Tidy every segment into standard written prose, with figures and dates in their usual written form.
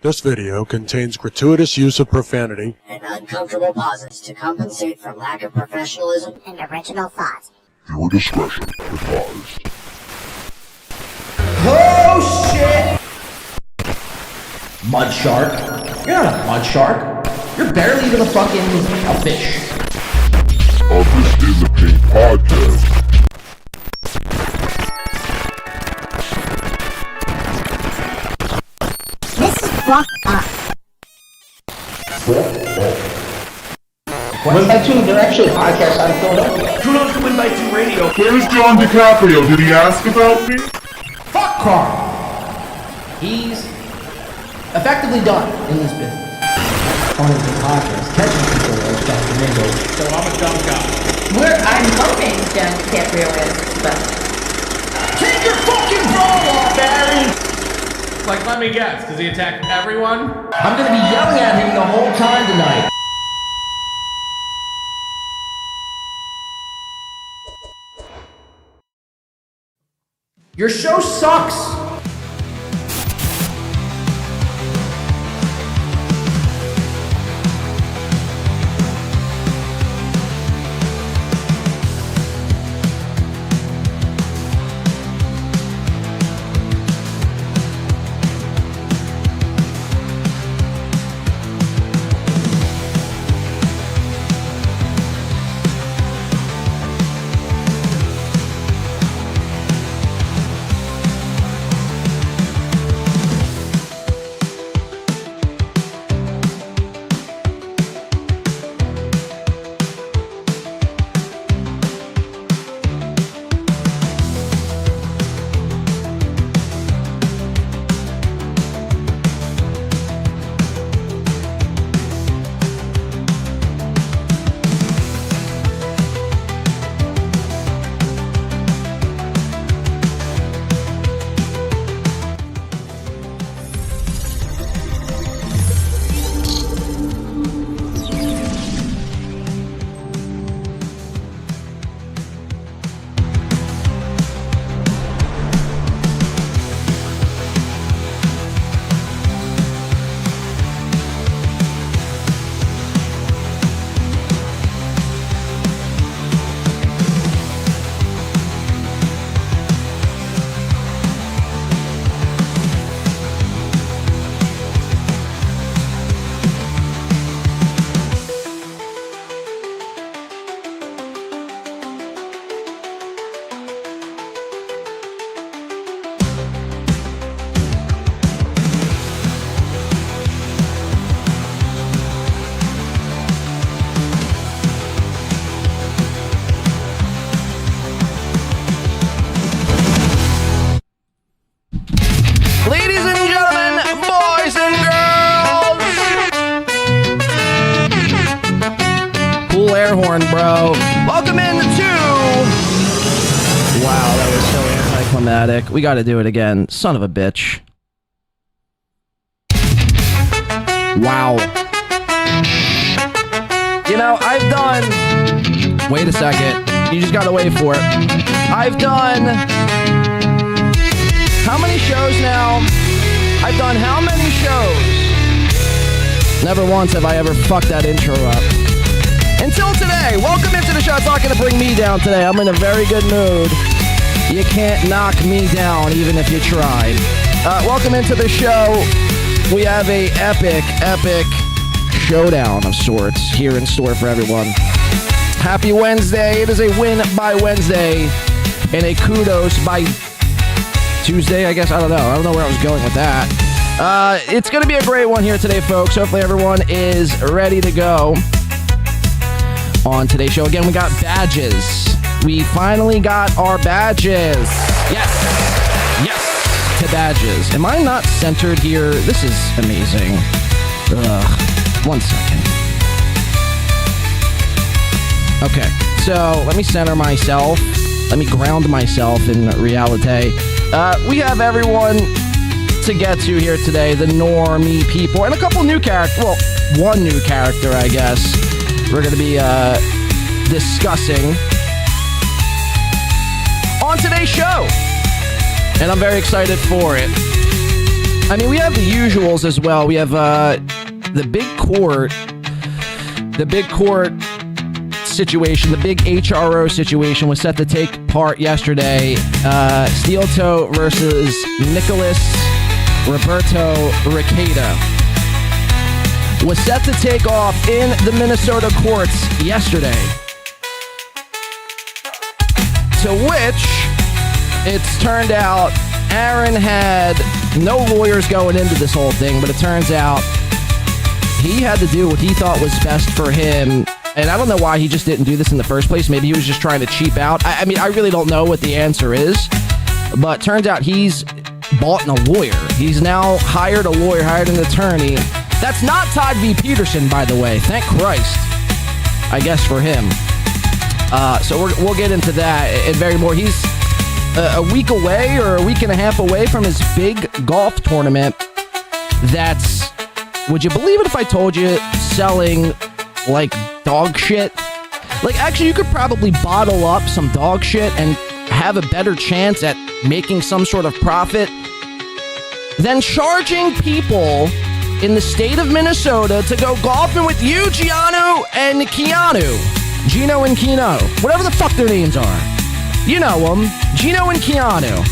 This video contains gratuitous use of profanity and uncomfortable pauses to compensate for lack of professionalism and original thought. Viewer discretion advised. Oh shit! Mud shark. You're not a mud shark. You're barely even a fish. This is a Pink Podcast. This is fucked up. Win by 2, they're actually a podcast out of Philadelphia. Tune on to Win by 2 Radio. Where's John Di Caprio? Did he ask about me? Fuck Carl. He's effectively done in this business. On the podcast, catching people as Dr. Mingo. So I'm a dumb guy. I'm hoping John Di Caprio is, but... Take your fucking bra off, Barry! Like, let me guess, because he attacked everyone? I'm gonna be yelling at him the whole time tonight. Your show sucks! Bro, welcome in to wow, that was so anticlimactic. We gotta do it again. Son of a bitch. Wow. You know, I've done... Wait a second. You just gotta wait for it. I've done... How many shows now? I've done how many shows? Never once have I ever fucked that intro up. Until today, welcome into the show. It's not going to bring me down today. I'm in a very good mood. You can't knock me down even if you tried. Welcome into the show. We have a epic showdown of sorts here in store for everyone. Happy Wednesday. It is a win by Wednesday and a kudos by Tuesday, I guess. I don't know where I was going with that. It's going to be a great one here today, folks. Hopefully everyone is ready to go. On today's show, again, we got badges. We finally got our badges. Yes, to badges. Am I not centered here? This is amazing. Ugh. 1 second. Okay, so let me center myself. Let me ground myself in reality. We have everyone to get to here today. The normie people and a couple new characters. Well, one new character, I guess. We're going to be discussing on today's show. And I'm very excited for it. I mean, we have the usuals as well. We have the big court situation, the big HRO situation was set to take part yesterday. SteelToe versus Nicholas Roberto Rekieta was set to take off in the Minnesota courts yesterday. To which it's turned out Aaron had no lawyers going into this whole thing, but it turns out he had to do what he thought was best for him. And I don't know why he just didn't do this in the first place. Maybe he was just trying to cheap out. I mean, I really don't know what the answer is. But turns out he's bought a lawyer. He's now hired a lawyer, hired an attorney. That's not Todd V. Peterson, by the way. Thank Christ. I guess for him. So we'll get into that and very more. He's a week away or a week and a half away from his big golf tournament. That's, would you believe it if I told you, selling like dog shit? Like, actually, you could probably bottle up some dog shit and have a better chance at making some sort of profit than charging people in the state of Minnesota to go golfing with you, Geno and Keanu. Geno and Keanu. Whatever the fuck their names are. You know them. Geno and Keanu.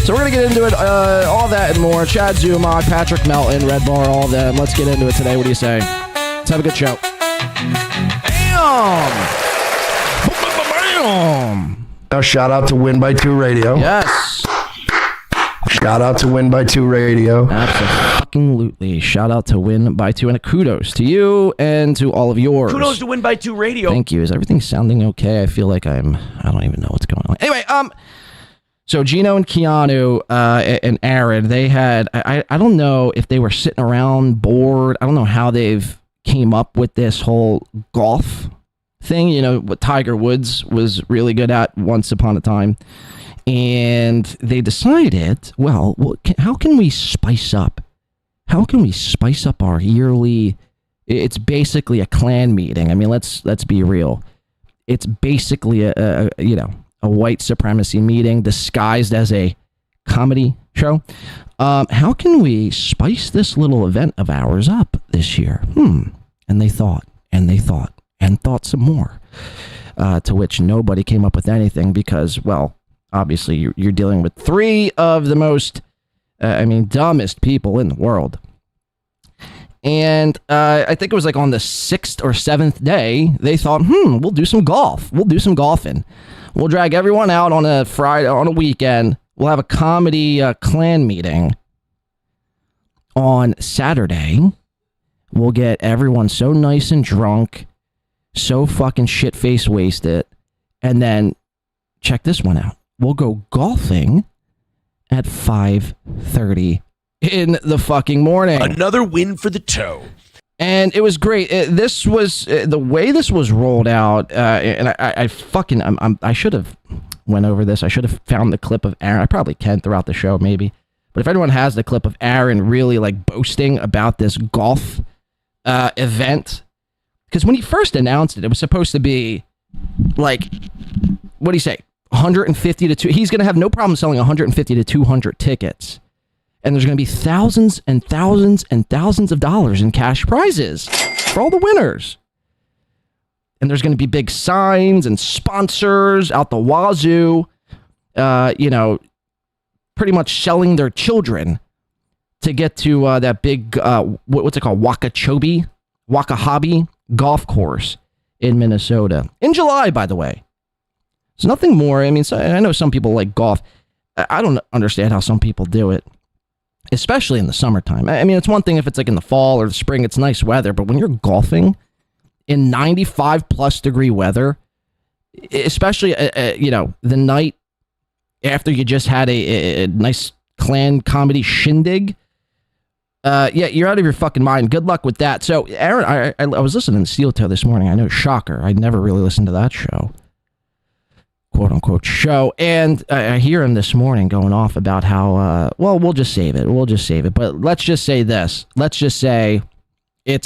So we're going to get into it, all that and more. Chad Zumock, Patrick Melton, Red Bar, all of them. Let's get into it today. What do you say? Let's have a good show. Bam! Now, shout out to Win by 2 Radio. Yes. Shout out to Win by 2 Radio. Absolutely. Shout out to Win by 2 and a kudos to you and to all of yours. Kudos to Win by 2 Radio. Thank you. Is everything sounding okay? I feel like I don't even know what's going on. Anyway, so Geno and Keanu and Aaron, they had, I don't know if they were sitting around bored. I don't know how they've came up with this whole golf thing, you know, what Tiger Woods was really good at once upon a time. And they decided, well, how can we spice up? How can we spice up our yearly? It's basically a clan meeting. I mean, let's be real. It's basically a white supremacy meeting disguised as a comedy show. How can we spice this little event of ours up this year? And they thought some more. To which nobody came up with anything because, well, obviously you're dealing with three of the most, dumbest people in the world. And I think it was like on the 6th or 7th day, they thought, we'll do some golf. We'll do some golfing. We'll drag everyone out on a Friday, on a weekend. We'll have a comedy clan meeting on Saturday. We'll get everyone so nice and drunk, so fucking shit-faced wasted. And then, check this one out. We'll go golfing at 5:30 in the fucking morning. Another win for the toe. And it was great. This was the way this was rolled out. And I should have went over this. I should have found the clip of Aaron. I probably can throughout the show, maybe. But if anyone has the clip of Aaron really like boasting about this golf event, because when he first announced it, it was supposed to be like, what do you say? 150 to 2. He's going to have no problem selling 150 to 200 tickets. And there's going to be thousands and thousands and thousands of dollars in cash prizes for all the winners. And there's going to be big signs and sponsors out the wazoo, pretty much selling their children to get to that big, what's it called? Wakachobi golf course in Minnesota. In July, by the way. It's nothing more. I mean, I know some people like golf. I don't understand how some people do it, especially in the summertime. I mean, it's one thing if it's like in the fall or the spring, it's nice weather. But when you're golfing in 95 plus degree weather, especially, the night after you just had a nice clan comedy shindig, you're out of your fucking mind. Good luck with that. So, Aaron, I was listening to SteelToe this morning. I know, shocker. I never really listened to that show. Quote unquote show. And I hear him this morning going off about how, we'll just save it. But let's just say this. Let's just say I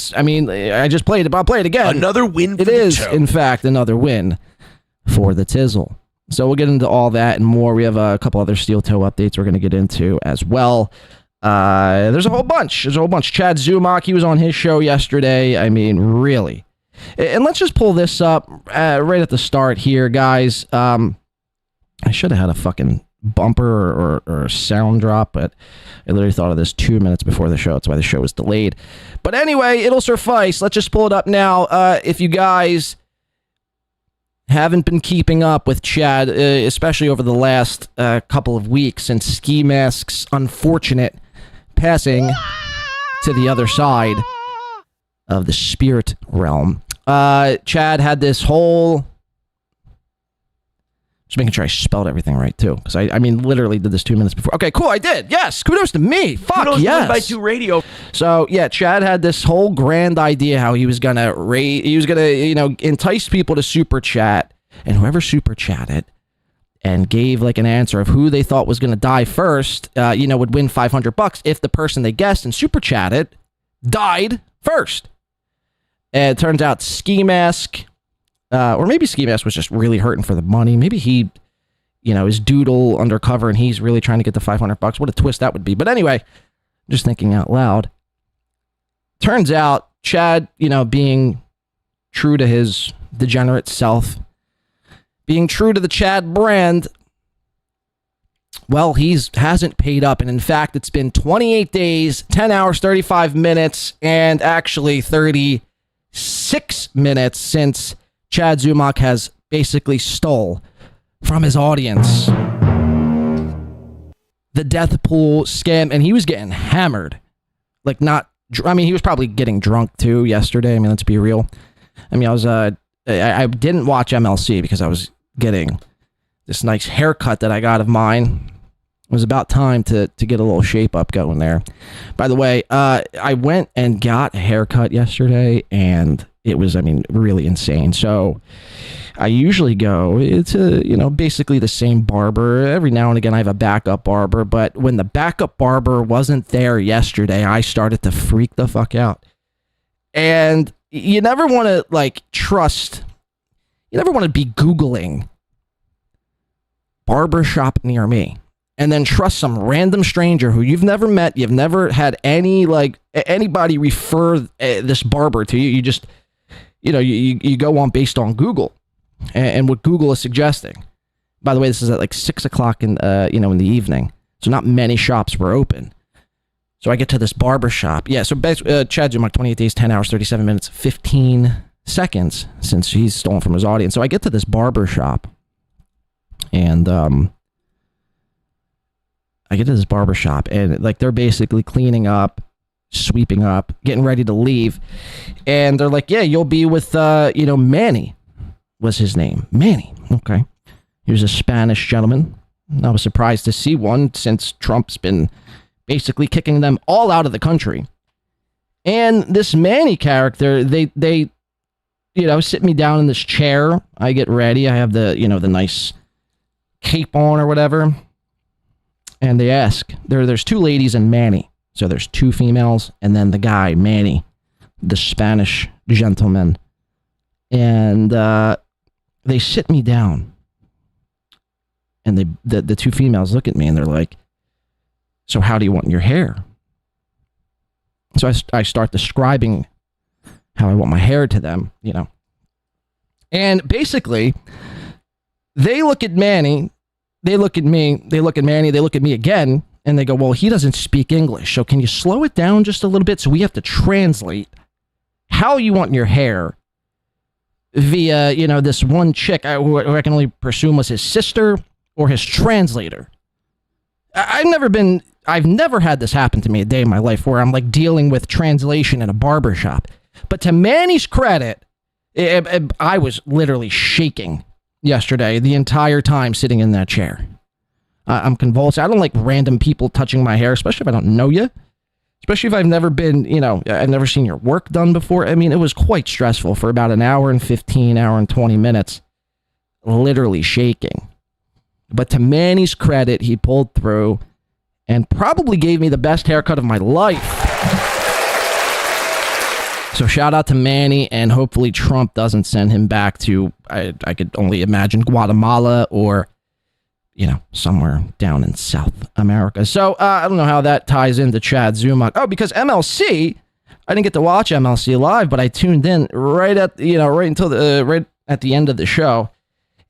just played it. I'll play it again. Another win for it the is, toe. in fact, another win for the Tizzle. So we'll get into all that and more. We have a couple other SteelToe updates we're going to get into as well. There's a whole bunch. Chad Zumock, he was on his show yesterday. I mean, really. And let's just pull this up right at the start here, guys. I should have had a fucking bumper or a sound drop, but I literally thought of this 2 minutes before the show. That's why the show was delayed. But anyway, it'll suffice. Let's just pull it up now. If you guys haven't been keeping up with Chad, especially over the last couple of weeks since Ski Mask's unfortunate passing to the other side of the spirit realm. Chad had this whole... Just making sure I spelled everything right, too. Because I mean, literally did this 2 minutes before. Okay, cool, I did. Yes, kudos to me. Fuck, Kudos yes. Win by 2 Radio. So, yeah, Chad had this whole grand idea how he was going to, entice people to super chat. And whoever super chatted and gave, like, an answer of who they thought was going to die first, would win $500 if the person they guessed and super chatted died first. And it turns out Ski Mask... or maybe Ski Mask was just really hurting for the money. Maybe he, is doodle undercover and he's really trying to get the $500. What a twist that would be. But anyway, just thinking out loud. Turns out Chad, being true to his degenerate self, being true to the Chad brand, well, hasn't paid up. And in fact, it's been 28 days, 10 hours, 35 minutes, and actually 36 minutes since Chad Zumock has basically stole from his audience the death pool scam, and he was getting hammered. Like, he was probably getting drunk too yesterday. I mean, let's be real. I mean, I didn't watch MLC because I was getting this nice haircut that I got of mine. It was about time to get a little shape up going there. By the way, I went and got a haircut yesterday, and it was, really insane. So I usually go to, basically the same barber. Every now and again, I have a backup barber. But when the backup barber wasn't there yesterday, I started to freak the fuck out. And you never want to, trust. You never want to be Googling barbershop near me and then trust some random stranger who you've never met. You've never had anybody refer this barber to you. You just... you go on based on Google and what Google is suggesting. By the way, this is at 6 o'clock in the evening. So not many shops were open. So I get to this barber shop. Yeah, so Chad Zumock, 28 days, 10 hours, 37 minutes, 15 seconds since he's stolen from his audience. So I get to this barber shop and they're basically cleaning up, sweeping up, getting ready to leave. And they're like, yeah, you'll be with, Manny was his name. Manny. Okay. He was a Spanish gentleman. I was surprised to see one since Trump's been basically kicking them all out of the country. And this Manny character, they sit me down in this chair. I get ready. I have the nice cape on or whatever. And they ask, there's two ladies and Manny. So there's two females and then the guy, Manny, the Spanish gentleman. And they sit me down. And the two females look at me and they're like, so how do you want your hair? So I start describing how I want my hair to them, And basically, they look at Manny, they look at me, they look at Manny, they look at me again. And they go, well, he doesn't speak English, so can you slow it down just a little bit? So we have to translate how you want your hair via, this one chick who I can only presume was his sister or his translator. I've never had this happen to me a day in my life where I'm dealing with translation in a barbershop. But to Manny's credit, I was literally shaking yesterday the entire time sitting in that chair. I'm convulsing. I don't like random people touching my hair, especially if I don't know you. Especially if I've never been, I've never seen your work done before. I mean, it was quite stressful for about an hour and 15, hour and 20 minutes. Literally shaking. But to Manny's credit, he pulled through and probably gave me the best haircut of my life. So shout out to Manny, and hopefully Trump doesn't send him back to, I could only imagine, Guatemala or somewhere down in South America. So I don't know how that ties into Chad Zumock. Oh, because MLC, I didn't get to watch MLC live, but I tuned in right at right at the end of the show,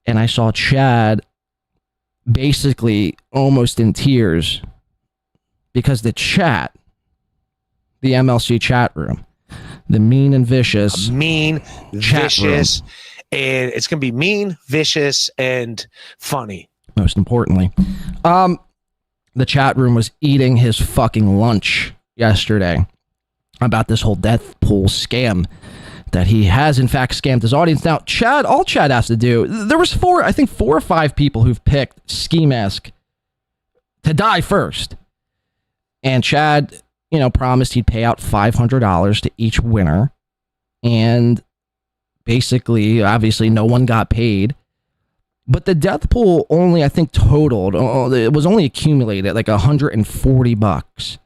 and I saw Chad basically almost in tears because the MLC chat room, the mean and vicious, vicious, and it's gonna be mean, vicious, and funny. Most importantly, the chat room was eating his fucking lunch yesterday about this whole death pool scam that he has in fact scammed his audience. Now, all Chad has to do, there was four or five people who've picked Ski Mask to die first. And Chad, promised he'd pay out $500 to each winner. And basically, obviously, no one got paid. But the death pool only, I think, totaled, it was only accumulated like $140.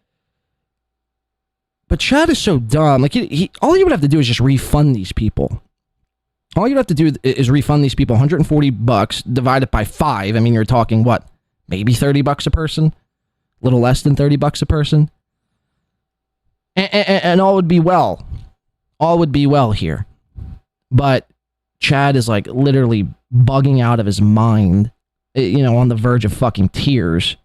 But Chad is so dumb. Like, all you would have to do is just refund these people. All you'd have to do is refund these people $140 divided by 5. I mean, you're talking what? Maybe $30 a person? A little less than $30 a person? And all would be well. All would be well here. But Chad is like literally bugging out of his mind, on the verge of fucking tears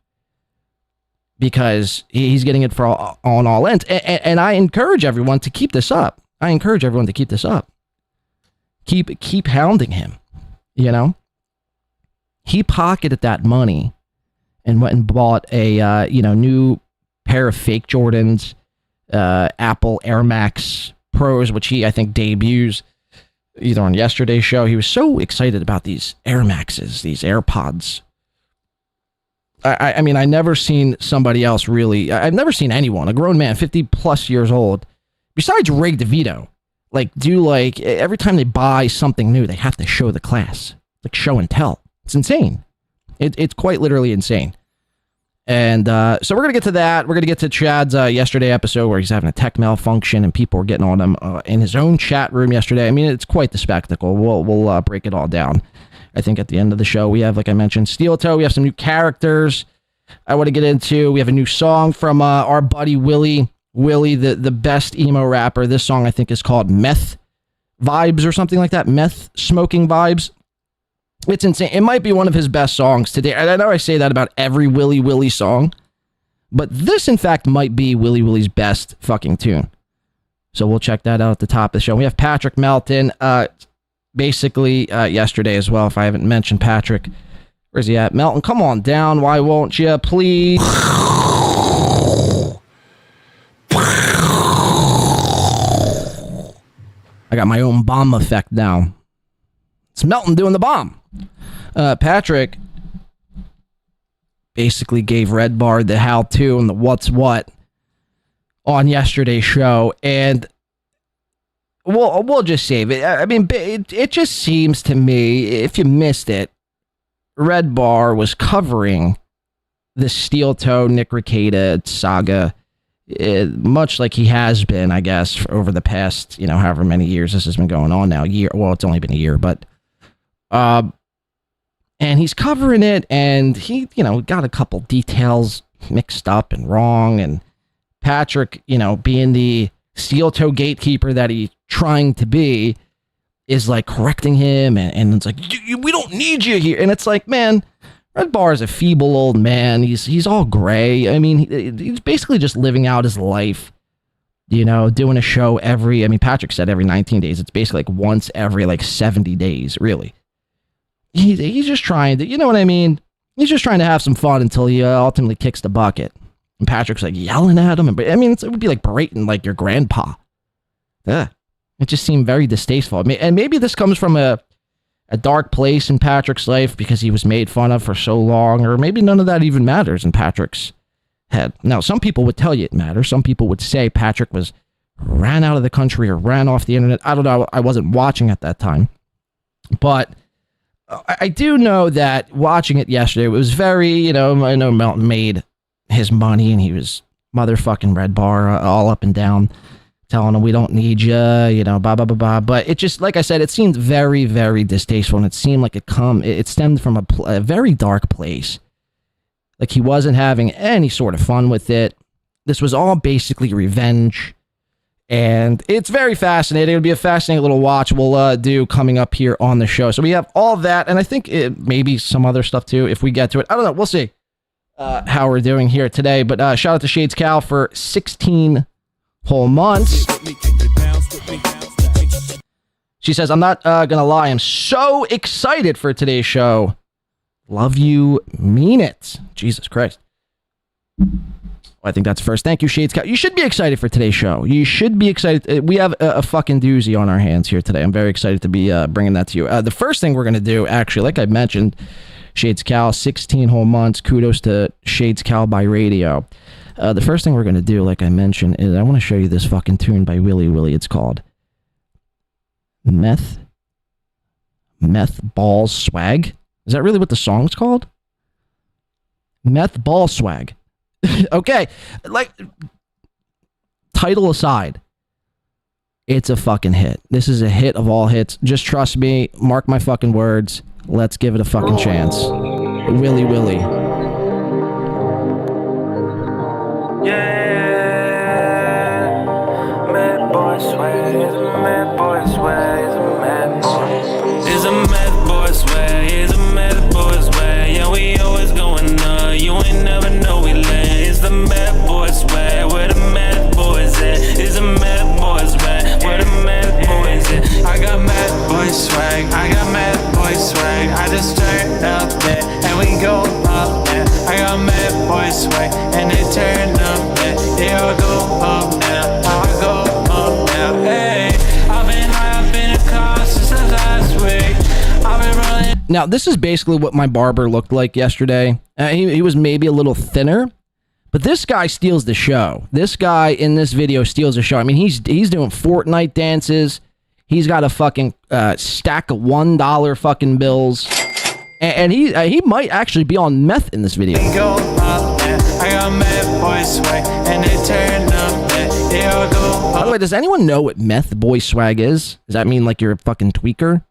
because he's getting it on all ends. And I encourage everyone to keep this up. Keep hounding him, He pocketed that money and went and bought a, new pair of fake Jordans, Apple Air Max Pros, which he, I think, debuts either on yesterday's show. He was so excited about these Air Maxes, these AirPods. I mean, I never seen somebody else really. I've never seen anyone, a grown man, 50 plus years old, besides Ray DeVito, every time they buy something new, they have to show the class, like show and tell. It's insane. It's quite literally insane. And so we're going to get to that. We're going to get to Chad's yesterday episode where he's having a tech malfunction and people were getting on him in his own chat room yesterday. I mean, it's quite the spectacle. We'll break it all down. I think at the end of the show, we have, like I mentioned, SteelToe. We have some new characters I want to get into. We have a new song from our buddy Willy Willie, the best emo rapper. This song, I think, is called Meth Vibes or something like that. Meth Smoking Vibes. It's insane. It might be one of his best songs today. I know I say that about every Willy Willie song, but this, in fact, might be Willy Willie's best fucking tune. So we'll check that out at the top of the show. We have Patrick Melton, basically yesterday as well, if I haven't mentioned Patrick. Where's he at? Melton, come on down. Why won't you, please? I got my own bomb effect now. It's Melton doing the bomb. Patrick basically gave Red Bar the how-to and the what's what on yesterday's show, and we'll just save it. I mean, it just seems to me, if you missed it, Red Bar was covering the SteelToe, Ricada saga, much like he has been, I guess, over the past, however many years this has been going on now. Well, it's only been a year, but and he's covering it, and he, got a couple details mixed up and wrong, and Patrick, being the SteelToe gatekeeper that he's trying to be, is like correcting him, and it's like, we don't need you here. And it's like, man, Red Bar is a feeble old man. He's all gray. I mean, he's basically just living out his life, doing a show Patrick said every 19 days. It's basically like once every 70 days, really. He's just trying to, you know what I mean? He's just trying to have some fun until he ultimately kicks the bucket. And Patrick's like yelling at him. It would be like berating like your grandpa. Ugh. It just seemed very distasteful. And maybe this comes from a dark place in Patrick's life because he was made fun of for so long, or maybe none of that even matters in Patrick's head. Now, some people would tell you it matters. Some people would say Patrick ran out of the country or ran off the internet. I don't know. I wasn't watching at that time. But I do know that watching it yesterday, it was very, I know Melton made his money and he was motherfucking Red Bar all up and down telling him we don't need you, you know, blah, blah, blah, blah. But it just, like I said, it seemed very, very distasteful, and it seemed like it stemmed from a very dark place. Like he wasn't having any sort of fun with it. This was all basically revenge. And it's very fascinating. It'll be a fascinating little watch we'll do coming up here on the show. So we have all that, and I think maybe some other stuff too if we get to it. I don't know. We'll see how we're doing here today. But shout out to Shades Cal for 16 whole months. She says, I'm not gonna lie, I'm so excited for today's show. Love you, mean it. Jesus Christ. I think that's first. Thank you, Shades Cal. You should be excited for today's show. You should be excited. We have a fucking doozy on our hands here today. I'm very excited to be bringing that to you. The first thing we're gonna do, actually, like I mentioned, Shades Cal, 16 whole months. Kudos to Shades Cal by radio. The first thing we're going to do, like I mentioned, is I want to show you this fucking tune by Willy Willie. It's called Meth Balls Swag. Is that really what the song's called? Meth Ball Swag. Okay, like, title aside, it's a fucking hit. This is a hit of all hits. Just trust me. Mark my fucking words. Let's give it a fucking chance. Willy Willie. Yeah, mad boy swag, is a mad boy swag, is a mad boy. Is a mad boy swag, is a mad boy swag. Yeah, we always going up, you ain't never know we land. It's the mad boy swag, where the mad boys at? Is a mad boy swag, where the mad boys at? I got mad boy swag, I got mad boy swag. I just turned up there, and we go up there. I got mad boy swag, and they turn up there. Yeah, I go up now, I go up now. Hey, I've been high up in the car since last week. I've been running. Now, this is basically what my barber looked like yesterday. He was maybe a little thinner, but this guy steals the show. This guy in this video steals the show. I mean, he's doing Fortnite dances. He's got a fucking stack of $1 fucking bills. And he might actually be on meth in this video. Go up there. I got mad boy swag, and they turn up there. Yeah, I go. By the way, does anyone know what meth boy swag is? Does that mean like you're a fucking tweaker?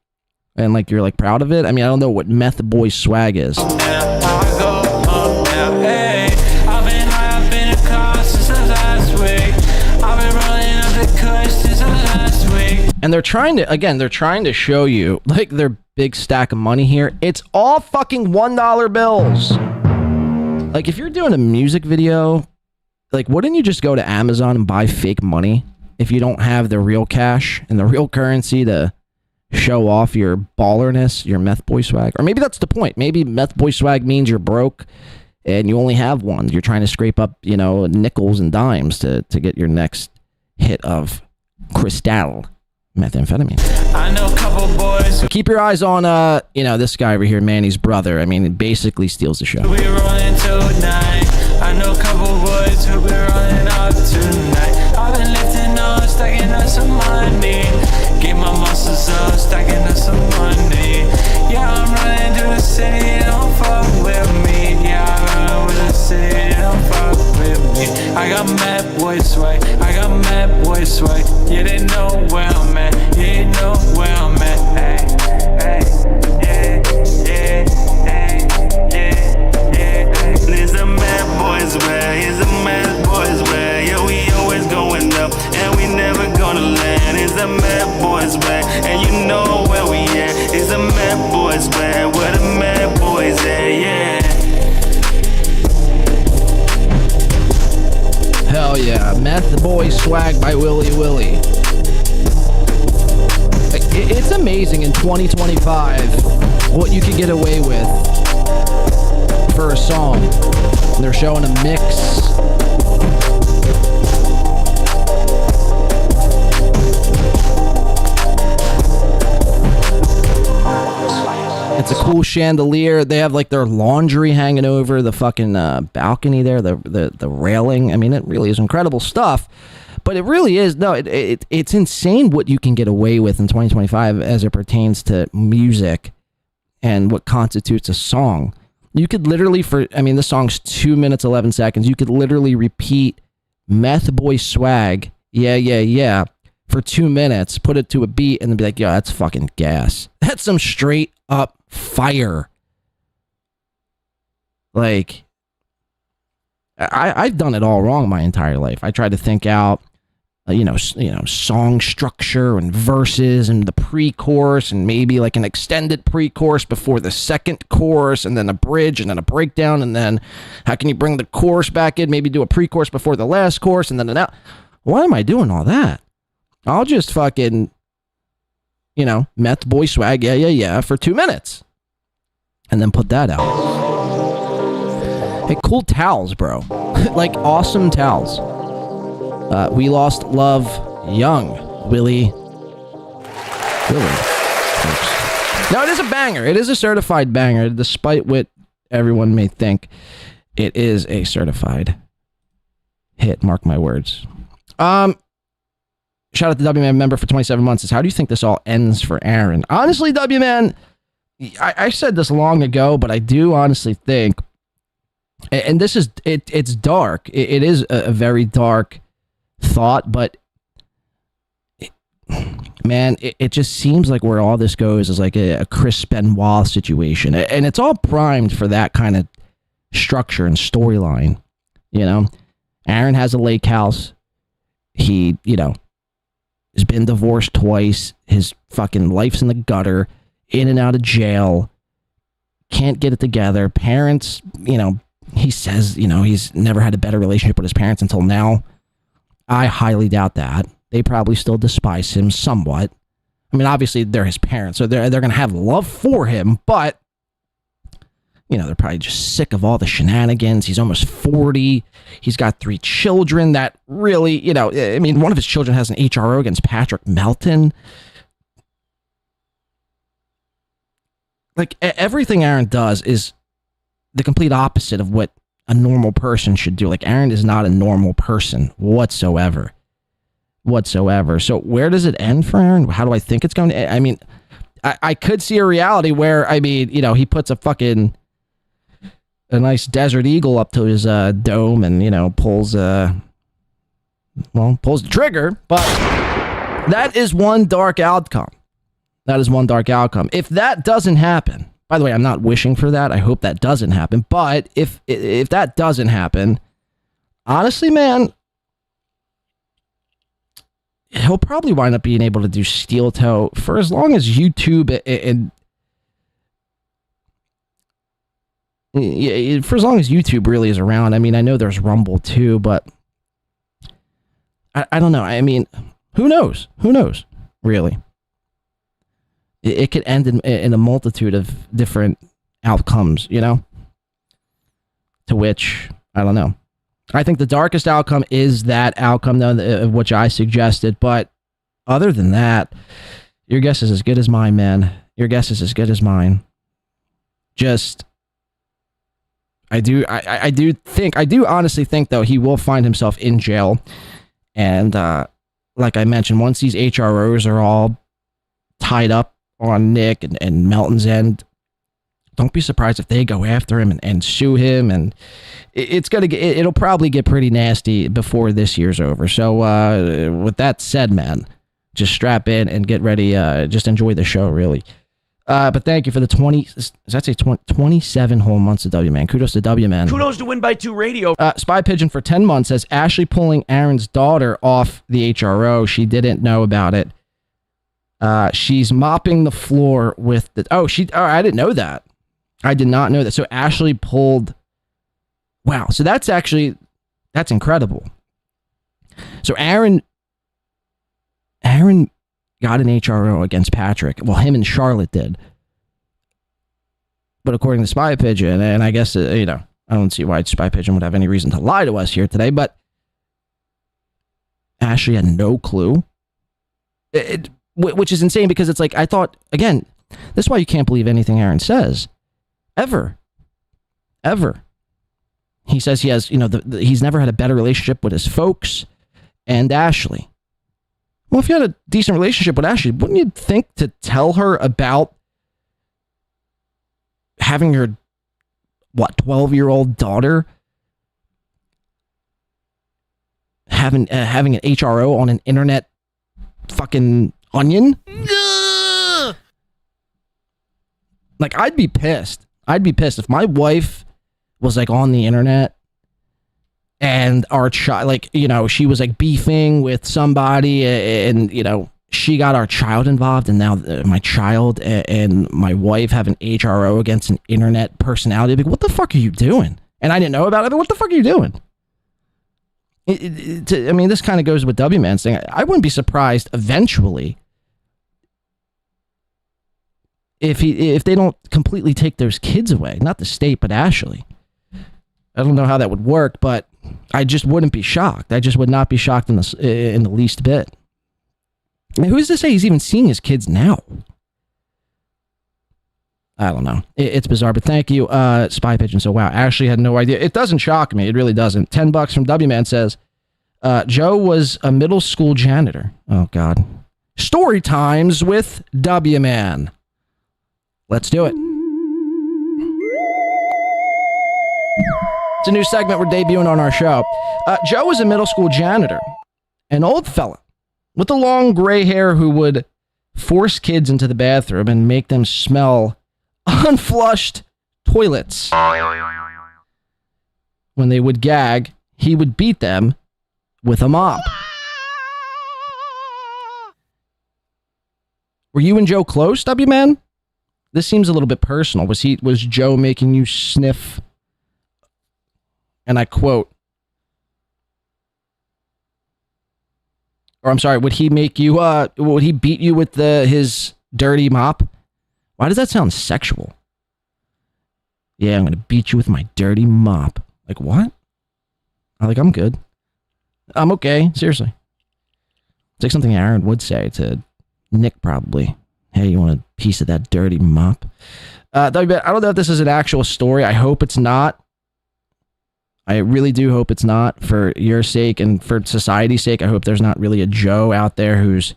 And like you're like proud of it? I mean, I don't know what meth boy swag is. I go up there. Hey, I've been high up in the car since last week. I've been running up the kush since last week. And they're trying to show you like their big stack of money here. It's all fucking $1 bills. Like, if you're doing a music video, like, wouldn't you just go to Amazon and buy fake money if you don't have the real cash and the real currency to show off your ballerness, your meth boy swag? Or maybe that's the point. Maybe meth boy swag means you're broke and you only have one. You're trying to scrape up, you know, nickels and dimes to get your next hit of crystal methamphetamine. I know a couple boys. So keep your eyes on, you know, this guy over here, Manny's brother. I mean, it basically steals the show. We running tonight. I know a couple boys who be running up tonight. I've been lifting up, stacking up some money. Get my muscles up, stacking up some money. Yeah, I'm running to the city, don't fuck with me. Yeah, I run with the city, don't fuck with me. I got mad boy swag, I got mad boy swag. Yeah, they know where I'm at, yeah, they know where I'm at. Hey, hey, yeah, yeah, hey, yeah, yeah. There's a mad boys way, it's a mad boys way. Yeah, we always going up, and we never gonna land. It's a mad boys way, and you know where we at. It's a mad boys way, where the mad boys at, yeah. Hell yeah, Meth Boy Swag by Willy Willie. It's amazing in 2025 what you can get away with for a song. They're showing a mix. It's a cool chandelier. They have like their laundry hanging over the fucking balcony there, the railing. I mean, it really is incredible stuff. But it really is, no, it's insane what you can get away with in 2025 as it pertains to music and what constitutes a song. You could literally, this song's 2 minutes, 11 seconds. You could literally repeat Meth Boy Swag yeah, for 2 minutes, put it to a beat, and then be like, yo, that's fucking gas. That's some straight up fire. Like, I've done it all wrong my entire life. I tried to think out, song structure and verses and the pre-chorus and maybe like an extended pre-chorus before the second chorus and then a bridge and then a breakdown and then how can you bring the chorus back in? Maybe do a pre-chorus before the last chorus and then an out. Why am I doing all that? I'll just fucking, meth boy swag, yeah, for 2 minutes. And then put that out. Hey, cool towels, bro. Like, awesome towels. We lost love young. Willy. Now, it is a banger. It is a certified banger, despite what everyone may think. It is a certified hit, mark my words. Shout out to W-Man member for 27 months. Says, how do you think this all ends for Aaron? Honestly, W-Man, I said this long ago, but I do honestly think, and this is, it's dark. It is a very dark thought, but man, it just seems like where all this goes is like a Chris Benoit situation. And it's all primed for that kind of structure and storyline. Aaron has a lake house. He, has been divorced twice. His fucking life's in the gutter, in and out of jail. Can't get it together. Parents, he says, he's never had a better relationship with his parents until now. I highly doubt that. They probably still despise him somewhat. I mean, obviously they're his parents, so they're going to have love for him, but they're probably just sick of all the shenanigans. He's almost 40. He's got 3 children that really, one of his children has an HRO against Patrick Melton. Like, everything Aaron does is the complete opposite of what a normal person should do. Like, Aaron is not a normal person whatsoever. So where does it end for Aaron? How do I think it's going to end? I mean, I could see a reality where, he puts a nice Desert Eagle up to his dome and, pulls the trigger. But that is one dark outcome. If that doesn't happen, by the way, I'm not wishing for that. I hope that doesn't happen. But if that doesn't happen, honestly, man, he'll probably wind up being able to do SteelToe for as long as YouTube and for as long as YouTube really is around. I mean, I know there's Rumble too, but I don't know. I mean, who knows? Really? It could end in a multitude of different outcomes, to which, I don't know. I think the darkest outcome is that outcome, though, of which I suggested. But other than that, your guess is as good as mine, man. Your guess is as good as mine. Just, I do honestly think, though, he will find himself in jail. And like I mentioned, once these HROs are all tied up on Nick and Melton's end, don't be surprised if they go after him and sue him, and it'll probably get pretty nasty before this year's over. So with that said, man, just strap in and get ready. Just enjoy the show, really. But thank you for the 27 whole months of W, man. Kudos to W, man. Kudos to Win by 2 Radio. Spy Pigeon for 10 months says Ashley pulling Aaron's daughter off the HRO. She didn't know about it. She's mopping the floor with the... Oh, I didn't know that. I did not know that. So Ashley pulled... Wow. So that's incredible. So Aaron got an HRO against Patrick. Well, him and Charlotte did. But according to Spy Pigeon, and I guess, I don't see why Spy Pigeon would have any reason to lie to us here today, but Ashley had no clue. Which is insane, because it's like, I thought, again, this is why you can't believe anything Aaron says. Ever. He says he has, he's never had a better relationship with his folks and Ashley. Well, if you had a decent relationship with Ashley, wouldn't you think to tell her about having your, 12-year-old daughter having an HRO on an internet fucking onion. Like, I'd be pissed. I'd be pissed if my wife was like on the internet and our child, like, you know, she was like beefing with somebody and, you know, she got our child involved, and now my child and my wife have an HRO against an internet personality. Like, what the fuck are you doing? And I didn't know about it. What the fuck are you doing? I mean, this kind of goes with W-Man's thing. I wouldn't be surprised eventually if they don't completely take those kids away. Not the state, but Ashley. I don't know how that would work, but I just wouldn't be shocked. I just would not be shocked in the least bit. I mean, who's to say he's even seeing his kids now? I don't know. It's bizarre, but thank you, Spy Pigeon. So, wow, Ashley had no idea. It doesn't shock me. It really doesn't. $10 from W-Man says, Joe was a middle school janitor. Oh, God. Story times with W-Man. Let's do it. It's a new segment we're debuting on our show. Joe was a middle school janitor, an old fella with the long gray hair who would force kids into the bathroom and make them smell unflushed toilets. When they would gag, he would beat them with a mop. Were you and Joe close, W-Man? This seems a little bit personal. Was Joe making you sniff? And I quote, or I'm sorry, would he make you, would he beat you with his dirty mop? Why does that sound sexual? Yeah, I'm going to beat you with my dirty mop. Like, what? I'm good. I'm okay. Seriously. It's like something Aaron would say to Nick, probably. Hey, you want a piece of that dirty mop? I don't know if this is an actual story. I hope it's not. I really do hope it's not, for your sake and for society's sake. I hope there's not really a Joe out there who's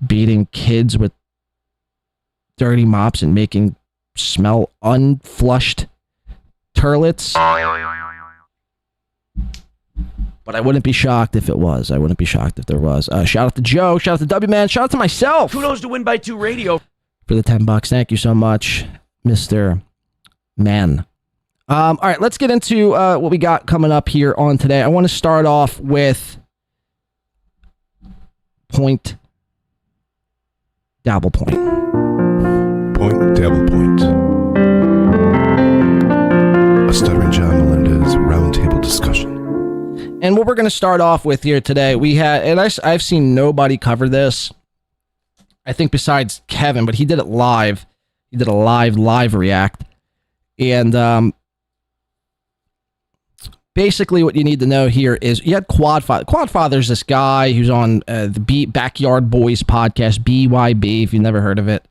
beating kids with dirty mops and making smell unflushed turlets. But I wouldn't be shocked if it was. I wouldn't be shocked if there was. Shout out to Joe. Shout out to W-Man. Shout out to myself. Kudos to Win by 2 Radio. For the $10. Thank you so much, Mr. Man. All right, let's get into what we got coming up here on today. I want to start off with Dabble Point. Dabble Point. A Stuttering John Melendez roundtable discussion. And what we're going to start off with here today, we had, and I've seen nobody cover this, I think besides Kevin, but he did it live. He did a live react. And basically what you need to know here is you had Quadfather. Quadfather's this guy who's on the Backyard Boys podcast, BYB, if you've never heard of it.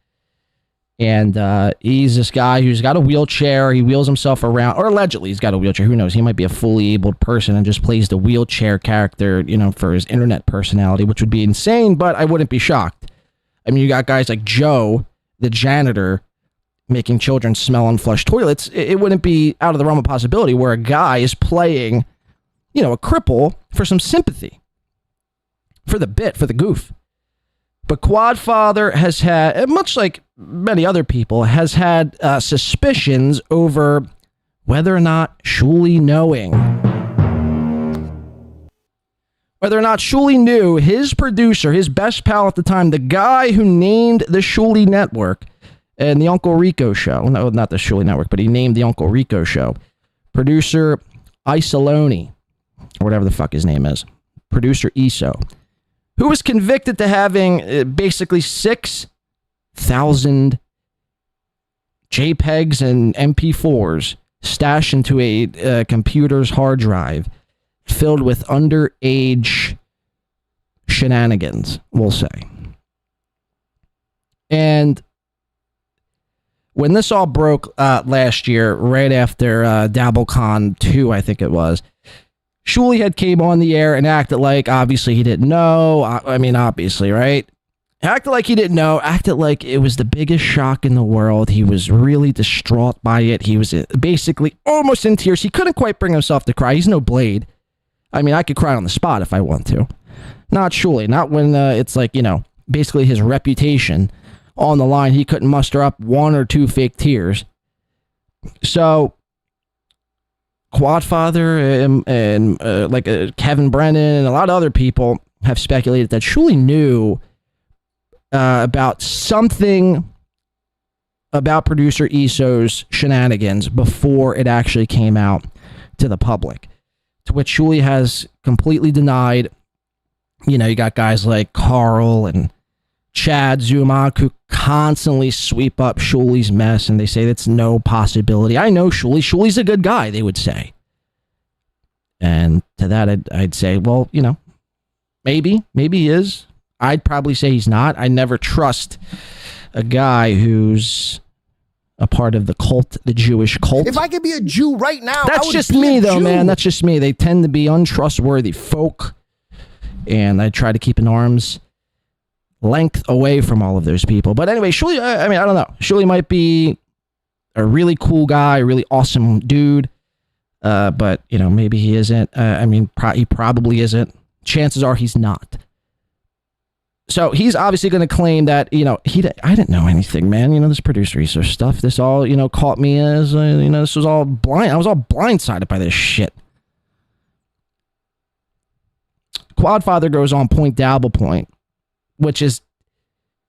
And he's this guy who's got a wheelchair. He wheels himself around, or allegedly he's got a wheelchair. Who knows? He might be a fully abled person and just plays the wheelchair character, you know, for his internet personality, which would be insane, but I wouldn't be shocked. I mean, you got guys like Joe, the janitor, making children smell unflushed toilets. It wouldn't be out of the realm of possibility where a guy is playing, you know, a cripple for some sympathy. For the bit, for the goof. But Quadfather has had, much like many other people, has had suspicions over whether or not Shuli knew his producer, his best pal at the time, the guy who named the Shuli Network and the Uncle Rico show. No, not the Shuli Network, but he named the Uncle Rico show. Producer Isoloni, or whatever the fuck his name is. Producer Iso, who was convicted to having basically 6,000 JPEGs and MP4s stashed into a computer's hard drive filled with underage shenanigans, we'll say. And when this all broke last year, right after DabbleCon 2, I think it was, Shuli had came on the air and acted like, obviously, he didn't know. I mean, obviously, right? Acted like he didn't know. Acted like it was the biggest shock in the world. He was really distraught by it. He was basically almost in tears. He couldn't quite bring himself to cry. He's no Blade. I mean, I could cry on the spot if I want to. Not Shuli. Not when it's like, basically his reputation on the line. He couldn't muster up 1 or 2 fake tears. So, Quadfather and Kevin Brennan and a lot of other people have speculated that Shuli knew about something about producer Isso's shenanigans before it actually came out to the public, to which Shuli has completely denied. You got guys like Carl and Chad Zumock who constantly sweep up Shuli's mess, and they say that's no possibility. I know Shuli. Shuli's a good guy, they would say. And to that, I'd say, well, maybe he is. I'd probably say he's not. I never trust a guy who's a part of the cult, the Jewish cult. If I could be a Jew right now, that's just me, though, man. That's just me. They tend to be untrustworthy folk, and I try to keep an arm's length away from all of those people. But anyway, Shuli, I don't know. Shuli might be a really cool guy, a really awesome dude, but maybe he isn't. He probably isn't. Chances are he's not. So he's obviously going to claim that, I didn't know anything, man. This producer research stuff, this all, caught me as, this was all blind. I was all blindsided by this shit. Quadfather goes on Point Dabble Point, which is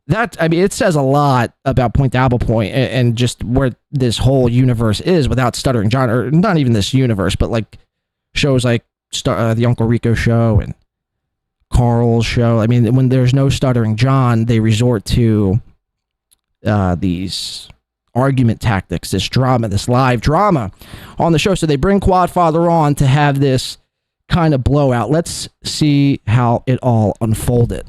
that, it says a lot about Point Dabble Point and just where this whole universe is without Stuttering John, or not even this universe, but like shows like the Uncle Rico show and Carl's show. When there's no Stuttering John, they resort to these argument tactics, this drama, this live drama on the show. So they bring Quadfather on to have this kind of blowout. Let's see how it all unfolded.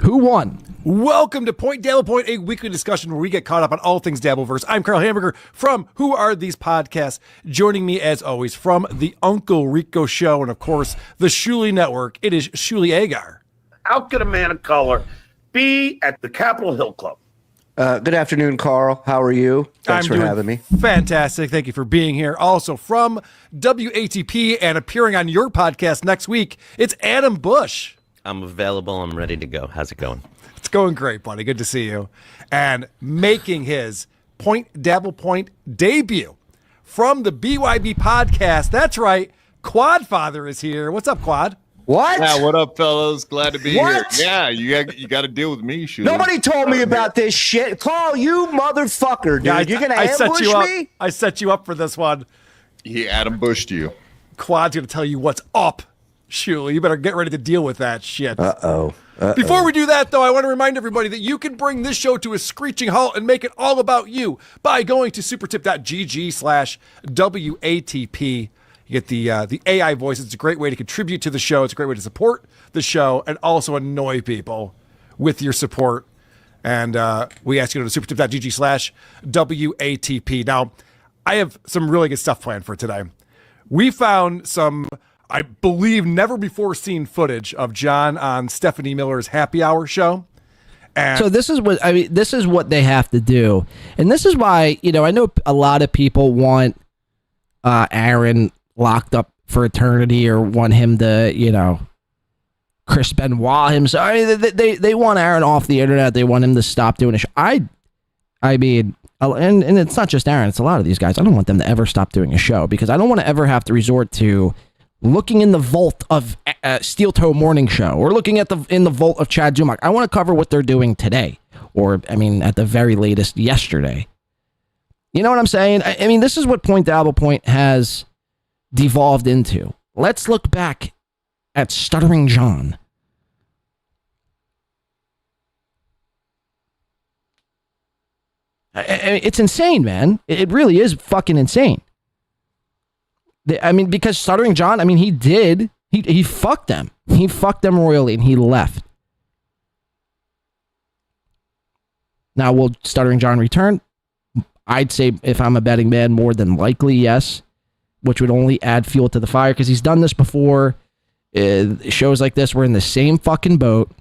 Who won? Welcome to Point Dabble Point, a weekly discussion where we get caught up on all things Dabbleverse. I'm Carl Hamburger from Who Are These Podcasts? Joining me, as always, from the Uncle Rico Show and, of course, the Shuli Network, it is Shuli Agar. How could a man of color be at the Capitol Hill Club? Good afternoon, Carl. How are you? Thanks for having me. Fantastic. Thank you for being here. Also, from WATP and appearing on your podcast next week, it's Adam Bush. I'm available. I'm ready to go. How's it going? It's going great, buddy. Good to see you. And making his Point Dabble Point debut from the BYB podcast. That's right. Quadfather is here. What's up, Quad? What? Yeah, what up, fellas? Glad to be What? here. Yeah, you got to deal with me, Shuli. Nobody told me about this shit. Carl, you motherfucker, dude. Yeah, You're going to ambush me? I set you up for this one. He Adam Bushed you. Quad's going to tell you what's up, Shuli. You better get ready to deal with that shit. Uh-oh. Before we do that, though, I want to remind everybody that you can bring this show to a screeching halt and make it all about you by going to supertip.gg/WATP. You get the AI voice. It's a great way to contribute to the show. It's a great way to support the show and also annoy people with your support. And we ask you to go to supertip.gg/WATP. Now, I have some really good stuff planned for today. We found some, I believe, never before seen footage of John on Stephanie Miller's Happy Hour show. And so this is what they have to do. And this is why, I know a lot of people want Aaron locked up for eternity or want him to, Chris Benoit himself. They want Aaron off the internet. They want him to stop doing a show. And it's not just Aaron. It's a lot of these guys. I don't want them to ever stop doing a show because I don't want to ever have to resort to looking in the vault of SteelToe Morning Show or looking at in the vault of Chad Zumock. I want to cover what they're doing today or, at the very latest yesterday. You know what I'm saying? This is what Point Dabble Point has devolved into. Let's look back at Stuttering John. It's insane, man. It really is fucking insane. Because Stuttering John, he fucked them. He fucked them royally and he left. Now, will Stuttering John return? I'd say if I'm a betting man, more than likely, yes. Which would only add fuel to the fire because he's done this before. Shows like this, we're in the same fucking boat.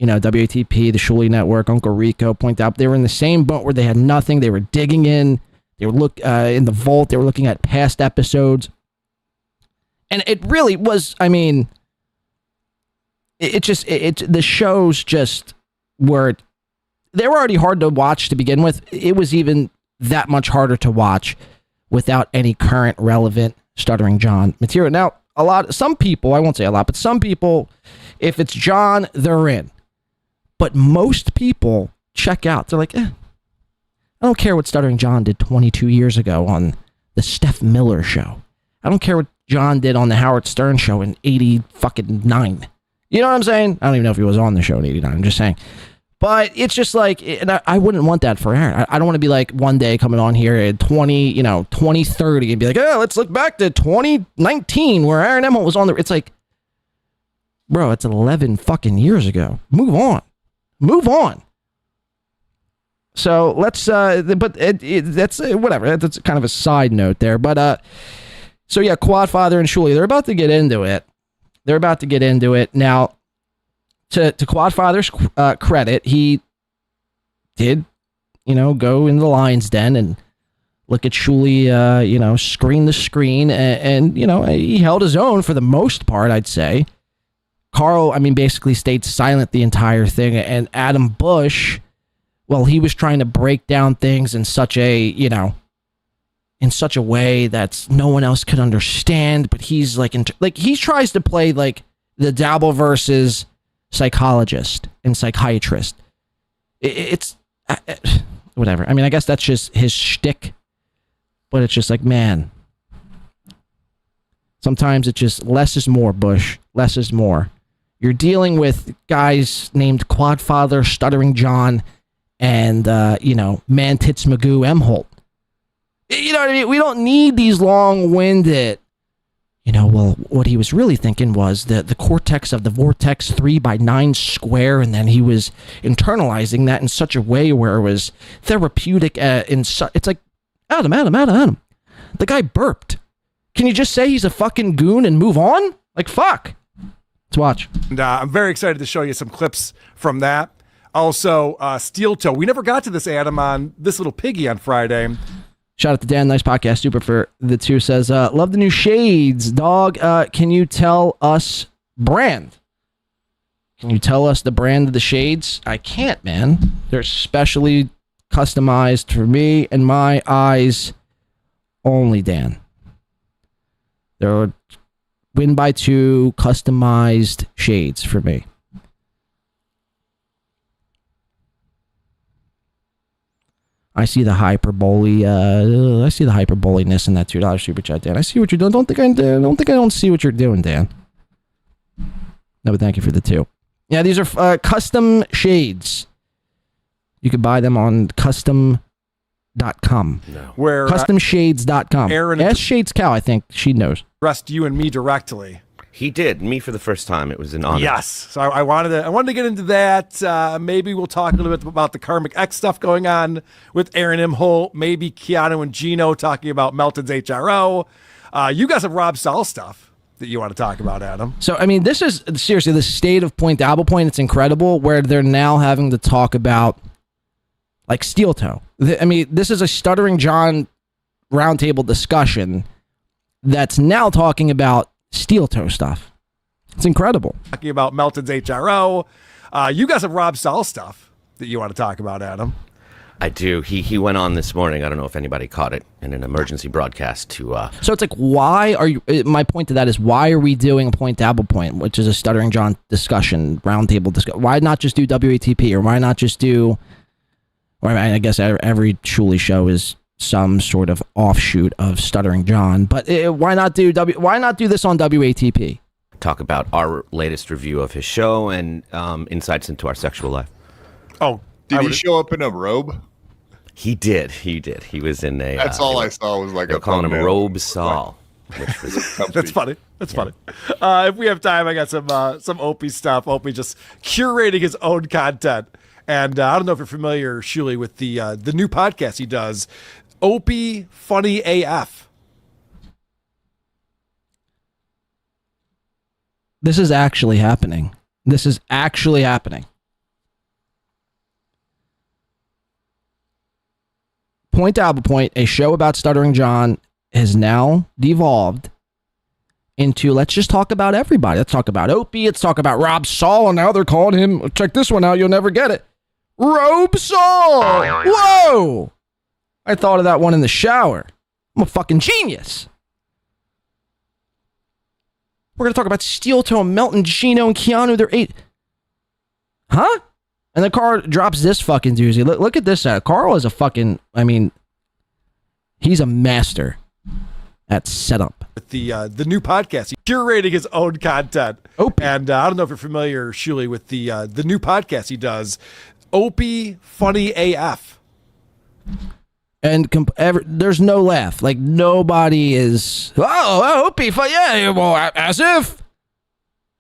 WATP, the Shuli Network, Uncle Rico, Point Out. They were in the same boat where they had nothing. They were digging in. They were in the vault. They were looking at past episodes. And it really was, I mean, the shows just were, they were already hard to watch to begin with. It was even that much harder to watch without any current relevant Stuttering John material. Now, some people, I won't say a lot, but some people, if it's John, they're in. But most people check out. They're like, I don't care what Stuttering John did 22 years ago on the Steph Miller show. I don't care what John did on the Howard Stern show in 89. You know what I'm saying? I don't even know if he was on the show in 89. I'm just saying. But it's just like, and I wouldn't want that for Aaron. I don't want to be like one day coming on here at 2030 and be like, let's look back to 2019 where Aaron Emmett was on the. It's like, bro, it's 11 fucking years ago. Move on. So let's, but that's whatever. That's kind of a side note there. But so yeah, Quadfather and Shuli, they're about to get into it. Now, to Quadfather's credit, he did, go in the lion's den and look at Shuli, screen the screen, and he held his own for the most part, I'd say. Carl, basically stayed silent the entire thing, and Adam Bush, well, he was trying to break down things in such a, in such a way that no one else could understand, but he's like he tries to play like the Dabbleverse's psychologist and psychiatrist. It's whatever. I guess that's just his shtick, but it's just like, man, sometimes it's just less is more, Bush. Less is more. You're dealing with guys named Quadfather, Stuttering John, and, Man Tits Magoo Emholt. You know what I mean? We don't need these long-winded, well, what he was really thinking was the cortex of the vortex 3x9 square, and then he was internalizing that in such a way where it was therapeutic. It's like, Adam. The guy burped. Can you just say he's a fucking goon and move on? Like, fuck. Let's watch. And I'm very excited to show you some clips from that. Also, SteelToe. We never got to this, Adam, on This Little Piggy on Friday. Shout out to Dan, nice podcast, super for the two. Says, love the new shades, dog. Can you tell us brand? Can you tell us the brand of the shades? I can't, man. They're specially customized for me and my eyes only, Dan. They're win by 2 customized shades for me. I see the hyperbole. I see the hyperboleness in that $2 super chat, Dan. I see what you're doing. Don't think I don't see what you're doing, Dan. No, but thank you for the 2. Yeah, these are custom shades. You can buy them on custom.com. No. Where customshades.com. Aaron S Shades Cow, I think she knows. Addressed you and me directly. He did. Me for the first time. It was an honor. Yes. So I wanted to get into that. Maybe we'll talk a little bit about the Karmicx stuff going on with Aaron M. Holt. Maybe Keanu and Geno talking about Melton's HRO. You got some Rob Saul stuff that you want to talk about, Adam. So, this is seriously the state of Dabble Point. It's incredible where they're now having to talk about like SteelToe. This is a Stuttering John roundtable discussion that's now talking about SteelToe stuff. It's incredible. Talking about Melton's HRO. You got some Rob Saul stuff that you want to talk about, Adam. I do. He went on this morning. I don't know if anybody caught it in an emergency broadcast to. So it's like, why are you? My point to that is, why are we doing a Dabble Point, which is a Stuttering John discussion, roundtable discussion? Why not just do WATP, or why not just do? Or I guess every Shuli show is some sort of offshoot of Stuttering John, but why not do this on WATP? Talk about our latest review of his show and insights into our sexual life. Oh, did he show up in a robe? He did. He was in a. That's all I saw was like they're calling him Robe Saul. Which was That's funny. Funny. If we have time, I got some Opie stuff. Opie just curating his own content. And I don't know if you're familiar, Shuli, with the new podcast he does, Opie Funny AF. This is actually happening. Dabble Point, a show about Stuttering John, has now devolved into let's just talk about everybody. Let's talk about Opie. Let's talk about Rob Saul. And now they're calling him, check this one out, you'll never get it, Rob Saul. Whoa! I thought of that one in the shower. I'm a fucking genius. We're going to talk about SteelToe and Melton, Geno and Keanu. They're 8. Huh? And then Carl drops this fucking doozy. Look at this. Carl is a fucking, I mean, he's a master at setup. The new podcast, he's curating his own content. Opie. And I don't know if you're familiar, Shuli, with the new podcast he does, Opie Funny AF. And there's no laugh. Like, nobody is, Opie, yeah, well, as if.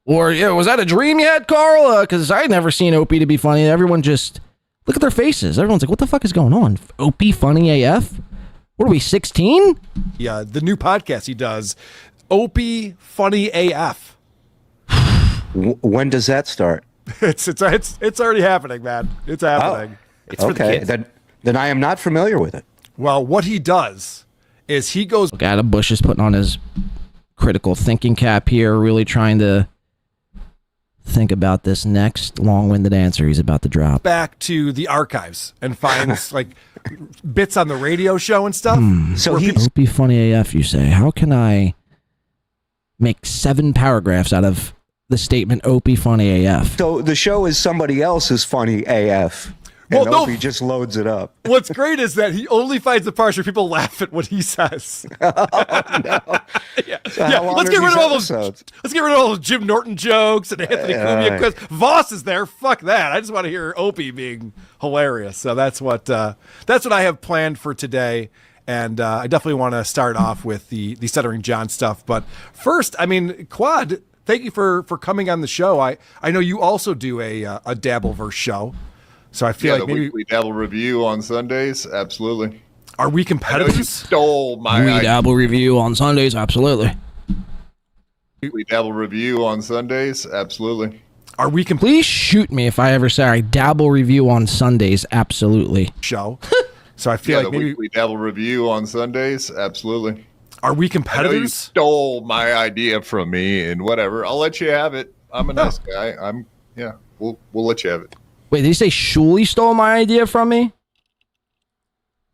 Or, yeah, was that a dream you had, Carl? Because I had never seen Opie to be funny. Everyone just, look at their faces. Everyone's like, what the fuck is going on? Opie Funny AF? What are we, 16? Yeah, the new podcast he does, Opie Funny AF. When does that start? It's already happening, man. It's happening. It's for the kids. Then I am not familiar with it. Well, what he does is he goes. Look, Adam Bush is putting on his critical thinking cap here, really trying to think about this next long-winded answer he's about to drop. Back to the archives and finds like bits on the radio show and stuff. So he's Opie Funny AF, you say. How can I make 7 paragraphs out of the statement Opie Funny AF? So the show is somebody else's Funny AF. Well, and Opie just loads it up. What's great is that he only finds the parts where people laugh at what he says. Oh, no. Yeah, So how long let's are get rid these of all those. episodes? Let's get rid of all those Jim Norton jokes and Anthony Cumia. Because Voss is there. Fuck that. I just want to hear Opie being hilarious. So that's what I have planned for today. And I definitely want to start off with the Stuttering John stuff. But first, I mean, Quad, thank you for coming on the show. I know you also do a Dabbleverse show. So I feel like the maybe weekly Dabble review on Sundays. Absolutely. Are we competitors? You stole my We Dabble review on Sundays, absolutely. weekly Dabble review on Sundays. Absolutely. Are we Please shoot me if I ever say I Dabble review on Sundays, absolutely. show? So I feel like the maybe weekly Dabble review on Sundays. Absolutely. are we You competitors? stole my idea from me and whatever. I'll let you have it. I'm a nice guy. We'll let you have it. Wait, did you say Shuli stole my idea from me?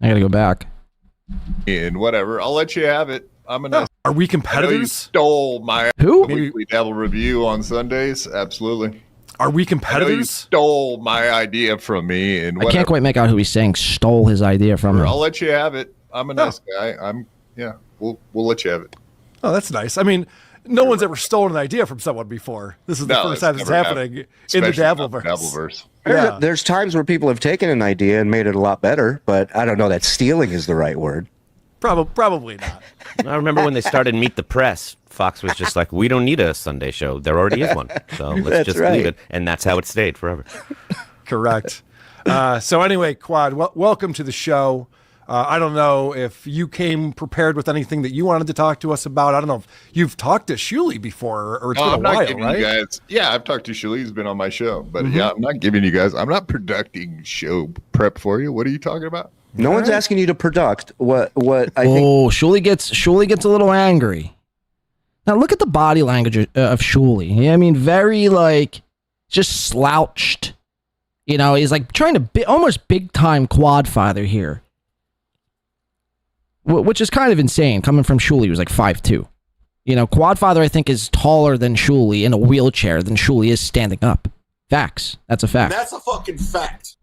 I gotta go back. And whatever. I'll let you have it. I'm a nice. Are we You competitors? stole my Who? weekly Dabble review on Sundays. Absolutely. Are we You competitors? stole my idea from me and I whatever. can't quite make out who he's saying stole his idea from him. I'll let you have it. I'm a nice guy. We'll let you have it. Oh, that's nice. I mean, no one's ever stolen an idea from someone before. This is the first time it's never happening in the Especially not Dabbleverse. Dabbleverse. Yeah. There's times where people have taken an idea and made it a lot better, but I don't know that stealing is the right word. Probably not. I remember when they started Meet the Press, Fox was just like, we don't need a Sunday show. There already is one. So let's That's just right. leave it. And that's how it stayed forever. Correct. So anyway, Quad, welcome to the show. I don't know if you came prepared with anything that you wanted to talk to us about. I don't know if you've talked to Shuli before or it's been a I'm not while, giving right? you guys. Yeah, I've talked to Shuli. He's been on my show, but yeah, I'm not giving you guys. I'm not conducting show prep for you. What are you talking about? No one's asking you to product what I think. Oh, Shuli gets a little angry. Now look at the body language of Shuli. I mean, very like just slouched. You know, he's like trying to almost big time Quadfather here, which is kind of insane coming from Shuli, who's like 5'2". You know, Quadfather I think is taller than Shuli in a wheelchair than Shuli is standing up. Facts. That's a fact. That's a fucking fact.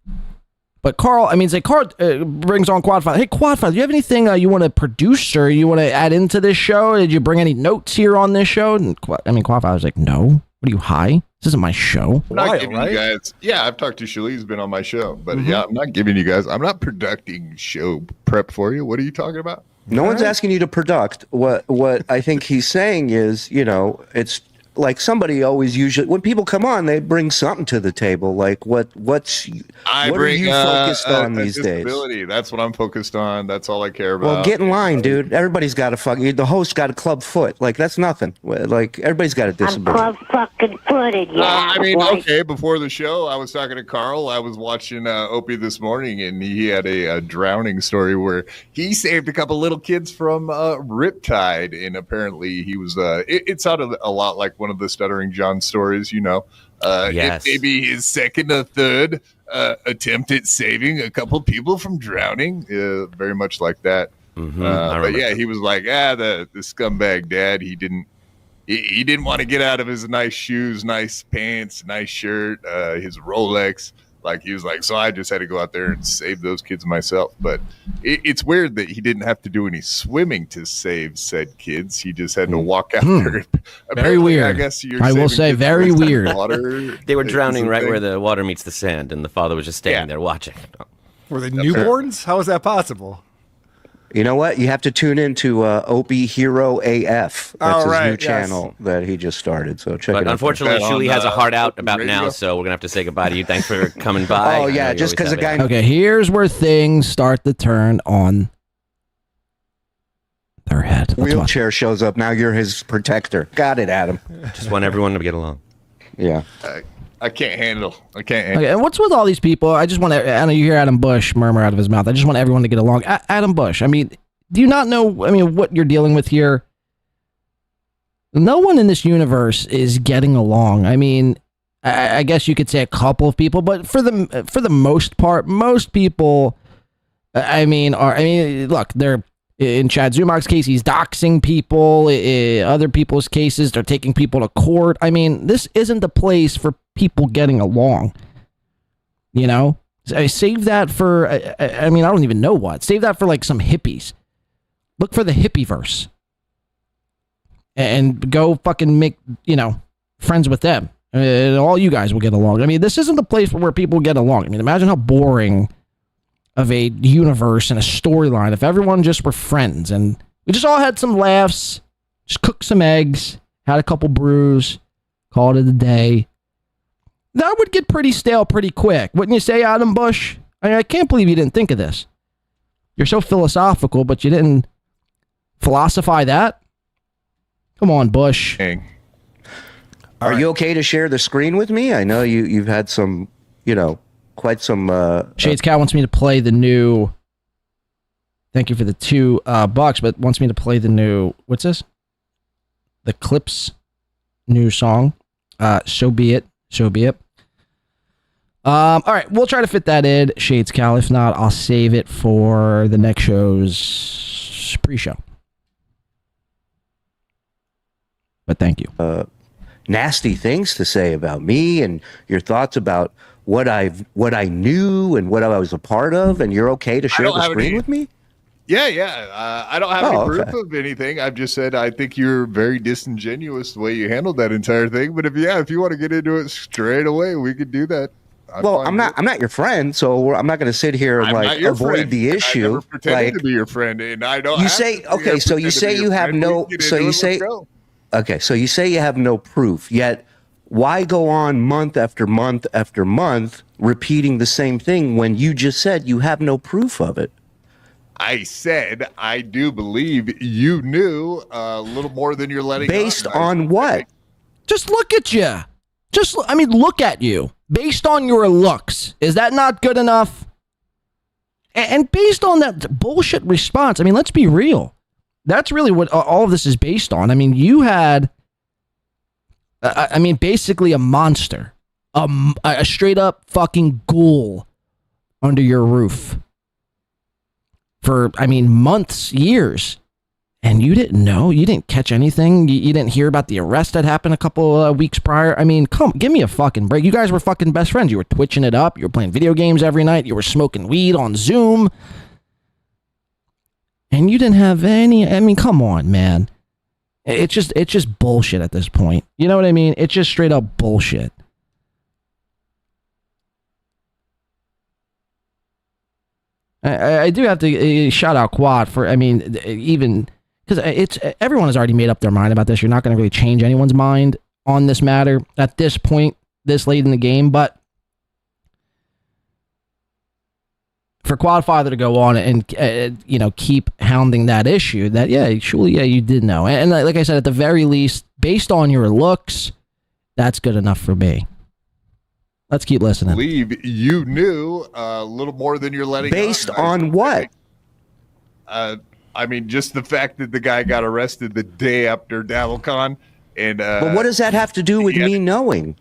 But Carl, I mean, Carl brings on Quadfather. Hey, Quadfather, do you have anything you want to produce or you want to add into this show? Did you bring any notes here on this show? And Quadfather's like, no. What are you, high? This isn't my show. I'm not giving you guys. Yeah, I've talked to Shuli. He's been on my show, but yeah, I'm not giving you guys. I'm not conducting show prep for you. What are you talking about? No one's asking you to product what I think he's saying is, you know, it's like somebody always usually when people come on, they bring something to the table. Like what are you focused on these days? That's what I'm focused on. That's all I care about. Well, get in line, dude. Everybody's got the host got a club foot. Like that's nothing. Like everybody's got a disability. I'm club fucking footed, yeah. I mean, okay. Before the show, I was talking to Carl. I was watching Opie this morning, and he had a drowning story where he saved a couple little kids from riptide, and apparently he was. It sounded a lot like one of the Stuttering John stories, Yes. Maybe his second or third attempt at saving a couple people from drowning, very much like that. But yeah, he was like, the scumbag dad. He didn't want to get out of his nice shoes, nice pants, nice shirt, his Rolex. Like he was like, so I just had to go out there and save those kids myself. But it's weird that he didn't have to do any swimming to save said kids. He just had to walk out there. Very weird. I guess I will say very weird. Water. They were drowning right where the water meets the sand, and the father was just standing there watching. Were they newborns? How is that possible? You know what? You have to tune into Opie Hero AF. That's his new channel that he just started. So check it out. But unfortunately, Shuli has a heart out about now, so we're gonna have to say goodbye to you. Thanks for coming by. Oh yeah, just because a guy. Okay, here's where things start to turn on their head. Wheelchair shows up. Now you're his protector. Got it, Adam. Just want everyone to get along. Yeah. I can't handle. Okay, and what's with all these people? I know you hear Adam Bush murmur out of his mouth. I just want everyone to get along. Adam Bush, I mean, do you not know, what you're dealing with here? No one in this universe is getting along. I mean, I guess you could say a couple of people, but for the most part, most people, look, they're, in Chad Zumock's case, he's doxing people. Other people's cases, they're taking people to court. I mean, this isn't the place for people getting along. Save that for, I don't even know what. Save that for like some hippies. Look for the hippieverse. And go fucking make, friends with them. And all you guys will get along. I mean, this isn't the place where people get along. I mean, imagine how boring of a universe and a storyline if everyone just were friends and we just all had some laughs, just cooked some eggs, had a couple brews, called it a day. That would get pretty stale pretty quick, wouldn't you say, Adam Bush? I can't believe you didn't think of this. You're so philosophical, but you didn't philosophize that? Come on, Bush. Are you okay to share the screen with me? I know you've had some, quite some Shades Cat wants me to play the new, thank you for the $2 but wants me to play the new, what's this, the Clips new song. So be it all right, we'll try to fit that in, Shades Cal. If not, I'll save it for the next show's pre-show, but thank you. Nasty things to say about me and your thoughts about what I knew and what I was a part of, and you're okay to share the screen with me? Yeah. I don't have any proof of anything. I've just said I think you're very disingenuous the way you handled that entire thing. But if you want to get into it straight away, we could do that. I'm not your friend, so I'm not going to sit here and avoid the issue. I never pretended to be your friend, and I don't. You say okay, so you say you have no. So you say okay, so you say you have no proof yet. Why go on month after month after month repeating the same thing when you just said you have no proof of it? I said I do believe you knew a little more than you're letting. Based on what? Just look at you. Look at you. Based on your looks. Is that not good enough? And based on that bullshit response, let's be real. That's really what all of this is based on. You had, basically a monster, a straight up fucking ghoul under your roof for, months, years. And you didn't know, you didn't catch anything. You didn't hear about the arrest that happened a couple weeks prior. Give me a fucking break. You guys were fucking best friends. You were twitching it up. You were playing video games every night. You were smoking weed on Zoom. And you didn't have any, come on, man. It's just bullshit at this point. You know what I mean? It's just straight up bullshit. I do have to shout out Quad for, even because everyone has already made up their mind about this. You're not going to really change anyone's mind. on this matter at this point, this late in the game, but for Quadfather to go on and keep hounding that issue, that you did know, and like I said, at the very least, based on your looks, that's good enough for me. Let's keep listening. I believe you knew a little more than you're letting based on what? I mean, just the fact that the guy got arrested the day after DabbleCon, and but what does that have to do with me knowing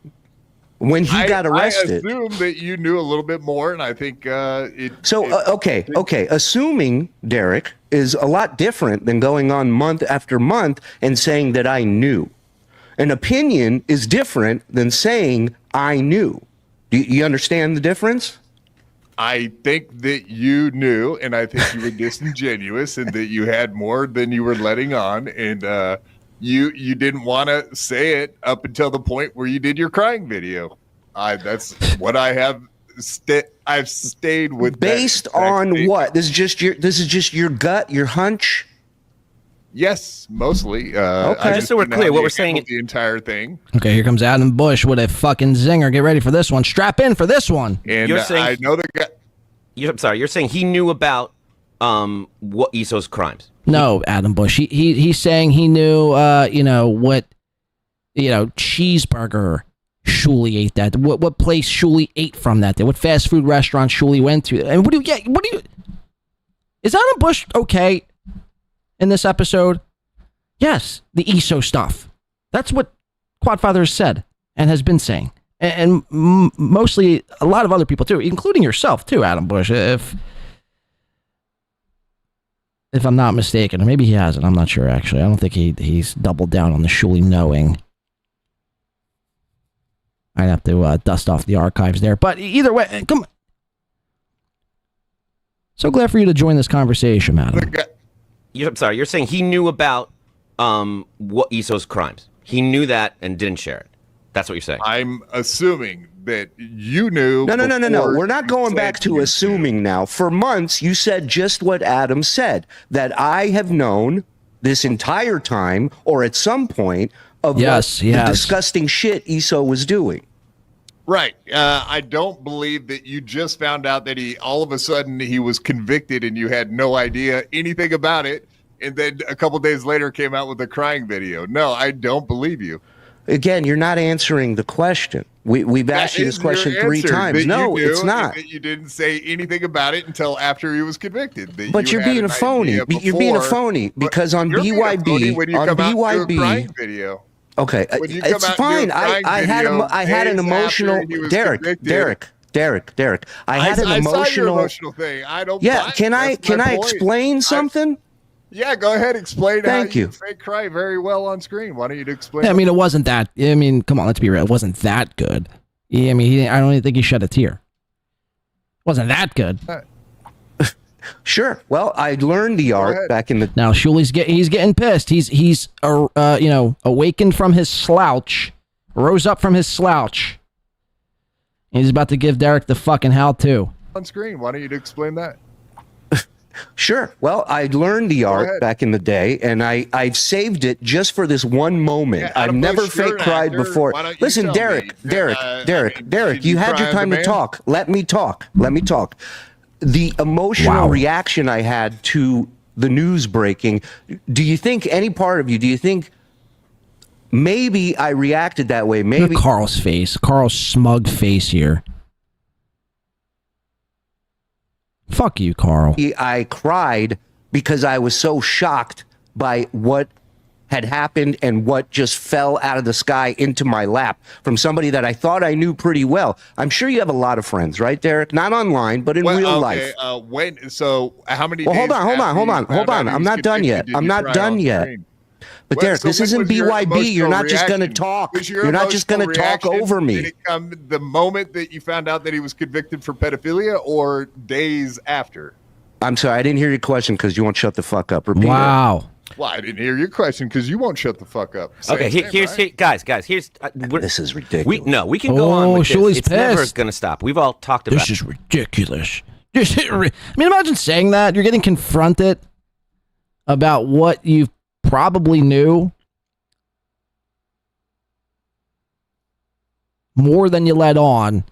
when he got arrested? I assume that you knew a little bit more, and I think okay. Assuming, Derek, is a lot different than going on month after month and saying that I knew. An opinion is different than saying I knew. Do you understand the difference? I think that you knew, and I think you were disingenuous, and that you had more than you were letting on, and you didn't want to say it up until the point where you did your crying video. That's what I have. I've stayed with. Based on what? This is just your gut, your hunch. Yes, mostly. Okay. Just so we're clear, what we're saying the entire thing. Okay, here comes Adam Bush with a fucking zinger. Get ready for this one. Strap in for this one. And you're saying, I know the guy. I'm sorry. You're saying he knew about what Isso's crimes. No, Adam Bush. He's saying he knew. What cheeseburger Shuli ate that. What place Shuli ate from that day. What fast food restaurant Shuli went to. And what do you? Is Adam Bush okay in this episode? Yes, the ESO stuff. That's what Quadfather has said and has been saying. And mostly a lot of other people too, including yourself too, Adam Bush, if I'm not mistaken. Or maybe he hasn't. I'm not sure, actually. I don't think he's doubled down on the Shuli knowing. I'd have to dust off the archives there. But either way, come on. So glad for you to join this conversation, Adam. I'm sorry. You're saying he knew about what Isso's crimes. He knew that and didn't share it. That's what you're saying. I'm assuming that you knew. No. We're not going back to assuming now. For months, you said just what Adam said, that I have known this entire time, or at some point, of the disgusting shit Isso was doing. Right. I don't believe that you just found out that all of a sudden he was convicted and you had no idea anything about it, and then a couple days later came out with a crying video. No, I don't believe you. Again, you're not answering the question. We've asked you this question 3 times. No, it's not. That you didn't say anything about it until after he was convicted. But you're being a phony. You're being a phony because on BYB, video. Okay, it's fine. I had an emotional. Derek. I had an emotional thing. I don't. Yeah, can I explain something? Yeah, go ahead. Explain how you fake cry very well on screen. Why don't you explain? Yeah, I mean, it wasn't that. I mean, come on, let's be real. It wasn't that good. I mean, I don't even think he shed a tear. It wasn't that good. Sure. Well, I learned the art back in the. Now Shuli's getting pissed. He's awakened from his slouch, rose up from his slouch. He's about to give Derek the fucking how-to. On screen. Why don't you explain that? Sure. Well, I learned the art back in the day, and I've saved it just for this one moment. Yeah, I've never fake cried before. Listen, Derek, you had your time to talk. Let me talk. The emotional reaction I had to the news breaking, do you think any part of you, do you think maybe I reacted that way? Maybe Carl's smug face here. Fuck you, Carl. I cried because I was so shocked by what had happened and what just fell out of the sky into my lap from somebody that I thought I knew pretty well. I'm sure you have a lot of friends, right, Derek? Not online, but in real life. How many? Well, hold on. I'm not done yet. But Derek, this isn't BYB. You're not just going to talk. You're not just going to talk over me. Did it come the moment that you found out that he was convicted for pedophilia, or days after? I'm sorry, I didn't hear your question because you won't shut the fuck up. Repeat it. Well, I didn't hear your question because you won't shut the fuck up. Okay, guys. Here's this is ridiculous. We can go on with this. It's never pissed. going to stop. We've all talked about this is ridiculous. I mean, imagine saying that. You're getting confronted about what you probably knew. more than you let on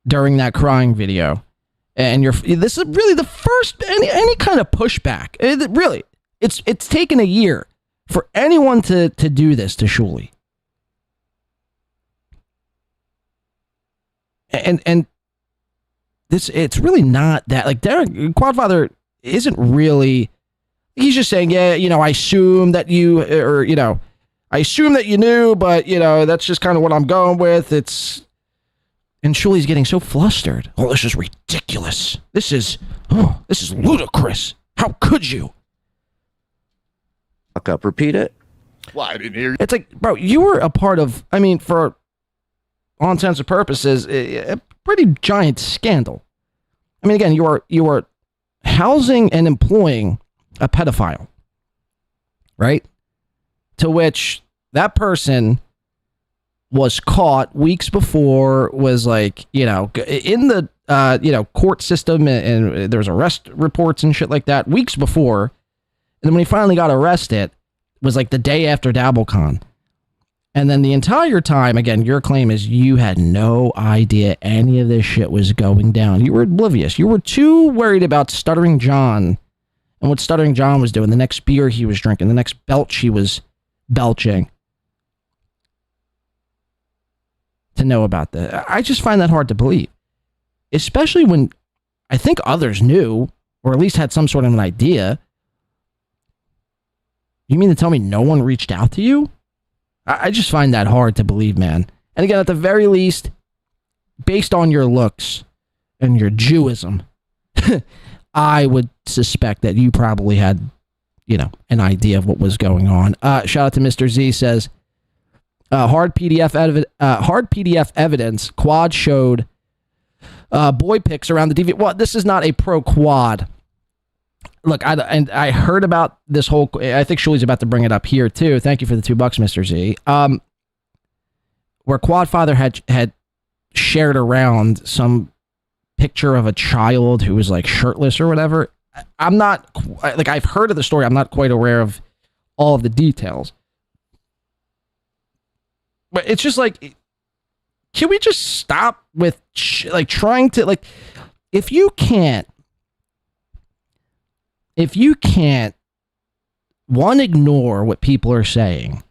during that crying video. And this is really the first any kind of pushback. It's taken a year for anyone to do this to Shuli. And it's really not that, like, Derek Quadfather isn't really, he's just saying, yeah, I assume that you, or, I assume that you knew, but, that's just kind of what I'm going with. And Shuli's getting so flustered. Oh, this is ridiculous. This is ludicrous. How could you? Fuck up, repeat it. Well, I didn't hear you. It's like, bro, you were a part of, for all intents and purposes, a pretty giant scandal. Again, you are housing and employing a pedophile, right? To which that person was caught weeks before, was like, in the, court system, and there was arrest reports and shit like that weeks before. And then when he finally got arrested, it was like the day after DabbleCon. And then the entire time, again, your claim is you had no idea any of this shit was going down. You were oblivious. You were too worried about Stuttering John and what Stuttering John was doing, the next beer he was drinking, the next belch he was belching, to know about that. I just find that hard to believe, especially when I think others knew, or at least had some sort of an idea. You mean to tell me no one reached out to you? I just find that hard to believe, man. And again, at the very least, based on your looks and your Jewism, I would suspect that you probably had, an idea of what was going on. Shout out to Mr. Z, says, hard PDF evidence. Quad showed boy pics around the DV. Well, this is not a pro quad. Look, I heard about this whole. I think Shuli's about to bring it up here too. Thank you for the $2, Mr. Z. Where Quadfather had shared around some picture of a child who was like shirtless or whatever. I'm not like, I've heard of the story. I'm not quite aware of all of the details. But it's just like, can we just stop with trying to, like, if you can't, one, ignore what people are saying,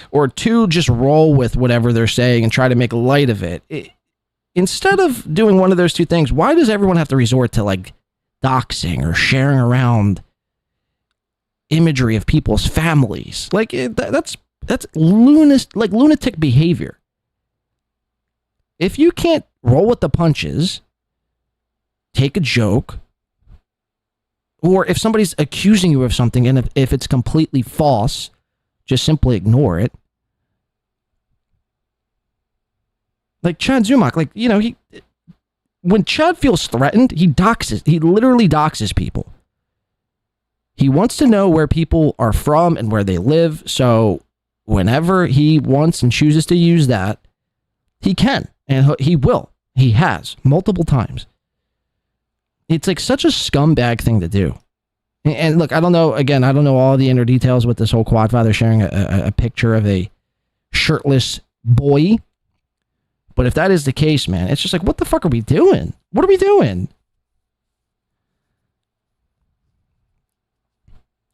or two, just roll with whatever they're saying and try to make light of it. Instead of doing one of those two things, why does everyone have to resort to like doxing or sharing around imagery of people's families? Like that's lunatic behavior. If you can't roll with the punches, take a joke, or if somebody's accusing you of something and if it's completely false, just simply ignore it. Like Chad Zumock, when Chad feels threatened, he literally doxes people. He wants to know where people are from and where they live, so whenever he wants and chooses to use that, he can, and he will. He has, multiple times. It's like such a scumbag thing to do. And look, I don't know all the inner details with this whole Quadfather sharing a picture of a shirtless boy. But if that is the case, man, it's just like, what the fuck are we doing? What are we doing?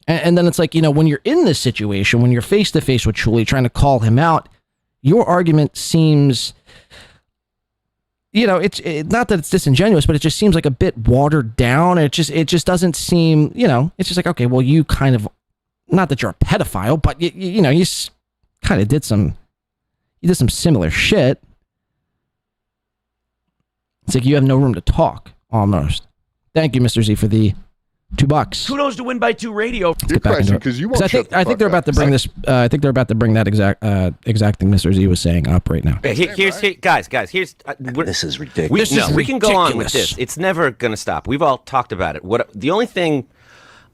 And then it's like, when you're in this situation, when you're face to face with Shuli trying to call him out, your argument seems, it's not that it's disingenuous, but it just seems like a bit watered down. It just doesn't seem, it's just like, okay, well, you kind of, not that you're a pedophile, but you kind of did some similar shit. It's like you have no room to talk, almost. Thank you, Mr. Z, for the $2. Kudos to Win by 2 Radio. Good question, because you won't. I think they're about to bring this. I think they're about to bring that exact thing Mr. Z was saying up right now. Guys. This is ridiculous. We can go on with this. It's never going to stop. We've all talked about it. The only thing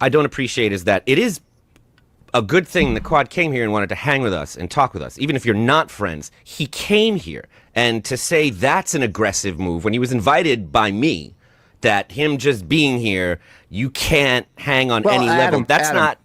I don't appreciate is that it is a good thing that Quad came here and wanted to hang with us and talk with us. Even if you're not friends, he came here. And to say that's an aggressive move when he was invited by me, that him just being here, you can't hang on any level. That's not.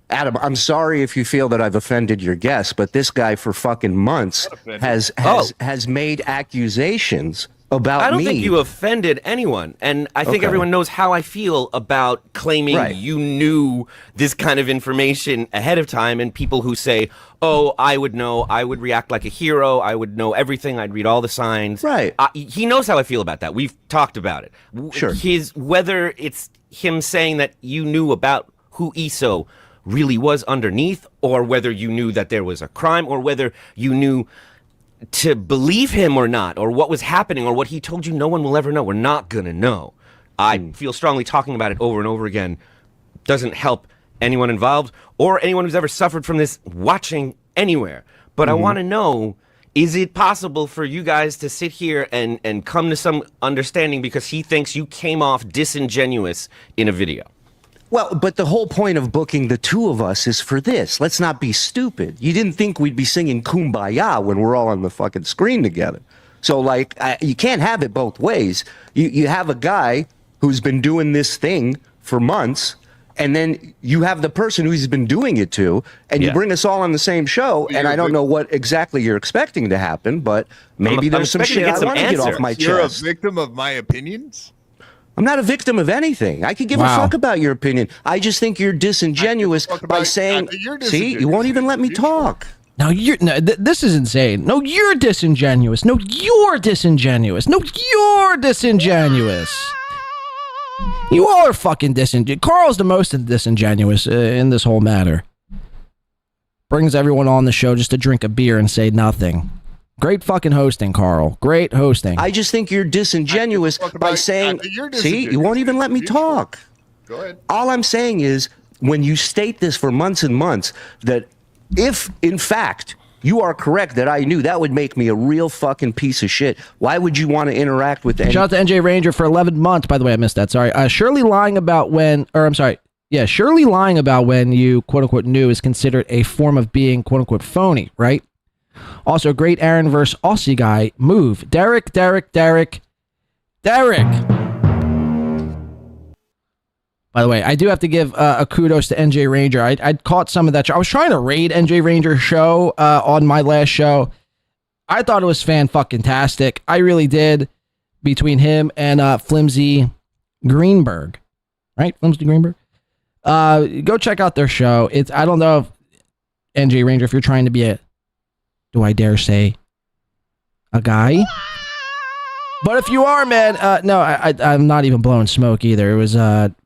Adam, I'm sorry if you feel that I've offended your guest, but this guy for fucking months has made accusations about me. I don't think you offended anyone, and I think everyone knows how I feel about claiming you knew this kind of information ahead of time, and people who say, oh, I would know, I would react like a hero, I would know everything, I'd read all the signs. Right. He knows how I feel about that. We've talked about it. Sure. Whether it's him saying that you knew about who ESO really was underneath, or whether you knew that there was a crime, or whether you knew to believe him or not, or what was happening, or what he told you, no one will ever know. We're not gonna know. I feel strongly talking about it over and over again doesn't help anyone involved or anyone who's ever suffered from this watching anywhere. But I want to know, is it possible for you guys to sit here and come to some understanding because he thinks you came off disingenuous in a video? Well, but the whole point of booking the two of us is for this. Let's not be stupid. You didn't think we'd be singing Kumbaya when we're all on the fucking screen together. So, like, you can't have it both ways. You have a guy who's been doing this thing for months, and then you have the person who he's been doing it to, and you bring us all on the same show, and I don't know what exactly you're expecting to happen, but maybe there's some shit I want to get off my chest. You're a victim of my opinions? I'm not a victim of anything. I could give a fuck about your opinion. I just think you're disingenuous by saying, see, you won't even let me talk. No, this is insane. No, you're disingenuous. No, you're disingenuous. No, you're disingenuous. You all are fucking disingenuous. Carl's the most disingenuous in this whole matter. Brings everyone on the show just to drink a beer and say nothing. Great fucking hosting, Carl. Great hosting. I just think you're disingenuous by saying, see, you won't even let me talk. Go ahead. All I'm saying is, when you state this for months and months, that if, in fact, you are correct that I knew, that would make me a real fucking piece of shit. Why would you want to interact with any... Shout out to NJ Ranger for 11 months. By the way, I missed that. Sorry. Surely lying about when... Or, I'm sorry. Yeah, surely lying about when you, quote-unquote, knew is considered a form of being, quote-unquote, phony, right? Also, great Aaron versus Aussie guy move. Derek. By the way, I do have to give a kudos to NJ Ranger. I caught some of that show. I was trying to raid NJ Ranger's show on my last show. I thought it was fan-fucking-tastic. I really did. Between him and Flimsy Greenberg. Right? Flimsy Greenberg? Go check out their show. I don't know if NJ Ranger, if you're trying to be a... Do I dare say a guy? But if you are, man, no, I'm not even blowing smoke either. It was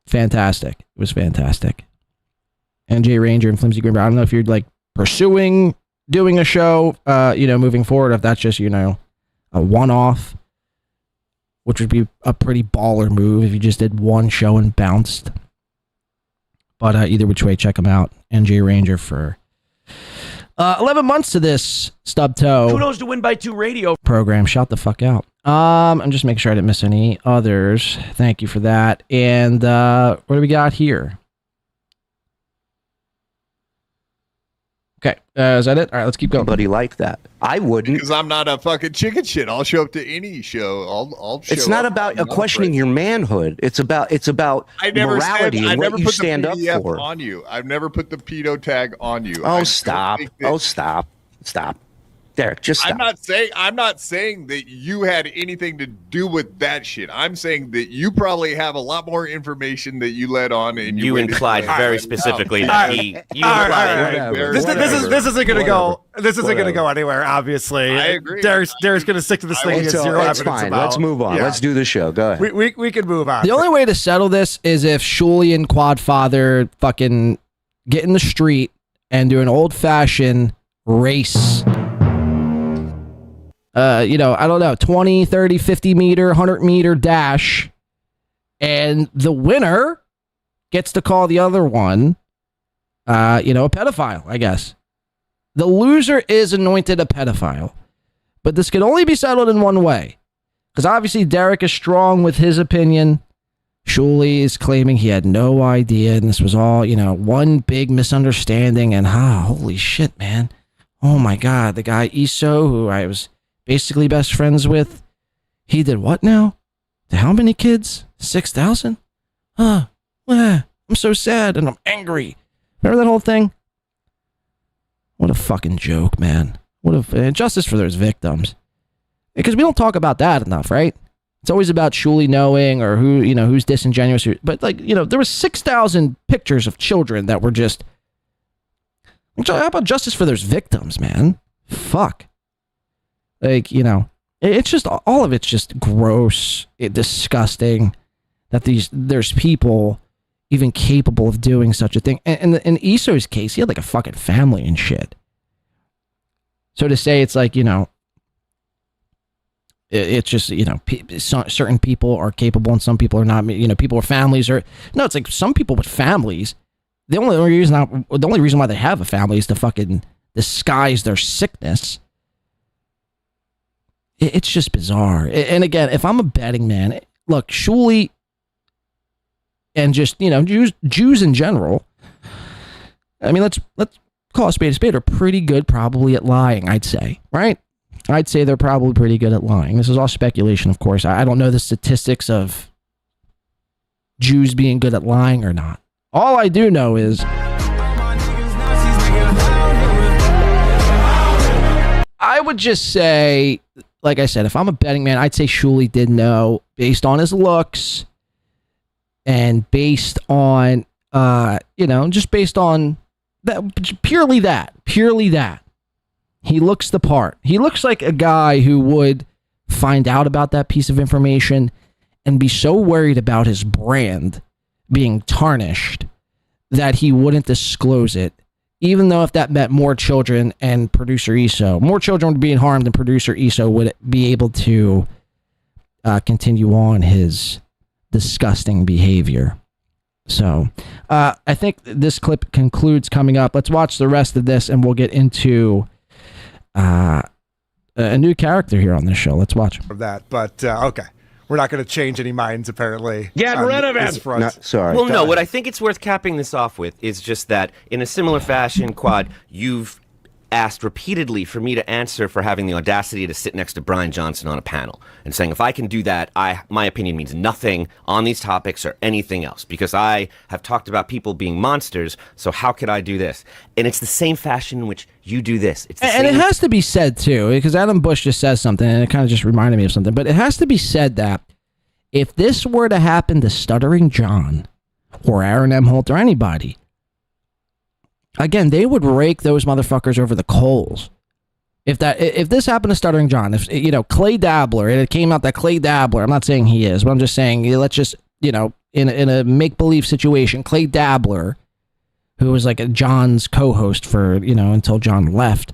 fantastic. It was fantastic. NJ Ranger and Flimsy Greenberg. I don't know if you're like pursuing doing a show, moving forward. If that's just a one-off, which would be a pretty baller move if you just did one show and bounced. But either which way, check them out. NJ Ranger for 11 months to this SteelToe. Kudos to Win by 2 Radio program. Shout the fuck out. I'm just making sure I didn't miss any others. Thank you for that. And what do we got here? Okay, is that it? All right, let's keep going. Anybody like that? I wouldn't. Because I'm not a fucking chicken shit. I'll show up to any show. I'll show It's not up. about questioning your manhood. It's about morality and what you stand up for. On you. I've never put the pedo tag on you. Oh, stop. Stop. Derek, just stop. I'm not saying that you had anything to do with that shit. I'm saying that you probably have a lot more information that you let on, and you implied very specifically that he. This isn't gonna go. This isn't gonna go anywhere. Obviously, I agree. Derek's gonna stick to this thing. It's fine. About. Let's move on. Yeah. Let's do the show. Go ahead. We can move on. The only way to settle this is if Shuley and Quadfather fucking get in the street and do an old-fashioned race. I don't know, 20, 30, 50 meter, 100 meter dash. And the winner gets to call the other one, a pedophile, I guess. The loser is anointed a pedophile. But this can only be settled in one way. Because obviously Derek is strong with his opinion. Shuley is claiming he had no idea. And this was all, one big misunderstanding. And holy shit, man. Oh my God. The guy Iso, who I was basically best friends with, he did what now? To how many kids? 6,000? I'm so sad and I'm angry. Remember that whole thing? What a fucking joke, man. What a justice for those victims. Because we don't talk about that enough, right? It's always about Shuli knowing or who, who's disingenuous. But there was 6,000 pictures of children that were just. How about justice for those victims, man? Fuck. It's just, all of it's just gross, disgusting that there's people even capable of doing such a thing. And in Isso's case, he had like a fucking family and shit. So to say it's like, it's just, certain people are capable and some people are not, people with families are, no, it's like some people with families, the only reason why they have a family is to fucking disguise their sickness. It's just bizarre. And again, if I'm a betting man, look, Shuli and just, Jews in general, I mean, let's call a spade, are pretty good probably at lying, I'd say, right? I'd say they're probably pretty good at lying. This is all speculation, of course. I don't know the statistics of Jews being good at lying or not. All I do know is I would just say, like I said, if I'm a betting man, I'd say Shuli did know based on his looks and based on, just based on that, purely that. He looks the part. He looks like a guy who would find out about that piece of information and be so worried about his brand being tarnished that he wouldn't disclose it, even though if that meant more children and producer more children would be harmed and producer Isso would be able to continue on his disgusting behavior. So I think this clip concludes coming up. Let's watch the rest of this and we'll get into a new character here on this show. Let's watch that. But okay, we're not going to change any minds apparently. Get rid of him. Sorry. Well, no. What I think it's worth capping this off with is just that in a similar fashion, Quad, you've asked repeatedly for me to answer for having the audacity to sit next to Brian Johnson on a panel and saying if I can do that, my opinion means nothing on these topics or anything else because I have talked about people being monsters. So how could I do this? And it's the same fashion in which you do this. And it has to be said too, because Adam Bush just says something and it kind of just reminded me of something, but it has to be said that if this were to happen to Stuttering John or Aaron M. Holt or anybody, again, they would rake those motherfuckers over the coals. If this happened to Stuttering John, if Clay Dabbler, and it came out that Clay Dabbler, I'm not saying he is, but I'm just saying let's just in a make believe situation, Clay Dabbler, who was like a John's co-host for until John left,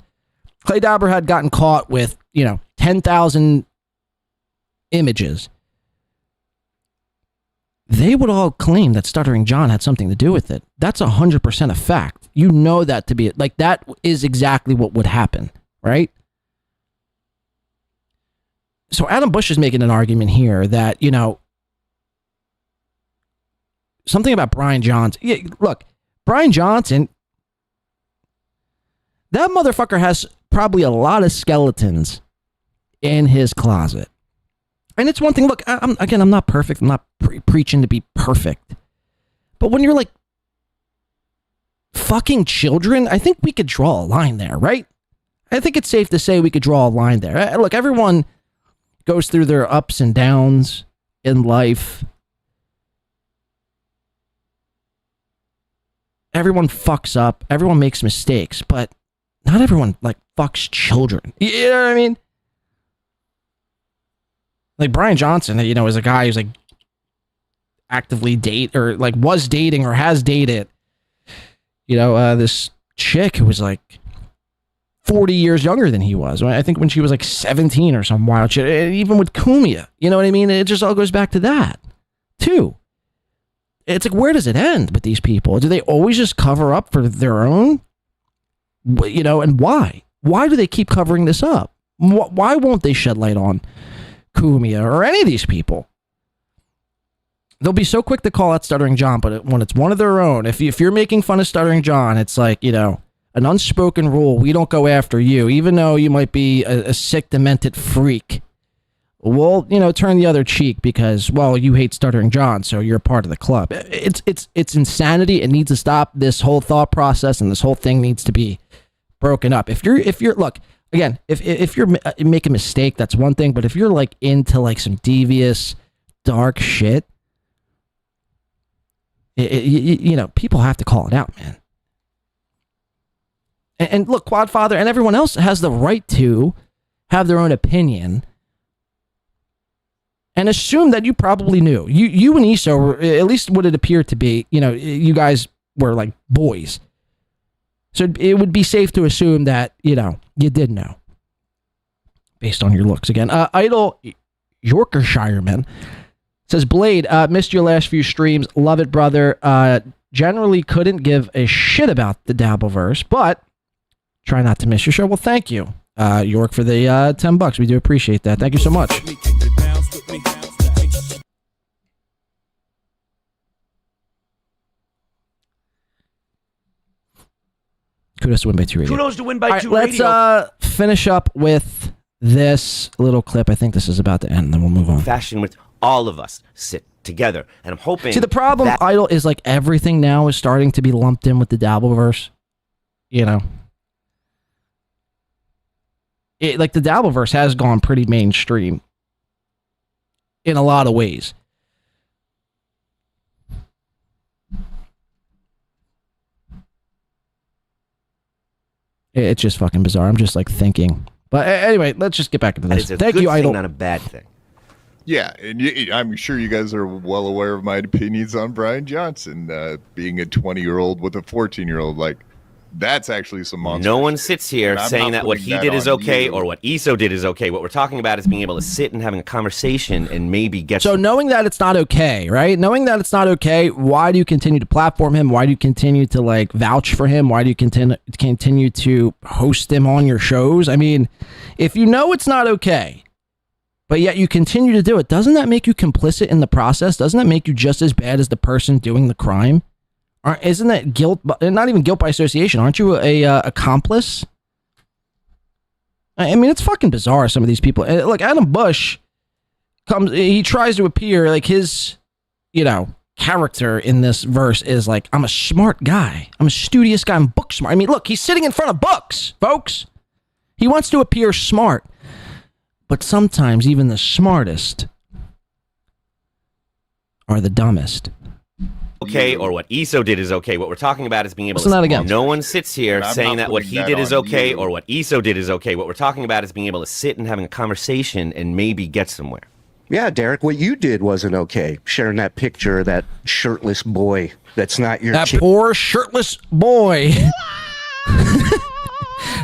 Clay Dabbler had gotten caught with 10,000 images. They would all claim that Stuttering John had something to do with it. That's 100% a fact. You know that to be like that is exactly what would happen, right? So Adam Bush is making an argument here that something about Brian Johnson. Yeah, look, Brian Johnson, that motherfucker has probably a lot of skeletons in his closet. And it's one thing, look, I'm not perfect. I'm not preaching to be perfect. But when you're like fucking children, I think we could draw a line there, right? I think it's safe to say we could draw a line there. Look, everyone goes through their ups and downs in life. Everyone fucks up. Everyone makes mistakes. But not everyone, fucks children. You know what I mean? Like Brian Johnson, is a guy who's actively was dating or has dated, this chick who was 40 years younger than he was. I think when she was 17 or some wild shit. And even with Kumia, you know what I mean? It just all goes back to that too. It's where does it end with these people? Do they always just cover up for their own? And why? Why do they keep covering this up? Why won't they shed light on Kumia or any of these people? They'll be so quick to call out Stuttering John, but when it's one of their own, if you're making fun of Stuttering John, it's an unspoken rule. We don't go after you, even though you might be a sick, demented freak we'll, turn the other cheek because, well, you hate Stuttering John, so you're a part of the club. It's insanity. It needs to stop. This whole thought process and this whole thing needs to be broken up. If you're look, again, if you're making a mistake, that's one thing, but if you're like into like some devious, dark shit, people have to call it out, man. And look, Quadfather and everyone else has the right to have their own opinion and assume that you probably knew. You and Iso were, at least what it appeared to be, you guys were like boys. So it would be safe to assume that, you did know. Based on your looks. Again, Idle Yorkshireman says, Blade, missed your last few streams. Love it, brother. Generally couldn't give a shit about the Dabbleverse, but try not to miss your show. Well, thank you, York, for the $10. We do appreciate that. Thank you so much. Kudos to Win by 2 Radio. Kudos to Win by 2 Radio. Let's finish up with this little clip. I think this is about to end, and then we'll move on. Fashion with all of us sit together, and I'm hoping. See, the problem, Idle, is like everything now is starting to be lumped in with the Dabbleverse. Like the Dabbleverse has gone pretty mainstream in a lot of ways. It's just fucking bizarre. I'm just like thinking. But anyway, let's just get back into this. Thank you, Idle. Not a bad thing. Yeah, and I'm sure you guys are well aware of my opinions on Brian Johnson being a 20-year-old with a 14-year-old. Like, that's actually some monster. No one sits here saying that what he did is okay or what Iso did is okay. What we're talking about is being able to sit and having a conversation and maybe get. So knowing that it's not okay, right? Knowing that it's not okay, why do you continue to platform him? Why do you continue to like vouch for him? Why do you continue to host him on your shows? I mean, if you know it's not okay, but yet you continue to do it, doesn't that make you complicit in the process? Doesn't that make you just as bad as the person doing the crime? Isn't that guilt? Not even guilt by association. Aren't you a accomplice? I mean, it's fucking bizarre. Some of these people. Look, Adam Bush comes. He tries to appear like his, character in this verse is like, I'm a smart guy. I'm a studious guy. I'm book smart. I mean, look, he's sitting in front of books, folks. He wants to appear smart, but sometimes even the smartest are the dumbest. Okay, or what Iso did is okay. What we're talking about is being able to. That again. No one sits here saying that what he did is okay or what Iso did is okay. What we're talking about is being able to sit and having a conversation and maybe get somewhere. Yeah, Derek, what you did wasn't okay. Sharing that picture of that shirtless boy that's not your That poor shirtless boy.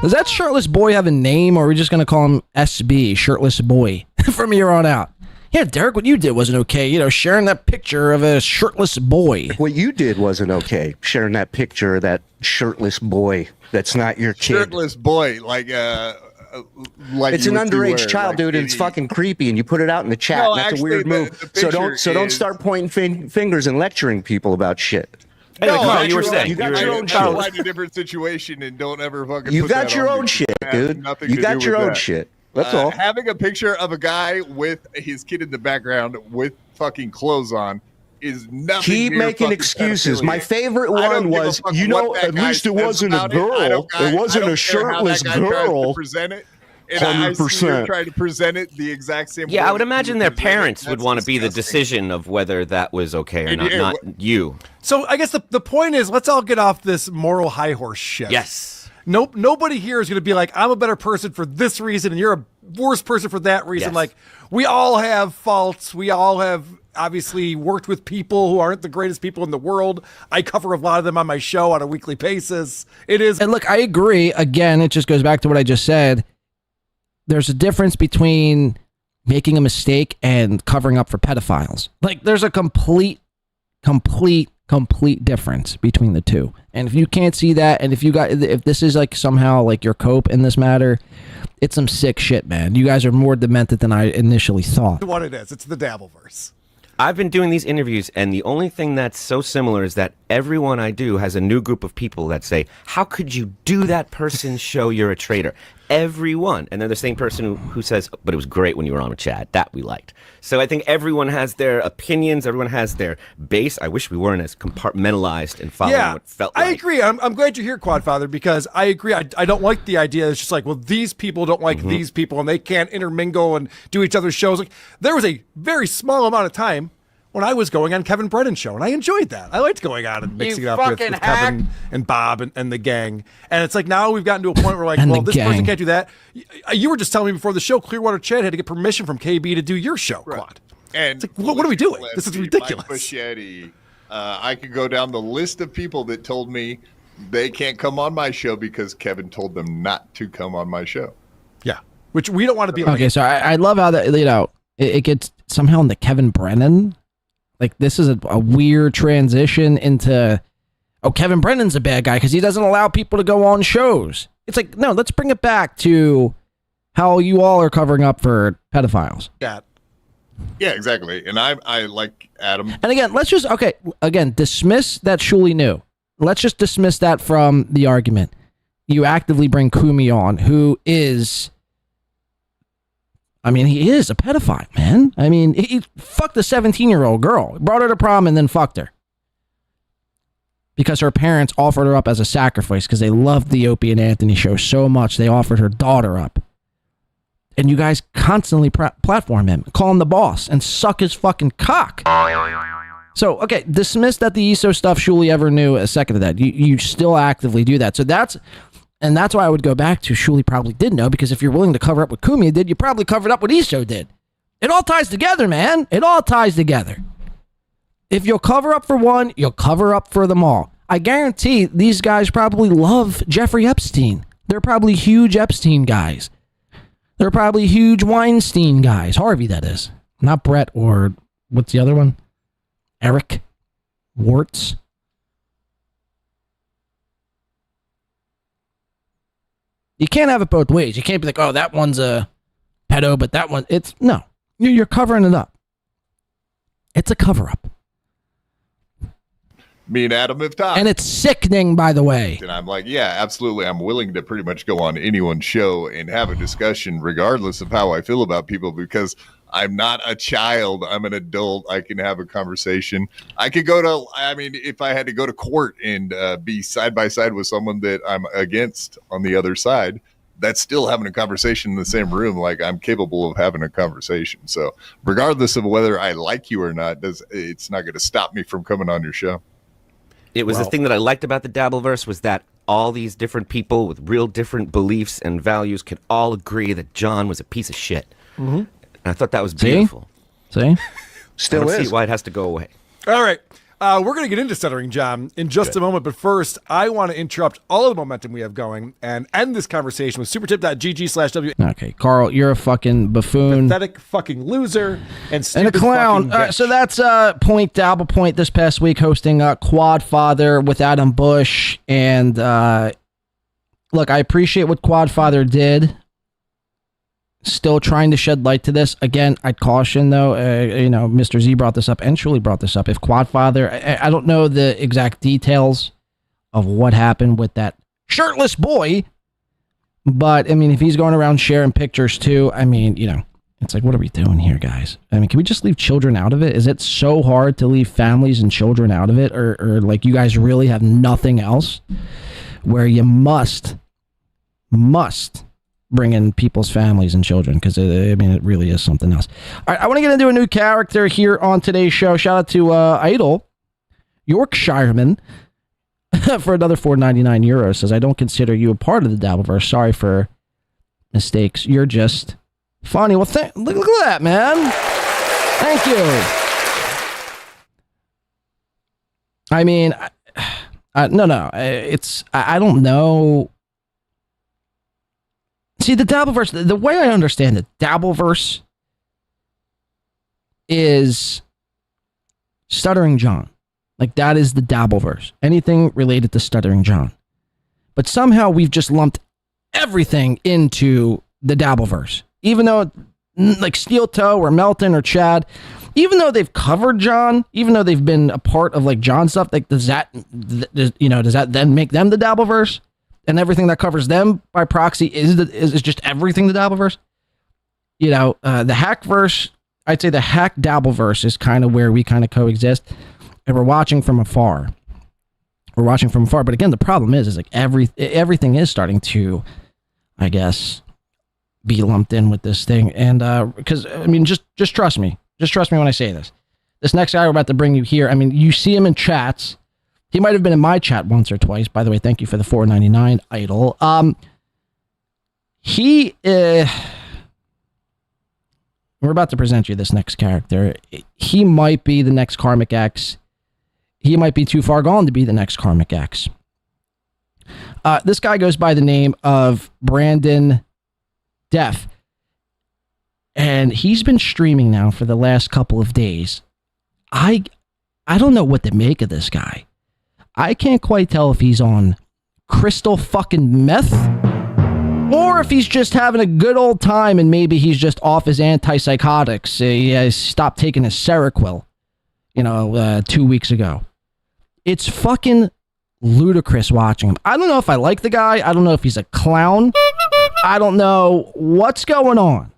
Does that shirtless boy have a name, or are we just going to call him SB, shirtless boy, from here on out? Yeah, Derek, what you did wasn't okay. Sharing that picture of a shirtless boy. What you did wasn't okay. Sharing that picture of that shirtless boy that's not your kid. Shirtless boy, like it's an underage child, dude, and it's fucking creepy. And you put it out in the chat. No, and that's actually, a weird move. Don't start pointing fingers and lecturing people about shit. Anyway, no, you were saying you got your own shit. Find a different situation and don't ever fucking. You got your own shit, dude. You got your own shit. That's all. Having a picture of a guy with his kid in the background with fucking clothes on is nothing. Keep making excuses. My favorite one was, at least it wasn't a girl. It wasn't a shirtless girl. 100%. Trying to present it the exact same way. Yeah, I would imagine their parents would want to be the decision of whether that was okay or not you. So I guess the point is, let's all get off this moral high horse shit. Yes. Nope. Nobody here is going to be like, I'm a better person for this reason and you're a worse person for that reason. Yes. Like, we all have faults. We all have obviously worked with people who aren't the greatest people in the world. I cover a lot of them on my show on a weekly basis. It is. And look, I agree. Again, it just goes back to what I just said. There's a difference between making a mistake and covering up for pedophiles. Like, there's a complete difference between the two. And if you can't see that, and if this is like somehow like your cope in this matter, it's some sick shit, man. You guys are more demented than I initially thought. What it is, it's the Dabbleverse. I've been doing these interviews, and the only thing that's so similar is that everyone I do has a new group of people that say, how could you do that person's show? You're a traitor. Everyone. And they're the same person who says, but it was great when you were on with Chad. That we liked. So I think everyone has their opinions. Everyone has their base. I wish we weren't as compartmentalized and following what felt like. I agree. I'm glad you're here, Quadfather, because I agree. I don't like the idea. It's just like, well, these people don't like these people and they can't intermingle and do each other's shows. Like, there was a very small amount of time when I was going on Kevin Brennan's show, and I enjoyed that. I liked going on and mixing it up with Kevin and Bob and the gang. And it's like now we've gotten to a point where like, well, this person can't do that. You were just telling me before the show, Clearwater Chad had to get permission from KB to do your show, Quad. And it's like, what are we doing? This is ridiculous. Mike Bichetti, I could go down the list of people that told me they can't come on my show because Kevin told them not to come on my show. Yeah, which we don't want to be like. Okay, so I love how that, it gets somehow into Kevin Brennan. Like, this is a weird transition into, Kevin Brennan's a bad guy because he doesn't allow people to go on shows. It's like, no, let's bring it back to how you all are covering up for pedophiles. Yeah, exactly. And I like Adam. And again, let's just, dismiss that Shuli knew. Let's just dismiss that from the argument. You actively bring Kumi on, who is... he is a pedophile, man. He fucked a 17-year-old girl, brought her to prom, and then fucked her. Because her parents offered her up as a sacrifice because they loved the Opie and Anthony show so much, they offered her daughter up. And you guys constantly platform him, call him the boss, and suck his fucking cock. So, dismiss that the ESO stuff Shuli ever knew a second of that. You still actively do that. So that's why I would go back to Shuli probably did know, because if you're willing to cover up what Kumi did, you probably covered up what ESO did. It all ties together, man. It all ties together. If you'll cover up for one, you'll cover up for them all. I guarantee these guys probably love Jeffrey Epstein. They're probably huge Epstein guys. They're probably huge Weinstein guys. Harvey, that is. Not Brett or what's the other one? Eric Warts. You can't have it both ways. You can't be like, oh, that one's a pedo, but that one, no. You're covering it up. It's a cover-up. Me and Adam have talked. And it's sickening, by the way. And I'm like, yeah, absolutely. I'm willing to pretty much go on anyone's show and have a discussion regardless of how I feel about people, because I'm not a child. I'm an adult. I can have a conversation. I could go to, if I had to go to court and be side by side with someone that I'm against on the other side, that's still having a conversation in the same room. Like, I'm capable of having a conversation. So regardless of whether I like you or not, it's not going to stop me from coming on your show. It was the thing that I liked about the Dabbleverse was that all these different people with real different beliefs and values could all agree that John was a piece of shit. Mm-hmm. And I thought that was beautiful. See? Still I don't is. see why it has to go away. All right. We're going to get into Stuttering John in just a moment, but first, I want to interrupt all of the momentum we have going and end this conversation with supertip.gg/w. Okay, Carl, you're a fucking buffoon. Pathetic fucking loser and a clown. So that's Dabble Point this past week hosting Quadfather with Adam Bush. And look, I appreciate what Quadfather did. Still trying to shed light to this. Again, I'd caution, though, Mr. Z brought this up and Shuli brought this up. If Quadfather, I don't know the exact details of what happened with that shirtless boy, but, if he's going around sharing pictures, too, it's like, what are we doing here, guys? Can we just leave children out of it? Is it so hard to leave families and children out of it? Or like, you guys really have nothing else where you must bring in people's families and children, because it really is something else. All right, I want to get into a new character here on today's show. Shout out to Idol Yorkshireman for another €4.99. Says, I don't consider you a part of the Dabbleverse. Sorry for mistakes. You're just funny. Well, look at that, man. Thank you. I don't know. See, the Dabbleverse, the way I understand it, Dabbleverse is Stuttering John. Like, that is the Dabbleverse. Anything related to Stuttering John. But somehow we've just lumped everything into the Dabbleverse. Even though like SteelToe or Melton or Chad, even though they've covered John, even though they've been a part of like John stuff, like does that then make them the Dabbleverse? And everything that covers them by proxy is just everything the Dabbleverse? The Hackverse, I'd say the Hack Dabbleverse is kind of where we kind of coexist, and we're watching from afar. But again, the problem is like everything is starting to, I guess, be lumped in with this thing. And because I mean, just trust me. Just trust me when I say this. This next guy we're about to bring you here, I mean, you see him in chats. He might have been in my chat once or twice. By the way, thank you for the $4.99 idol. We're about to present you this next character. He might be the next Karmicx. He might be too far gone to be the next Karmicx. This guy goes by the name of Brandon Deft. And he's been streaming now for the last couple of days. I don't know what to make of this guy. I can't quite tell if he's on crystal fucking meth or if he's just having a good old time and maybe he's just off his antipsychotics. He has stopped taking his Seroquel, 2 weeks ago. It's fucking ludicrous watching him. I don't know if I like the guy. I don't know if he's a clown. I don't know what's going on.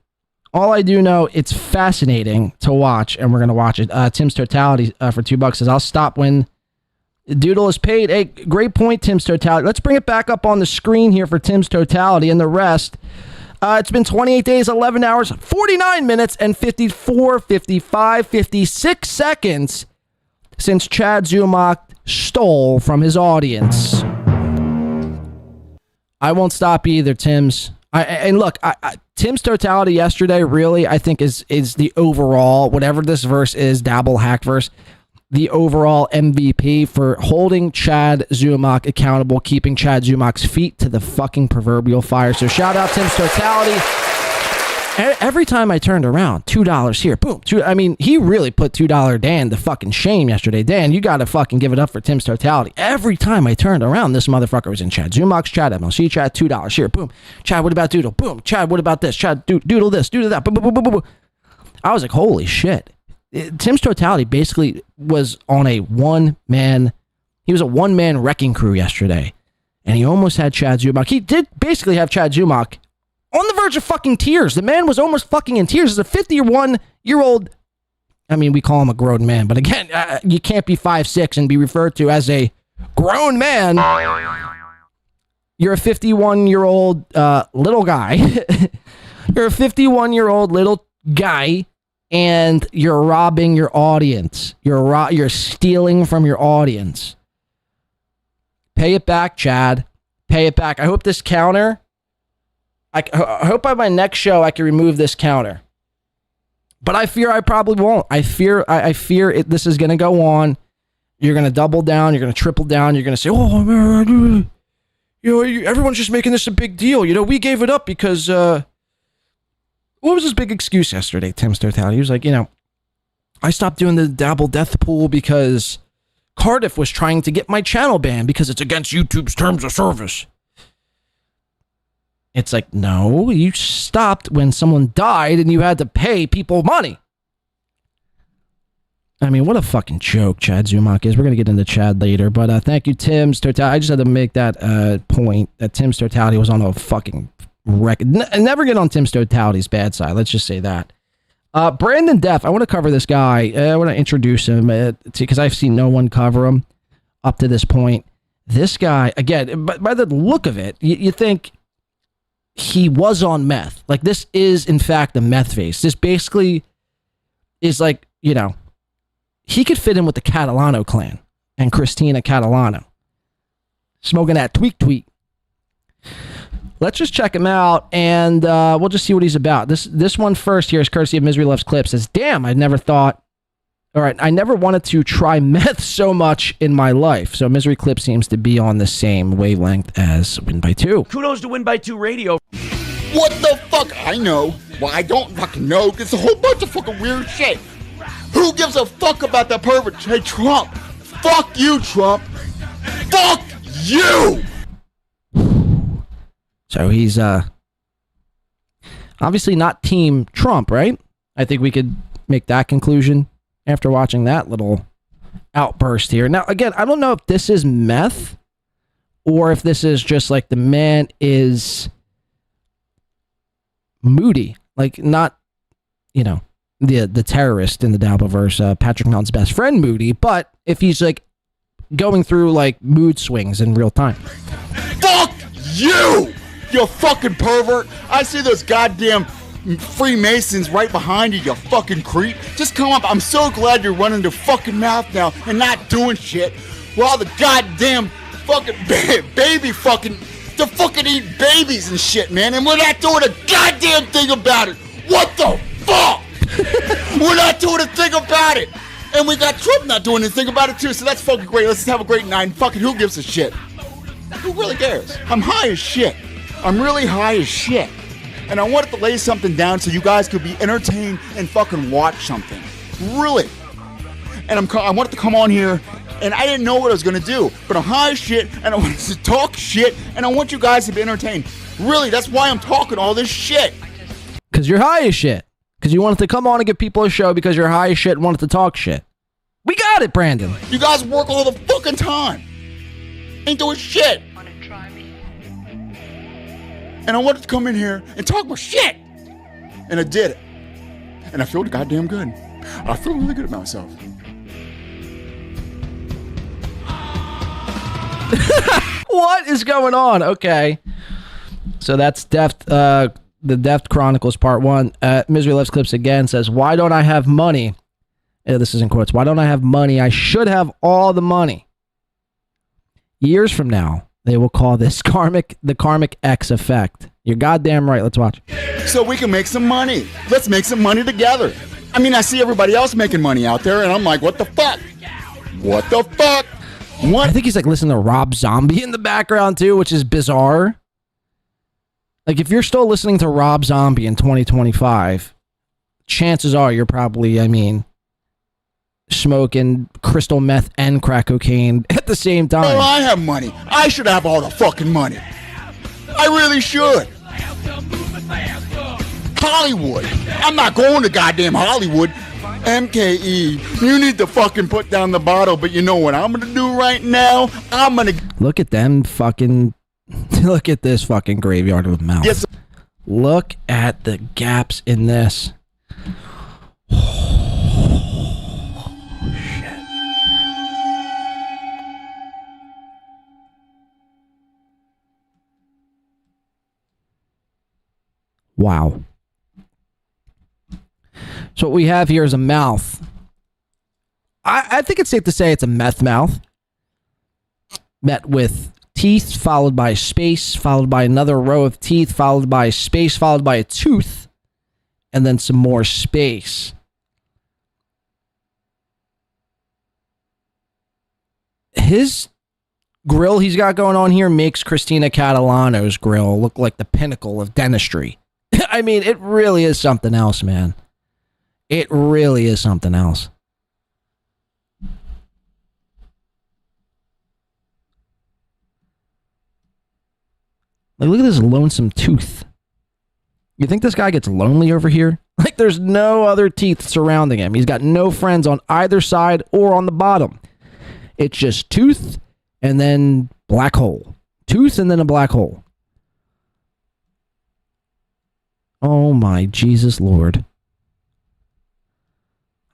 All I do know, it's fascinating to watch, and we're going to watch it. Tim's Totality for $2 says, I'll stop when Doodle is paid. Hey, great point, Tim's Totality. Let's bring it back up on the screen here for Tim's Totality and the rest. It's been 28 days, 11 hours, 49 minutes, and 54, 55, 56 seconds since Chad Zumock stole from his audience. I won't stop either, Tim's. Tim's Totality yesterday really, I think, is the overall, whatever this verse is, Dabble Hack verse, the overall MVP for holding Chad Zumock accountable, keeping Chad Zumock's feet to the fucking proverbial fire. So shout out Tim's Totality. Every time I turned around, $2 here, boom. He really put $2 Dan to fucking shame yesterday. Dan, you got to fucking give it up for Tim's Totality. Every time I turned around, this motherfucker was in Chad Zumock's chat, MLC chat, $2 here, boom. Chad, what about Doodle? Boom. Chad, what about this? Chad, Doodle this, Doodle that. Boom, boom, boom, boom, boom. I was like, holy shit. Tim's Totality basically was on he was a one-man wrecking crew yesterday. And he almost had Chad Zumock. He did basically have Chad Zumock on the verge of fucking tears. The man was almost fucking in tears. As a 51-year-old, we call him a grown man, but again, you can't be 5'6" and be referred to as a grown man. You're a 51-year-old little guy. You're a 51-year-old little guy, and you're robbing your audience. You're stealing from your audience. Pay it back, Chad. Pay it back. I hope this counter... I hope by my next show I can remove this counter. But I fear I probably won't. I fear this is going to go on. You're going to double down. You're going to triple down. You're going to say, oh, man, everyone's just making this a big deal. We gave it up because, what was his big excuse yesterday, Tim's Totality? He was like, I stopped doing the Dabble Death Pool because Cardiff was trying to get my channel banned because it's against YouTube's terms of service. It's like, no, you stopped when someone died and you had to pay people money. What a fucking joke Chad Zumock is. We're going to get into Chad later, but thank you, Tim's Totality. I just had to make that point that Tim's Totality was on a fucking record. Never get on Tim's Totality's bad side. Let's just say that. Brandon Deft, I want to cover this guy. I want to introduce him because I've seen no one cover him up to this point. This guy, again, by the look of it, you think he was on meth. Like, this is, in fact, a meth face. This basically is like, he could fit in with the Catalano clan and Christina Catalano. Smoking that tweet. Let's just check him out, and we'll just see what he's about. This one first here is courtesy of Misery Loves Clips. Says, damn, I never wanted to try meth so much in my life. So Misery Clip seems to be on the same wavelength as Win by 2. Kudos to Win by 2 Radio. What the fuck? I know. Well, I don't fucking know. It's a whole bunch of fucking weird shit. Who gives a fuck about the pervert? Hey, Trump. Fuck you, Trump. Fuck you. So he's, Obviously not Team Trump, right? I think we could make that conclusion after watching that little outburst here. Now, again, I don't know if this is meth or if this is just like the man is moody, like not, the terrorist in the Dabbleverse, Patrick Melton's best friend, moody, but if he's like going through like mood swings in real time. Fuck you, you fucking pervert. I see those goddamn Freemasons right behind you, you fucking creep. Just come up. I'm so glad you're running your fucking mouth now and not doing shit while the goddamn fucking baby fucking, they're fucking eat babies and shit, man, and we're not doing a goddamn thing about it. What the fuck? We're not doing a thing about it. And we got Trump not doing anything about it too, so that's fucking great. Let's just have a great night. Fucking who gives a shit? Who really cares? I'm high as shit. I'm really high as shit. And I wanted to lay something down so you guys could be entertained and fucking watch something. Really. And I wanted to come on here, and I didn't know what I was going to do. But I'm high as shit, and I wanted to talk shit, and I want you guys to be entertained. Really, that's why I'm talking all this shit. Because you're high as shit. Because you wanted to come on and give people a show because you're high as shit and wanted to talk shit. We got it, Brandon. You guys work all the fucking time. Ain't doing shit. And I wanted to come in here and talk about shit. And I did it. And I feel goddamn good. I feel really good about myself. What is going on? Okay. So that's Deft, the Deft Chronicles Part 1. Misery Loves Clips again says, why don't I have money? This is in quotes. Why don't I have money? I should have all the money. Years from now, they will call this the Karmicx effect. You're goddamn right. Let's watch. So we can make some money. Let's make some money together. I mean, I see everybody else making money out there, and I'm like, what the fuck? What the fuck? What? I think he's like listening to Rob Zombie in the background too, which is bizarre. Like if you're still listening to Rob Zombie in 2025, chances are you're probably, smoking crystal meth and crack cocaine at the same time. Well, I have money. I should have all the fucking money. I really should. Hollywood. I'm not going to goddamn Hollywood. MKE, you need to fucking put down the bottle, but you know what I'm gonna do right now? I'm gonna look at them fucking look at this fucking graveyard of mouth. Yes. Look at the gaps in this. Wow. So what we have here is a mouth. I think it's safe to say it's a meth mouth. Met with teeth, followed by space, followed by another row of teeth, followed by space, followed by a tooth, and then some more space. His grill he's got going on here makes Christina Catalano's grill look like the pinnacle of dentistry. I mean, it really is something else, man. It really is something else. Like, look at this lonesome tooth. You think this guy gets lonely over here? Like, there's no other teeth surrounding him. He's got no friends on either side or on the bottom. It's just tooth and then black hole. Tooth and then a black hole. Oh my Jesus Lord.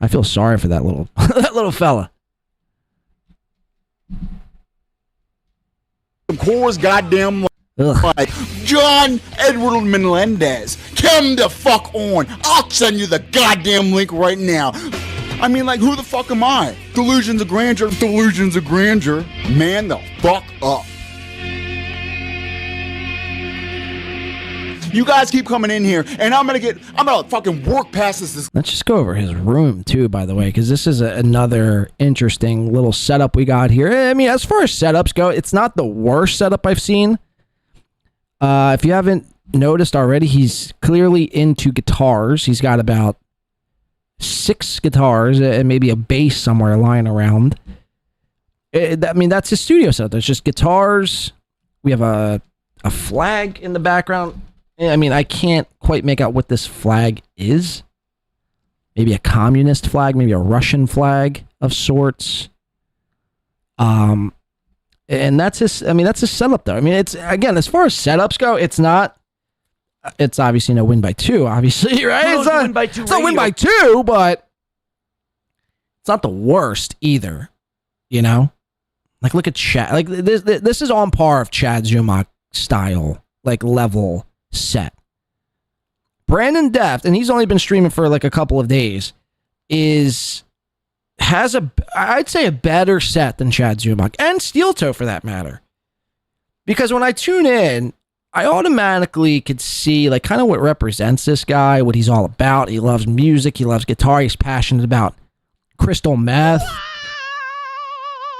I feel sorry for that little that little fella. Core's goddamn like John Edward Menendez. Come the fuck on. I'll send you the goddamn link right now. I mean, like, who the fuck am I? Delusions of grandeur. Delusions of grandeur. Man the fuck up. You guys keep coming in here, and I'm gonna fucking work past this. Let's just go over his room, too, by the way, because this is another interesting little setup we got here. I mean, as far as setups go, it's not the worst setup I've seen. If you haven't noticed already, he's clearly into guitars. He's got about 6 guitars and maybe a bass somewhere lying around. I mean, that's his studio setup. There's just guitars. We have a flag in the background. I mean, I can't quite make out what this flag is. Maybe a communist flag, maybe a Russian flag of sorts. And that's his, I mean, that's his setup though. I mean, it's, again, as far as setups go, it's obviously no win by 2, obviously, right? No, it's not win by 2 It's not win by 2, but it's not the worst either, you know? Like, look at Chad. Like, this is on par of Chad Zumock style, like, level set. Brandon Deft, and he's only been streaming for like a couple of days, has I'd say a better set than Chad Zumock and SteelToe for that matter. Because when I tune in, I automatically could see like kind of what represents this guy, what he's all about. He loves music, he loves guitar, he's passionate about crystal meth.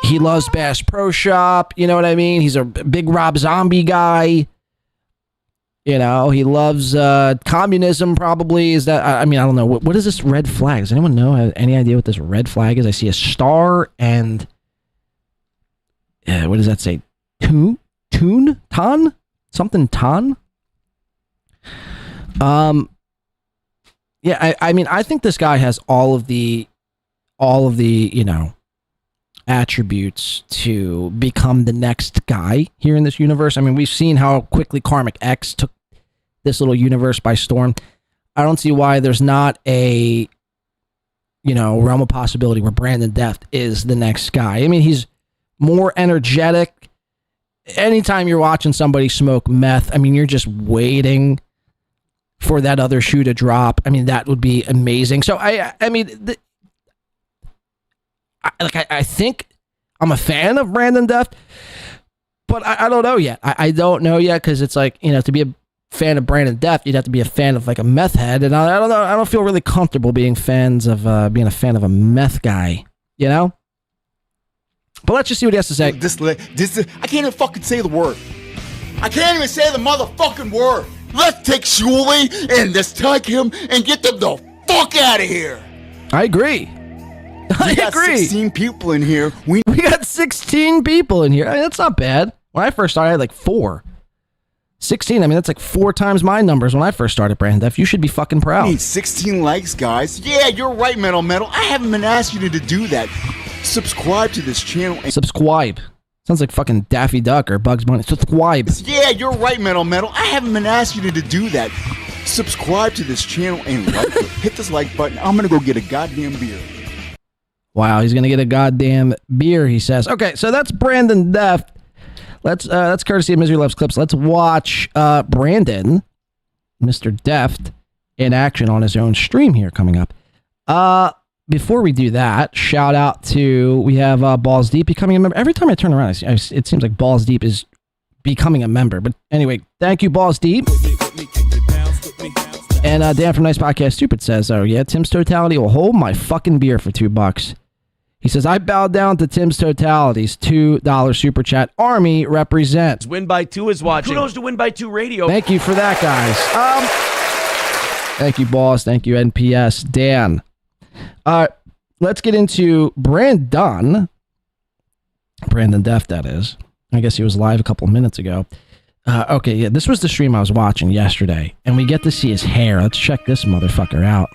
He loves Bass Pro Shop, you know what I mean? He's a big Rob Zombie guy. You know, he loves communism probably. Is that, I mean, I don't know. What is this red flag? Does anyone know? Have any idea what this red flag is? I see a star and what does that say? Ton? Something ton? Yeah, I mean, I think this guy has all of the, you know, attributes to become the next guy here in this universe. I mean, we've seen how quickly Karmicx took this little universe by storm. I don't see why there's not a, you know, realm of possibility where Brandon Deft is the next guy. I mean, he's more energetic. Anytime you're watching somebody smoke meth, I mean, you're just waiting for that other shoe to drop. I mean, that would be amazing. So I mean, I think I'm a fan of Brandon Deft, but I don't know yet. I don't know yet because it's like, you know, to be a fan of Brandon Deft, you'd have to be a fan of like a meth head, and I don't know. I don't feel really comfortable being a fan of a meth guy, you know. But let's just see what he has to say. This I can't even fucking say the word. I can't even say the motherfucking word. Let's take Shuli and just take him and get them the fuck out of here. I agree. We got 16 people in here. We got 16 people in here. I mean, that's not bad. When I first started, I had like 4. 16, I mean, that's like 4 times my numbers when I first started Brandon Deft. You should be fucking proud. I need 16 likes, guys. Yeah, you're right, Metal. I haven't been asking you to do that. Subscribe to this channel. Subscribe. Sounds like fucking Daffy Duck or Bugs Bunny. Subscribe. Yeah, you're right, Metal. I haven't been asking you to do that. Subscribe to this channel and like it. Hit this like button. I'm going to go get a goddamn beer. Wow, he's going to get a goddamn beer, he says. Okay, so that's Brandon Deft. That's courtesy of Misery Loves Clips. Let's watch Brandon, Mr. Deft, in action on his own stream here coming up. Before we do that, shout out to, we have Balls Deep becoming a member. Every time I turn around, it seems like Balls Deep is becoming a member. But anyway, thank you, Balls Deep. And Dan from Nice Podcast Stupid says, oh yeah, Tim's Totality will hold my fucking beer for $2. He says, I bow down to Tim's Totality's $2 super chat. Army represents. Win by 2 is watching. Kudos to Win by 2 Radio. Thank you for that, guys. Thank you, boss. Thank you, NPS. Dan. Let's get into Brandon Deft, that is. I guess he was live a couple minutes ago. Okay, yeah, this was the stream I was watching yesterday, and we get to see his hair. Let's check this motherfucker out.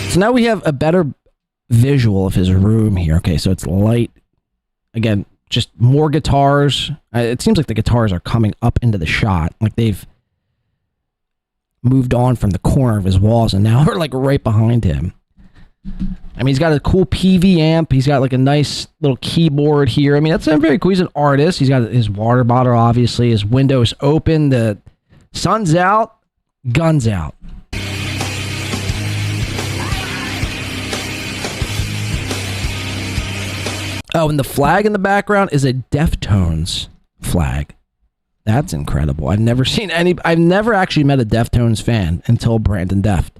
So now we have a better visual of his room here. Okay, so it's light. Again, just more guitars. It seems like the guitars are coming up into the shot. Like they've moved on from the corner of his walls and now are like right behind him. I mean, he's got a cool PV amp. He's got like a nice little keyboard here. I mean, that's very cool. He's an artist. He's got his water bottle, obviously. His windows open. The sun's out. Guns out. Oh, and the flag in the background is a Deftones flag. That's incredible. I've never actually met a Deftones fan until Brandon Deft.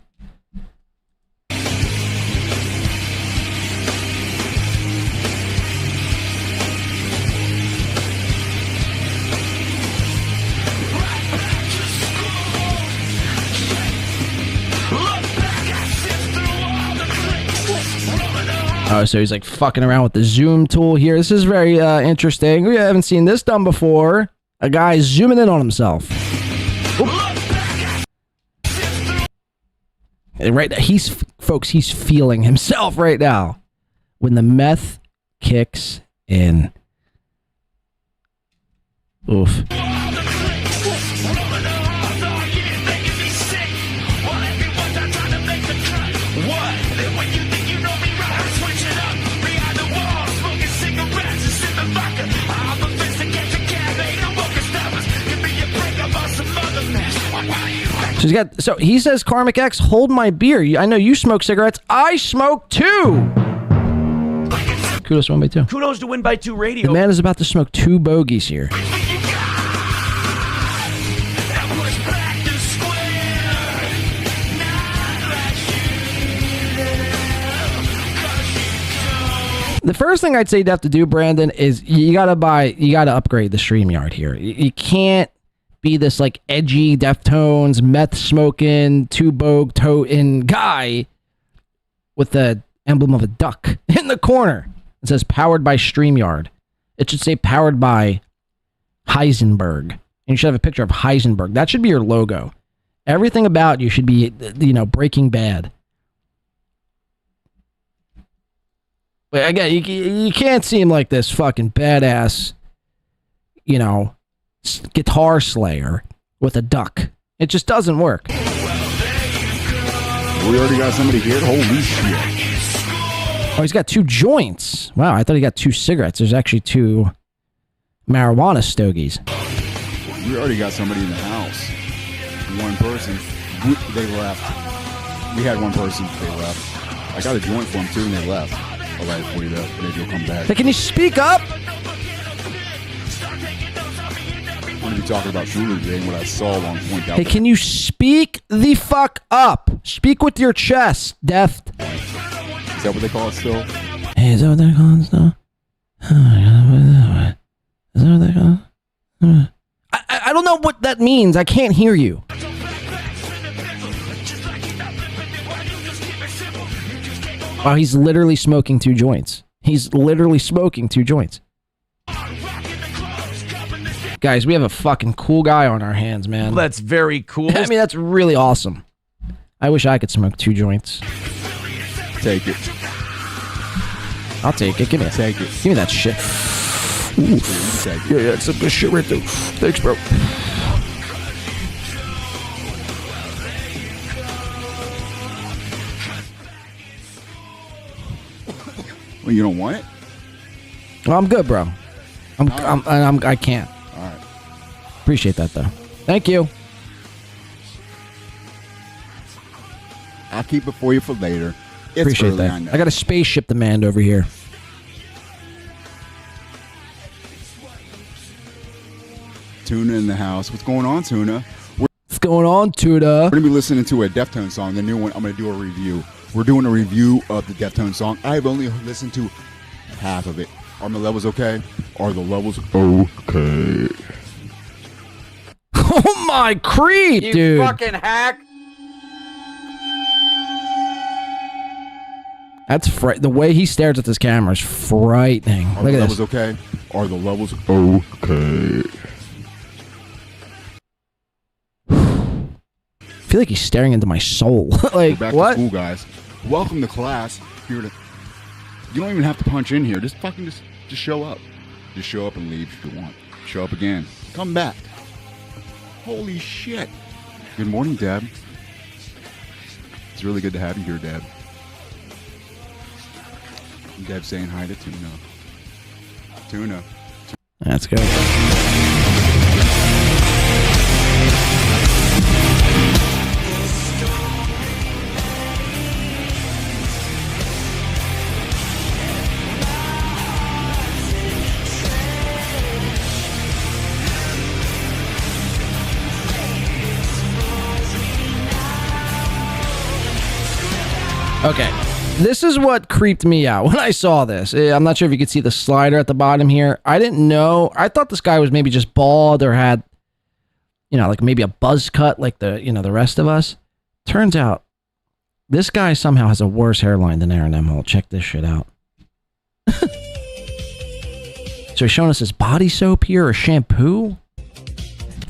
Oh, so he's like fucking around with the zoom tool here. This is very interesting. We haven't seen this done before. A guy zooming in on himself. And right now, folks, he's feeling himself right now. When the meth kicks in. Oof. So he says, Karmicx, hold my beer. I know you smoke cigarettes. I smoke too. Kudos to Win by 2. Kudos to Win by 2 Radio. The man is about to smoke 2 bogeys here. The first thing I'd say you have to do, Brandon, is you gotta upgrade the StreamYard here. You can't be this like edgy Deftones, meth smoking, 2 bogue toting guy with the emblem of a duck in the corner. It says powered by StreamYard. It should say powered by Heisenberg. And you should have a picture of Heisenberg. That should be your logo. Everything about you should be, Breaking Bad. But again, you can't seem like this fucking badass, guitar slayer with a duck. It just doesn't work. We already got somebody here. Holy shit. Oh, he's got 2 joints. Wow, I thought he got 2 cigarettes. There's actually 2 marijuana stogies. We already got somebody in the house. One person. They left. We had one person. They left. I got a joint for them too, and they left. All right, wait up. Maybe you'll come back. Hey, can you speak up? I'm going to be talking about Shooter today and what I saw on point out. Hey, can you speak the fuck up? Speak with your chest, Deft. Is that what they call it still? Hey, is that what they call it still? Is that what they call it? I don't know what that means. I can't hear you. Wow, he's literally smoking 2 joints. He's literally smoking 2 joints. Guys, we have a fucking cool guy on our hands, man. Well, that's very cool. I mean, that's really awesome. I wish I could smoke 2 joints. Take it. I'll take it. Give me it. Take it. Give me that shit. Ooh. Yeah, it's some good shit right there. Thanks, bro. Well, you don't want it? Well, I'm good, bro. I can't. All right. Appreciate that, though. Thank you. I'll keep it for you for later. It's Appreciate early, that. I got a spaceship demand over here. Tuna in the house. What's going on, Tuna? What's going on, Tuna? We're going to be listening to a Deftone song, the new one. I'm going to do a review. We're doing a review of the Deftone song. I've only listened to half of it. Are my levels okay? Are the levels okay? Oh my creep, you dude. You fucking hack. That's the way he stares at this camera is frightening. Are Look the at levels this. okay? Are the levels okay? I feel like he's staring into my soul. Like, back what? to school, guys. Welcome to class. You don't even have to punch in here. Just fucking just show up. Just show up and leave if you want. Show up again. Come back. Holy shit. Good morning, Deb. It's really good to have you here, Deb. Deb saying hi to Tuna. Tuna. That's good. Okay, this is what creeped me out when I saw this. I'm not sure if you could see the slider at the bottom here. I didn't know. I thought this guy was maybe just bald or had, like maybe a buzz cut like the rest of us. Turns out, this guy somehow has a worse hairline than Aaron Emholt. Check this shit out. So he's showing us his body soap here or shampoo.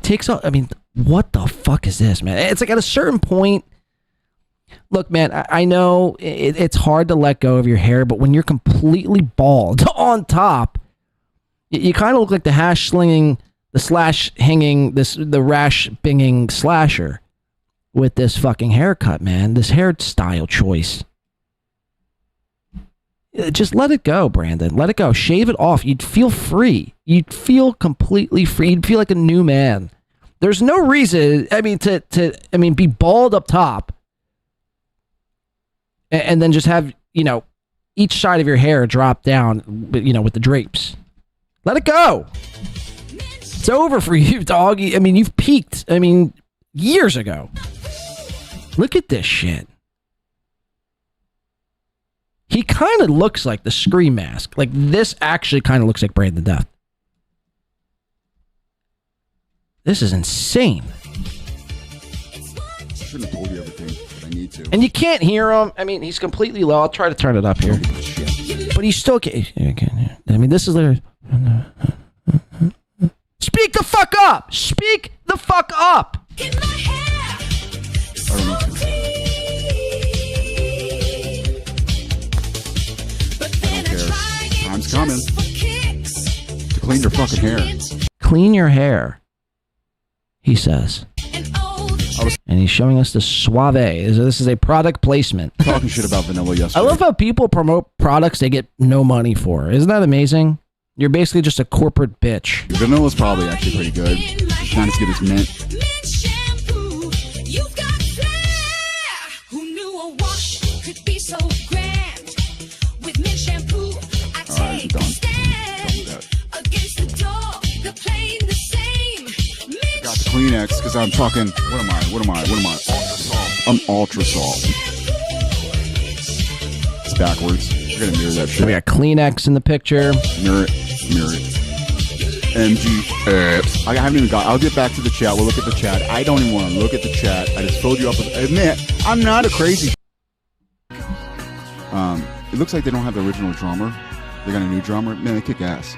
Takes off. I mean, what the fuck is this, man? It's like at a certain point. Look, man, I know it's hard to let go of your hair, but when you're completely bald on top, you kind of look like the hash slinging, the slash hanging, the rash binging slasher with this fucking haircut, man. This hairstyle choice. Just let it go, Brandon. Let it go. Shave it off. You'd feel free. You'd feel completely free. You'd feel like a new man. There's no reason, to be bald up top and then just have, each side of your hair drop down, with the drapes. Let it go. It's over for you, dog. You've peaked, years ago. Look at this shit. He kind of looks like the Scream Mask. Like, this actually kind of looks like Brandon Deft. This is insane. I shouldn't have told you everything, but I need to. And you can't hear him. He's completely low. I'll try to turn it up here. But he's still... this is literally... Speak the fuck up! Speak the fuck up! Time's coming to clean your fucking hair. Clean your hair, he says. And he's showing us the Suave. This is a product placement. Talking shit about vanilla yesterday. I love how people promote products they get no money for. Isn't that amazing? You're basically just a corporate bitch. Vanilla's probably actually pretty good. It's not as good as mint. Kleenex, because I'm talking. What am I? I'm ultra salt. It's backwards. We're gonna mirror that shit. We got Kleenex in the picture. Mirror it. MG. I haven't even got. I'll get back to the chat. We'll look at the chat. I don't even want to look at the chat. I just filled you up with. Admit, I'm not a crazy. It looks like they don't have the original drummer. They got a new drummer. Man, they kick ass.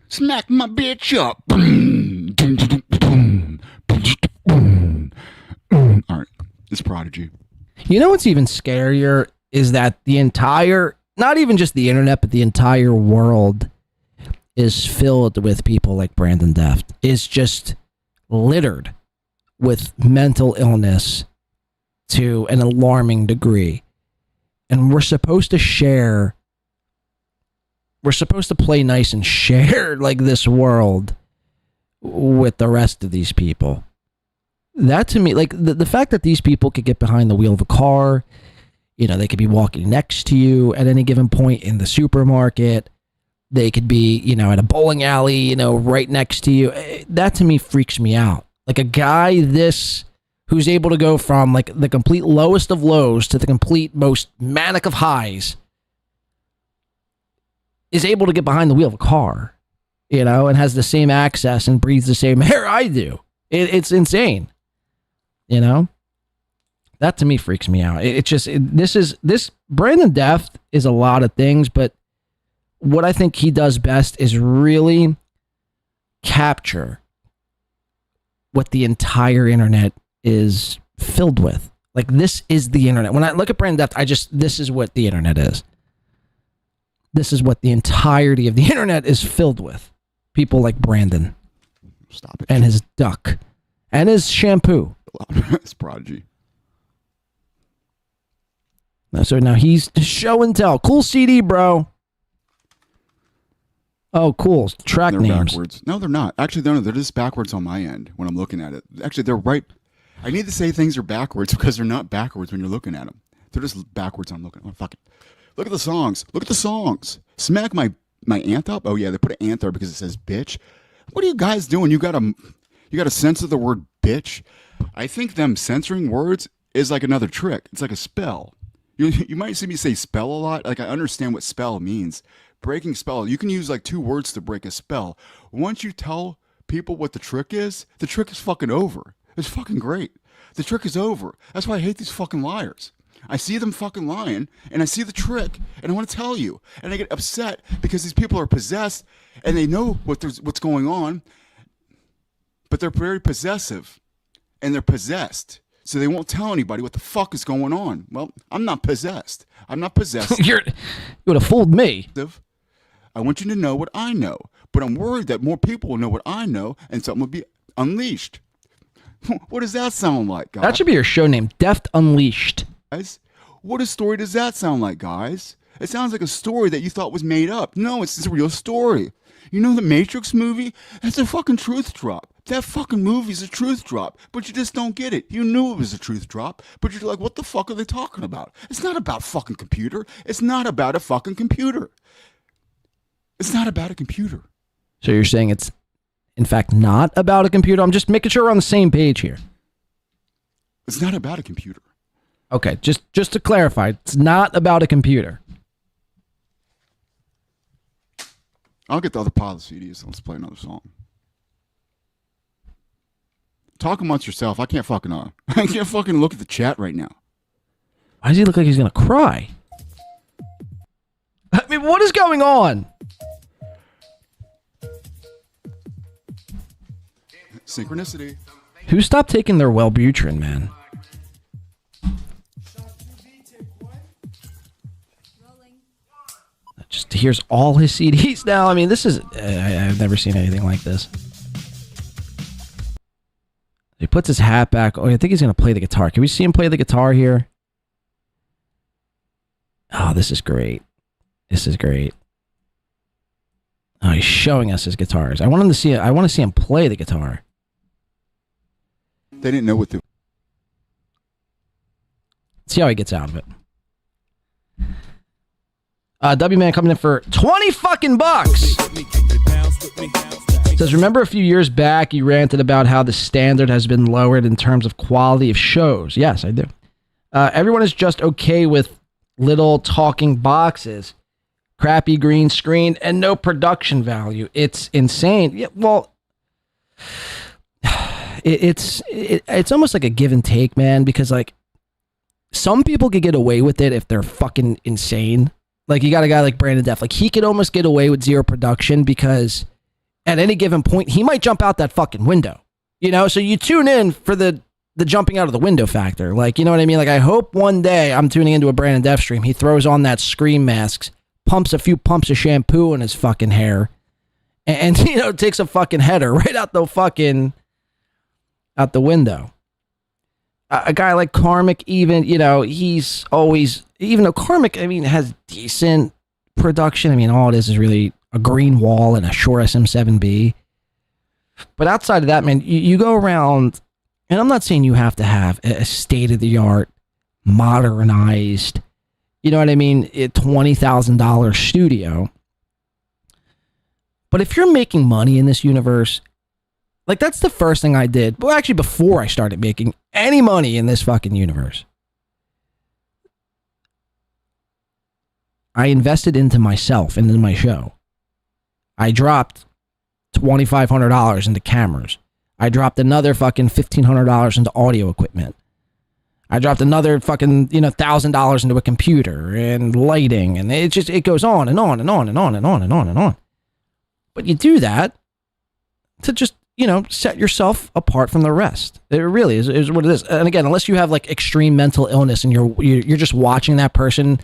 Smack my bitch up. All right, this Prodigy. You know what's even scarier is that the entire, not even just the internet, but the entire world is filled with people like Brandon Deft. Is just littered with mental illness to an alarming degree. And we're supposed to share, we're supposed to play nice and share like this world with the rest of these people. That to me, like the fact that these people could get behind the wheel of a car, they could be walking next to you at any given point in the supermarket. They could be, at a bowling alley, right next to you. That to me freaks me out. Like a guy who's able to go from like the complete lowest of lows to the complete most manic of highs is able to get behind the wheel of a car, and has the same access and breathes the same air I do. It's insane. That to me freaks me out. This Brandon Deft is a lot of things, but what I think he does best is really capture what the entire internet is filled with. Like, this is the internet. When I look at Brandon Deft, this is what the internet is. This is what the entirety of the internet is filled with. People like Brandon. Stop it. And his duck. And his shampoo. It's Prodigy. So now he's show and tell. Cool CD, bro. Oh, cool. Track they're names. Backwards. No, they're not. Actually, they're just backwards on my end when I'm looking at it. Actually, they're right. I need to say things are backwards because they're not backwards when you're looking at them. They're just backwards. I'm looking. Oh, fuck it. Look at the songs. Look at the songs. Smack my ant up. Oh yeah, they put an ant there because it says bitch. What are you guys doing? You got to censor the word bitch. I think them censoring words is like another trick. It's like a spell. You might see me say spell a lot. Like, I understand what spell means. Breaking spell, you can use like 2 words to break a spell. Once you tell people what the trick is fucking over. It's fucking great. The trick is over. That's why I hate these fucking liars. I see them fucking lying, and I see the trick, and I want to tell you. And I get upset because these people are possessed, and they know what's going on, but they're very possessive, and they're possessed. So they won't tell anybody what the fuck is going on. Well, I'm not possessed. I'm not possessed. You would have fooled me. I want you to know what I know, but I'm worried that more people will know what I know, and something will be unleashed. What does that sound like, guys? That should be your show name, Deft Unleashed. Guys, what a story does that sound like, guys? It sounds like a story that you thought was made up. No, it's a real story. You know the Matrix movie? That's a fucking truth drop. That fucking movie's a truth drop, but you just don't get it. You knew it was a truth drop, but you're like, what the fuck are they talking about? It's not about fucking computer. It's not about a fucking computer. It's not about a computer. So you're saying it's, in fact, not about a computer? I'm just making sure we're on the same page here. It's not about a computer. Okay, just to clarify, it's not about a computer. I'll get the other pile of CDs. Let's play another song. Talk amongst yourself. I can't fucking I can't fucking look at the chat right now. Why does he look like he's gonna cry? I mean, what is going on? Synchronicity. Who stopped taking their Wellbutrin, man? Just here's all his CDs now. I mean, this is... I've never seen anything like this. He puts his hat back. Oh, I think he's going to play the guitar. Can we see him play the guitar here? Oh, this is great. This is great. Oh, he's showing us his guitars. I want him to see it. I want to see him play the guitar. They didn't know what to... See how he gets out of it. W-Man coming in for 20 fucking bucks. Says, remember a few years back you ranted about how the standard has been lowered in terms of quality of shows. Yes, I do. Everyone is just okay with little talking boxes, crappy green screen, and no production value. It's insane. Yeah, well, it's almost like a give and take, man, because like some people could get away with it if they're fucking insane. Like, you got a guy like Brandon Deft. Like, he could almost get away with zero production because at any given point, he might jump out that fucking window. You know? So you tune in for the jumping out of the window factor. Like, you know what I mean? Like, I hope one day I'm tuning into a Brandon Deft stream. He throws on that Scream mask, pumps a few pumps of shampoo in his fucking hair, and you know, takes a fucking header right out the fucking... out the window. A guy like Karmicx, even, you know, he's always, even though Karmicx, I mean, has decent production. I mean, all it is really a green wall and a Shure SM7B. But outside of that, man, you go around, and I'm not saying you have to have a state-of-the-art, modernized, you know what I mean, $20,000 studio. But if you're making money in this universe, like, that's the first thing I did. Well, actually, before I started making any money in this fucking universe, I invested into myself and into my show. I dropped $2,500 into cameras. I dropped another fucking $1,500 into audio equipment. I dropped another fucking, you know, $1,000 into a computer and lighting, and it goes on and on and on and on and on and on and on. But you do that to just, you know, set yourself apart from the rest. It really is what it is. And again, unless you have like extreme mental illness and you're just watching that person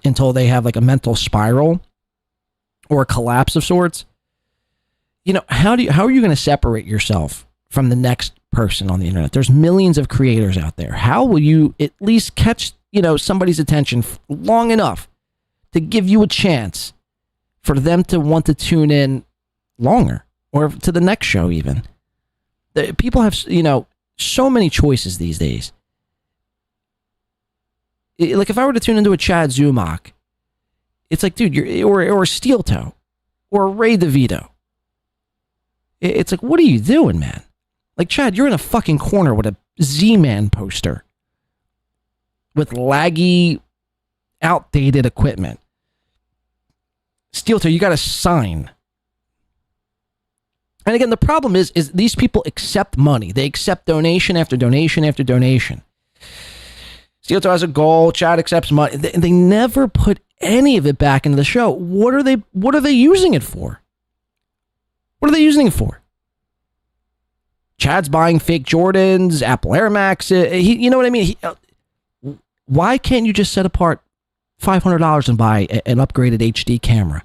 until they have like a mental spiral or a collapse of sorts, you know, how are you going to separate yourself from the next person on the internet? There's millions of creators out there. How will you at least catch, you know, somebody's attention long enough to give you a chance for them to want to tune in longer? Or to the next show, even. People have, you know, so many choices these days. Like, if I were to tune into a Chad Zumock, it's like, dude, or a SteelToe, or a Ray DeVito. It's like, what are you doing, man? Like, Chad, you're in a fucking corner with a Z-Man poster. With laggy outdated equipment. SteelToe, you got to sign. And again, the problem is these people accept money. They accept donation after donation after donation. SteelToe has a goal. Chad accepts money. They never put any of it back into the show. What are they using it for? What are they using it for? Chad's buying fake Jordans, Apple Air Max. You know what I mean? Why can't you just set apart $500 and buy an upgraded HD camera?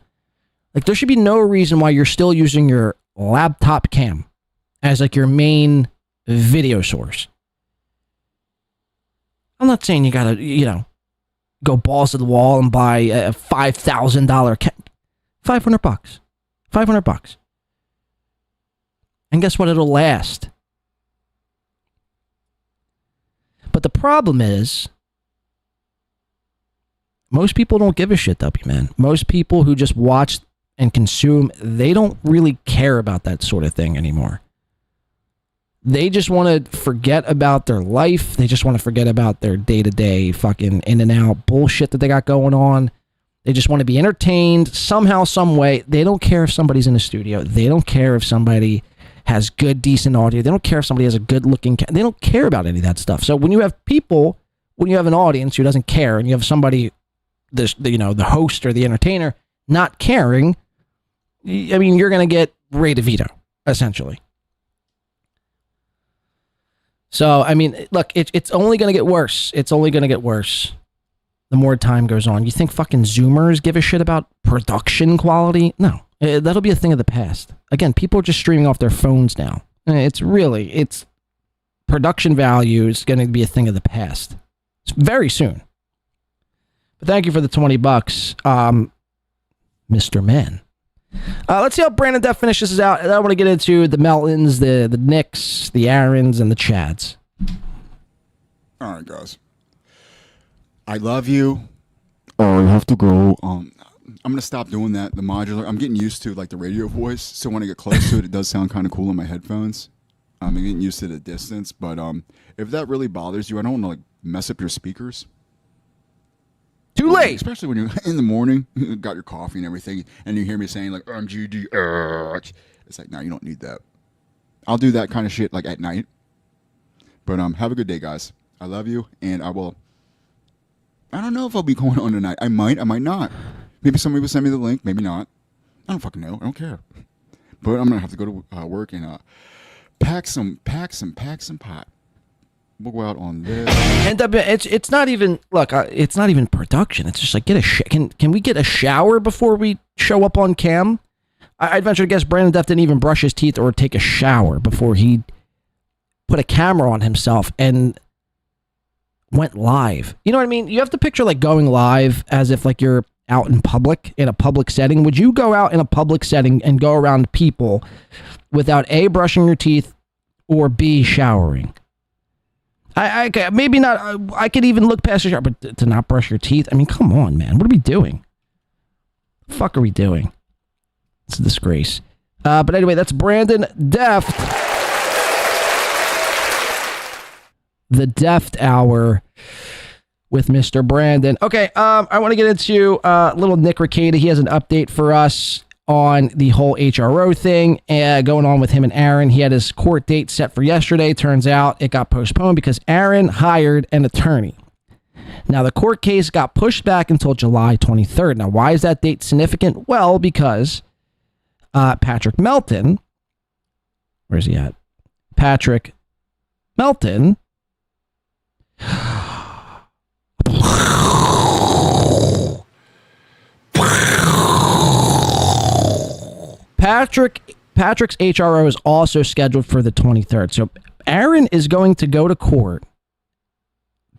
Like, there should be no reason why you're still using your laptop cam as like your main video source. I'm not saying you gotta, go balls to the wall and buy a $5,000 cam. $500. $500. And guess what? It'll last. But the problem is, most people don't give a shit, W, man. Most people who just watch and consume, they don't really care about that sort of thing anymore. They just want to forget about their life. They just want to forget about their day-to-day fucking in and out bullshit that they got going on. They just want to be entertained somehow, some way. They don't care if somebody's in the studio. They don't care if somebody has good, decent audio. They don't care if somebody has a good-looking... They don't care about any of that stuff. So when you have people, when you have an audience who doesn't care, and you have somebody, the host or the entertainer, not caring, I mean, you're going to get Ray DeVito, essentially. So, I mean, look, it's only going to get worse. It's only going to get worse the more time goes on. You think fucking Zoomers give a shit about production quality? No. That'll be a thing of the past. Again, people are just streaming off their phones now. It's production value is going to be a thing of the past. It's very soon. But thank you for the $20, Mr. Man. Let's see how Brandon Deft finishes this out. And I want to get into the Meltons, the Nicks, the Aarons, and the Chads. All right, guys. I love you. Oh, I have to go. I'm gonna stop doing that. The modular. I'm getting used to like the radio voice. So when I get close to it, it does sound kind of cool in my headphones. I'm getting used to the distance. But if that really bothers you, I don't want to like mess up your speakers. Too late. Especially when you're in the morning, you got your coffee and everything, and you hear me saying like MGD. It's like, no, you don't need that. I'll do that kind of shit like at night. But have a good day, guys. I love you, and I will. I don't know if I'll be going on tonight. I might not. Maybe somebody will send me the link. Maybe not. I don't fucking know. I don't care. But I'm gonna have to go to work and pack some pot. We'll go out on this. And it's not even it's not even production. It's just like can we get a shower before we show up on cam? I'd venture to guess Brandon Deft didn't even brush his teeth or take a shower before he put a camera on himself and went live. You know what I mean? You have to picture like going live as if like you're out in public, in a public setting. Would you go out in a public setting and go around people without A, brushing your teeth, or B, showering? I maybe not. I could even look past your shower, but to not brush your teeth? I mean, come on, man. What are we doing? The fuck are we doing? It's a disgrace. But anyway, that's Brandon Deft. The Deft Hour with Mr. Brandon. Okay, I want to get into little Nick Ricada. He has an update for us on the whole HRO thing going on with him and Aaron. He had his court date set for yesterday. Turns out it got postponed because Aaron hired an attorney. Now, the court case got pushed back until July 23rd. Now, why is that date significant? Well, because Patrick Melton, where's he at? Patrick Melton Patrick's HRO is also scheduled for the 23rd. So Aaron is going to go to court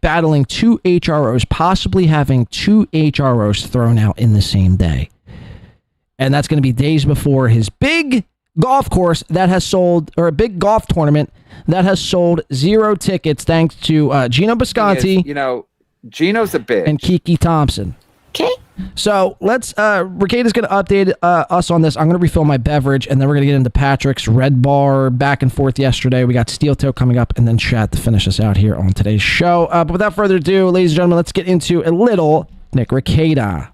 battling two HROs, possibly having two HROs thrown out in the same day. And that's going to be days before his big golf course that has sold, or a big golf tournament that has sold 0 tickets thanks to Geno Bisconti. Geno's a bitch. And Kiki Thompson. Okay. So let's, Ricado's going to update us on this. I'm going to refill my beverage, and then we're going to get into Patrick's Red Bar back and forth yesterday. We got SteelToe coming up, and then Chat to finish us out here on today's show. But without further ado, ladies and gentlemen, let's get into a little Nick Ricada.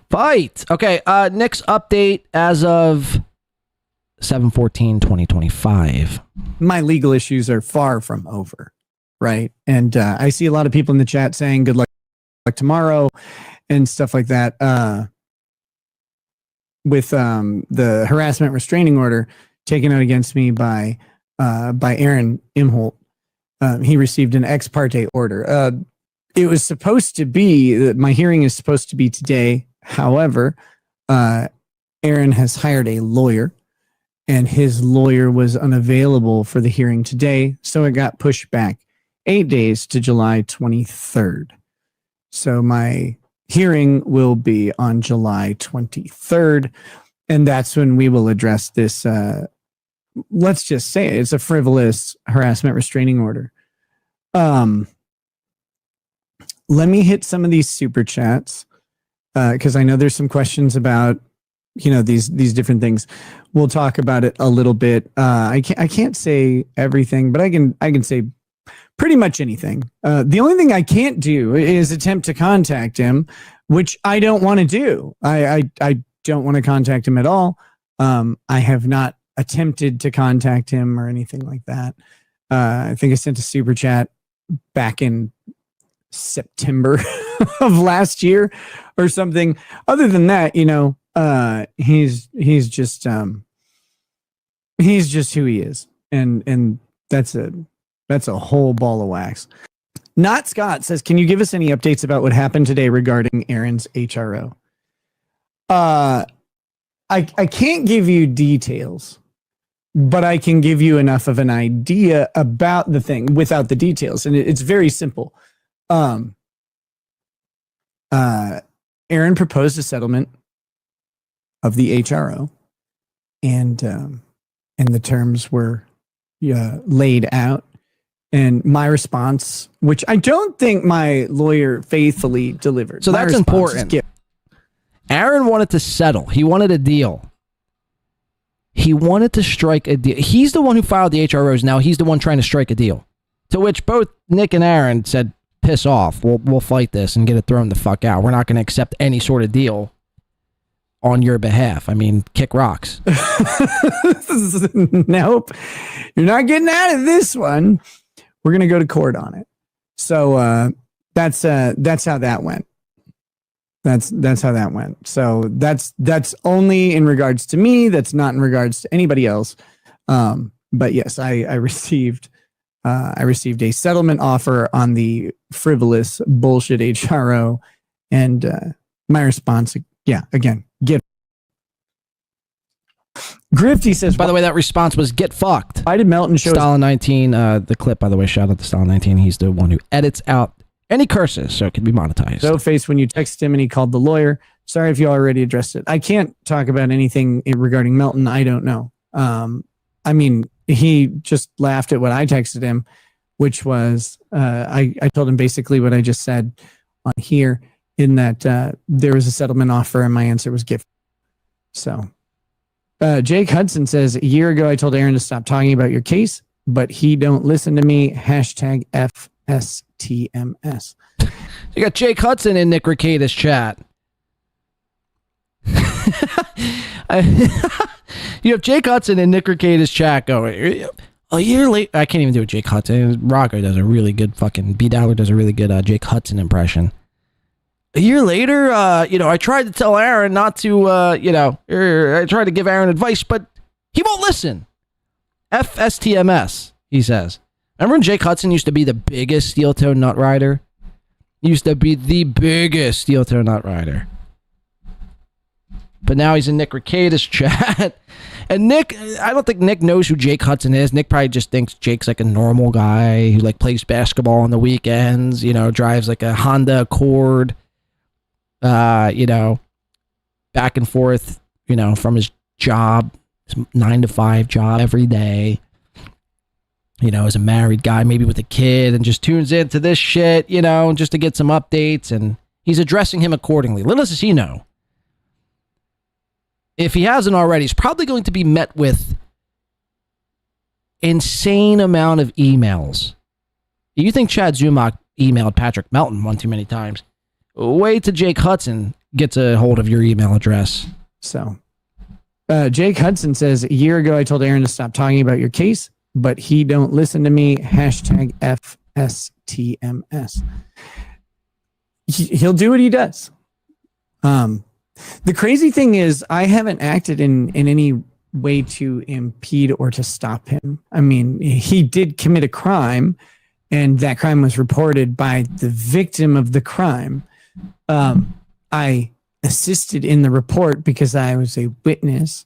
Fight. Okay, Nick's update as of 7/14/2025. My legal issues are far from over, right? And I see a lot of people in the chat saying good luck tomorrow and stuff like that. With the harassment restraining order taken out against me by Aaron Imholt, he received an ex parte order. It was supposed to be, my hearing is supposed to be today. However, Aaron has hired a lawyer, and his lawyer was unavailable for the hearing today, so it got pushed back 8 days to July 23rd. So my hearing will be on July 23rd, and that's when we will address this. Let's just say it's a frivolous harassment restraining order. Let me hit some of these super chats because I know there's some questions about these different things. We'll talk about it a little bit. I can't say everything, but I can say pretty much anything. The only thing I can't do is attempt to contact him, which I don't want to do. I don't want to contact him at all. I have not attempted to contact him or anything like that. I think I sent a super chat back in September of last year or something. Other than that, he's just who he is, and that's a whole ball of wax. Not Scott says, can you give us any updates about what happened today regarding Aaron's HRO? I can't give you details, but I can give you enough of an idea about the thing without the details, and it's very simple. Aaron proposed a settlement of the HRO, and the terms were laid out. And my response, which I don't think my lawyer faithfully delivered. So that's important. Aaron wanted to settle. He wanted a deal. He wanted to strike a deal. He's the one who filed the HROs. Now he's the one trying to strike a deal. To which both Nick and Aaron said, piss off. We'll fight this and get it thrown the fuck out. We're not going to accept any sort of deal on your behalf. I mean, kick rocks. Nope. You're not getting out of this one. We're going to go to court on it. So that's how that went. That's how that went. So that's only in regards to me. That's not in regards to anybody else. But yes, I received a settlement offer on the frivolous bullshit HRO, and my response, again, get. Grifty says, by the way, that response was get fucked. Why did Melton show Stalin 19? The clip, by the way, shout out to Stalin 19. He's the one who edits out any curses, so it can be monetized. So face when you text him and he called the lawyer. Sorry if you already addressed it. I can't talk about anything regarding Melton. I don't know. I mean, he just laughed at what I texted him, which was I told him basically what I just said on here, in that there was a settlement offer and my answer was gift. So Jake Hudson says, a year ago I told Aaron to stop talking about your case, but he don't listen to me. Hashtag FSTMS. You got Jake Hudson in Nick Ricada's chat. You have Jake Hudson and Nick Ricada's chat going, a year late. I can't even do a Jake Hudson. Rocco does a really good fucking, B. Dowler does a really good Jake Hudson impression. A year later, I tried to tell Aaron not to, I tried to give Aaron advice, but he won't listen. FSTMS, he says. Remember when Jake Hudson used to be the biggest SteelToe nut rider? He used to be the biggest SteelToe nut rider. But now he's in Nick Ricada's chat. And Nick, I don't think Nick knows who Jake Hudson is. Nick probably just thinks Jake's like a normal guy who plays basketball on the weekends, drives like a Honda Accord, back and forth, from his job, his 9-to-5 job every day. As a married guy, maybe with a kid, and just tunes into this shit, just to get some updates, and he's addressing him accordingly. Little does he know, if he hasn't already, he's probably going to be met with insane amount of emails. You think Chad Zumock emailed Patrick Melton one too many times? Wait till Jake Hudson gets a hold of your email address. So, Jake Hudson says, a year ago I told Aaron to stop talking about your case, but he don't listen to me. Hashtag FSTMS. He'll do what he does. The crazy thing is I haven't acted in any way to impede or to stop him. I mean, he did commit a crime, and that crime was reported by the victim of the crime. I assisted in the report because I was a witness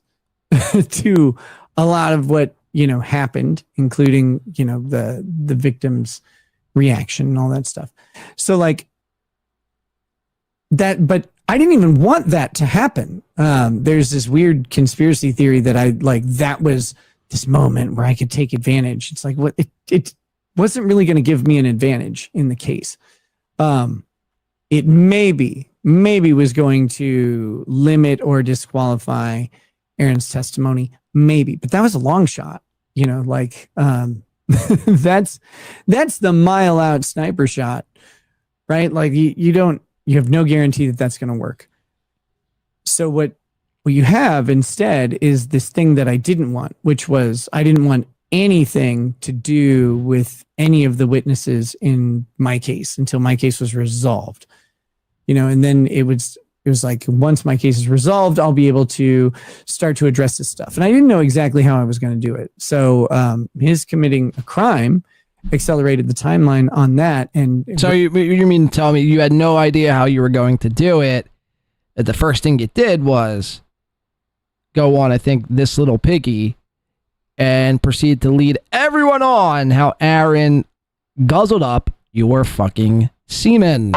to a lot of what, happened, including, the victim's reaction and all that stuff. So like that, but I didn't even want that to happen. There's this weird conspiracy theory that that was this moment where I could take advantage. It's like, what it wasn't really going to give me an advantage in the case. It maybe was going to limit or disqualify Aaron's testimony, maybe, but that was a long shot, that's the mile out sniper shot, right? Like you have no guarantee that that's going to work. So what you have instead is this thing that I didn't want, which was I didn't want anything to do with any of the witnesses in my case until my case was resolved. And then it was like, once my case is resolved, I'll be able to start to address this stuff. And I didn't know exactly how I was going to do it. So his committing a crime accelerated the timeline on that. And so you mean to tell me you had no idea how you were going to do it? The first thing you did was go on, I think, This Little Piggy and proceed to lead everyone on how Aaron guzzled up your fucking semen.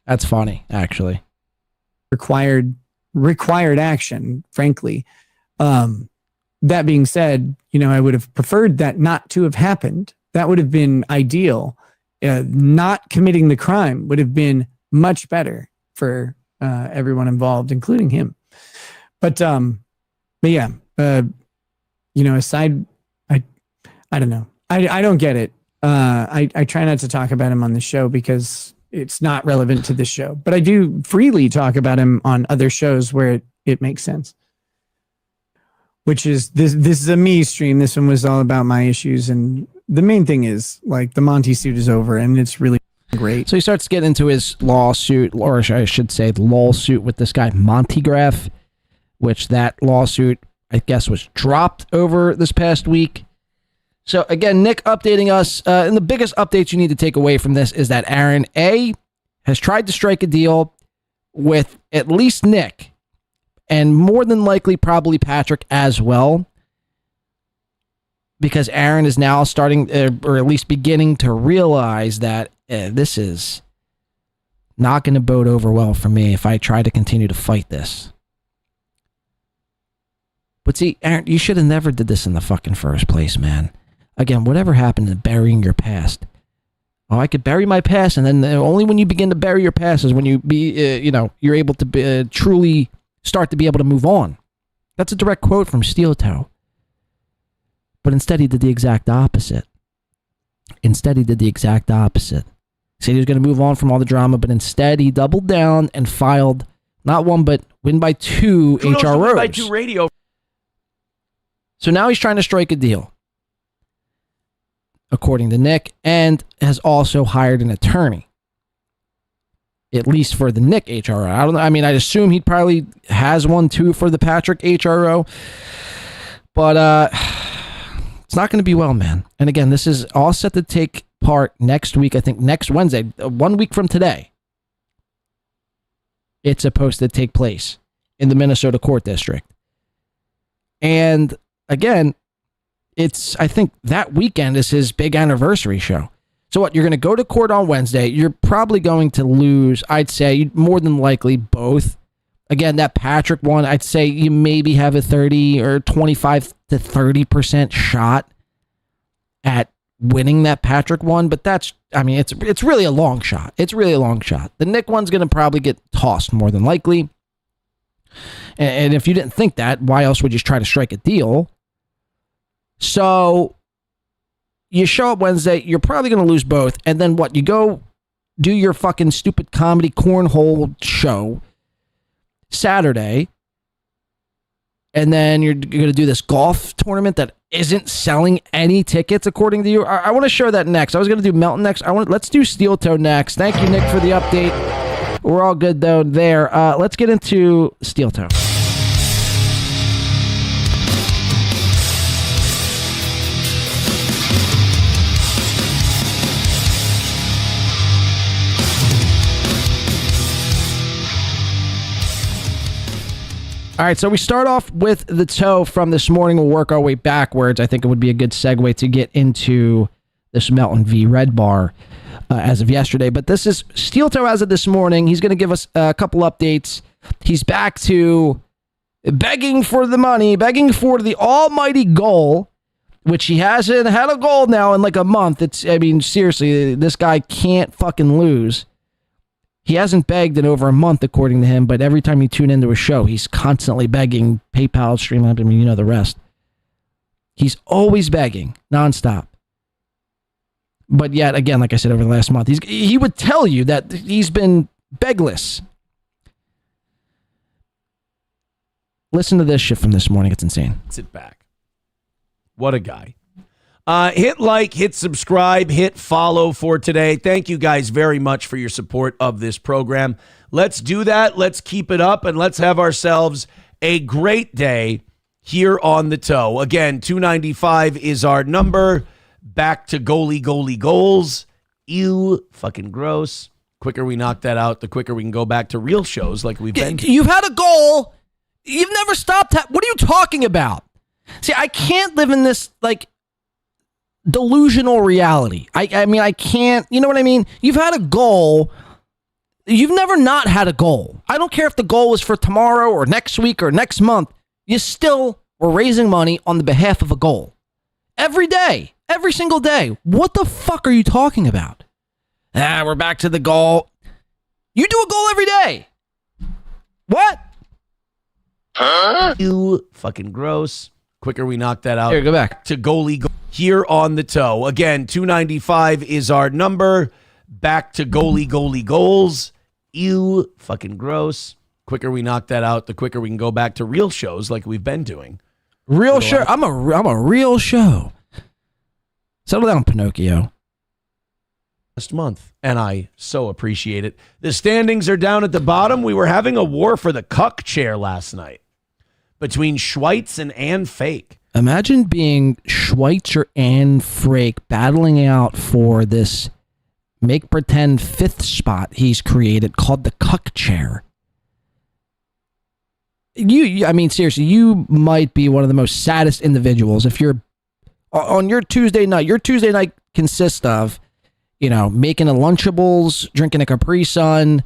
That's funny, actually. Required action, frankly. That being said, I would have preferred that not to have happened. That would have been ideal. Not committing the crime would have been much better for everyone involved, including him. But yeah, aside, I don't know. I don't get it. I try not to talk about him on the show because it's not relevant to this show, but I do freely talk about him on other shows where it makes sense. Which is this is a me stream. This one was all about my issues, and the main thing is like the Monty suit is over, and it's really great. So he starts getting into his lawsuit, or I should say, the lawsuit with this guy Montygraph, which that lawsuit I guess was dropped over this past week. So again, Nick updating us, and the biggest updates you need to take away from this is that Aaron A has tried to strike a deal with at least Nick, and more than likely probably Patrick as well, because Aaron is now starting, or at least beginning to realize that this is not going to bode over well for me if I try to continue to fight this. But see, Aaron, you should have never did this in the fucking first place, man. Again, whatever happened to burying your past? Oh, I could bury my past, and then only when you begin to bury your past is when you you're able to truly start to be able to move on. That's a direct quote from SteelToe. But instead, he did the exact opposite. He said he was going to move on from all the drama, but instead he doubled down and filed not one, but Win by 2 HROs. Win by 2 radio. So now he's trying to strike a deal, according to Nick, and has also hired an attorney. At least for the Nick HRO. I don't know. I mean, I'd assume he probably has one too for the Patrick HRO. But it's not going to be well, man. And again, this is all set to take part next week. I think next Wednesday, 1 week from today. It's supposed to take place in the Minnesota Court District. And again, I think that weekend is his big anniversary show. So what, you're going to go to court on Wednesday. You're probably going to lose, I'd say, more than likely both. Again, that Patrick one, I'd say you maybe have a 30 or 25 to 30% shot at winning that Patrick one. But that's, I mean, it's really a long shot. It's really a long shot. The Nick one's going to probably get tossed more than likely. And if you didn't think that, why else would you try to strike a deal? So you show up Wednesday, you're probably going to lose both. And then what? You go do your fucking stupid comedy cornhole show Saturday. And then you're going to do this golf tournament that isn't selling any tickets, according to you. I want to show that next. I was going to do Melton next. Let's do SteelToe next. Thank you, Nick, for the update. We're all good, though, there. Let's get into SteelToe. All right, so we start off with the toe from this morning. We'll work our way backwards. I think it would be a good segue to get into this Melton v. Red Bar as of yesterday. But this is SteelToe as of this morning. He's going to give us a couple updates. He's back to begging for the money, begging for the almighty goal, which he hasn't had a goal now in like a month. Seriously, this guy can't fucking lose. He hasn't begged in over a month, according to him, but every time you tune into a show, he's constantly begging. PayPal, Streamlabs, you know the rest. He's always begging, nonstop. But yet, again, like I said, over the last month, he would tell you that he's been begless. Listen to this shit from this morning. It's insane. Sit back. What a guy. Hit like, hit subscribe, hit follow for today. Thank you guys very much for your support of this program. Let's do that. Let's keep it up, and let's have ourselves a great day here on the toe. Again, 295 is our number. Back to goalie goals. Ew, fucking gross. Quicker we knock that out, the quicker we can go back to real shows like we've been. You've had a goal. You've never stopped. What are you talking about? See, I can't live in this, delusional reality. I can't, you know what I mean? You've had a goal. You've never not had a goal. I don't care if the goal was for tomorrow or next week or next month. You still were raising money on the behalf of a goal. Every day. Every single day. What the fuck are you talking about? We're back to the goal. You do a goal every day. What? Huh? Ew, fucking gross. Quicker we knock that out. Here, go back. To goalie here on the toe. Again, 295 is our number. Back to goalie goals. Ew, fucking gross. Quicker we knock that out, the quicker we can go back to real shows like we've been doing. Real show. I'm a real show. Settle down, Pinocchio. Last month, and I so appreciate it. The standings are down at the bottom. We were having a war for the cuck chair last night between Schweitz and Ann Fake. Imagine being Schweitzer and Frake battling out for this make pretend fifth spot he's created called the cuck chair. Seriously, you might be one of the most saddest individuals if you're on your Tuesday night. Your Tuesday night consists of, making a Lunchables, drinking a Capri Sun,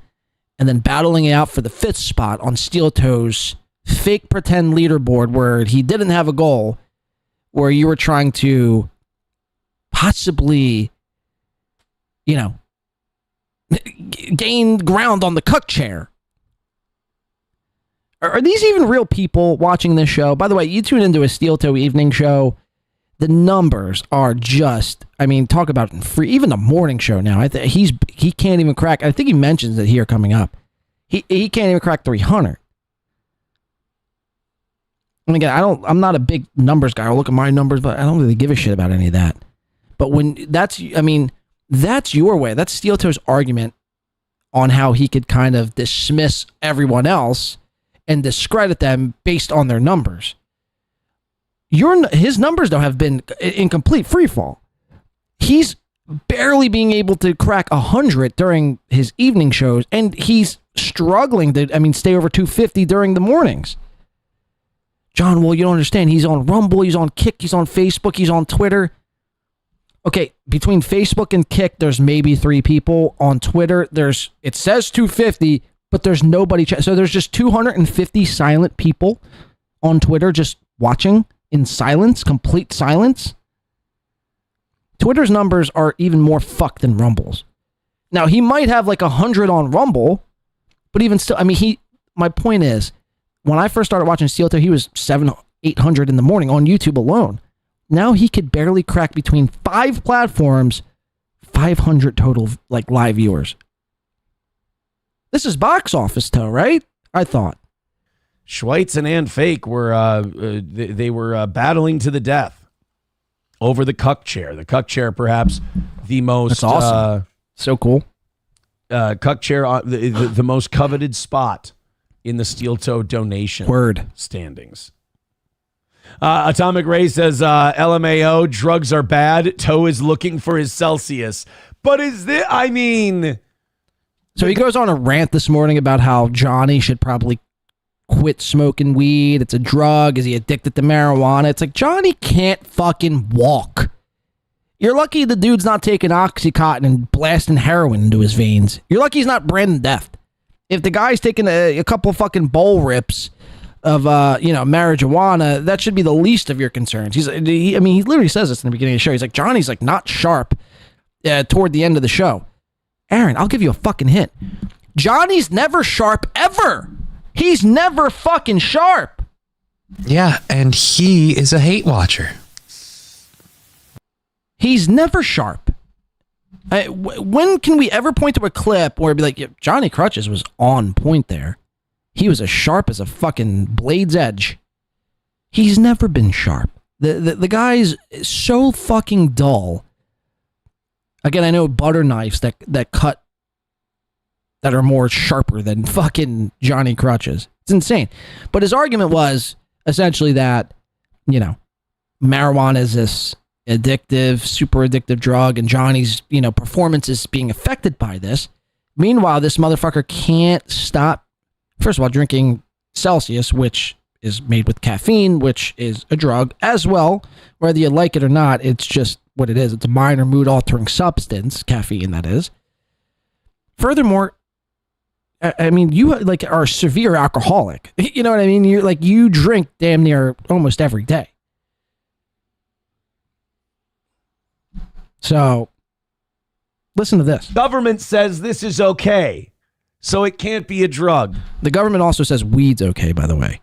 and then battling it out for the fifth spot on SteelToe's fake pretend leaderboard where he didn't have a goal, where you were trying to possibly, gain ground on the cuck chair. Are these even real people watching this show? By the way, you tune into a SteelToe evening show. The numbers are just, talk about free. Even the morning show now, he can't even crack. I think he mentions it here coming up. He can't even crack 300. And again, I'm not a big numbers guy. I'll look at my numbers, but I don't really give a shit about any of that. But that's your way. That's SteelToe's argument on how he could kind of dismiss everyone else and discredit them based on their numbers. His numbers, though, have been in complete freefall. He's barely being able to crack 100 during his evening shows, and he's struggling to, stay over 250 during the mornings. John, well, you don't understand. He's on Rumble, he's on Kick, he's on Facebook, he's on Twitter. Okay, between Facebook and Kick, there's maybe 3 people. On Twitter, it says 250, but there's nobody. So there's just 250 silent people on Twitter just watching in silence, complete silence. Twitter's numbers are even more fucked than Rumble's. Now, he might have 100 on Rumble, but even still, my point is, when I first started watching SteelToe, he was 700-800 in the morning on YouTube alone. Now he could barely crack between 5 platforms, 500 total like live viewers. This is box office toe, right? I thought. Schweitz and Ann Fake were they were battling to the death over the cuck chair. The cuck chair, perhaps the most That's awesome. So cool. Cuck chair, the most coveted spot in the SteelToe donation standings. Atomic Ray says, LMAO, drugs are bad. Toe is looking for his Celsius. But is this, I mean... So he goes on a rant this morning about how Johnny should probably quit smoking weed. It's a drug. Is he addicted to marijuana? It's like, Johnny can't fucking walk. You're lucky the dude's not taking Oxycontin and blasting heroin into his veins. You're lucky he's not Brandon Deft. If the guy's taking a couple fucking bowl rips of, marijuana, that should be the least of your concerns. He literally says this in the beginning of the show. He's like, Johnny's like not sharp toward the end of the show. Aaron, I'll give you a fucking hint. Johnny's never sharp ever. He's never fucking sharp. Yeah, and he is a hate watcher. He's never sharp. When can we ever point to a clip where it'd be like, yeah, Johnny Crutches was on point there. He was as sharp as a fucking blade's edge. He's never been sharp. The guy's so fucking dull. Again, I know butter knives that cut, that are more sharper than fucking Johnny Crutches. It's insane. But his argument was essentially that, marijuana is this addictive, super addictive drug, and Johnny's, performance is being affected by this. Meanwhile, this motherfucker can't stop, first of all, drinking Celsius, which is made with caffeine, which is a drug as well. Whether you like it or not, it's just what it is. It's a minor mood-altering substance, caffeine, that is. Furthermore, I mean, you are a severe alcoholic. You know what I mean? You drink damn near almost every day. So, listen to this. Government says this is okay, so it can't be a drug. The government also says weed's okay, by the way.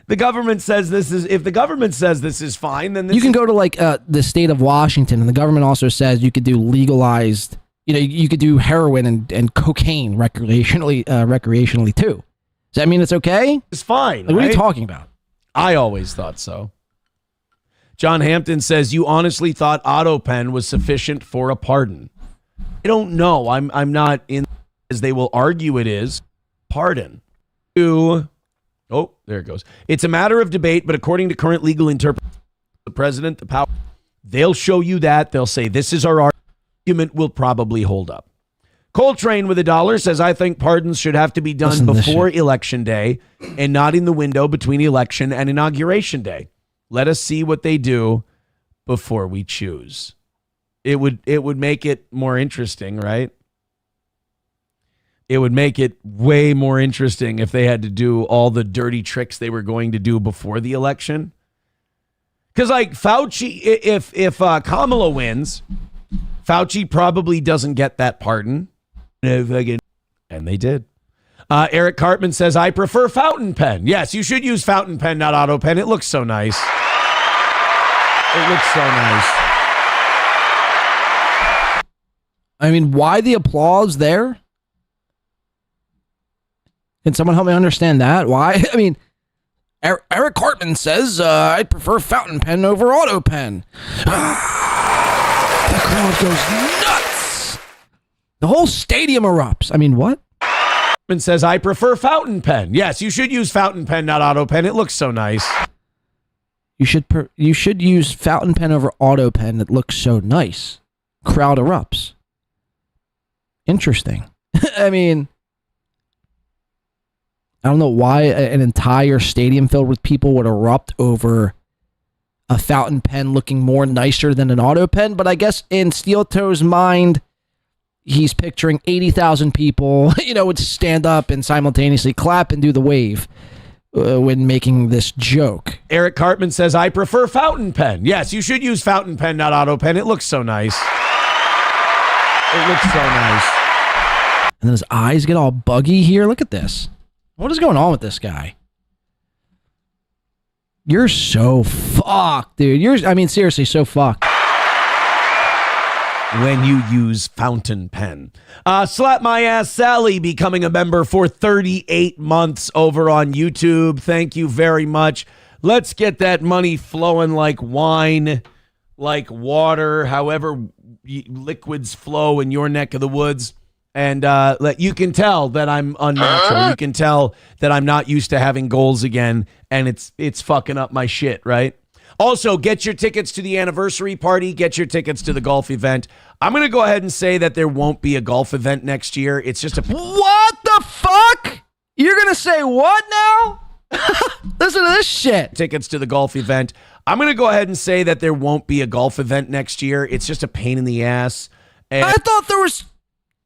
The government says this is, if the government says this is fine, then you can go to the state of Washington, and the government also says you could do legalized, you could do heroin and cocaine recreationally too. Does that mean it's okay? It's fine. What are you talking about? I always thought so. John Hampton says, you honestly thought AutoPen was sufficient for a pardon. I don't know. I'm not in, as they will argue it is, pardon. Oh, there it goes. It's a matter of debate, but according to current legal interpretation, the president, the power, they'll show you that. They'll say, this is our argument, will probably hold up. Coltrane with $1 says, I think pardons should have to be done before Election Day and not in the window between election and Inauguration Day. Let us see what they do before we choose. It would make it more interesting, right? It would make it way more interesting if they had to do all the dirty tricks they were going to do before the election. Because Fauci, if Kamala wins, Fauci probably doesn't get that pardon. And they did. Eric Cartman says, I prefer fountain pen. Yes, you should use fountain pen, not auto pen. It looks so nice. It looks so nice. I mean, why the applause there? Can someone help me understand that? Why? I mean, Eric Cartman says, I prefer fountain pen over auto pen. The crowd goes nuts. The whole stadium erupts. I mean, what? And says, I prefer fountain pen. Yes, you should use fountain pen, not auto pen. It looks so nice. You should use fountain pen over auto pen. It looks so nice. Crowd erupts. Interesting. I mean, I don't know why an entire stadium filled with people would erupt over a fountain pen looking more nicer than an auto pen, but I guess in SteelToe's mind, he's picturing 80,000 people, would stand up and simultaneously clap and do the wave when making this joke. Eric Cartman says, I prefer fountain pen. Yes, you should use fountain pen, not auto pen. It looks so nice. It looks so nice. And then his eyes get all buggy here. Look at this. What is going on with this guy? You're so fucked, dude. I mean, seriously, so fucked. When you use fountain pen. Slap My Ass Sally becoming a member for 38 months over on YouTube. Thank you very much. Let's get that money flowing like wine, like water, however liquids flow in your neck of the woods. And you can tell that I'm unnatural. You can tell that I'm not used to having goals again, and it's fucking up my shit, right? Also, get your tickets to the anniversary party. Get your tickets to the golf event. I'm going to go ahead and say that there won't be a golf event next year. It's just a... What the fuck? You're going to say what now? Listen to this shit. Tickets to the golf event. I'm going to go ahead and say that there won't be a golf event next year. It's just a pain in the ass. And I thought there was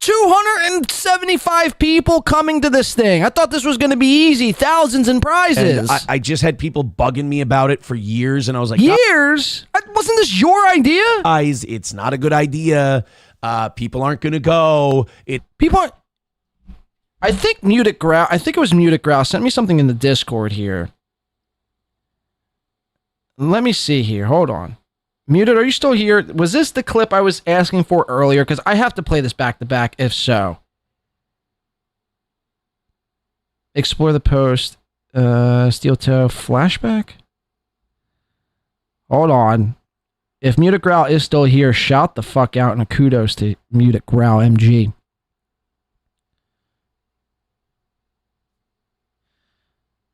275 people coming to this thing. I thought this was going to be easy. Thousands in prizes. I just had people bugging me about it for years, and I was like... Years? Wasn't this your idea? Guys, it's not a good idea. People aren't going to go. People aren't... I think Mutic Growl... I think it was Mutic Growl sent me something in the Discord here. Let me see here. Hold on. Muted, are you still here? Was this the clip I was asking for earlier? Because I have to play this back to back, if so. Explore the post. SteelToe flashback? Hold on. If Mutic Growl is still here, shout the fuck out and a kudos to Mutic Growl MG.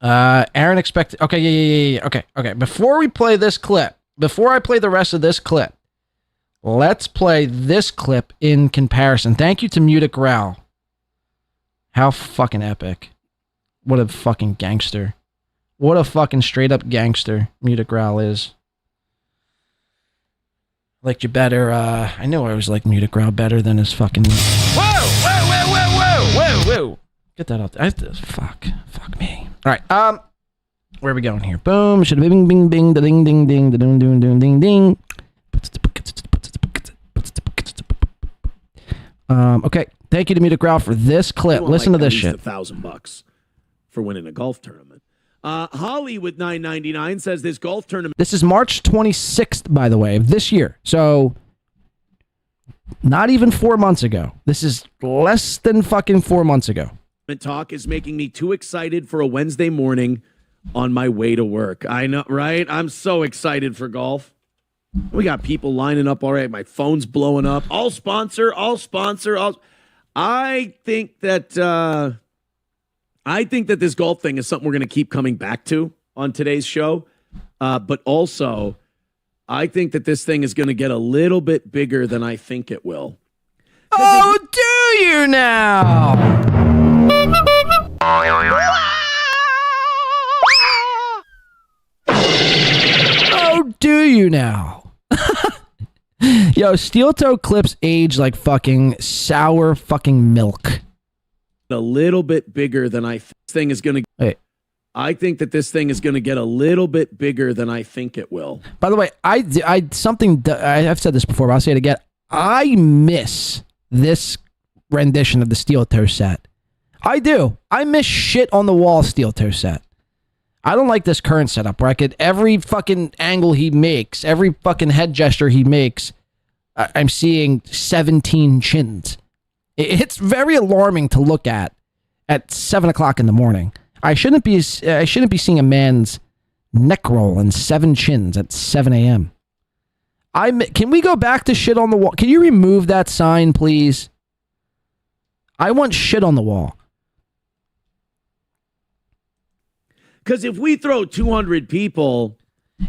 Aaron expected... Okay, yeah. Okay. Before we play this clip, before I play the rest of this clip, let's play this clip in comparison. Thank you to Mutic Growl. How fucking epic. What a fucking gangster. What a fucking straight up gangster Mutic Growl is. Liked you better. I know I always liked Mutic Growl better than his fucking... Whoa! Get that out there. Fuck me. All right, where are we going here? Boom. Should have bing, bing, bing, da ding, ding, ding, da ding, ding, ding, ding, ding. Okay. Thank you to Mutic Growl for this clip. Listen to this shit. $1,000 for winning a golf tournament. Holly with $9.99 says this golf tournament. This is March 26th, by the way, of this year. So, not even 4 months ago. This is less than fucking 4 months ago. Talk is making me too excited for a Wednesday morning on my way to work. I know, right? I'm so excited for golf. We got people lining up already. My phone's blowing up. I'll sponsor. I think that this golf thing is something we're going to keep coming back to on today's show. But also, I think that this thing is going to get a little bit bigger than I think it will. Oh, do you now? Oh, do you now? Yo, SteelToe clips age like fucking sour fucking milk. A little bit bigger than I thing is going to. Hey. I think that this thing is going to get a little bit bigger than I think it will. By the way, I've said this before, but I'll say it again. I miss this rendition of the SteelToe set. I do. I miss shit on the wall SteelToe set. I don't like this current setup where every fucking angle he makes, every fucking head gesture he makes, I'm seeing 17 chins. It's very alarming to look at 7 o'clock in the morning. I shouldn't be seeing a man's neck roll and 7 chins at 7 a.m. Can we go back to shit on the wall? Can you remove that sign, please? I want shit on the wall. Because if we throw 200 people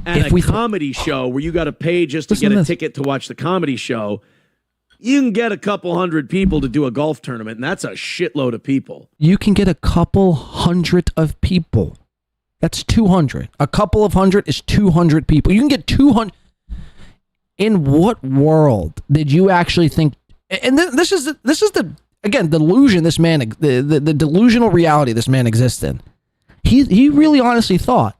at a comedy show where you got to pay just to get a ticket to watch the comedy show, you can get a couple hundred people to do a golf tournament, and that's a shitload of people. You can get a couple hundred of people. That's 200. A couple of hundred is 200 people. You can get 200. In what world did you actually think? And this is the again delusion. This man, the delusional reality this man exists in. He really honestly thought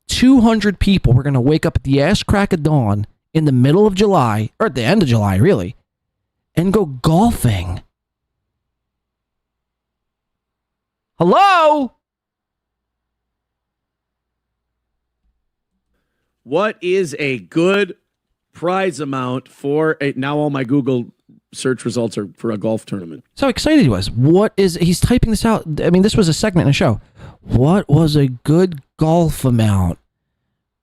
200 people were going to wake up at the ass crack of dawn in the middle of July, or at the end of July, really, and go golfing. Hello? What is a good prize amount for a, now all my Google search results are for a golf tournament. So excited he was. He's typing this out. I mean, this was a segment in a show. What was a good golf amount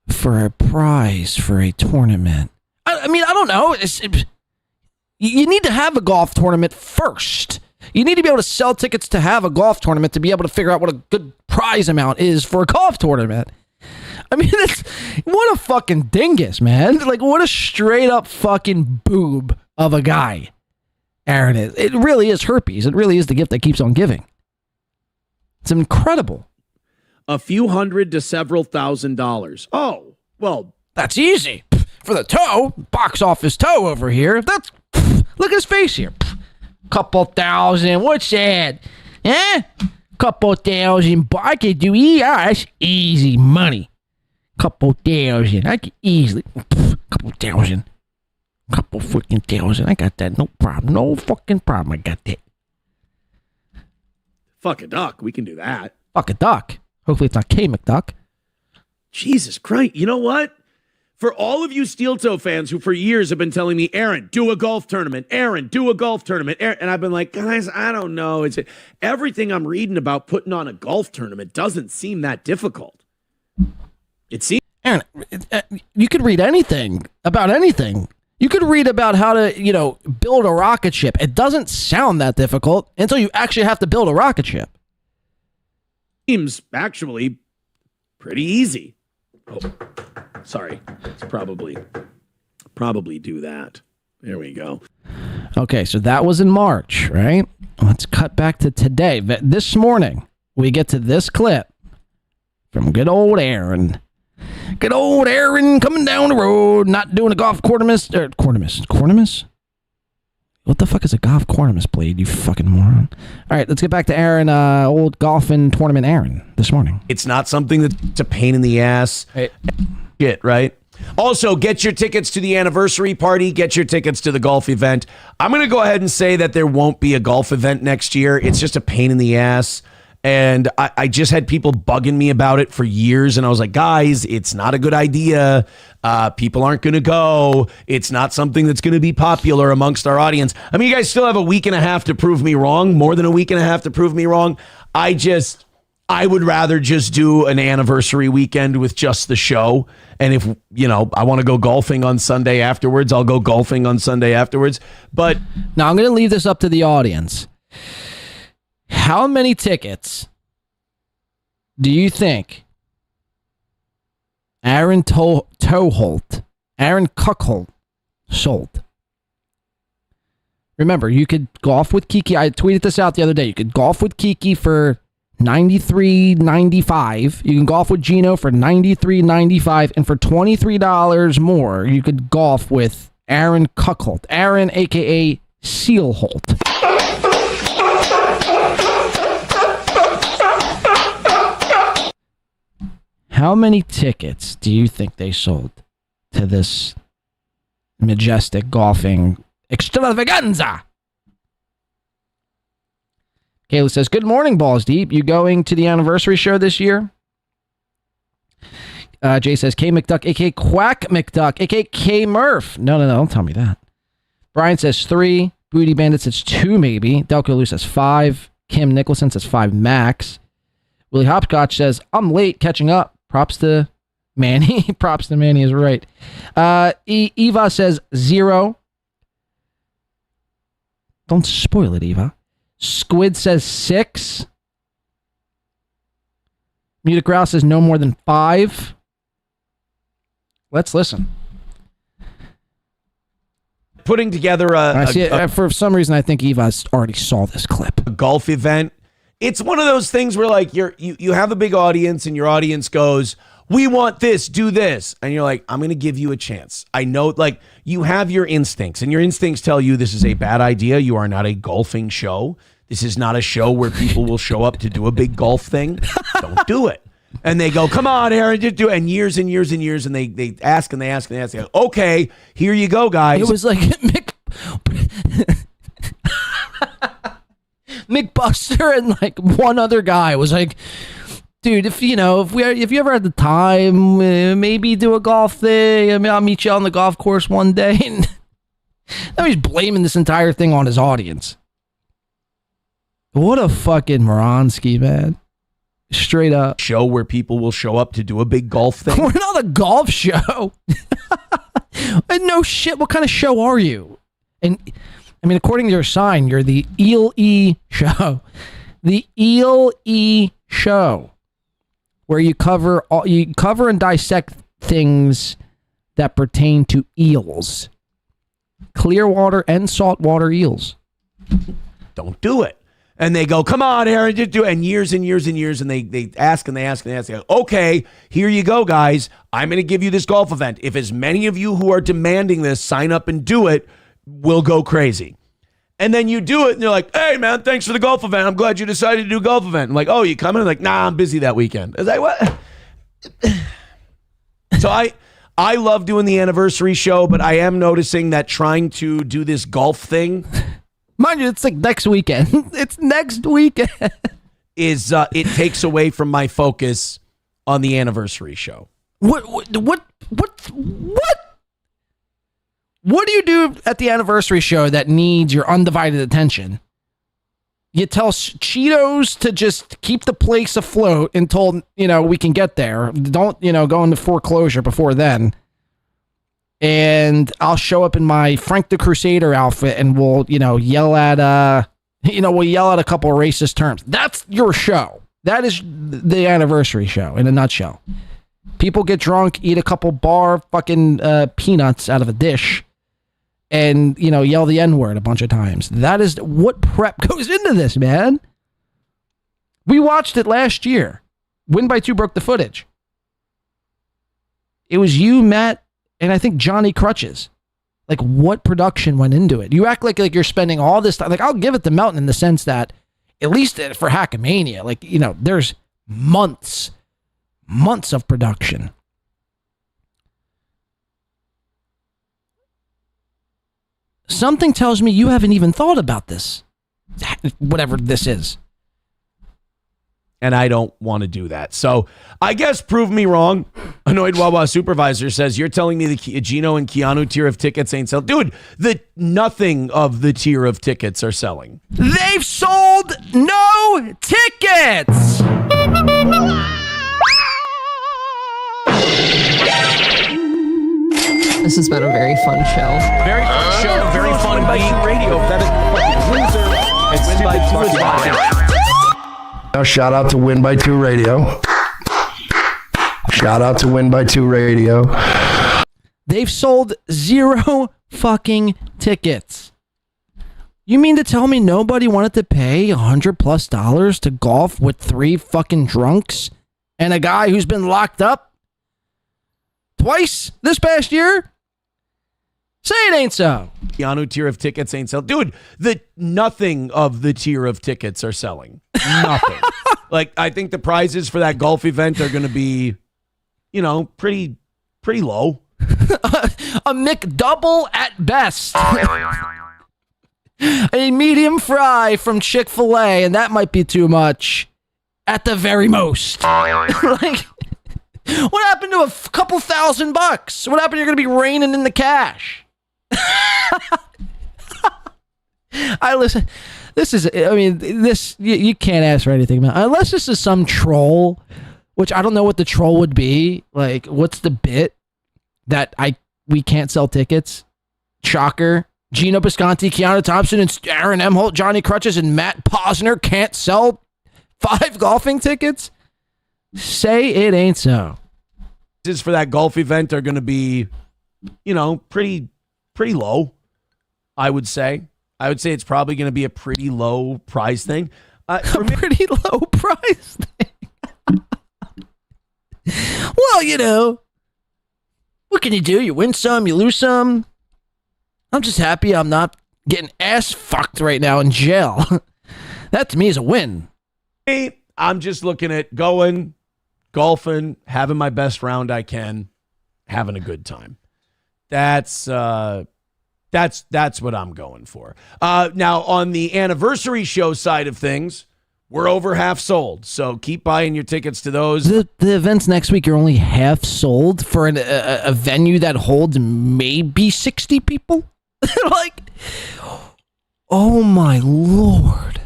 for a prize for a tournament? I mean, I don't know. You need to have a golf tournament first. You need to be able to sell tickets to have a golf tournament to be able to figure out what a good prize amount is for a golf tournament. I mean, what a fucking dingus, man. Like, what a straight up fucking boob of a guy Aaron is. It really is herpes. It really is the gift that keeps on giving. It's incredible. A few $100 to several $1,000s. Oh, well, that's easy. For the toe, box office toe over here. That's, look at his face here. Couple thousand. What's that? Eh? Couple thousand. I could do that's easy money. Couple thousand. I could easily. Couple thousand. Couple freaking thousand. I got that. No problem. No fucking problem. I got that. Fuck a duck. We can do that. Fuck a duck. Hopefully it's not K McDuck. Jesus Christ. You know what? For all of you SteelToe fans who for years have been telling me, Aaron, do a golf tournament. Aaron, do a golf tournament. And I've been like, guys, I don't know. It's everything I'm reading about putting on a golf tournament doesn't seem that difficult. It seems. Aaron, you could read anything about anything. You could read about how to, build a rocket ship. It doesn't sound that difficult until you actually have to build a rocket ship. Seems actually pretty easy. Oh, sorry. Let's probably do that. There we go. Okay, so that was in March, right? Let's cut back to today. This morning, we get to this clip from good old Aaron. Good old Aaron coming down the road, not doing a golf cornmus. What the fuck is a golf cornmus blade, you fucking moron? All right, let's get back to Aaron, old golfing tournament Aaron, this morning. It's not something that's a pain in the ass. Shit, right? Also, get your tickets to the anniversary party. Get your tickets to the golf event. I'm going to go ahead and say that there won't be a golf event next year. It's just a pain in the ass. And I just had people bugging me about it for years. And I was like, guys, it's not a good idea. People aren't going to go. It's not something that's going to be popular amongst our audience. I mean, you guys still have a week and a half to prove me wrong, more than a week and a half to prove me wrong. I would rather just do an anniversary weekend with just the show. And if, I want to go golfing on Sunday afterwards, I'll go golfing on Sunday afterwards. But now I'm going to leave this up to the audience. How many tickets do you think Aaron Cuckold sold? Remember, you could golf with Kiki. I tweeted this out the other day. You could golf with Kiki for $93.95. You can golf with Geno for $93.95, and for $23 more, you could golf with Aaron Cuckold. Aaron, aka Sealholt. How many tickets do you think they sold to this majestic golfing extravaganza? Kayla says, good morning, Balls Deep. You going to the anniversary show this year? Jay says, K McDuck, a.k.a. Quack McDuck, a.k.a. K Murph. No, don't tell me that. Brian says 3. Booty Bandit says 2, maybe. Delco Lou says 5. Kim Nicholson says 5 max. Willie Hopscotch says, I'm late catching up. Props to Manny. Props to Manny is right. Eva says 0. Don't spoil it, Eva. Squid says 6. Mutic Grouse says no more than 5. Let's listen. Putting together for some reason, I think Eva already saw this clip. A golf event. It's one of those things where like you have a big audience and your audience goes, we want this, do this. And you're like, I'm going to give you a chance. I know, like, you have your instincts and your instincts tell you this is a bad idea. You are not a golfing show. This is not a show where people will show up to do a big golf thing. Don't do it. And they go, come on, Aaron, just do it. And years and years and years. And they ask and they ask and they ask. They go, okay, here you go, guys. It was like McBuster and like one other guy was like, dude, if you ever had the time, maybe do a golf thing. I mean, I'll meet you on the golf course one day. And now he's blaming this entire thing on his audience. What a fucking moronski, man. Straight up. Show where people will show up to do a big golf thing. We're not a golf show. No shit. What kind of show are you? And I mean, according to your sign, you're the Eel-E show. The Eel-E show. Where you cover and dissect things that pertain to eels. Clear water and saltwater eels. Don't do it. And they go, come on, Aaron, just do it. And years and years and years, and they ask and they ask and they ask. They go, okay, here you go, guys. I'm going to give you this golf event. If as many of you who are demanding this sign up and do it, we'll go crazy. And then you do it, and you're like, hey, man, thanks for the golf event. I'm glad you decided to do a golf event. I'm like, oh, you coming? I'm like, nah, I'm busy that weekend. I was like, what? So I love doing the anniversary show, but I am noticing that trying to do this golf thing, mind you, it's like next weekend. It's next weekend. It takes away from my focus on the anniversary show. What do you do at the anniversary show that needs your undivided attention? You tell Cheetos to just keep the place afloat until, we can get there. Don't, go into foreclosure before then. And I'll show up in my Frank the Crusader outfit and we'll, yell at a couple of racist terms. That's your show. That is the anniversary show in a nutshell. People get drunk, eat a couple bar fucking peanuts out of a dish, and, yell the N-word a bunch of times. That is what prep goes into this, man. We watched it last year. Win by 2 broke the footage. It was you, Matt, and I think Johnny Crutches. Like, what production went into it? You act like you're spending all this time. Like, I'll give it to Melton in the sense that, at least for Hackamania, like, there's months of production. Something tells me you haven't even thought about this. Whatever this is. And I don't want to do that. So I guess prove me wrong. Annoyed Wawa Supervisor says, you're telling me the Geno and Keanu tier of tickets ain't selling. Dude, nothing of the tier of tickets are selling. They've sold no tickets! This has been a very fun show. Very fun show. Very fun week. Radio. Now, shout out to Win by 2 Radio. Shout out to Win by 2 Radio. They've sold 0 fucking tickets. You mean to tell me nobody wanted to pay $100+ to golf with 3 fucking drunks and a guy who's been locked up twice this past year? Say it ain't so. Keanu tier of tickets ain't selling. Dude, nothing of the tier of tickets are selling. Nothing. Like, I think the prizes for that golf event are going to be, pretty low. A McDouble at best. A medium fry from Chick-fil-A, and that might be too much at the very most. Like, what happened to a couple $1,000? What happened? You're going to be raining in the cash. Listen, you can't ask for anything, man. Unless this is some troll, which I don't know what the troll would be. Like, what's the bit that we can't sell tickets? Shocker. Gino Bisconti, Keanu Thompson, and Aaron Emholt, Johnny Crutches, and Matt Posner can't sell 5 golfing tickets? Say it ain't so. Prizes for that golf event are going to be, pretty low, I would say. I would say it's probably going to be a pretty low prize thing. Pretty low prize thing. Well, what can you do? You win some, you lose some. I'm just happy I'm not getting ass fucked right now in jail. That to me is a win. I'm just looking at going, golfing, having my best round I can, having a good time. That's That's what I'm going for. Now, on the anniversary show side of things, we're over half sold. So keep buying your tickets to those. The events next week are only half sold for a venue that holds maybe 60 people. Like, oh my Lord.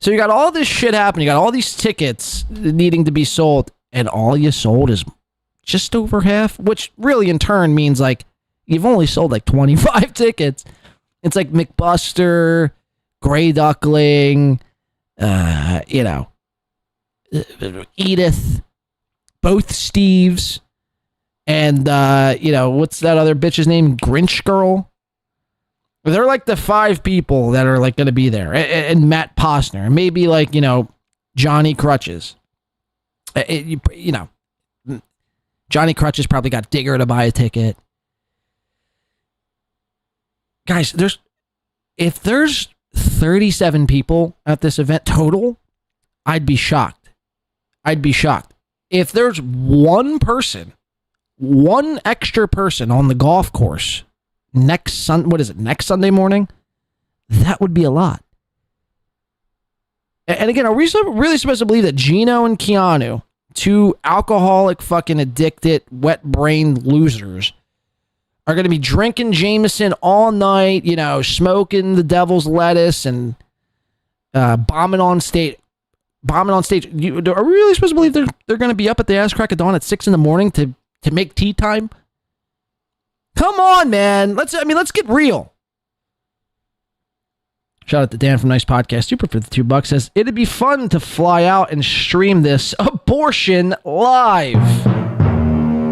So you got all this shit happening. You got all these tickets needing to be sold, and all you sold is just over half, which really in turn means like you've only sold like 25 tickets. It's like McBuster, Grey Duckling, Edith, both Steves, and what's that other bitch's name? Grinch Girl. They're like the 5 people that are like going to be there, and Matt Posner, maybe like Johnny Crutches. Johnny Crutches probably got Digger to buy a ticket. Guys, if there's 37 people at this event total, I'd be shocked. If there's one extra person on the golf course next Sunday morning, that would be a lot. And again, are we really supposed to believe that Geno and Keanu, 2 alcoholic, fucking addicted, wet-brained losers, are going to be drinking Jameson all night, smoking the devil's lettuce and bombing on stage? Are we really supposed to believe they're going to be up at the ass crack of dawn at 6 a.m. to make tea time? Come on, man. Let's get real. Shout out to Dan from Nice Podcast Super for the $2. Says it'd be fun to fly out and stream this abortion live.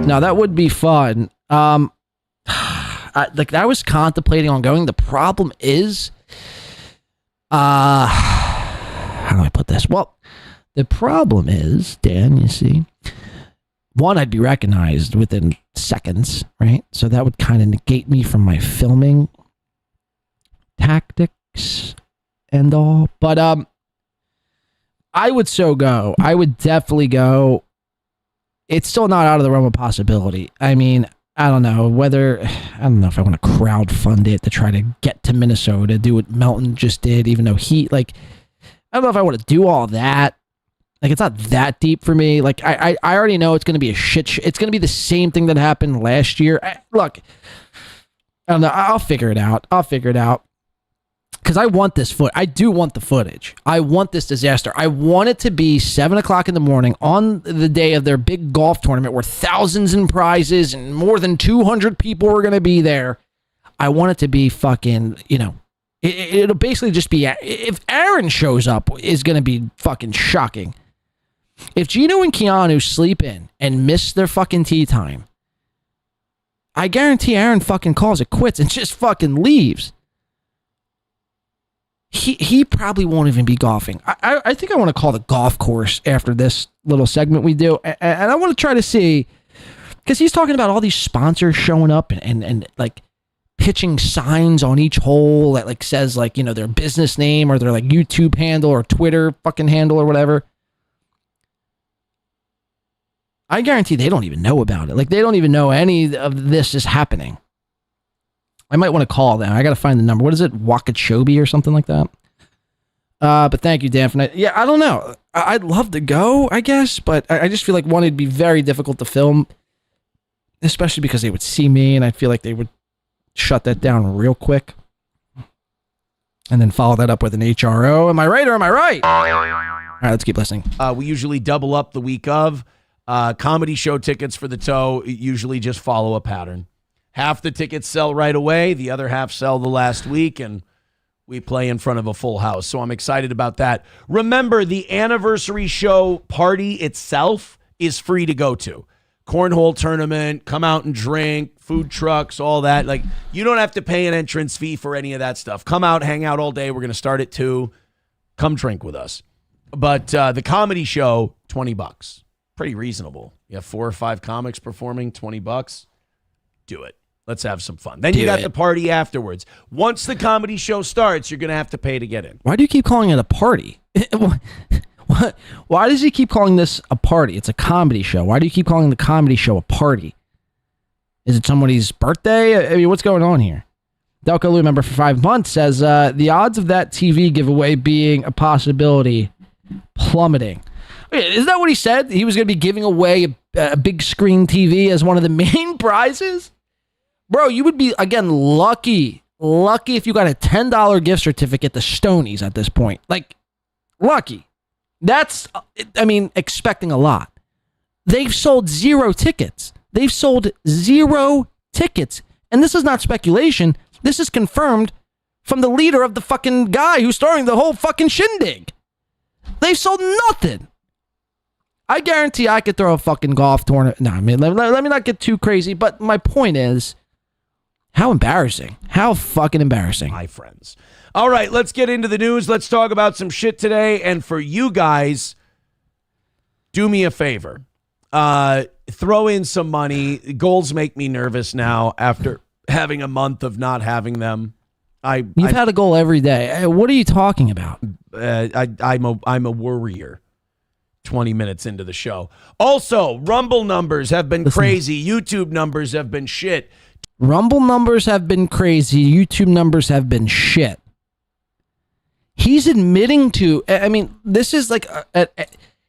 Now that would be fun. I was contemplating on going. The problem is, how do I put this? Well, the problem is, Dan, you see, one, I'd be recognized within seconds, right? So that would kind of negate me from my filming tactics and all. But I would go. I would definitely go. It's still not out of the realm of possibility. I mean, I don't know if I want to crowdfund it to try to get to Minnesota, do what Melton just did, even though I don't know if I want to do all that. Like, it's not that deep for me. Like, I already know it's going to be a shit it's going to be the same thing that happened last year. Look, I don't know. I'll figure it out. Because I want this I do want the footage. I want this disaster. I want it to be 7 o'clock in the morning on the day of their big golf tournament where thousands in prizes and more than 200 people were going to be there. I want it to be fucking, it'll basically just be, if Aaron shows up, is going to be fucking shocking. If Geno and Keanu sleep in and miss their fucking tea time, I guarantee Aaron fucking calls it quits and just fucking leaves. He probably won't even be golfing. I think I want to call the golf course after this little segment we do. And I want to try to see, because he's talking about all these sponsors showing up and like pitching signs on each hole that like says like, their business name or their like YouTube handle or Twitter fucking handle or whatever. I guarantee they don't even know about it. Like, they don't even know any of this is happening. I might want to call them. I got to find the number. What is it? Wakachobi or something like that? But thank you, Dan. I don't know. I'd love to go, I guess, but I just feel like, one, it'd be very difficult to film, especially because they would see me, and I feel like they would shut that down real quick. And then follow that up with an HRO. Am I right or am I right? All right, let's keep listening. We usually double up the week of. Comedy show tickets for the toe usually just follow a pattern. Half the tickets sell right away. The other half sell the last week, and we play in front of a full house. So I'm excited about that. Remember, the anniversary show party itself is free to go to. Cornhole tournament, come out and drink, food trucks, all that. Like, you don't have to pay an entrance fee for any of that stuff. Come out, hang out all day. We're going to start at 2. Come drink with us. But the comedy show, $20. Pretty reasonable. You have 4 or 5 comics performing, $20. Do it. Let's have some fun. Then you got the party afterwards. Once the comedy show starts, you're going to have to pay to get in. Why do you keep calling it a party? Why does he keep calling this a party? It's a comedy show. Why do you keep calling the comedy show a party? Is it somebody's birthday? I mean, what's going on here? Delco Lou member for 5 months says the odds of that TV giveaway being a possibility plummeting. Isn't that what he said? He was going to be giving away a big screen TV as one of the main prizes? Bro, you would be, again, lucky if you got a $10 gift certificate to Stoney's at this point. Like, lucky. That's, I mean, expecting a lot. They've sold 0 tickets. They've sold 0 tickets. And this is not speculation. This is confirmed from the leader of the fucking guy who's starting the whole fucking shindig. They've sold nothing. I guarantee I could throw a fucking golf tournament. No, I mean, let me not get too crazy, but my point is, how embarrassing. How fucking embarrassing. My friends. All right, let's get into the news. Let's talk about some shit today. And for you guys, do me a favor. Throw in some money. Goals make me nervous now after having a month of not having them. You've had a goal every day. What are you talking about? I'm a worrier. 20 minutes into the show. Also, Rumble numbers have been crazy. YouTube numbers have been shit. Rumble numbers have been crazy. YouTube numbers have been shit. He's admitting to, I mean, this is like,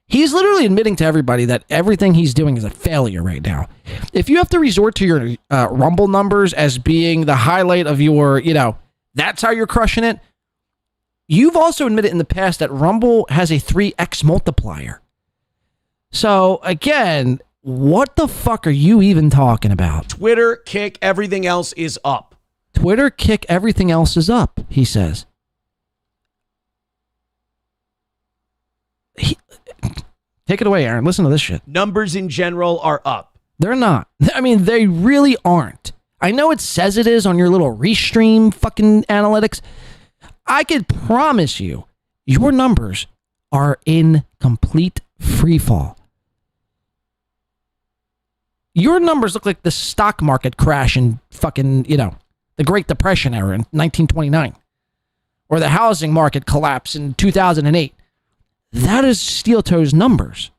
he's literally admitting to everybody that everything he's doing is a failure right now. If you have to resort to your Rumble numbers as being the highlight of your, that's how you're crushing it. You've also admitted in the past that Rumble has a 3x multiplier. So, again, what the fuck are you even talking about? Twitter, Kick, everything else is up. Twitter, Kick, everything else is up, he says. Take it away, Aaron. Listen to this shit. Numbers in general are up. They're not. I mean, they really aren't. I know it says it is on your little restream fucking analytics. I could promise you, your numbers are in complete free fall. Your numbers look like the stock market crash in fucking, the Great Depression era in 1929. Or the housing market collapse in 2008. That is SteelToe's numbers.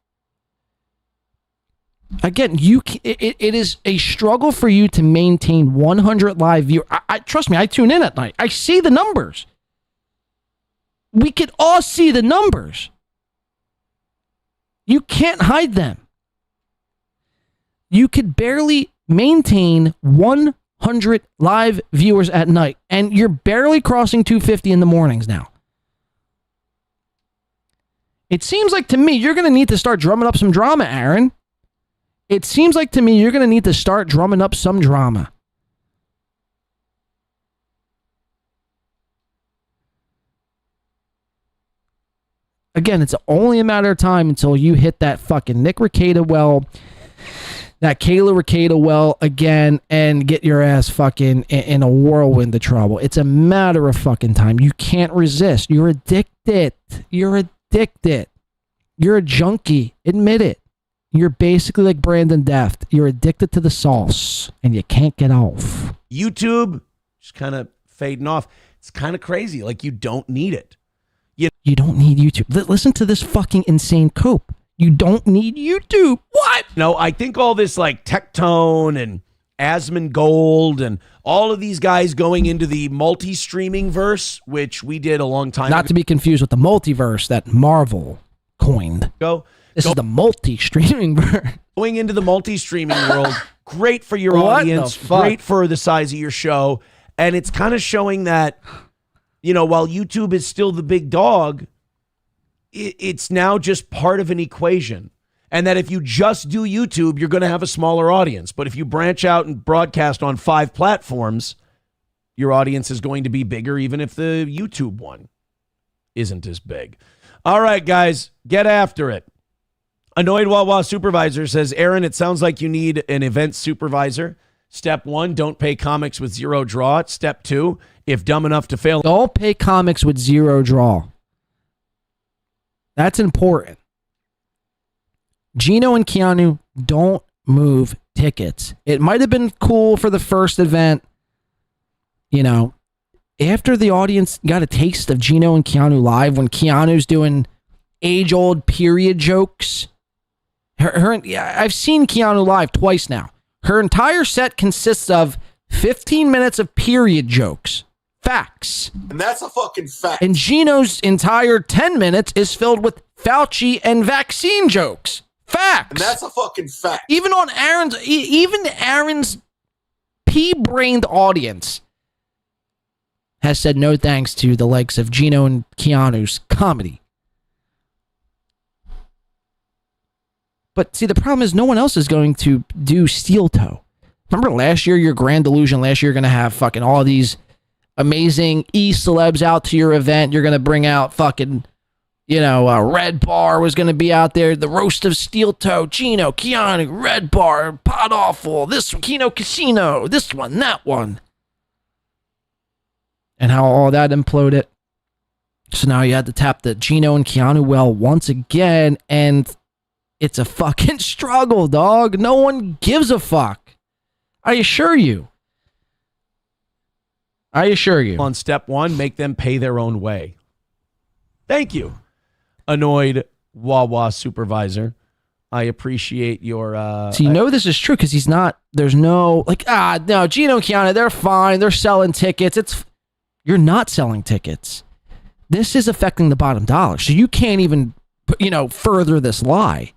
Again, it is a struggle for you to maintain 100 live viewers. Trust me, I tune in at night. I see the numbers. We could all see the numbers. You can't hide them. You could barely maintain 100 live viewers at night, and you're barely crossing 250 in the mornings now. It seems like to me you're going to need to start drumming up some drama, Aaron. It seems like to me you're going to need to start drumming up some drama. Again, it's only a matter of time until you hit that fucking Nick Ricada well, that Kayla Ricada well again, and get your ass fucking in a whirlwind of trouble. It's a matter of fucking time. You can't resist. You're addicted. You're addicted. You're a junkie. Admit it. You're basically like Brandon Deft. You're addicted to the sauce, and you can't get off. YouTube, just kind of fading off. It's kind of crazy. Like, you don't need it. You don't need YouTube. Listen to this fucking insane cope. You don't need YouTube. What? No, I think all this like Tectone and Asmongold and all of these guys going into the multi-streaming verse, which we did a long time ago. Not to be confused with the multiverse that Marvel coined. This is the multi-streaming verse. Going into the multi-streaming world, great for your audience, great for the size of your show. And it's kind of showing that, while YouTube is still the big dog, it's now just part of an equation. And that if you just do YouTube, you're going to have a smaller audience. But if you branch out and broadcast on 5 platforms, your audience is going to be bigger, even if the YouTube one isn't as big. All right, guys, get after it. Annoyed Wawa Supervisor says, Aaron, it sounds like you need an event supervisor. Step 1, don't pay Karmicx with 0 draw. Step 2, if dumb enough to fail. Don't pay Karmicx with 0 draw. That's important. Geno and Keanu don't move tickets. It might have been cool for the first event. After the audience got a taste of Geno and Keanu live, when Keanu's doing age-old period jokes. I've seen Keanu live twice now. Her entire set consists of 15 minutes of period jokes. Facts. And that's a fucking fact. And Geno's entire 10 minutes is filled with Fauci and vaccine jokes. Facts. And that's a fucking fact. Even on Aaron's pea-brained audience has said no thanks to the likes of Geno and Keanu's comedy. But see, the problem is no one else is going to do SteelToe. Remember last year, your grand delusion, last year you're going to have fucking all these amazing E-celebs out to your event. You're going to bring out fucking, Red Bar was going to be out there. The roast of SteelToe, Geno, Keanu, Red Bar, Pod Awful, this one, Keno Casino, this one, that one. And how all that imploded. So now you had to tap the Geno and Keanu well once again, and it's a fucking struggle, dog. No one gives a fuck. I assure you. On step one, make them pay their own way. Thank you, annoyed Wawa supervisor. I appreciate your... So this is true because there's no, no, Geno and Keanu, they're fine. They're selling tickets. You're not selling tickets. This is affecting the bottom dollar. So you can't even, further this lie.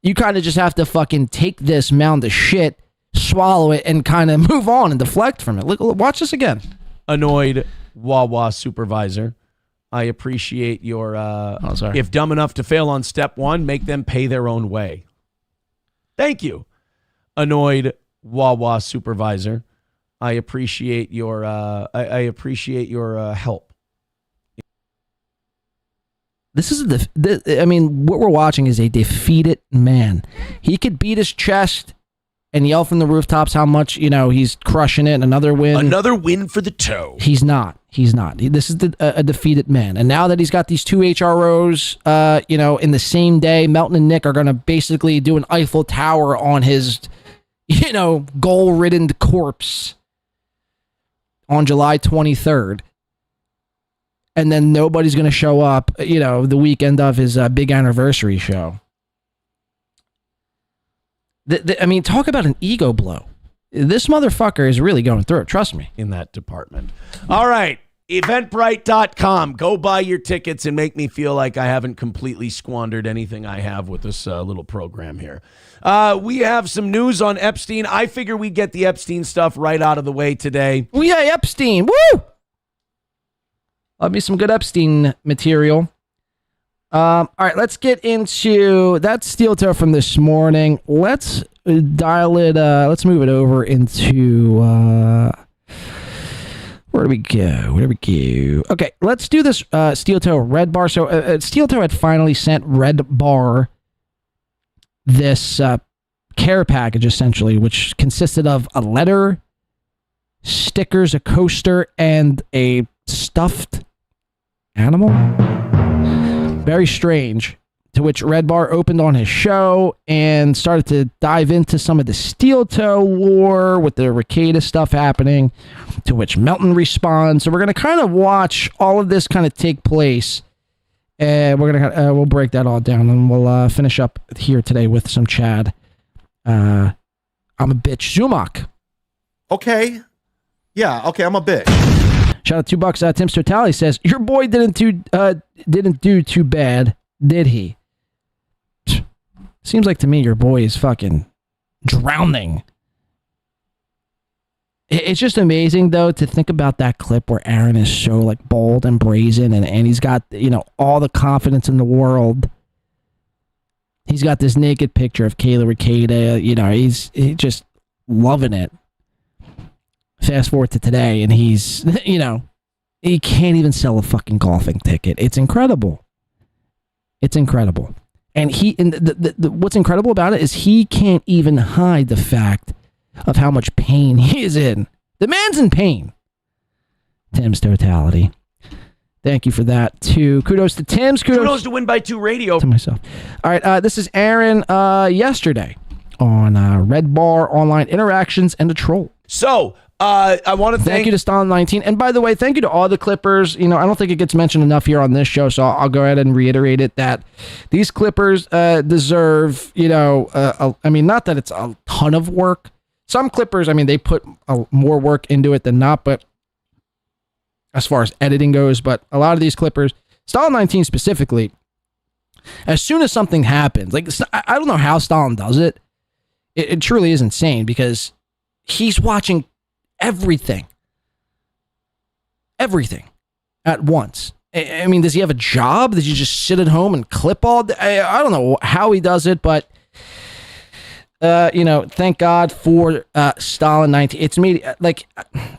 You kind of just have to fucking take this mound of shit, swallow it, and kind of move on and deflect from it. Look, watch this again. Annoyed Wawa supervisor. I appreciate your... If dumb enough to fail on step one, make them pay their own way. Thank you, annoyed Wawa supervisor. I appreciate your... help. This is what we're watching is a defeated man. He could beat his chest and yell from the rooftops how much, he's crushing it. Another win. Another win for the toe. He's not. This is a defeated man. And now that he's got these two HROs, in the same day, Melton and Nick are going to basically do an Eiffel Tower on his, goal-ridden corpse on July 23rd. And then nobody's going to show up, the weekend of his big anniversary show. Talk about an ego blow. This motherfucker is really going through it. Trust me. In that department. All right. Eventbrite.com. Go buy your tickets and make me feel like I haven't completely squandered anything I have with this little program here. We have some news on Epstein. I figure we get the Epstein stuff right out of the way today. Oh, yeah, Epstein. Woo! Love me some good Epstein material. All right, let's get into that SteelToe from this morning. Let's dial it. Let's move it over into. Where do we go? Okay, let's do this SteelToe Red Bar. So SteelToe had finally sent Red Bar this care package, essentially, which consisted of a letter, stickers, a coaster, and a stuffed animal. Very strange. To which Red Bar opened on his show and started to dive into some of the SteelToe lore with the Ricada stuff happening, to which Melton responds. So we're going to kind of watch all of this kind of take place, and we'll break that all down, and we'll finish up here today with some Chad. I'm a bitch, Zumock. Okay. Yeah, okay, I'm a bitch. Shout out $2. Tim's Totality says, your boy didn't do too bad, did he? Seems like to me your boy is fucking drowning. It's just amazing, though, to think about that clip where Aaron is so like bold and brazen, and he's got, all the confidence in the world. He's got this naked picture of Kayla Ricada, he's just loving it. Fast forward to today, and he's, he can't even sell a fucking golfing ticket. It's incredible. It's incredible. And what's incredible about it is he can't even hide the fact of how much pain he is in. The man's in pain. Tim's Totality. Thank you for that, too. Kudos to Tim's. Kudos to Win by 2 Radio. To myself. All right, this is Aaron yesterday on Red Bar Online Interactions and a Troll. So, I want to thank you to Stalin19. And by the way, thank you to all the Clippers. I don't think it gets mentioned enough here on this show, so I'll go ahead and reiterate it that these Clippers deserve, I mean, not that it's a ton of work. Some Clippers, I mean, they put more work into it than not, but as far as editing goes, but a lot of these Clippers, Stalin19 specifically, as soon as something happens, like, I don't know how Stalin does it. It truly is insane because he's watching everything at once. I mean, does he have a job? Does he just sit at home and clip all day? I don't know how he does it, but thank God for Stalin19. It's me, like,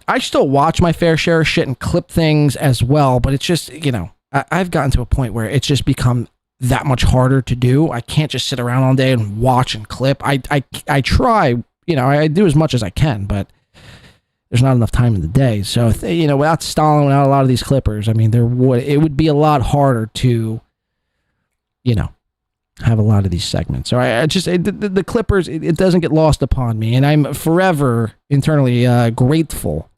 I still watch my fair share of shit and clip things as well, but it's just, I've gotten to a point where it's just become that much harder to do. I can't just sit around all day and watch and clip. I try, I do as much as I can, but there's not enough time in the day. So, without Stalin, without a lot of these Clippers, I mean, it would be a lot harder to, have a lot of these segments. So the Clippers, it doesn't get lost upon me, and I'm forever internally grateful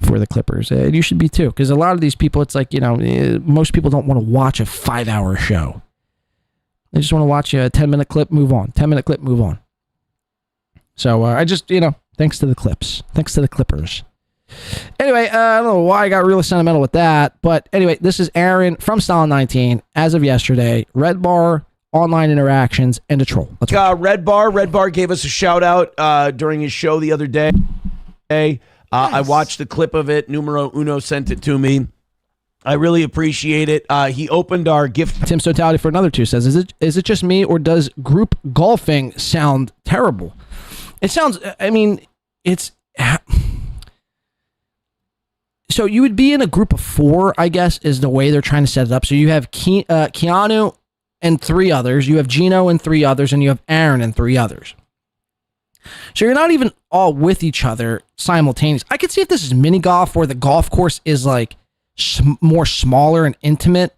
for the Clippers. And you should be too, because a lot of these people, it's like, most people don't want to watch a 5-hour show. They just want to watch a 10-minute clip, move on. 10-minute clip, move on. So I just, thanks to the Clips. Thanks to the Clippers. Anyway, I don't know why I got really sentimental with that, but anyway, this is Aaron from Stalin19 as of yesterday. Red Bar, online interactions, and a troll. Red Bar gave us a shout out during his show the other day. Nice. I watched the clip of it. Numero Uno sent it to me. I really appreciate it. He opened our gift. Tim's Totality for another 2 says, is it just me, or does group golfing sound terrible? It sounds, I mean, it's... So you would be in a group of 4, I guess, is the way they're trying to set it up. So you have Keanu and 3 others. You have Geno and 3 others. And you have Aaron and 3 others. So you're not even all with each other simultaneously. I could see if this is mini golf, where the golf course is like more smaller and intimate.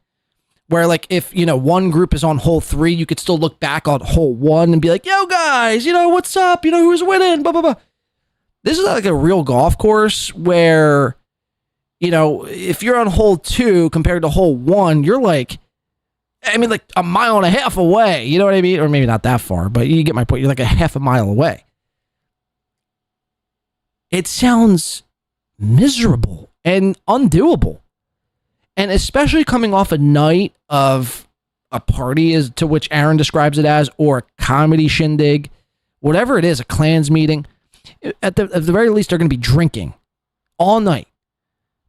Where like if, one group is on hole 3, you could still look back on hole 1 and be like, yo guys, what's up? Who's winning? Blah, blah, blah. This is like a real golf course where... if you're on hole 2 compared to hole 1, you're like, like a mile and a half away. You know what I mean? Or maybe not that far, but you get my point. You're like a half a mile away. It sounds miserable and undoable. And especially coming off a night of a party, as to which Aaron describes it as, or a comedy shindig, whatever it is, a Klans meeting. At the very least, they're going to be drinking all night.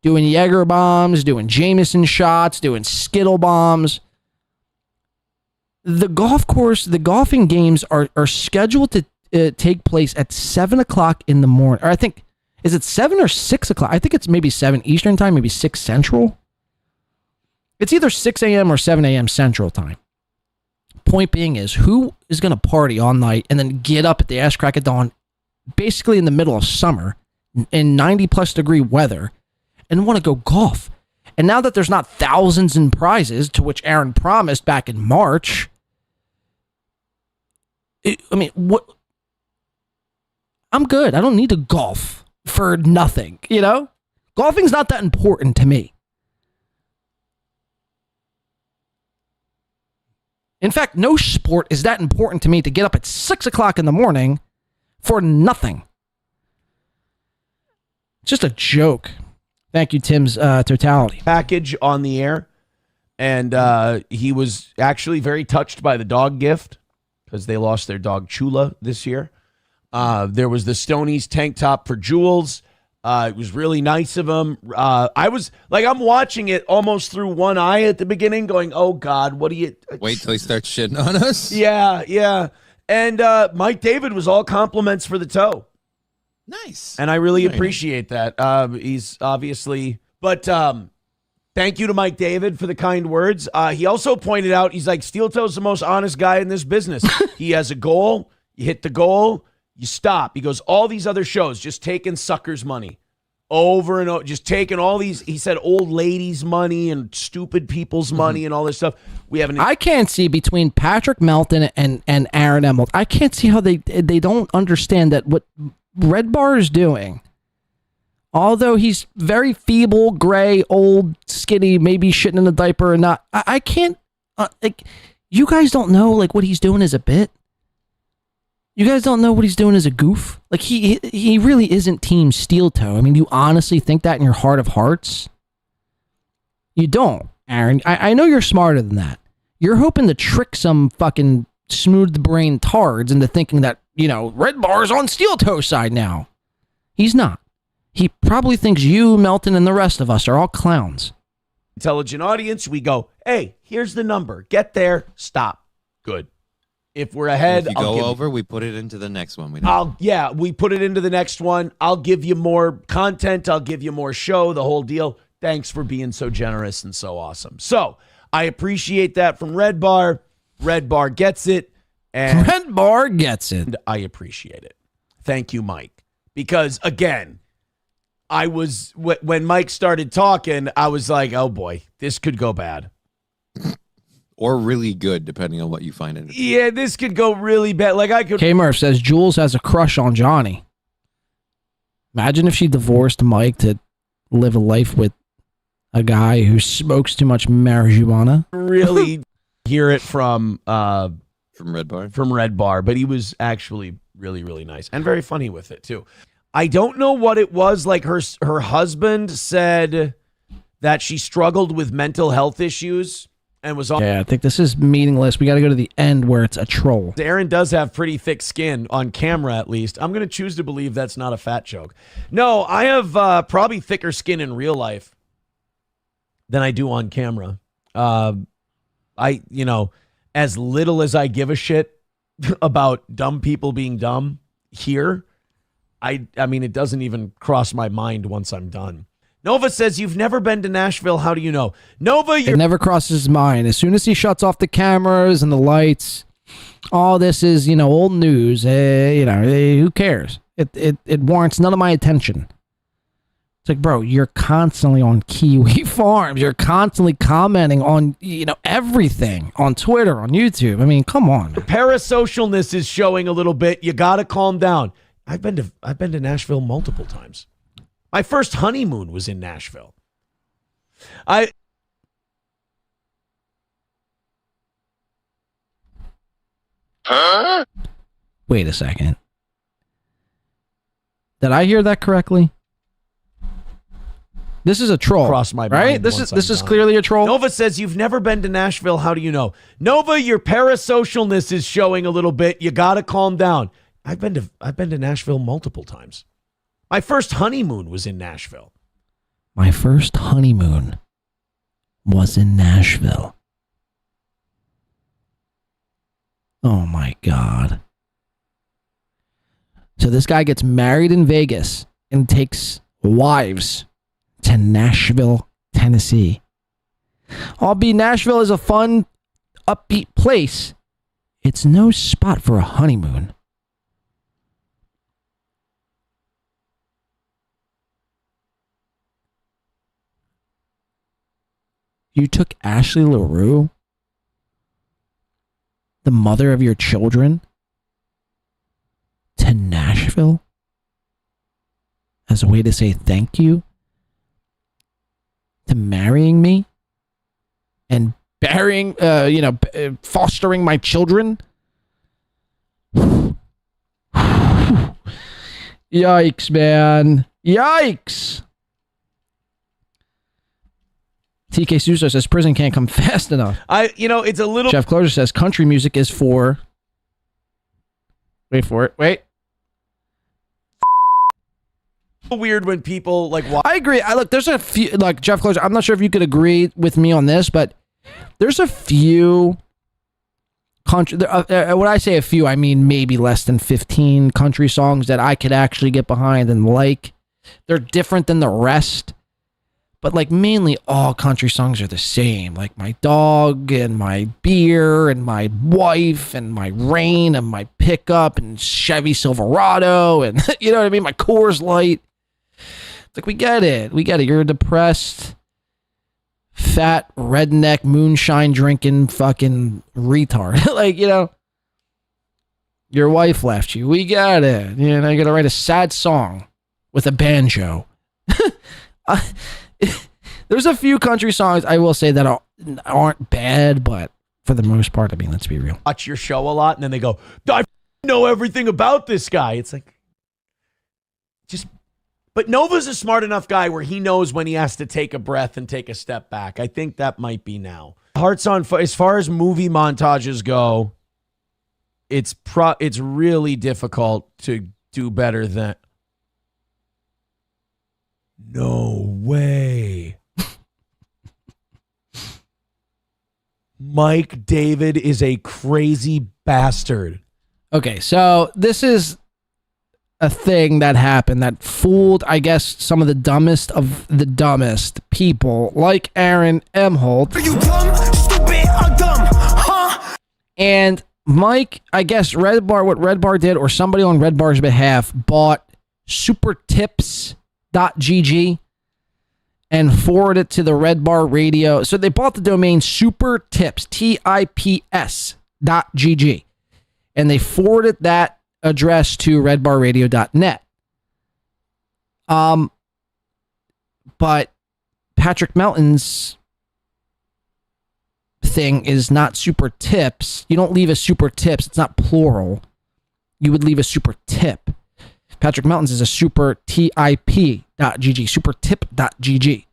Doing Jaeger bombs, doing Jameson shots, doing Skittle bombs. The golf course, the golfing games are scheduled to take place at 7 o'clock in the morning. Or I think, is it 7 or 6 o'clock? I think it's maybe 7 Eastern time, maybe 6 Central. It's either 6 a.m. or 7 a.m. Central time. Point being is, who is going to party all night and then get up at the ass crack of dawn, basically in the middle of summer, in 90-plus degree weather, and want to go golf? And now that there's not thousands in prizes, to which Aaron promised back in March, what? I'm good. I don't need to golf for nothing, Golfing's not that important to me. In fact, no sport is that important to me to get up at 6 o'clock in the morning for nothing. It's just a joke. Thank you, Tim's Totality. Package on the air, and he was actually very touched by the dog gift because they lost their dog Chula this year. There was the Stonies tank top for Jules. It was really nice of him. I was like, I'm watching it almost through one eye at the beginning, going, "Oh God, what do you wait till he starts shitting on us?" Yeah. And Mike David was all compliments for the toe. Nice. And I really appreciate that. He's obviously, but thank you to Mike David for the kind words. He also pointed out, he's like, SteelToe's the most honest guy in this business. He has a goal. You hit the goal, you stop. He goes, all these other shows, just taking suckers' money over and over, just taking all these, he said, old ladies' money and stupid people's money and all this stuff. We haven't. I can't see between Patrick Melton and Aaron Emmelt. I can't see how they don't understand that what Red Bar is doing, although he's very feeble, gray, old, skinny, maybe shitting in a diaper or not, I can't, like, you guys don't know, like, what he's doing as a bit? You guys don't know what he's doing as a goof? Like, he really isn't Team SteelToe. I mean, you honestly think that in your heart of hearts? You don't, Aaron. I know you're smarter than that. You're hoping to trick some fucking smooth-brained tards into thinking that, you know, Red Bar's on SteelToe's side now. He's not. He probably thinks you, Melton, and the rest of us are all clowns. Intelligent audience, we go, hey, here's the number. Get there, stop. Good. If we're ahead, if you I'll go give over, we put it into the next one. We put it into the next one. I'll give you more content. I'll give you more show, the whole deal. Thanks for being so generous and so awesome. So I appreciate that from Red Bar. Red Bar gets it. And Red Bar gets it. I appreciate it. Thank you, Mike. Because, again, when Mike started talking, I was like, oh, boy, this could go bad. Or really good, depending on what you find in it. Yeah, this could go really bad. Like, I could. K-Murph says Jules has a crush on Johnny. Imagine if she divorced Mike to live a life with a guy who smokes too much marijuana. Really hear it from Red Bar. From Red Bar, but he was actually really, really nice and very funny with it too. I don't know what it was. Like her husband said that she struggled with mental health issues and was on. Yeah, I think this is meaningless. We got to go to the end where it's a troll. Aaron does have pretty thick skin on camera, at least. I'm going to choose to believe that's not a fat joke. No, I have probably thicker skin in real life than I do on camera. As little as I give a shit about dumb people being dumb here, I mean, it doesn't even cross my mind once I'm done. Nova says, you've never been to Nashville. How do you know? Nova, it never crosses his mind. As soon as he shuts off the cameras and the lights, all this is, old news. Who cares? It warrants none of my attention. It's like, bro, you're constantly on Kiwi Farms. You're constantly commenting on, everything on Twitter, on YouTube. I mean, come on. Your parasocialness is showing a little bit. You got to calm down. I've been to Nashville multiple times. My first honeymoon was in Nashville. Wait a second. Did I hear that correctly? This is a troll, cross my right? mind This is clearly a troll. Nova says, you've never been to Nashville. How do you know? Nova, your parasocialness is showing a little bit. You got to calm down. I've been to Nashville multiple times. My first honeymoon was in Nashville. My first honeymoon was in Nashville. Oh my God. So this guy gets married in Vegas and takes wives to Nashville, Tennessee. Albeit Nashville is a fun, upbeat place, it's no spot for a honeymoon. You took Ashley LaRue, the mother of your children, to Nashville as a way to say thank you to marrying me and burying, fostering my children. Yikes, man. Yikes. TK Suso says prison can't come fast enough. It's a little. Jeff Closer says country music is for. Wait for it. Wait. Weird when people like. I agree. Look, there's a few, like Jeff Closer. I'm not sure if you could agree with me on this, but there's a few country. When I say a few, I mean maybe less than 15 country songs that I could actually get behind and like. They're different than the rest. But like mainly all country songs are the same. Like my dog and my beer and my wife and my rain and my pickup and Chevy Silverado and you know what I mean? My Coors Light. It's like we get it. You're a depressed, fat, redneck, moonshine drinking fucking retard. Your wife left you. We got it. And I got to write a sad song with a banjo. There's a few country songs I will say that aren't bad, but for the most part, I mean, let's be real. Watch your show a lot, and then they go, I know everything about this guy. It's like, but Nova's a smart enough guy where he knows when he has to take a breath and take a step back. I think that might be now. Hearts on Fire, as far as movie montages go, it's really difficult to do better than. No way. Mike David is a crazy bastard. Okay, so this is a thing that happened that fooled, I guess, some of the dumbest of the dumbest people, like Aaron Emholt. Are you dumb, stupid, or dumb, huh? And Mike, I guess Red Bar, what Red Bar did, or somebody on Red Bar's behalf, bought supertips.gg and forwarded it to the Red Bar radio. So they bought the domain supertips, TIPS.gg, and they forwarded that address to redbarradio.net. But Patrick Melton's thing is not super tips. You don't leave a super tips. It's not plural. You would leave a super tip. Patrick Melton's is a super tip.gg, supertip.gg.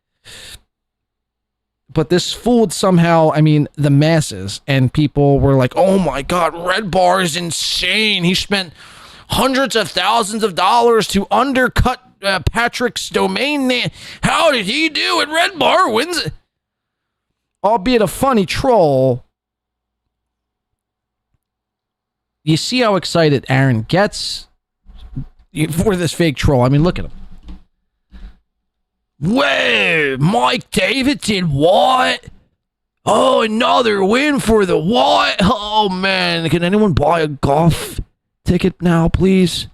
But this fooled somehow, I mean, the masses, and people were like, oh my God, Red Bar is insane. He spent hundreds of thousands of dollars to undercut Patrick's domain name. How did he do it? Red Bar wins it. Albeit a funny troll. You see how excited Aaron gets for this fake troll. I mean, look at him. Whoa, Mike David did what? Oh, another win for the what? Oh, man. Can anyone buy a golf ticket now, please?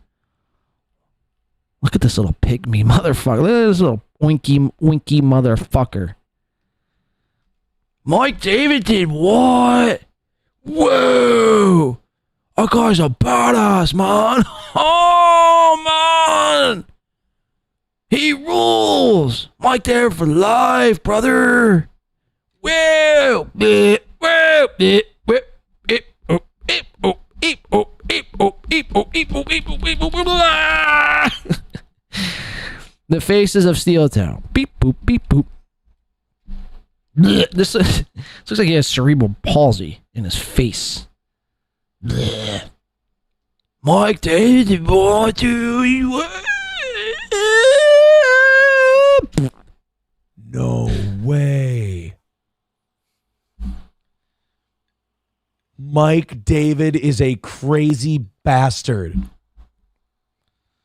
Look at this little pygmy motherfucker. Look at this little winky motherfucker. Mike David did what? Whoa. That guy's a badass, man. Oh, man. He rules. Mike David for life, brother. Whoa. The faces of SteelToe. Beep, boop, beep, boop. This looks like he has cerebral palsy in his face. Mike David, what do you... No way. Mike David is a crazy bastard.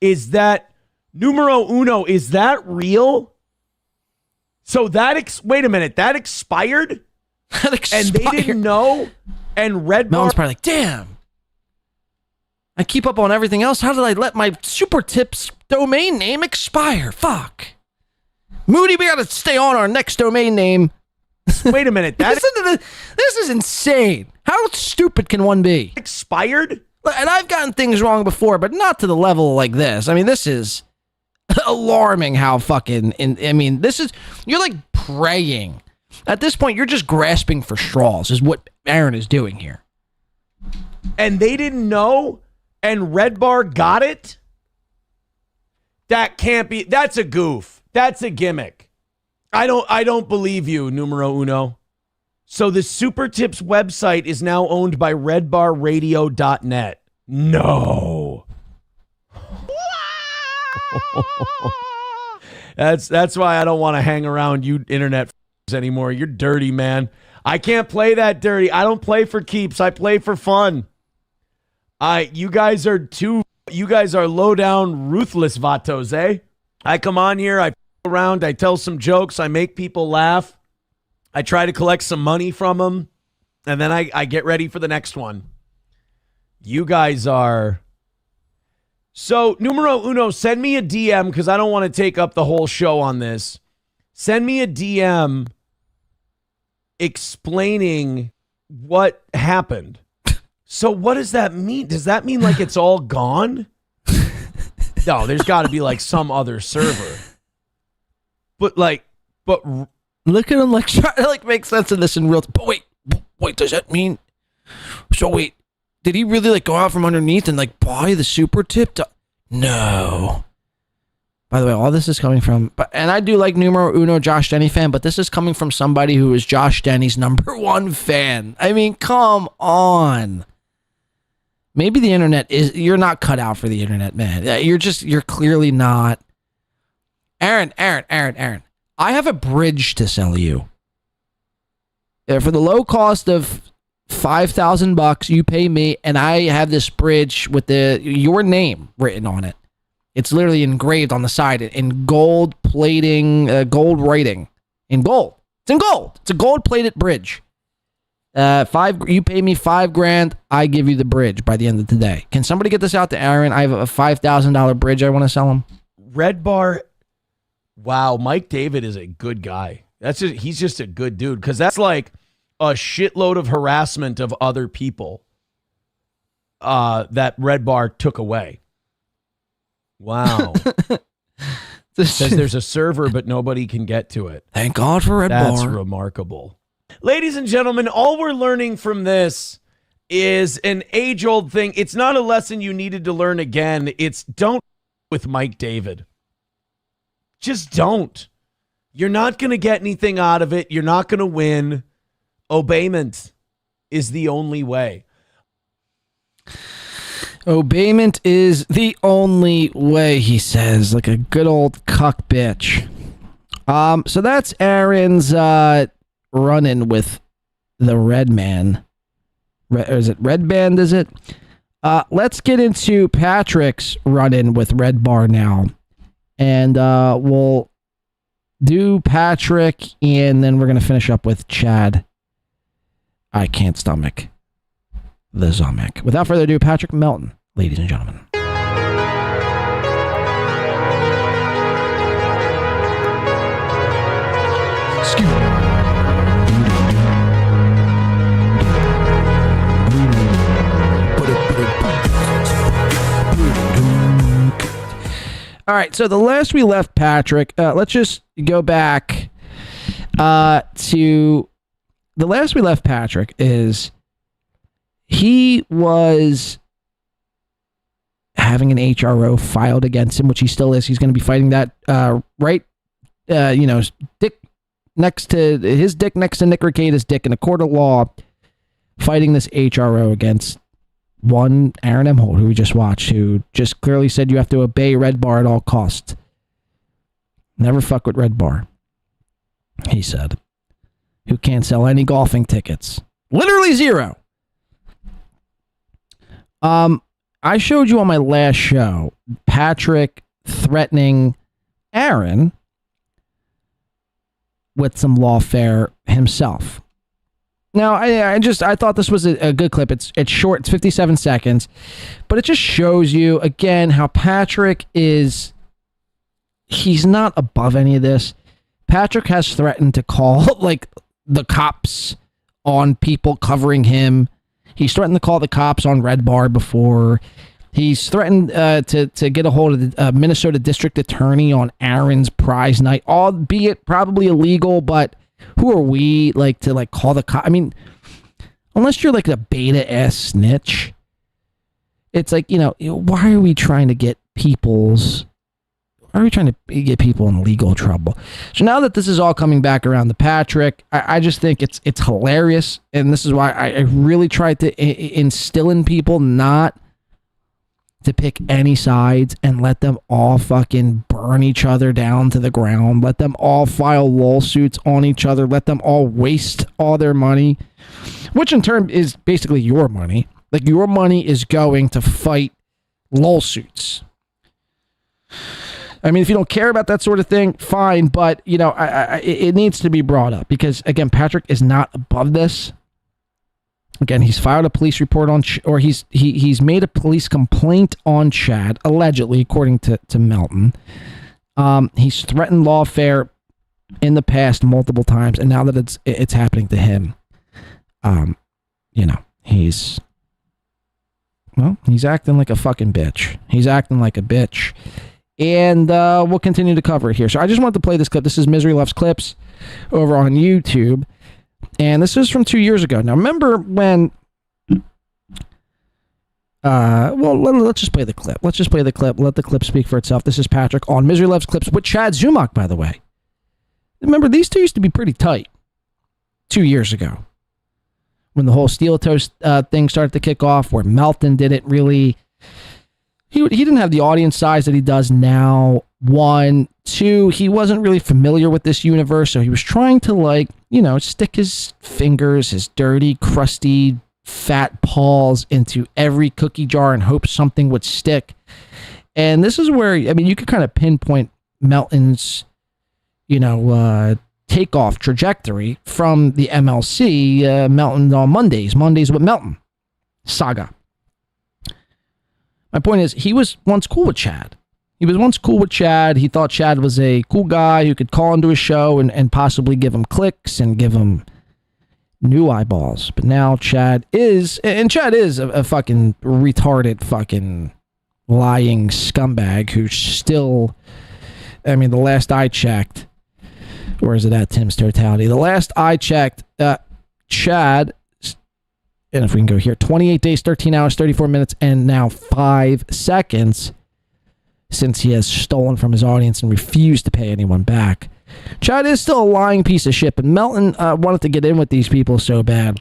Is that numero uno? Is that real? So that wait a minute, that expired? That expired. And they didn't know? And Red Bar... Melton's probably like, damn. I keep up on everything else. How did I let my Super Tips domain name expire? Fuck. Moody, we gotta stay on our next domain name. Wait a minute. This is insane. How stupid can one be? Expired? And I've gotten things wrong before, but not to the level like this. I mean, this is alarming how fucking... this is... You're like praying. At this point, you're just grasping for straws, is what Aaron is doing here. And they didn't know? And Red Bar got it? That can't be... That's a goof. That's a gimmick. I don't believe you, numero uno. So the Super Tips website is now owned by redbarradio.net. No. That's why I don't want to hang around you internet anymore. You're dirty, man. I can't play that dirty. I don't play for keeps. I play for fun. You guys are low down, ruthless vatos, eh? I come on here, I around, I tell some jokes, I make people laugh, I try to collect some money from them, and then I get ready for the next one. You guys are... So, numero uno, send me a DM, because I don't want to take up the whole show on this. Send me a DM explaining what happened. So what does that mean? Does that mean like it's all gone? No, there's got to be like some other server. But look at him like trying to like make sense of this in real. But wait, does that mean? So wait, did he really like go out from underneath and like buy the super tip? No. By the way, all this is coming from, and I do like numero uno Josh Denny fan, but this is coming from somebody who is Josh Denny's #1 fan. I mean, come on. Maybe the internet you're not cut out for the internet, man. You're clearly not. Aaron. I have a bridge to sell you. For the low cost of $5,000, you pay me, and I have this bridge with your name written on it. It's literally engraved on the side in gold plating, gold writing. In gold. It's in gold. It's a gold plated bridge. You pay me $5,000, I give you the bridge by the end of the day. Can somebody get this out to Aaron? I have a $5,000 bridge I want to sell him. Red Bar. Wow, Mike David is a good guy. He's just a good dude, because that's like a shitload of harassment of other people that Red Bar took away. Wow. Says there's a server, but nobody can get to it. Thank God for Red Bar. That's remarkable. Ladies and gentlemen, all we're learning from this is an age-old thing. It's not a lesson you needed to learn again. It's don't with Mike David. Just don't. You're not going to get anything out of it. You're not going to win. Obeyment is the only way. Obeyment is the only way, he says, like a good old cuck bitch. So that's Aaron's run-in with the Red Man. Or is it Red Band, is it? Let's get into Patrick's run-in with Red Bar now. And we'll do Patrick, and then we're going to finish up with Chad. I can't stomach the Zumach. Without further ado, Patrick Melton, ladies and gentlemen. All right, so the last we left Patrick, let's just go back to the last we left Patrick is he was having an HRO filed against him, which he still is. He's going to be fighting that dick next to his dick next to Nick Ricetta's dick in a court of law, fighting this HRO against one Aaron M. Holt, who we just watched, who just clearly said you have to obey Red Bar at all costs. Never fuck with Red Bar, he said. Who can't sell any golfing tickets. Literally zero. I showed you on my last show Patrick threatening Aaron with some lawfare himself. Now, I thought this was a good clip. It's short. It's 57 seconds. But it just shows you, again, how Patrick is... He's not above any of this. Patrick has threatened to call, the cops on people covering him. He's threatened to call the cops on Red Bar before. He's threatened to get a hold of the Minnesota District Attorney on Aaron's prize night, albeit probably illegal, but... Who are we, to call the cop? I mean, unless you're a beta-ass snitch, it's why are we trying to get people in legal trouble? So now that this is all coming back around to Patrick, I just think it's hilarious, and this is why I really tried to instill in people not to pick any sides and let them all fucking burn each other down to the ground. Let them all file lawsuits on each other. Let them all waste all their money, which in turn is basically your money. Your money is going to fight lawsuits. I mean, if you don't care about that sort of thing, fine. But, it needs to be brought up because, again, Patrick is not above this. Again, he's filed a police report on, he's made a police complaint on Chad, allegedly, according to Melton. He's threatened lawfare in the past multiple times, and now that it's happening to him, he's Well, he's acting like a fucking bitch. He's acting like a bitch. And we'll continue to cover it here. So I just wanted to play this clip. This is Misery Loves Clips over on YouTube. And this is from 2 years ago. Now, remember when... let's just play the clip. Let's just play the clip. Let the clip speak for itself. This is Patrick on Misery Loves Clips with Chad Zumock, by the way. Remember, these two used to be pretty tight 2 years ago. When the whole SteelToe thing started to kick off, where Melton didn't really... He didn't have the audience size that he does now. 1, 2, he wasn't really familiar with this universe, so he was trying to, stick his fingers, his dirty, crusty, fat paws into every cookie jar and hope something would stick. And this is where, you could kind of pinpoint Melton's, takeoff trajectory from the MLC, Melton on Mondays with Melton saga. My point is, he was once cool with Chad. He thought Chad was a cool guy who could call into his show and possibly give him clicks and give him new eyeballs. But now Chad is a fucking retarded fucking lying scumbag who's still, the last I checked, where is it at, Tim's Totality? The last I checked, Chad... And if we can go here, 28 days, 13 hours, 34 minutes, and now 5 seconds since he has stolen from his audience and refused to pay anyone back. Chad is still a lying piece of shit, but Melton wanted to get in with these people so bad.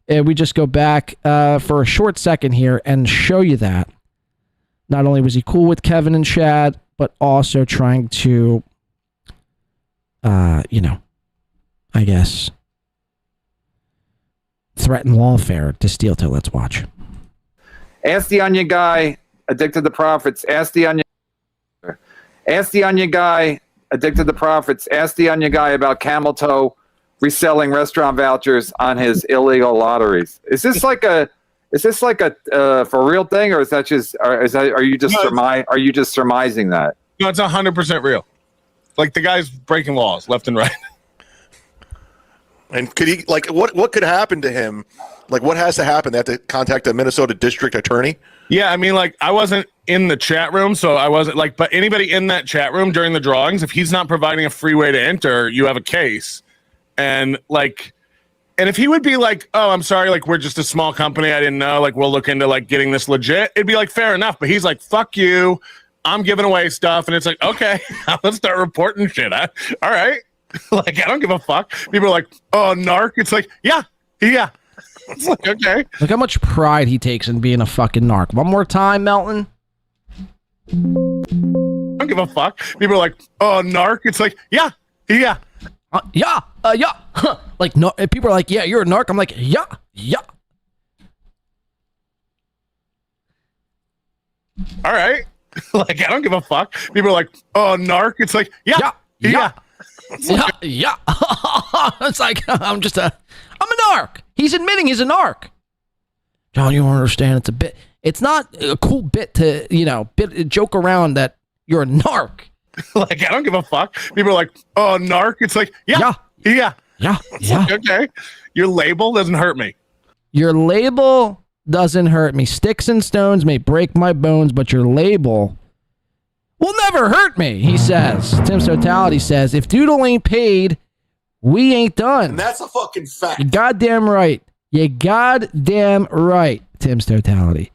And we just go back for a short second here and show you that. Not only was he cool with Kevin and Chad, but also trying to, I guess... threaten lawfare to SteelToe. Let's watch. Ask the Onion guy, addicted to profits. Ask the Onion guy, addicted to profits. Ask the Onion guy about Camel Toe reselling restaurant vouchers on his illegal lotteries. Is this like a for real thing, or is that just are you just surmising that? No, it's 100% real. Like, the guy's breaking laws left and right. And could he, what could happen to him? Like, what has to happen? They have to contact a Minnesota district attorney? Yeah, I wasn't in the chat room, so I wasn't but anybody in that chat room during the drawings, if he's not providing a free way to enter, you have a case. And and if he would be like, oh, I'm sorry, we're just a small company, I didn't know, we'll look into getting this legit, it'd be fair enough. But he's like, fuck you, I'm giving away stuff. And it's like, okay, let's start reporting shit. All right. I don't give a fuck. People are like, oh, narc. It's like, yeah. It's like, okay. Look how much pride he takes in being a fucking narc. One more time, Melton. I don't give a fuck. People are like, oh, narc. It's like, yeah. Yeah. Huh. No, people are like, yeah, you're a narc. I'm like, yeah. All right. I don't give a fuck. People are like, oh, narc. It's like, yeah. Yeah. It's like, I'm a narc. He's admitting he's a narc. John, you don't understand. It's a bit. It's not a cool bit to, joke around that you're a narc. I don't give a fuck. People are like, oh, narc. It's like, yeah. It's like, okay. Your label doesn't hurt me. Your label doesn't hurt me. Sticks and stones may break my bones, but your label will never hurt me, he says. Tim's Totality says, if Doodle ain't paid, we ain't done. And that's a fucking fact. You goddamn right. Tim's Totality.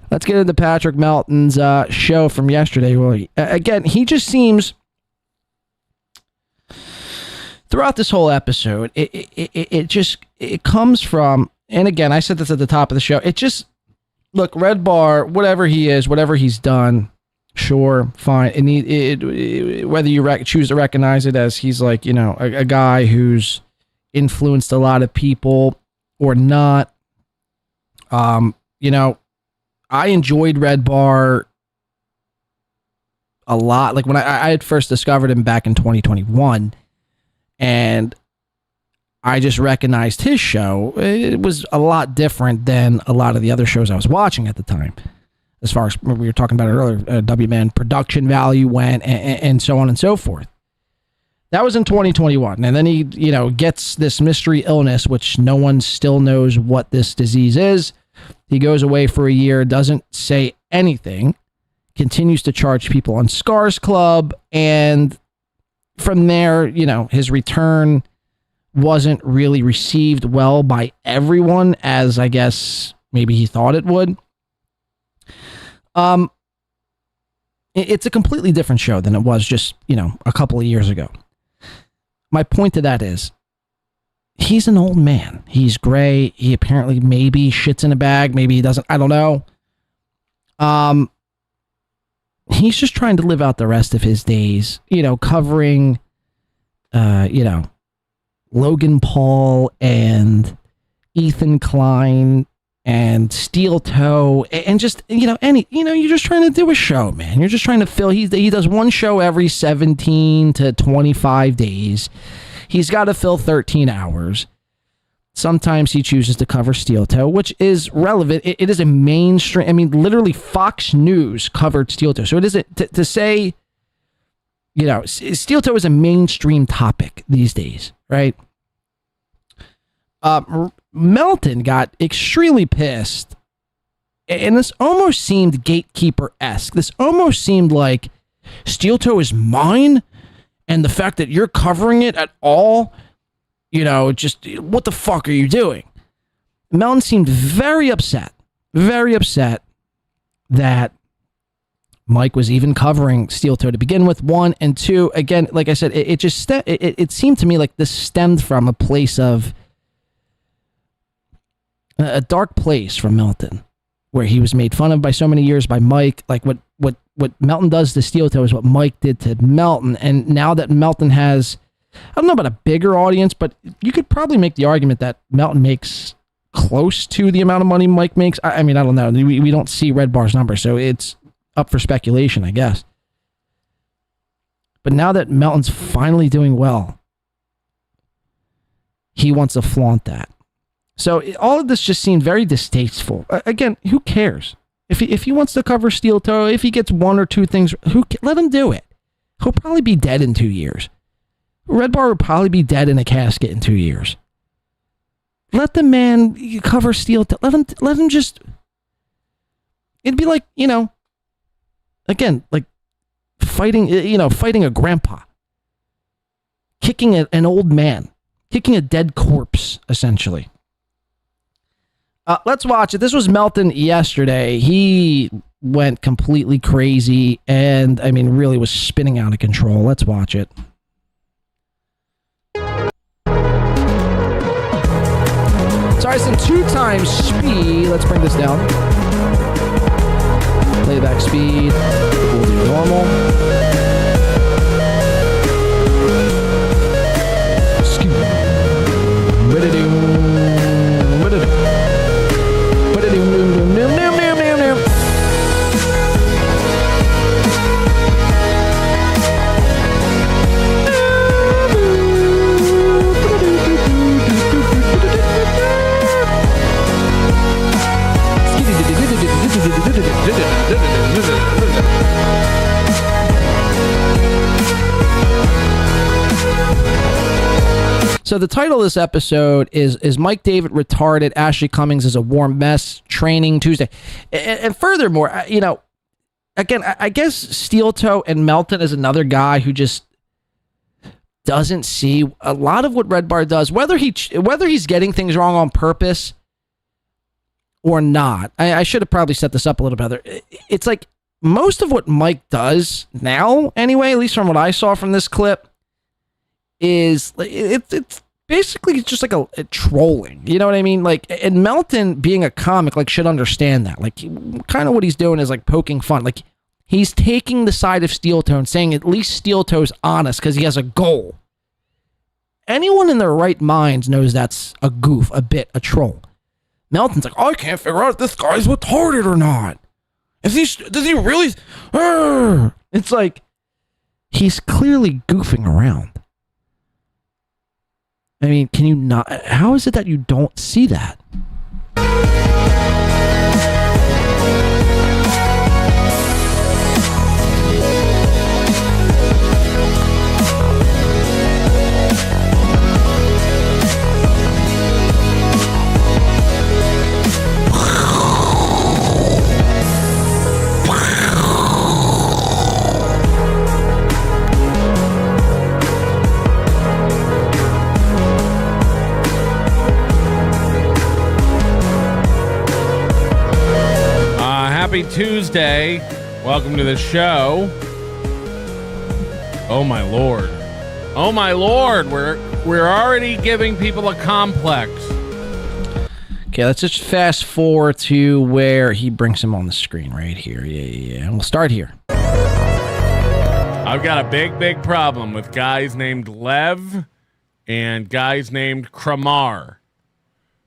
Let's get into Patrick Melton's show from yesterday. Well, again, he just seems, throughout this whole episode, it comes from, and again, I said this at the top of the show, look, Red Bar, whatever he is, whatever he's done, sure, fine. Whether you choose to recognize it as he's a guy who's influenced a lot of people or not. I enjoyed Red Bar a lot. When I had first discovered him back in 2021, and I just recognized his show. It was a lot different than a lot of the other shows I was watching at the time. As far as we were talking about it earlier, W-Man production value went and so on and so forth. That was in 2021. And then he, gets this mystery illness, which no one still knows what this disease is. He goes away for a year, doesn't say anything, continues to charge people on Scars Club, and from there, his return wasn't really received well by everyone, as I guess maybe he thought it would. It's a completely different show than it was just, a couple of years ago. My point to that is, he's an old man. He's gray. He apparently maybe shits in a bag. Maybe he doesn't. I don't know. He's just trying to live out the rest of his days, covering, Logan Paul and Ethan Klein and SteelToe and just, you're just trying to do a show, man. You're just trying to fill, he does one show every 17 to 25 days. He's got to fill 13 hours. Sometimes he chooses to cover SteelToe, which is relevant. It is a mainstream, literally Fox News covered SteelToe. So it isn't to say, SteelToe is a mainstream topic these days, right? Melton got extremely pissed, and this almost seemed gatekeeper-esque. This almost seemed like SteelToe is mine, and the fact that you're covering it at all, just what the fuck are you doing? Melton seemed very upset that Mike was even covering SteelToe to begin with, 1, and 2. Again, like I said, it seemed to me like this stemmed from a place of a dark place from Melton, where he was made fun of by so many years by Mike. Like what Melton does to SteelToe is what Mike did to Melton. And now that Melton has, I don't know about a bigger audience, but you could probably make the argument that Melton makes close to the amount of money Mike makes. I don't know. We don't see Red Bar's number, so it's up for speculation, I guess. But now that Melton's finally doing well, he wants to flaunt that. So all of this just seemed very distasteful. Again, who cares? If he wants to cover SteelToe, if he gets 1 or 2 things, let him do it. He'll probably be dead in 2 years. Red Bar would probably be dead in a casket in 2 years. Let the man cover SteelToe. Let him just. It'd be like, again, like fighting a grandpa, kicking an old man, kicking a dead corpse, essentially. Let's watch it. This was Melton yesterday. He went completely crazy and, really was spinning out of control. Let's watch it. Sorry, it's in 2 times speed. Let's bring this down. Playback speed. We'll do normal. So the title of this episode is Mike David retarded, Ashley Cummings is a warm mess, training Tuesday. And furthermore, again, I guess SteelToe and Melton is another guy who just doesn't see a lot of what Red Bar does, whether he's getting things wrong on purpose or not. I should have probably set this up a little better. It's like most of what Mike does now, anyway, at least from what I saw from this clip, is it's basically just like a trolling. You know what I mean? Like, and Melton, being a comic, like, should understand that. Like, kind of what he's doing is like poking fun. Like, he's taking the side of SteelToe and saying at least SteelToe's honest because he has a goal. Anyone in their right minds knows that's a goof, a bit, a troll. Melton's like, I can't figure out if this guy's retarded or not. Does he really? It's like he's clearly goofing around. I mean, can you not? How is it that you don't see that? Happy Tuesday. Welcome to the show. Oh my lord. Oh my lord. We're already giving people a complex. Okay, let's just fast forward to where he brings him on the screen right here. Yeah. And we'll start here. I've got a big problem with guys named Lev and guys named Kramar.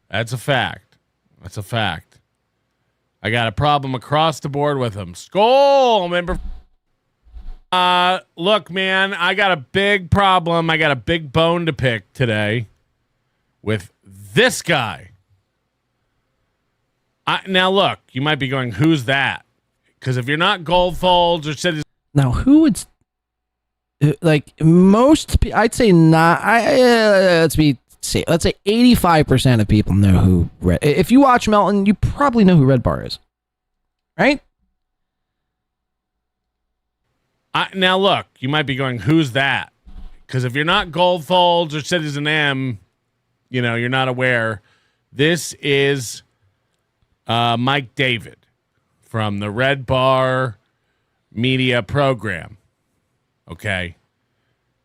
That's a fact. That's a fact. I got a problem across the board with them. Skull, remember? Look, man, I got a big problem. I got a big bone to pick today with this guy. Now, look, you might be going, who's that? Because if you're not Goldfolds or Citizens. Now, who would, like, most, I'd say not, let's say 85% of people know who if you watch Melton, you probably know who Red Bar is, right? Now, look, you might be going, who's that? Because if you're not Goldfolds or Citizen M, you know, you're not aware. This is Mike David from the Red Bar media program. Okay.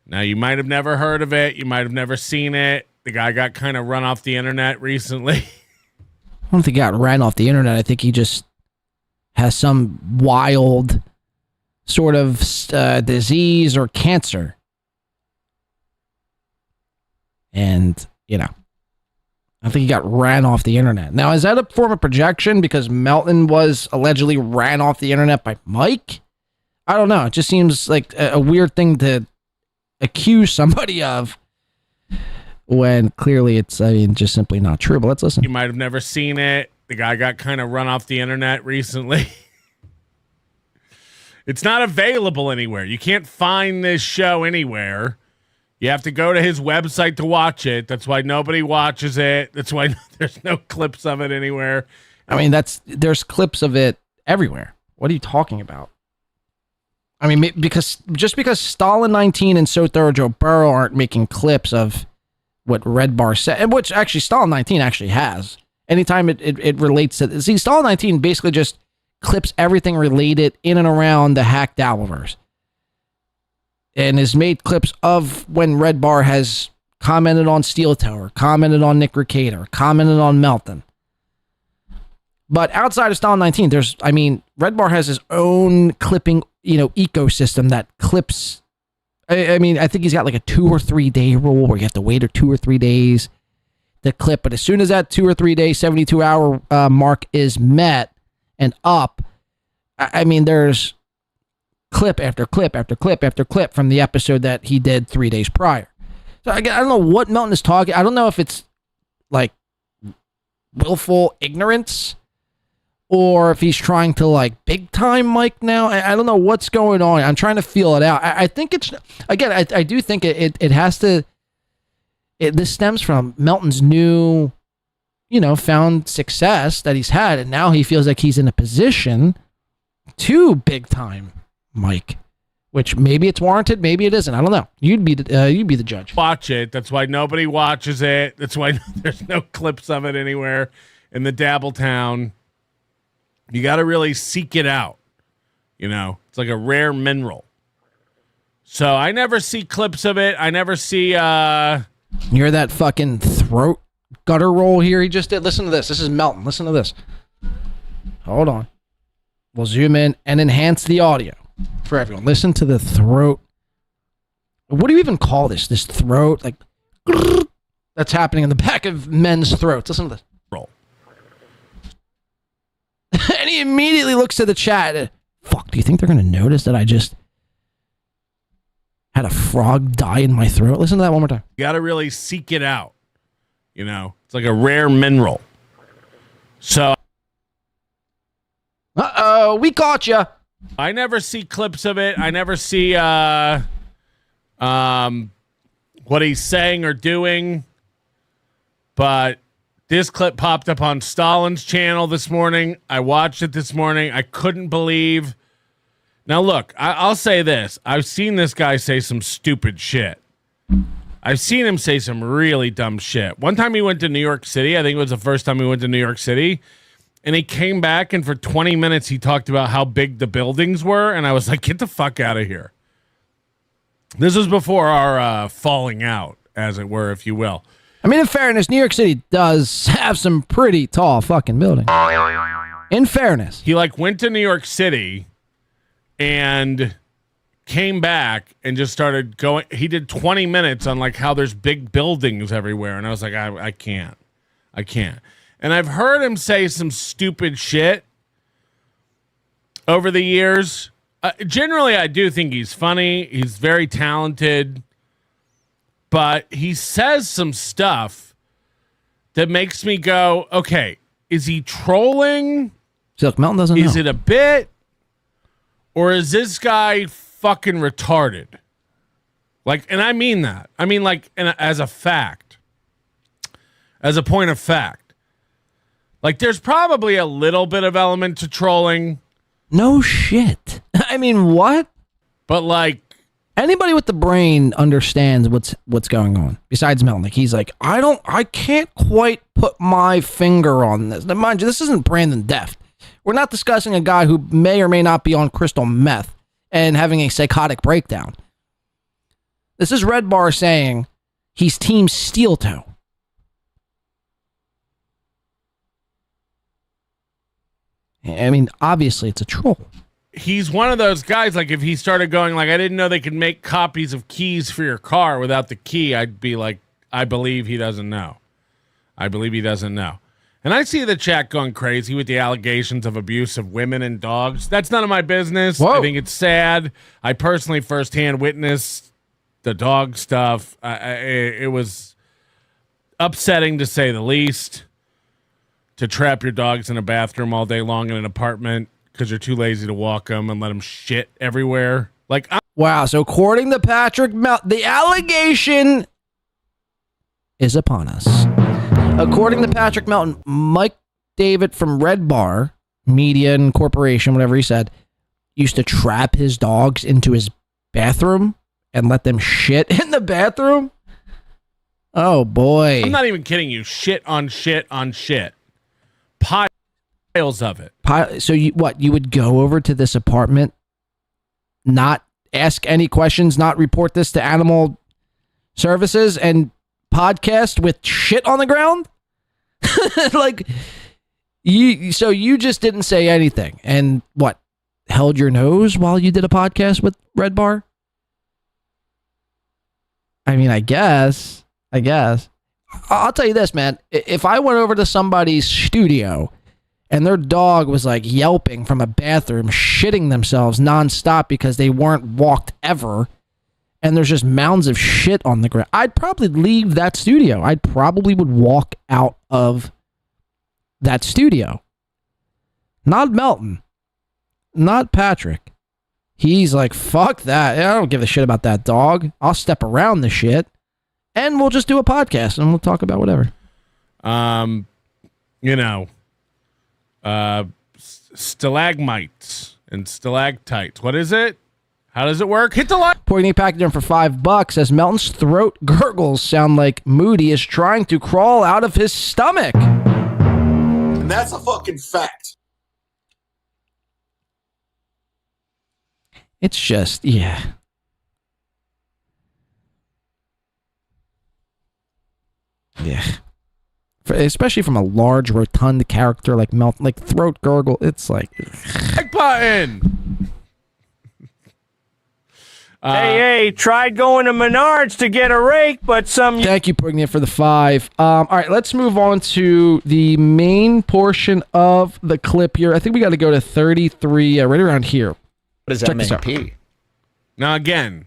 Now, you might have never heard of it. You might have never seen it. The guy got kind of run off the internet recently. I don't think he got ran off the internet. I think he just has some wild sort of disease or cancer. And, you know, I think he got ran off the internet. Now, is that a form of projection because Melton was allegedly ran off the internet by Mike? I don't know. It just seems like a weird thing to accuse somebody of when clearly it's, I mean, just simply not true. But let's listen. You might have never seen it. The guy got kind of run off the internet recently. It's not available anywhere. You can't find this show anywhere. You have to go to his website to watch it. That's why nobody watches it. That's why there's no clips of it anywhere. I mean, there's clips of it everywhere. What are you talking about? I mean, because Stalin 19 and So Thorough Joe Burrow aren't making clips of what Red Bar said, and which actually Stalin 19 actually has. Anytime it relates to, see, Stalin 19 basically just clips everything related in and around the hack Dabbleverse, and has made clips of when Red Bar has commented on SteelToe or commented on Nick Rekieta or commented on Melton. But outside of Stalin 19, Red Bar has his own clipping, ecosystem that clips. I mean, I think he's got like a 2 or 3 day rule where you have to wait 2 or 3 days to clip. But as soon as that 2 or 3 day, 72-hour mark is met and up, I mean, there's clip after clip after clip after clip from the episode that he did 3 days prior. So I don't know what Melton is talking. I don't know if it's like willful ignorance or if he's trying to like big time Mike now. I don't know what's going on. I'm trying to feel it out. I think it's, again, I do think it has to, this stems from Melton's new, found success that he's had. And now he feels like he's in a position to big time Mike, which maybe it's warranted. Maybe it isn't. I don't know. You'd be the judge. Watch it. That's why nobody watches it. That's why there's no clips of it anywhere in the Dabble Town. You got to really seek it out. It's like a rare mineral. So I never see clips of it. I never see. You hear that fucking throat gutter roll here he just did? Listen to this. This is Melton. Listen to this. Hold on. We'll zoom in and enhance the audio for everyone. Listen to the throat. What do you even call this? This throat? Like, that's happening in the back of men's throats. Listen to this. Roll. And he immediately looks to the chat. Fuck, do you think they're going to notice that I just had a frog die in my throat? Listen to that one more time. You got to really seek it out. It's like a rare mineral. So. Uh-oh, we caught you. I never see clips of it. I never see what he's saying or doing. But this clip popped up on Stalin's channel this morning. I watched it this morning. I couldn't believe. Now, look, I'll say this. I've seen this guy say some stupid shit. I've seen him say some really dumb shit. One time he went to New York City. I think it was the first time he went to New York City. And he came back, and for 20 minutes, he talked about how big the buildings were. And I was like, get the fuck out of here. This was before our falling out, as it were, if you will. I mean, in fairness, New York City does have some pretty tall fucking buildings. In fairness. He like went to New York City and came back and just started going. He did 20 minutes on like how there's big buildings everywhere. And I was like, I can't. And I've heard him say some stupid shit over the years. Generally, I do think he's funny. He's very talented. But he says some stuff that makes me go, okay, is he trolling? See, look, Melton doesn't know. Is it a bit? Or is this guy fucking retarded? Like, and I mean that. I mean, like, as a fact. As a point of fact. Like, there's probably a little bit of element to trolling. No shit. I mean, what? But, like, anybody with the brain understands what's going on. Besides Melton, like he's like, I can't quite put my finger on this. Now, mind you, this isn't Brandon Deft. We're not discussing a guy who may or may not be on crystal meth and having a psychotic breakdown. This is Red Bar saying he's Team SteelToe. I mean, obviously it's a troll. He's one of those guys, like, if he started going, like, I didn't know they could make copies of keys for your car without the key, I'd be like, I believe he doesn't know. And I see the chat going crazy with the allegations of abuse of women and dogs. That's none of my business. Whoa. I think it's sad. I personally firsthand witnessed the dog stuff. It was upsetting, to say the least, to trap your dogs in a bathroom all day long in an apartment because you're too lazy to walk them and let them shit everywhere. Like, wow. So according to Patrick Melton, the allegation is upon us. According to Patrick Melton, Mike David from Red Bar Media and Corporation, whatever he said, used to trap his dogs into his bathroom and let them shit in the bathroom. Oh boy. I'm not even kidding you. Shit on shit on shit. Piles of it. So you would go over to this apartment, not ask any questions, not report this to animal services, and podcast with shit on the ground? Like, you just didn't say anything and what, held your nose while you did a podcast with Red Bar? I mean, I guess. I'll tell you this, man. If I went over to somebody's studio and their dog was like yelping from a bathroom, shitting themselves nonstop because they weren't walked ever, and there's just mounds of shit on the ground, I'd probably leave that studio. I probably would walk out of that studio. Not Melton. Not Patrick. He's like, fuck that. I don't give a shit about that dog. I'll step around the shit and we'll just do a podcast and we'll talk about whatever. Stalagmites and stalactites. What is it? How does it work? Hit the like. Poignant package for $5 as Melton's throat gurgles sound like Moody is trying to crawl out of his stomach. And that's a fucking fact. It's just, yeah. Yeah. Especially from a large, rotund character like Melton, like throat gurgle. It's like, like button. Hey, tried going to Menards to get a rake, but some... Thank you, Poignant, for the 5. All right, let's move on to the main portion of the clip here. I think we got to go to 33, right around here. What is MAP? Now, again.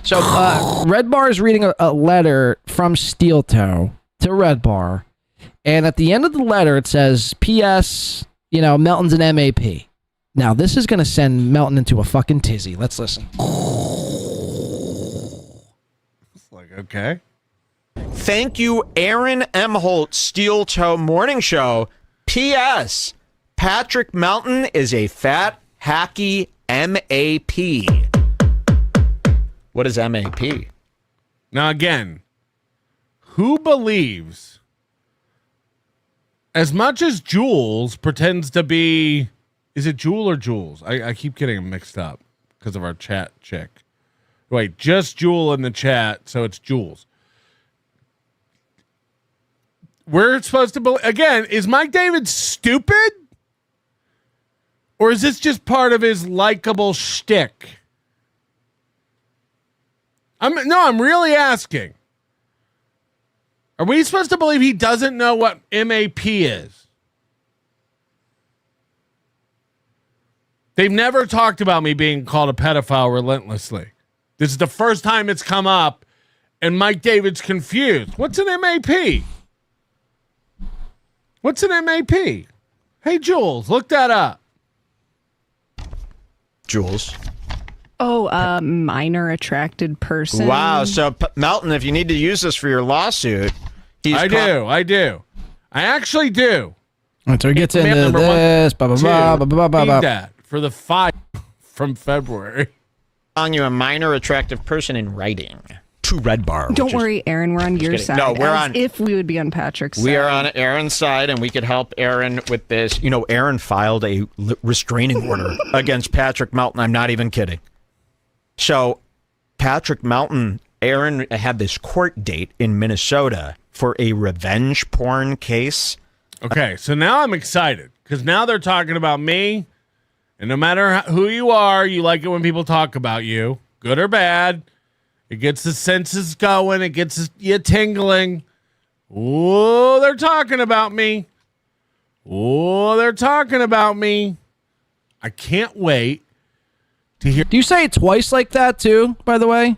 So, Red Bar is reading a letter from SteelToe to Red Bar. And at the end of the letter, it says, P.S., Melton's an MAP. Now, this is going to send Melton into a fucking tizzy. Let's listen. It's like, okay. Thank you, Aaron M. Holt, SteelToe Morning Show. P.S. Patrick Melton is a fat, hacky MAP. What is MAP? Now, again, who believes... as much as Jules pretends to be, is it Jewel or Jules? I keep getting them mixed up because of our chat chick. Wait, just Jewel in the chat, so it's Jules. We're supposed to believe, again, is Mike David stupid? Or is this just part of his likable shtick? I'm really asking. Are we supposed to believe he doesn't know what MAP is? They've never talked about me being called a pedophile relentlessly. This is the first time it's come up, and Mike David's confused. What's an MAP? What's an MAP? Hey, Jules, look that up. Jules. Oh, minor attracted person. Wow. So, Melton, if you need to use this for your lawsuit, I do. I actually do. Until he gets into this, That for the 5 from February. Calling you a minor attractive person in writing to Red Bar. Don't worry, Aaron. We're on your side. No, we're as on. If we would be on Patrick's side. We are on Aaron's side, and we could help Aaron with this. You know, Aaron filed a restraining order against Patrick Melton. I'm not even kidding. So, Patrick Melton, Aaron had this court date in Minnesota for a revenge porn case. Okay, so now I'm excited because now they're talking about me, and no matter who you are, you like it when people talk about you, good or bad. It gets the senses going. It gets you tingling. Oh, they're talking about me. Oh, they're talking about me. I can't wait to hear. Do you say it twice like that too, by the way?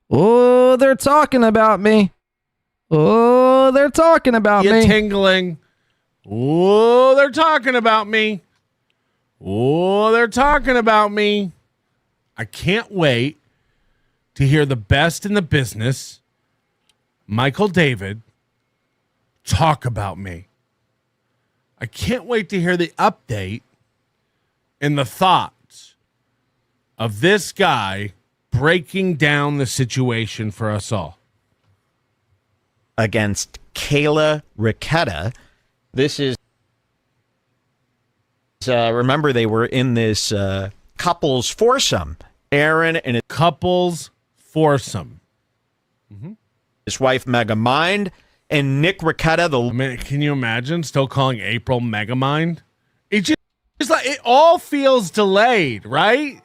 Oh, they're talking about me. Oh, they're talking about me. Tingling. Oh, they're talking about me. Oh, they're talking about me. I can't wait to hear the best in the business, Michael David, talk about me. I can't wait to hear the update and the thoughts of this guy breaking down the situation for us all. Against Kayla Ricada. This is, remember, they were in this couples foursome. Aaron and his couples foursome. His wife, Megamind, and Nick Ricada. Can you imagine still calling April Megamind? It's like it all feels delayed, right?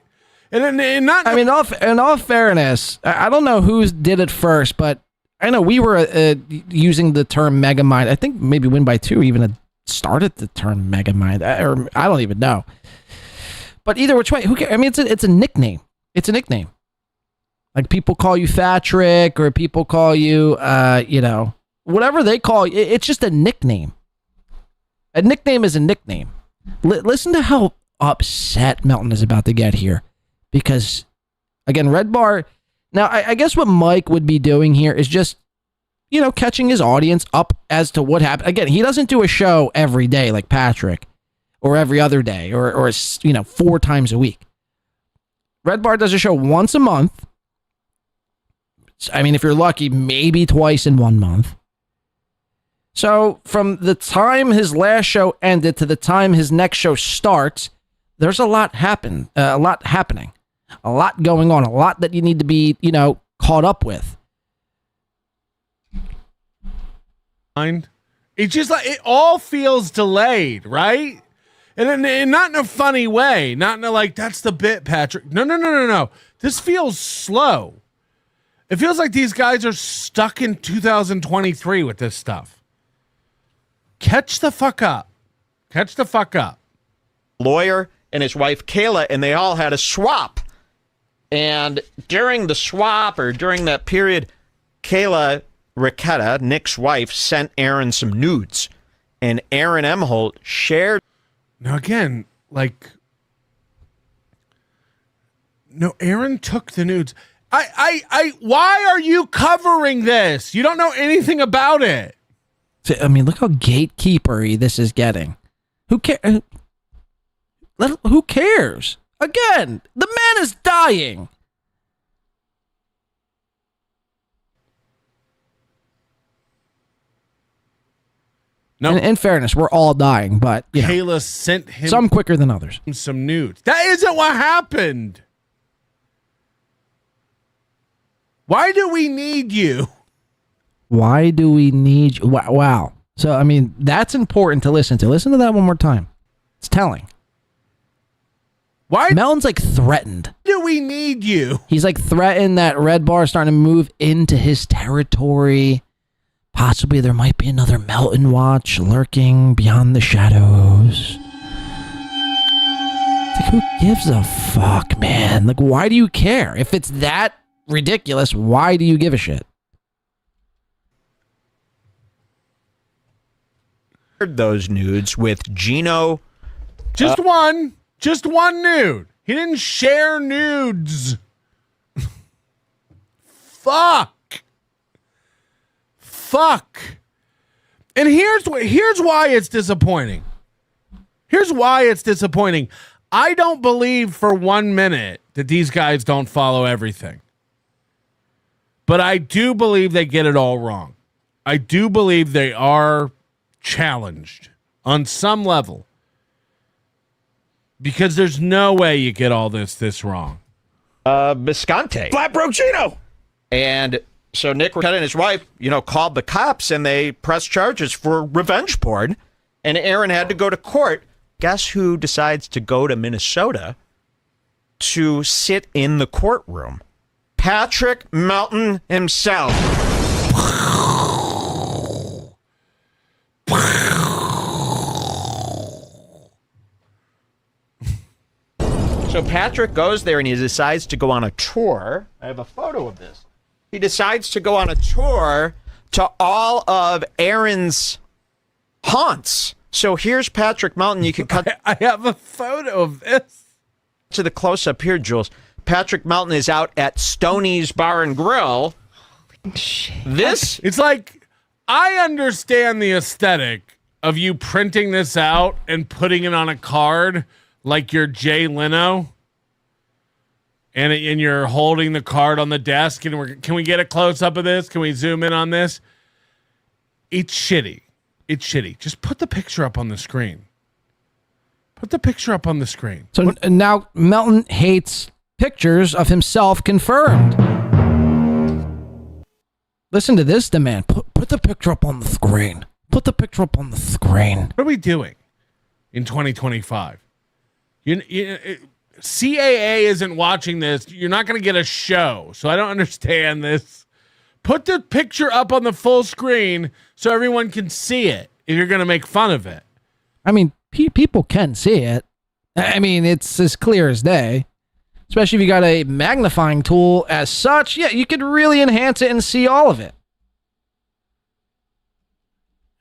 And not. I mean, in all fairness, I don't know who did it first, but I know we were using the term Megamind. I think maybe Win by Two even had started the term Megamind, or I don't even know. But either which way, who cares? I mean, it's a nickname. It's a nickname. Like people call you Fatrick, or people call you, whatever they call you. It's just a nickname. A nickname is a nickname. Listen to how upset Melton is about to get here. Because, again, Red Bar. Now, I guess what Mike would be doing here is just, catching his audience up as to what happened. Again, he doesn't do a show every day like Patrick, or every other day, or 4 times a week. Red Bar does a show once a month. I mean, if you're lucky, maybe twice in 1 month. So from the time his last show ended to the time his next show starts, there's a lot happening, a lot going on, a lot that you need to be, caught up with. It's just like it all feels delayed, right? And not in a funny way, not in a like, that's the bit, Patrick. No. This feels slow. It feels like these guys are stuck in 2023 with this stuff. Catch the fuck up. Lawyer and his wife, Kayla, and they all had a swap. And during the swap, or during that period, Kayla Ricada, Nick's wife, sent Aaron some nudes. And Aaron Emholt shared. Now, again, Aaron took the nudes. Why are you covering this? You don't know anything about it. I mean, look how gatekeeper-y this is getting. Who cares? Who cares? Again, the man is dying. No. In fairness, we're all dying, but you know, Kayla sent him some quicker than others. some nudes. That isn't what happened. Why do we need you? Why do we need you? Wow. So, I mean, that's important to listen to. Listen to that one more time. It's telling. Why? Melton's like threatened. Do we need you? He's like threatened that Red Bar is starting to move into his territory. Possibly there might be another Melton watch lurking beyond the shadows. It's like, who gives a fuck, man? Like, why do you care? If it's that ridiculous, why do you give a shit? Those nudes with Geno. Just one nude. He didn't share nudes. Fuck. And here's why it's disappointing. Here's why it's disappointing. I don't believe for 1 minute that these guys don't follow everything. But I do believe they get it all wrong. I do believe they are challenged on some level. Because there's no way you get all this wrong. Bisconte. Flat broke Geno. And so Nick Rekieta and his wife, called the cops and they pressed charges for revenge porn. And Aaron had to go to court. Guess who decides to go to Minnesota to sit in the courtroom? Patrick Melton himself. So Patrick goes there and he decides to go on a tour. I have a photo of this. He decides to go on a tour to all of Aaron's haunts. So here's Patrick Melton. You can cut. I have a photo of this. To the close-up here, Jules. Patrick Melton is out at Stoney's Bar and Grill. This? It's like, I understand the aesthetic of you printing this out and putting it on a card like you're Jay Leno. And you're holding the card on the desk. And can we get a close-up of this? Can we zoom in on this? It's shitty. It's shitty. Just put the picture up on the screen. Put the picture up on the screen. So now Melton hates pictures of himself confirmed. Listen to this demand. Put the picture up on the screen. Put the picture up on the screen. What are we doing in 2025? CAA isn't watching this. You're not going to get a show. So I don't understand this. Put the picture up on the full screen so everyone can see it if you're going to make fun of it. I mean, people can see it. I mean, it's as clear as day. Especially if you got a magnifying tool as such. Yeah, you could really enhance it and see all of it.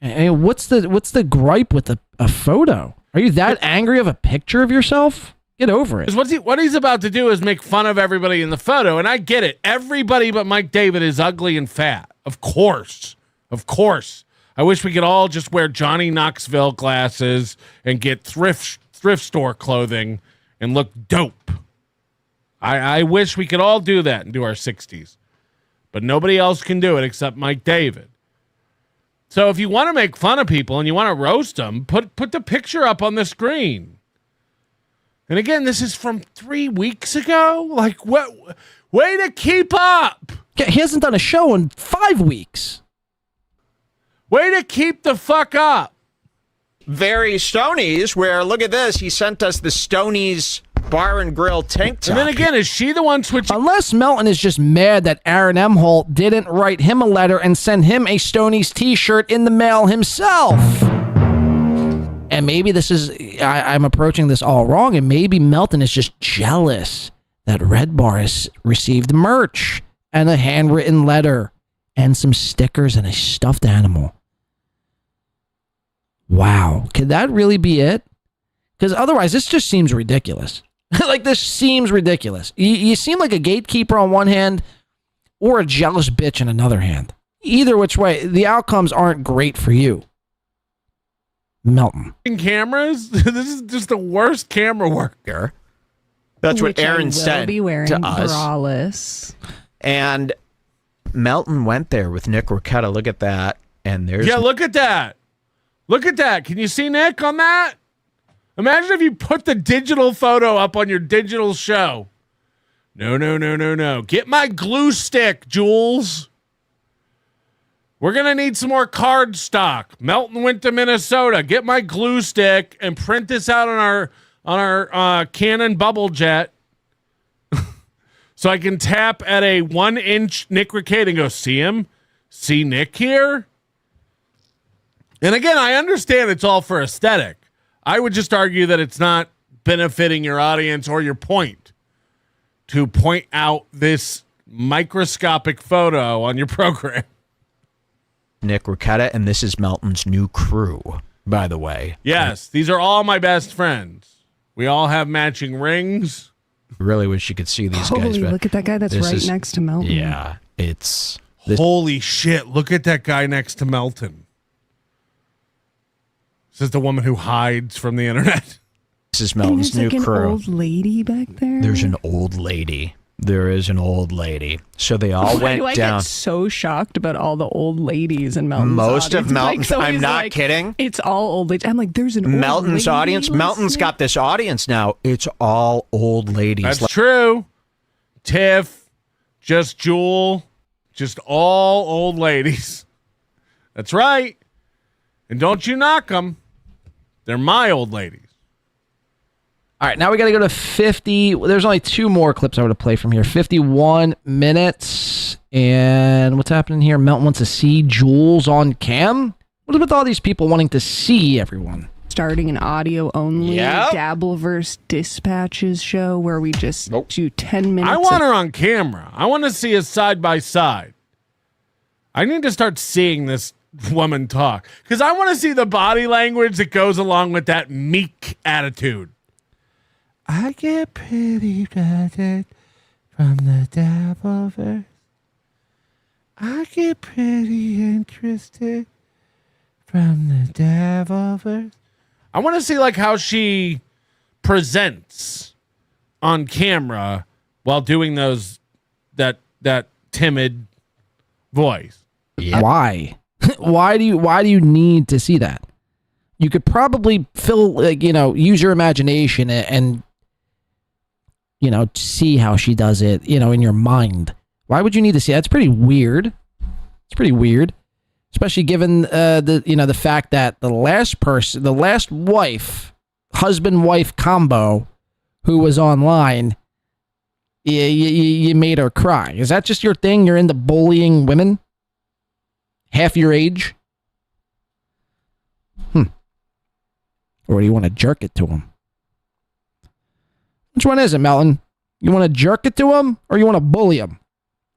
I mean, what's the gripe with a photo? Are you that angry of a picture of yourself? Get over it. What he's about to do is make fun of everybody in the photo, and I get it. Everybody but Mike David is ugly and fat. Of course. I wish we could all just wear Johnny Knoxville glasses and get thrift store clothing and look dope. I wish we could all do that and do our 60s. But nobody else can do it except Mike David. So if you want to make fun of people and you want to roast them, put the picture up on the screen. And again, this is from 3 weeks ago. Like, what? Way to keep up. Yeah, he hasn't done a show in 5 weeks. Way to keep the fuck up. Very Stoney's, where, look at this. He sent us the Stoney's Bar and Grill tank top. And then again, is she the one switching? Unless Melton is just mad that Aaron M. Holt didn't write him a letter and send him a Stoney's t-shirt in the mail himself. And maybe this is, I'm approaching this all wrong, and maybe Melton is just jealous that Red Bar has received merch and a handwritten letter and some stickers and a stuffed animal. Wow. Could that really be it? Because otherwise, this just seems ridiculous. Like, this seems ridiculous. You seem like a gatekeeper on one hand or a jealous bitch in another hand. Either which way, the outcomes aren't great for you. Melton. Cameras? This is just the worst camera work there. That's what Aaron said be wearing to us. braless. And Melton went there with Nick Rekieta. Look at that. And there's look at that. Look at that. Can you see Nick on that? Imagine if you put the digital photo up on your digital show. No. Get my glue stick, Jules. We're going to need some more card stock. Melton went to Minnesota. Get my glue stick and print this out on our Canon bubble jet so I can tap at a 1-inch Nick Rekieta and go, see him? See Nick here? And again, I understand it's all for aesthetic. I would just argue that it's not benefiting your audience or your point to point out this microscopic photo on your program. Nick Rekieta, and this is Melton's new crew, by the way. Yes, these are all my best friends. We all have matching rings. Really wish you could see these guys. Holy, But look at that guy that's right next to Melton. Yeah, it's... Holy shit, look at that guy next to Melton. This is the woman who hides from the internet. This is Melton's new There's like crew. an old lady back there. There's an old lady. There is an old lady. So they all Why do I went down. get so shocked about all the old ladies in Melton's Most of audience? Melton's, Like, so I'm he's not like, kidding. It's all old ladies. I'm like, there's an old Melton's lady audience. Melton's listening? got this audience now. It's all old ladies. That's true. Tiff, just Jewel, just all old ladies. That's right. And don't you knock them. They're my old ladies. All right, now we got to go to 50. There's only 2 more clips I want to play from here. 51 minutes. And what's happening here? Melton wants to see Jules on cam. What is with all these people wanting to see everyone? Starting an audio only Yep. Dabbleverse dispatches show where we just do 10 minutes. I want of- her on camera. I want to see us side by side. I need to start seeing this woman talk because I want to see the body language that goes along with that meek attitude. I get pretty buzzed from the Dabbleverse. I get pretty interested from the Dabbleverse. I want to see like how she presents on camera while doing that timid voice. Why? Why do you need to see that? You could probably use your imagination and see how she does it, in your mind. Why would you need to see that? It's pretty weird. It's pretty weird, especially given the fact that the last husband-wife combo who was online, you made her cry. Is that just your thing? You're into bullying women? Half your age? Or do you want to jerk it to him? Which one is it, Melton? You want to jerk it to him or you want to bully him?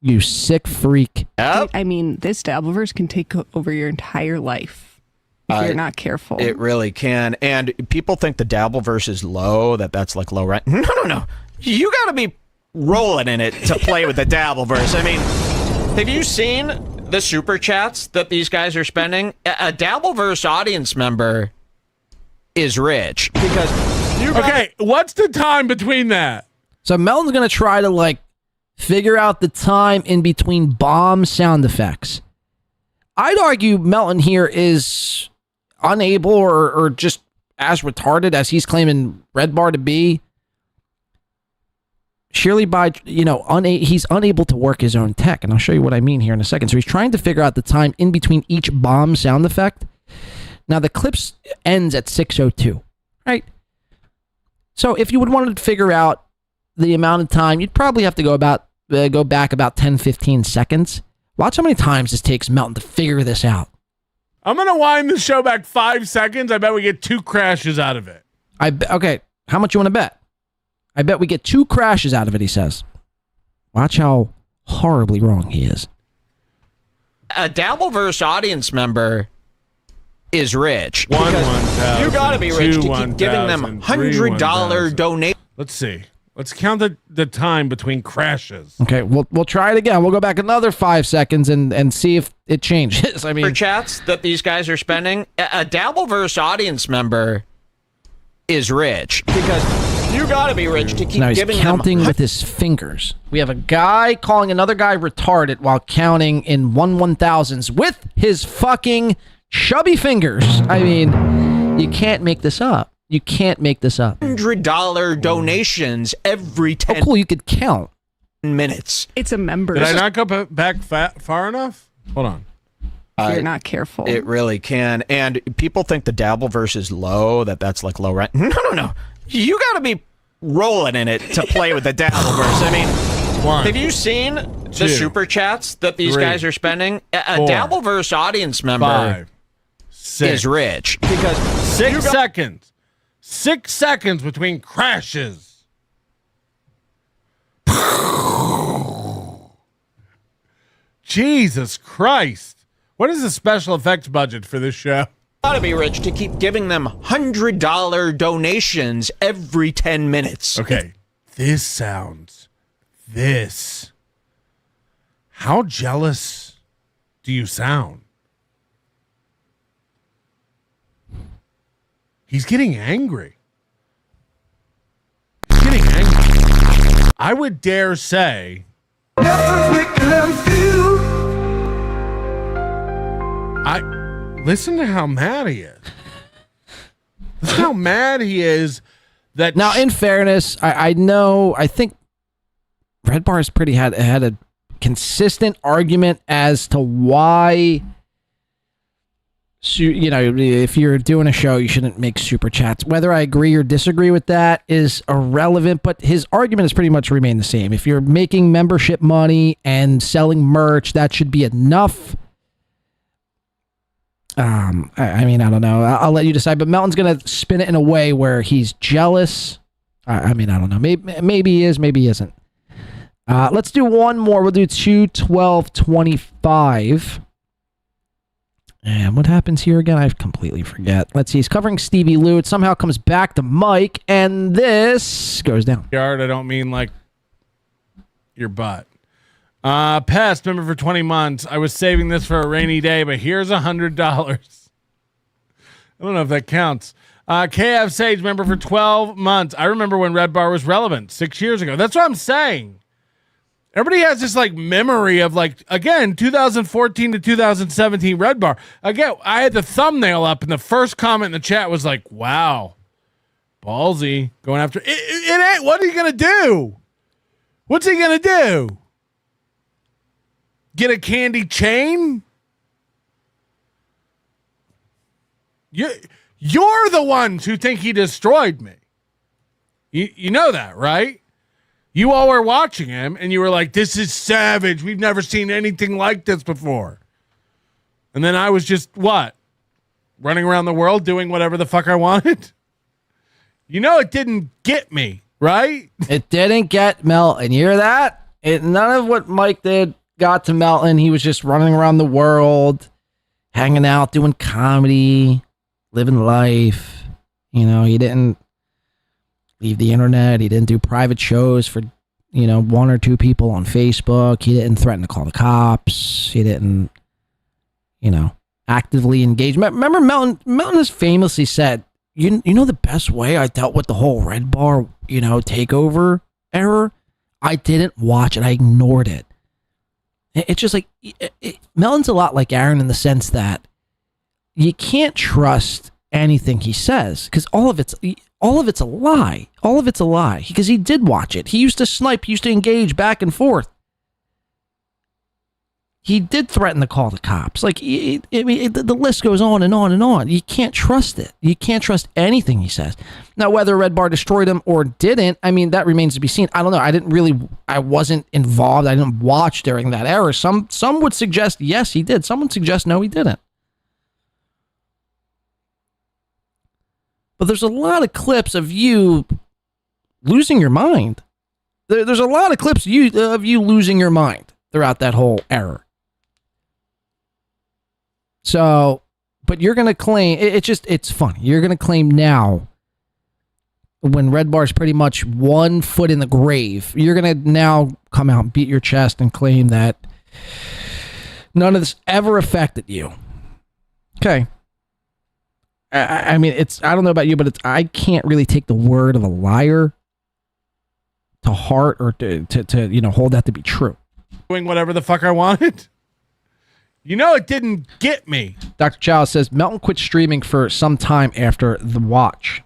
You sick freak. I mean, this Dabbleverse can take over your entire life if you're not careful. It really can. And people think the Dabbleverse is low, that's like low rent. No. You got to be rolling in it to play with the Dabbleverse. I mean, have you seen the super chats that these guys are spending? A Dabbleverse audience member is rich because Okay, what's the time between that? So Melton's going to try to figure out the time in between bomb sound effects. I'd argue Melton here is unable or just as retarded as he's claiming Red Bar to be. Surely he's unable to work his own tech. And I'll show you what I mean here in a second. So he's trying to figure out the time in between each bomb sound effect. Now the clips ends at 6:02, right? So if you would want to figure out the amount of time, you'd probably have to go back about 10-15 seconds. Watch how many times this takes Melton to figure this out. I'm going to wind the show back 5 seconds. I bet we get 2 crashes out of it. Okay, how much you want to bet? I bet we get 2 crashes out of it, he says. Watch how horribly wrong he is. A Dabbleverse audience member is rich. You got to be rich to keep giving them $100 donate. Let's see. Let's count the time between crashes. Okay, we'll try it again. We'll go back another 5 seconds and see if it changes. I mean, for chats that these guys are spending, a Dabbleverse audience member is rich because you got to be rich to keep now he's giving counting them with his fingers. We have a guy calling another guy retarded while counting in 1/1000s with his fucking Chubby fingers. I mean, you can't make this up. You can't make this up. $100 donations every 10 Oh, cool. You could count. minutes. It's a member. Did I not go back far enough? Hold on. If you're not careful. It really can. And people think the Dabbleverse is low, that's like low rent. No. You got to be rolling in it to play with the Dabbleverse. I mean, have you seen the super chats that these guys are spending? A Dabbleverse audience member 5, 6, is rich because 6 seconds. 6 seconds between crashes. Jesus Christ. What is the special effects budget for this show? Gotta be rich to keep giving them $100 donations every 10 minutes. Okay, this sounds this. How jealous do you sound? He's getting angry. He's getting angry. I would dare say. Listen to how mad he is. Listen how mad he is. That now, in fairness, I think Red Bar has had a consistent argument as to why. If you're doing a show, you shouldn't make super chats. Whether I agree or disagree with that is irrelevant, but his argument has pretty much remained the same. If you're making membership money and selling merch, that should be enough. I mean, I don't know. I'll let you decide, but Melton's going to spin it in a way where he's jealous. I mean, I don't know. Maybe he is, maybe he isn't. Let's do one more. We'll do 2/12/25. And what happens here again? I completely forget. Let's see. He's covering Stevie Lou. It somehow comes back to Mike, and this goes down. Yard, I don't mean like your butt. Pest member for 20 months. I was saving this for a rainy day, but here's $100. I don't know if that counts. KF Sage member for 12 months. I remember when Red Bar was relevant 6 years ago. That's what I'm saying. Everybody has this like memory of like, again, 2014 to 2017 Red Bar. Again, I had the thumbnail up and the first comment in the chat was like, wow, ballsy going after it ain't. What are you going to do? What's he going to do? Get a candy chain? You're the ones who think he destroyed me. You know that, right? You all were watching him, and you were like, this is savage. We've never seen anything like this before. And then I was just, what? Running around the world doing whatever the fuck I wanted? You know it didn't get me, right? It didn't get Melton. You hear that? None of what Mike did got to Melton. He was just running around the world, hanging out, doing comedy, living life. He didn't leave the internet. He didn't do private shows for, 1 or 2 people on Facebook. He didn't threaten to call the cops. He didn't, actively engage. Remember Melton has famously said, you know the best way I dealt with the whole Red Bar, takeover error? I didn't watch it. I ignored it. It's just like, Melton's a lot like Aaron in the sense that you can't trust anything he says because all of it's a lie. All of it's a lie because he did watch it. He used to snipe, he used to engage back and forth. He did threaten to call the cops. Like, the list goes on and on and on. You can't trust it. You can't trust anything he says. Now, whether Red Bar destroyed him or didn't, I mean, that remains to be seen. I don't know. I wasn't involved. I didn't watch during that era. Some would suggest, yes, he did. Some would suggest, no, he didn't. But there's a lot of clips of you losing your mind. There's a lot of clips of you losing your mind throughout that whole era. So, but you're going to claim, it's funny. You're going to claim now, when Red Bar's pretty much 1 foot in the grave, you're going to now come out and beat your chest and claim that none of this ever affected you. Okay. I mean, I don't know about you, but I can't really take the word of a liar to heart or to hold that to be true. Doing whatever the fuck I wanted? It didn't get me. Dr. Chow says Melton quit streaming for some time after the watch.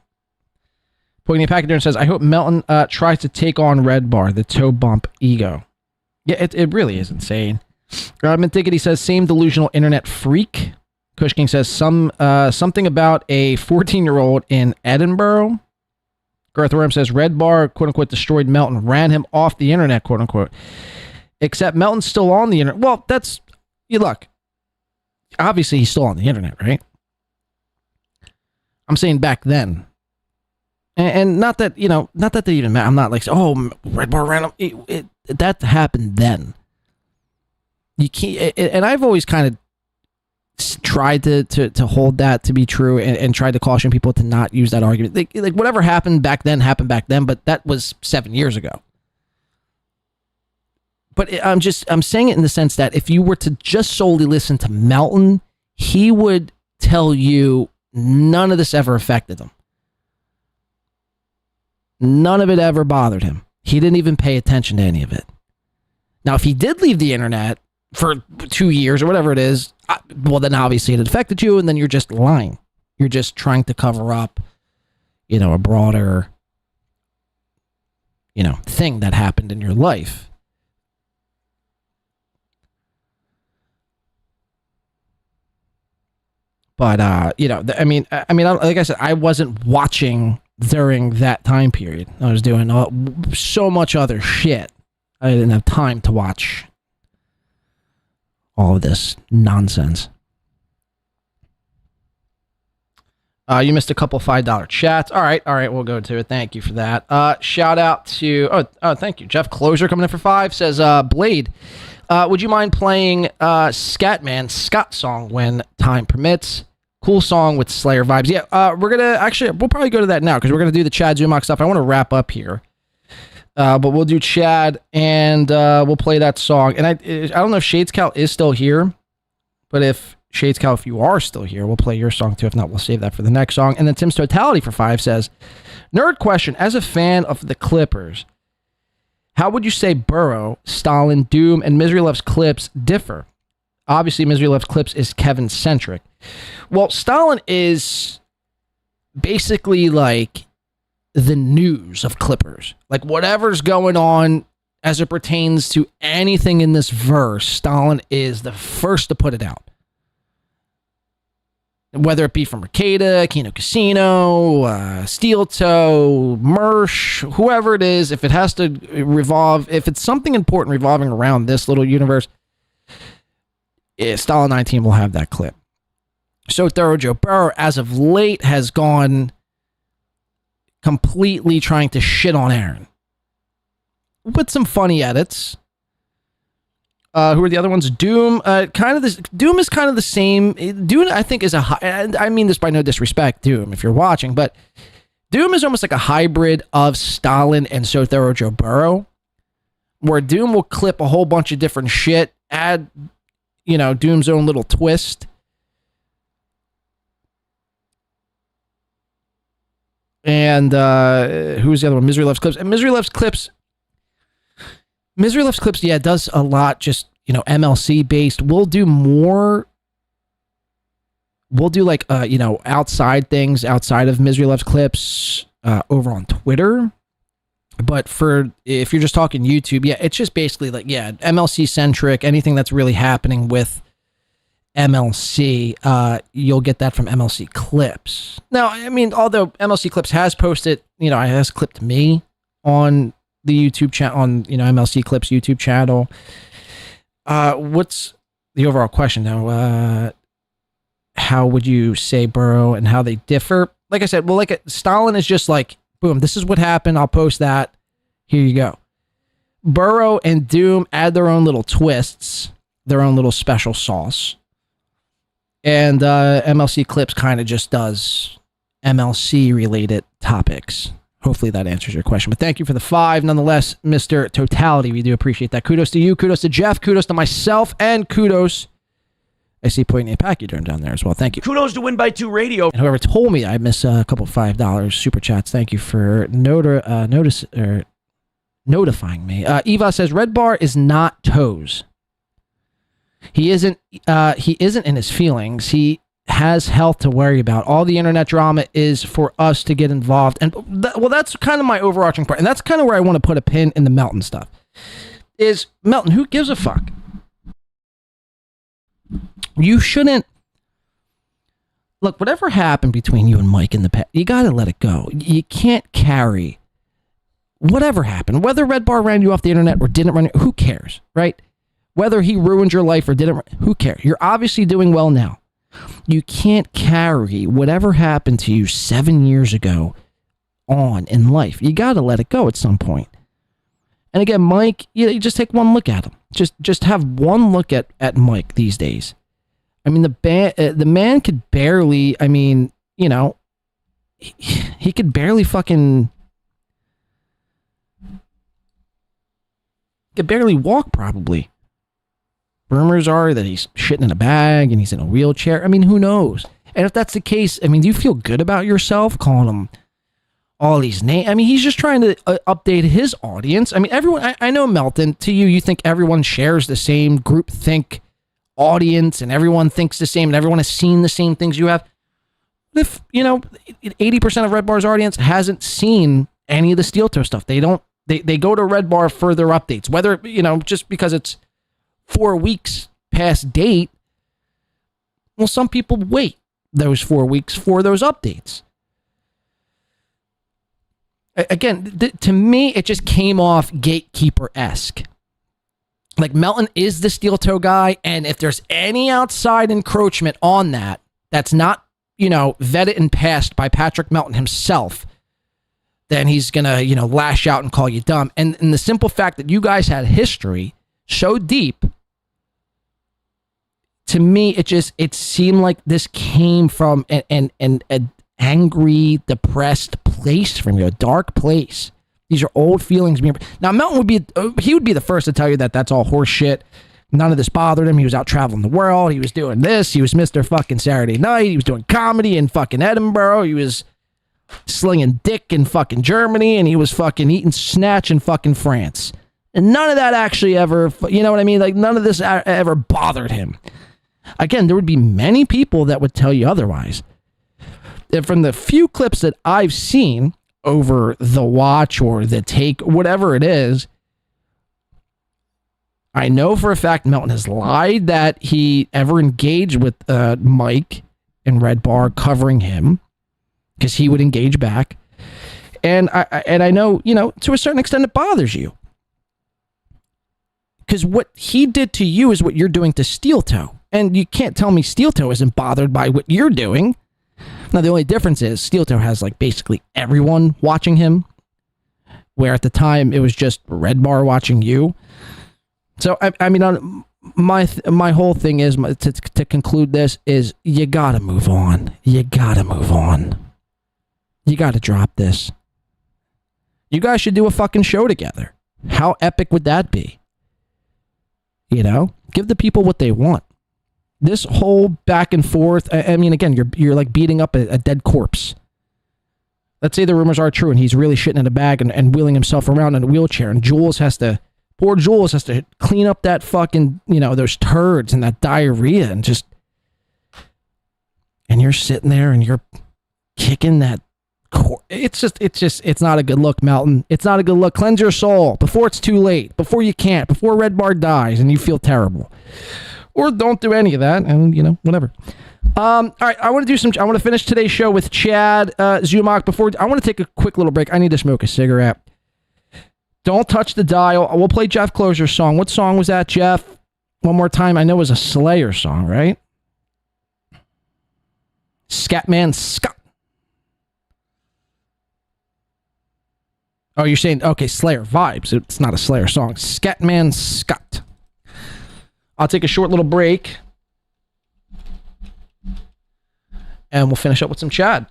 Poignant Pachyderm says, I hope Melton tries to take on Red Bar, the toe bump ego. Yeah, it really is insane. Mintiggity says, same delusional internet freak. Cushking says, something about a 14-year-old in Edinburgh. Garth Worm says, Red Bar, quote-unquote, destroyed Melton, ran him off the internet, quote-unquote. Except Melton's still on the internet. Well, look. Obviously, he's still on the internet, right? I'm saying back then. And not that, not that they even matter. I'm not like, oh, Red Bar ran him. That happened then. You can't, and I've always kind of tried to hold that to be true and tried to caution people to not use that argument. Like whatever happened back then, but that was 7 years ago. But I'm saying it in the sense that if you were to just solely listen to Melton, he would tell you none of this ever affected him. None of it ever bothered him. He didn't even pay attention to any of it. Now, if he did leave the internet for 2 years or whatever it is, well, then obviously it affected you, and then you're just lying. You're just trying to cover up, a broader, thing that happened in your life. But, like I said, I wasn't watching during that time period. I was doing so much other shit. I didn't have time to watch all of this nonsense. You missed a couple $5 chats. All right, we'll go to it. Thank you for that. Shout out to thank you, Jeff Closer coming in for 5 says Blade. Would you mind playing Scatman Scott song when time permits? Cool song with Slayer vibes. Yeah, we'll probably go to that now because we're gonna do the Chad Zumock stuff. I want to wrap up here, but we'll do Chad and we'll play that song. And I don't know if Shades Cal is still here, but if Shades Cal, if you are still here, we'll play your song too. If not, we'll save that for the next song. And then Tim's Totality for 5 says, nerd question: as a fan of the Clippers, how would you say Burrow, Stalin, Doom, and Misery Loves Clips differ? Obviously, Misery Loves Clips is Kevin-centric. Well, Stalin is basically like the news of Clippers. Like whatever's going on as it pertains to anything in this verse, Stalin is the first to put it out. Whether it be from Ricada, Kino Casino, SteelToe, Mersh, whoever it is, if it has to revolve, if it's something important revolving around this little universe, Stalin 19 will have that clip. So Thorough Joe Burrow, as of late, has gone completely trying to shit on Aaron. With some funny edits. Who are the other ones? Doom, Doom is kind of the same. Doom, I think, is and I mean this by no disrespect, Doom, if you're watching, but Doom is almost like a hybrid of Stalin and So Thorough Joe Burrow, where Doom will clip a whole bunch of different shit, add, Doom's own little twist. And who's the other one? Misery Loves Clips. And Misery Loves Clips, yeah, does a lot just, MLC based. We'll do more. We'll do like, outside things outside of Misery Loves Clips over on Twitter. But if you're just talking YouTube, yeah, it's just basically like, yeah, MLC centric, anything that's really happening with MLC, you'll get that from MLC Clips. Now, I mean, although MLC Clips has posted, has clipped me on the YouTube channel, on, MLC Clips YouTube channel. What's the overall question now? How would you say Burrow and how they differ? Like I said, well, Stalin is just like, boom, this is what happened. I'll post that. Here you go. Burrow and Doom add their own little twists, their own little special sauce. And MLC Clips kind of just does MLC-related topics. Hopefully that answers your question. But thank you for the 5. Nonetheless, Mr. Totality, we do appreciate that. Kudos to you. Kudos to Jeff. Kudos to myself. And kudos, I see Poignant Pachyderm down there as well. Thank you. Kudos to Win by 2 Radio. And whoever told me I miss a couple $5 super chats, thank you for notifying me. Eva says, Red Bar is not toes. He isn't in his feelings. He has health to worry about. All the internet drama is for us to get involved. And well, that's kind of my overarching part. And that's kind of where I want to put a pin in the Melton stuff. Is Melton, who gives a fuck? You shouldn't. Look, whatever happened between you and Mike in the past, you got to let it go. You can't carry whatever happened. Whether Red Bar ran you off the internet or didn't run you, who cares, right? Whether he ruined your life or didn't, who cares? You're obviously doing well now. You can't carry whatever happened to you 7 years ago on in life. You got to let it go at some point. And again, Mike, you just take one look at him. Just have one look at Mike these days. I mean, the man could barely, I mean, you know, he could barely fucking, could barely walk probably. Rumors are that he's shitting in a bag and he's in a wheelchair. I mean, who knows? And if that's the case, I mean, do you feel good about yourself calling him all these names? I mean, he's just trying to update his audience. I mean, everyone, I know, Melton, to you think everyone shares the same group think audience and everyone thinks the same and everyone has seen the same things you have. If, you know, 80% of Red Bar's audience hasn't seen any of the SteelToe stuff. They don't, they go to Red Bar for their updates, whether, you know, just because it's 4 weeks past date. Well, some people wait those 4 weeks for those updates. Again, to me, it just came off gatekeeper-esque. Like, Melton is the SteelToe guy, and if there's any outside encroachment on that, that's not, you know, vetted and passed by Patrick Melton himself, then he's gonna, you know, lash out and call you dumb. And the simple fact that you guys had history so deep, to me, it seemed like this came from an angry, depressed place from you, a dark place. These are old feelings. Now, Melton would be the first to tell you that that's all horse shit. None of this bothered him. He was out traveling the world. He was doing this. He was Mr. fucking Saturday Night. He was doing comedy in fucking Edinburgh. He was slinging dick in fucking Germany, and he was fucking eating snatch in fucking France. And none of that actually ever, you know what I mean? Like, none of this ever bothered him. Again, there would be many people that would tell you otherwise. And from the few clips that I've seen over the watch or the take, whatever it is, I know for a fact Melton has lied that he ever engaged with Mike in Red Bar covering him, because he would engage back. And I know, you know, to a certain extent it bothers you. Because what he did to you is what you're doing to SteelToe. And you can't tell me SteelToe isn't bothered by what you're doing. Now, the only difference is SteelToe has like basically everyone watching him, where at the time it was just Red Bar watching you. So, I mean, on my whole thing is, to conclude this, is you gotta move on. You gotta move on. You gotta drop this. You guys should do a fucking show together. How epic would that be? You know, give the people what they want. This whole back and forth, I mean, again, you're like beating up a dead corpse. Let's say the rumors are true and he's really shitting in a bag and wheeling himself around in a wheelchair, and poor Jules has to clean up that fucking, you know, those turds and that diarrhea, and you're sitting there and you're kicking that. It's not a good look, Melton. It's not a good look. Cleanse your soul before it's too late, before you can't, before Red Bar dies and you feel terrible. Or don't do any of that, and, you know, whatever. All right, I want to finish today's show with Chad Zumock. I want to take a quick little break. I need to smoke a cigarette. Don't touch the dial. We'll play Jeff Closer's song. What song was that, Jeff? One more time. I know it was a Slayer song, right? Scatman Scott. Oh, you're saying, okay, Slayer vibes. It's not a Slayer song. Scatman Scott. I'll take a short little break. And we'll finish up with some Chad.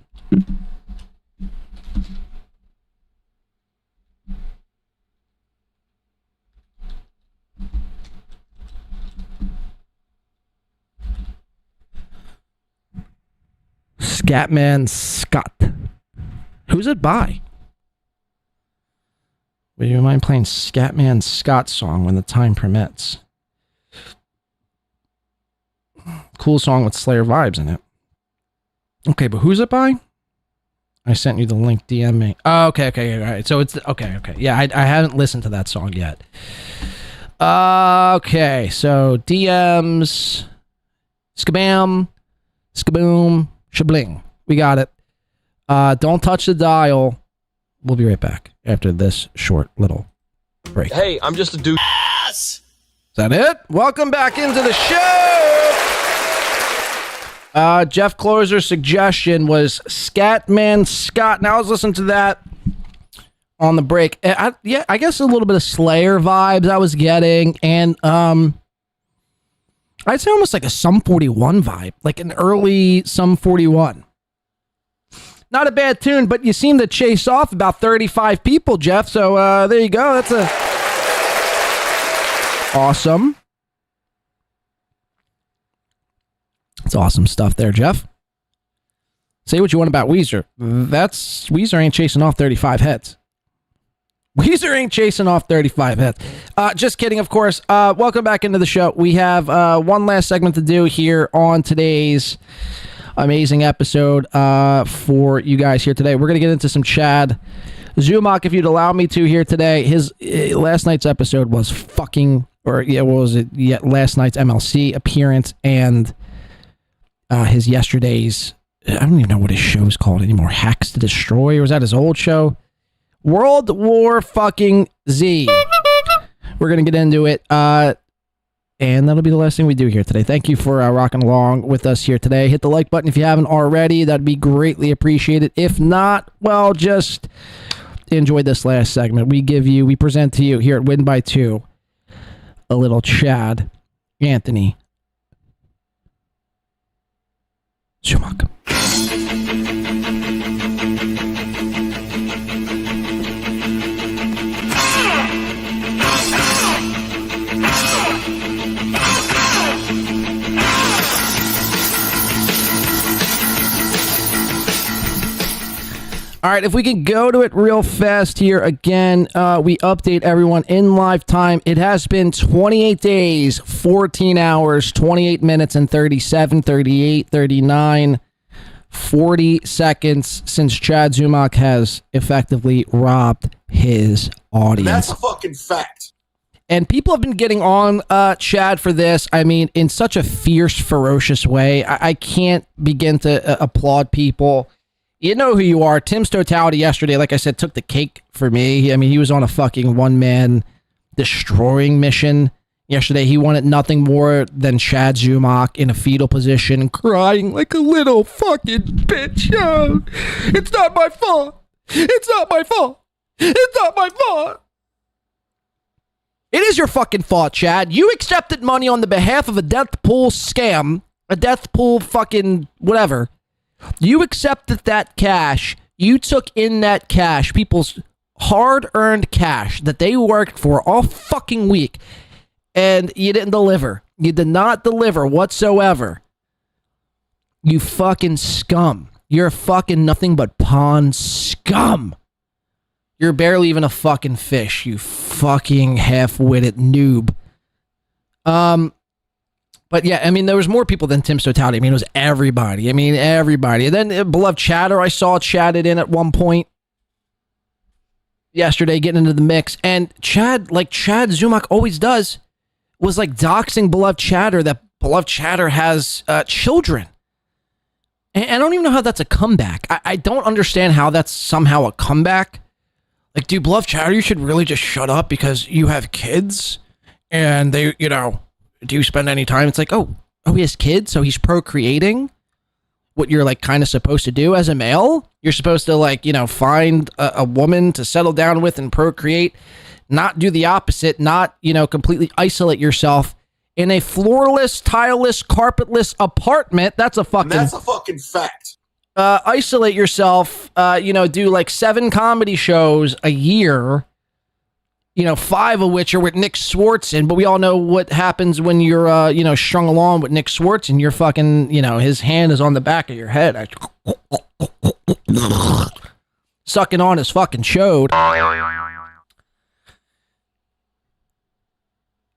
Scatman Scott. Who's it by? Would you mind playing Scatman Scott's song when the time permits? Cool song with Slayer vibes in it. Okay, but who's it by? I sent you the link. DM me. Oh, okay. All right. So it's okay. Yeah, I haven't listened to that song yet. Okay, so DMs, skabam, skaboom, shabling. We got it. Don't touch the dial. We'll be right back after this short little break. Hey, I'm just a dude. Is that it? Welcome back into the show. Jeff Closer's suggestion was Scatman Scott. Now I was listening to that on the break. I guess a little bit of Slayer vibes I was getting, and I'd say almost like a Sum 41 vibe, like an early Sum 41. Not a bad tune, but you seem to chase off about 35 people, Jeff. So there you go. That's awesome. It's awesome stuff there, Jeff. Say what you want about Weezer. Weezer ain't chasing off 35 heads. Weezer ain't chasing off 35 heads. Just kidding, of course. Welcome back into the show. We have one last segment to do here on today's amazing episode for you guys here today. We're going to get into some Chad Zumock, if you'd allow me to, here today. His last night's episode was last night's MLC appearance and his yesterday's, I don't even know what his show's called anymore. Hacks to Destroy, or was that his old show? World War fucking Z. We're going to get into it. And that'll be the last thing we do here today. Thank you for rocking along with us here today. Hit the like button if you haven't already. That'd be greatly appreciated. If not, well, just enjoy this last segment. We present to you here at Win by 2 a little Chad Anthony Zumock. All right, if we can go to it real fast here again, we update everyone in live time. It has been 28 days, 14 hours, 28 minutes, and 37, 38, 39, 40 seconds since Chad Zumock has effectively robbed his audience. That's a fucking fact. And people have been getting on Chad for this. I mean, in such a fierce, ferocious way. I can't begin to applaud people. You know who you are. Tim's Totality yesterday, like I said, took the cake for me. I mean, he was on a fucking one-man destroying mission yesterday. He wanted nothing more than Chad Zumock in a fetal position, crying like a little fucking bitch. Oh, it's not my fault. It's not my fault. It's not my fault. It is your fucking fault, Chad. You accepted money on the behalf of a death pool scam, a death pool fucking whatever. You accepted that cash. You took in that cash, people's hard-earned cash that they worked for all fucking week, and you didn't deliver. You did not deliver whatsoever. You fucking scum. You're fucking nothing but pond scum. You're barely even a fucking fish, you fucking half-witted noob. But yeah, I mean, there was more people than Tim's Totality. I mean, it was everybody. And then Beloved Chatter, I saw chatted in at one point yesterday, getting into the mix. And Chad Zumock always does, was like doxing Beloved Chatter, that Beloved Chatter has children. And I don't even know how that's a comeback. I don't understand how that's somehow a comeback. Like, dude, Beloved Chatter, you should really just shut up because you have kids and they, do you spend any time? It's like, oh, he has kids, so he's procreating. What you're like kind of supposed to do as a male. You're supposed to find a woman to settle down with and procreate, not do the opposite, not, completely isolate yourself in a floorless, tileless, carpetless apartment. That's a fucking fact. Isolate yourself, do like 7 comedy shows a year. 5 of which are with Nick Swartzen, but we all know what happens when you're, strung along with Nick Swartzen. You're fucking, his hand is on the back of your head. Sucking on his fucking chode.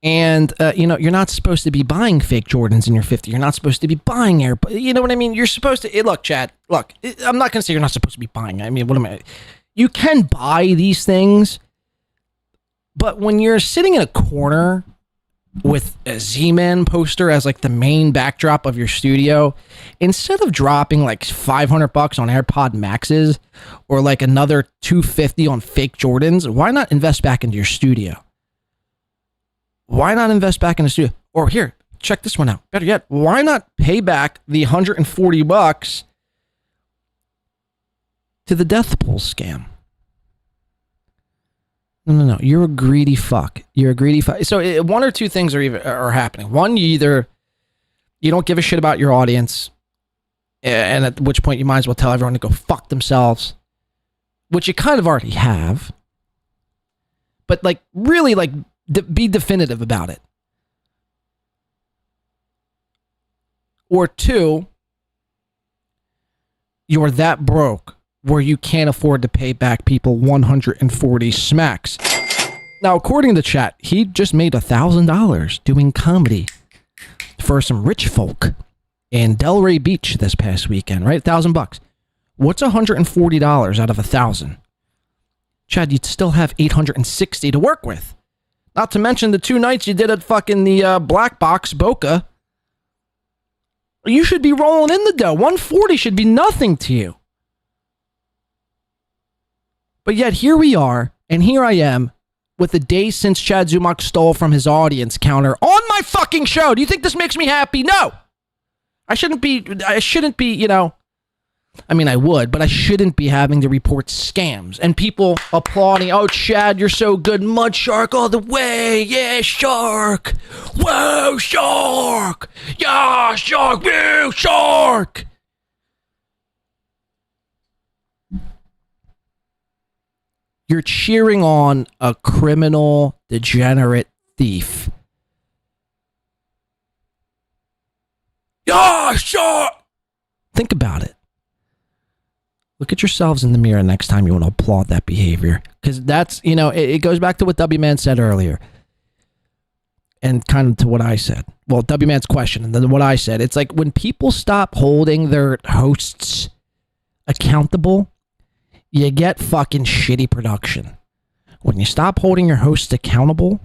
And, you're not supposed to be buying fake Jordans in your 50. You're not supposed to be buying you know what I mean? You're supposed to, look, Chad, I'm not going to say you're not supposed to be buying. I mean, you can buy these things, but when you're sitting in a corner with a Z-Man poster as like the main backdrop of your studio, instead of dropping like $500 on AirPod Maxes or like another $250 on fake Jordans, why not invest back into your studio? Why not invest back in the studio? Or here, check this one out. Better yet, why not pay back the $140 to the death pool scam? No. You're a greedy fuck. So one or two things are happening. One, you don't give a shit about your audience, and at which point you might as well tell everyone to go fuck themselves, which you kind of already have. But like, really, like, be definitive about it. Or two, you're that broke where you can't afford to pay back people 140 smacks. Now, according to chat, he just made $1,000 doing comedy for some rich folk in Delray Beach this past weekend, right? $1,000. What's $140 out of 1,000? Chad, you'd still have 860 to work with. Not to mention the 2 nights you did at fucking the Black Box Boca. You should be rolling in the dough. 140 should be nothing to you. But yet here we are, and here I am, with the days since Chad Zumock stole from his audience counter on my fucking show. Do you think this makes me happy? No. I shouldn't be, I mean, I would, but I shouldn't be having to report scams and people applauding. Oh, Chad, you're so good. Mud Shark all the way. Yeah, Shark. Whoa, Shark. Yeah, Shark. Whoa, Shark. You're cheering on a criminal, degenerate thief. Yeah, Shark. Think about it. Look at yourselves in the mirror next time you want to applaud that behavior. Because that's, it goes back to what W-Man said earlier. And kind of to what I said. Well, W-Man's question and then what I said. It's like when people stop holding their hosts accountable, you get fucking shitty production. When you stop holding your hosts accountable,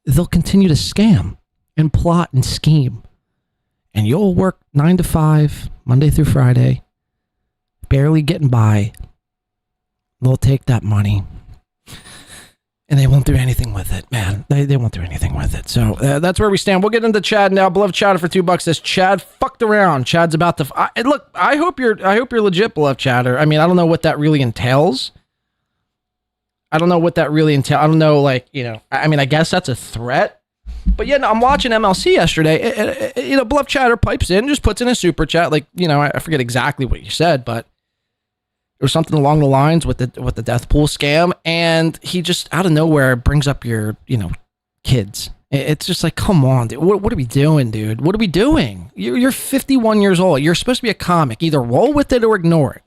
they'll continue to scam and plot and scheme. And you'll work 9 to 5, Monday through Friday, barely getting by. They'll take that money and they won't do anything with it, man. They won't do anything with it. So that's where we stand. We'll get into Chad now. Beloved Chatter for $2 says Chad fucked around. Chad's about to. Look, I hope you're legit, Beloved Chatter. I mean, I don't know what that really entails. I don't know, I mean, I guess that's a threat. But yeah, no, I'm watching MLC yesterday. Beloved Chatter pipes in, just puts in a super chat. Like, I forget exactly what you said, but it was something along the lines with the death pool scam. And he just out of nowhere brings up your, kids. It's just like, come on, dude. What are we doing, dude? What are we doing? You're 51 years old. You're supposed to be a comic. Either roll with it or ignore it.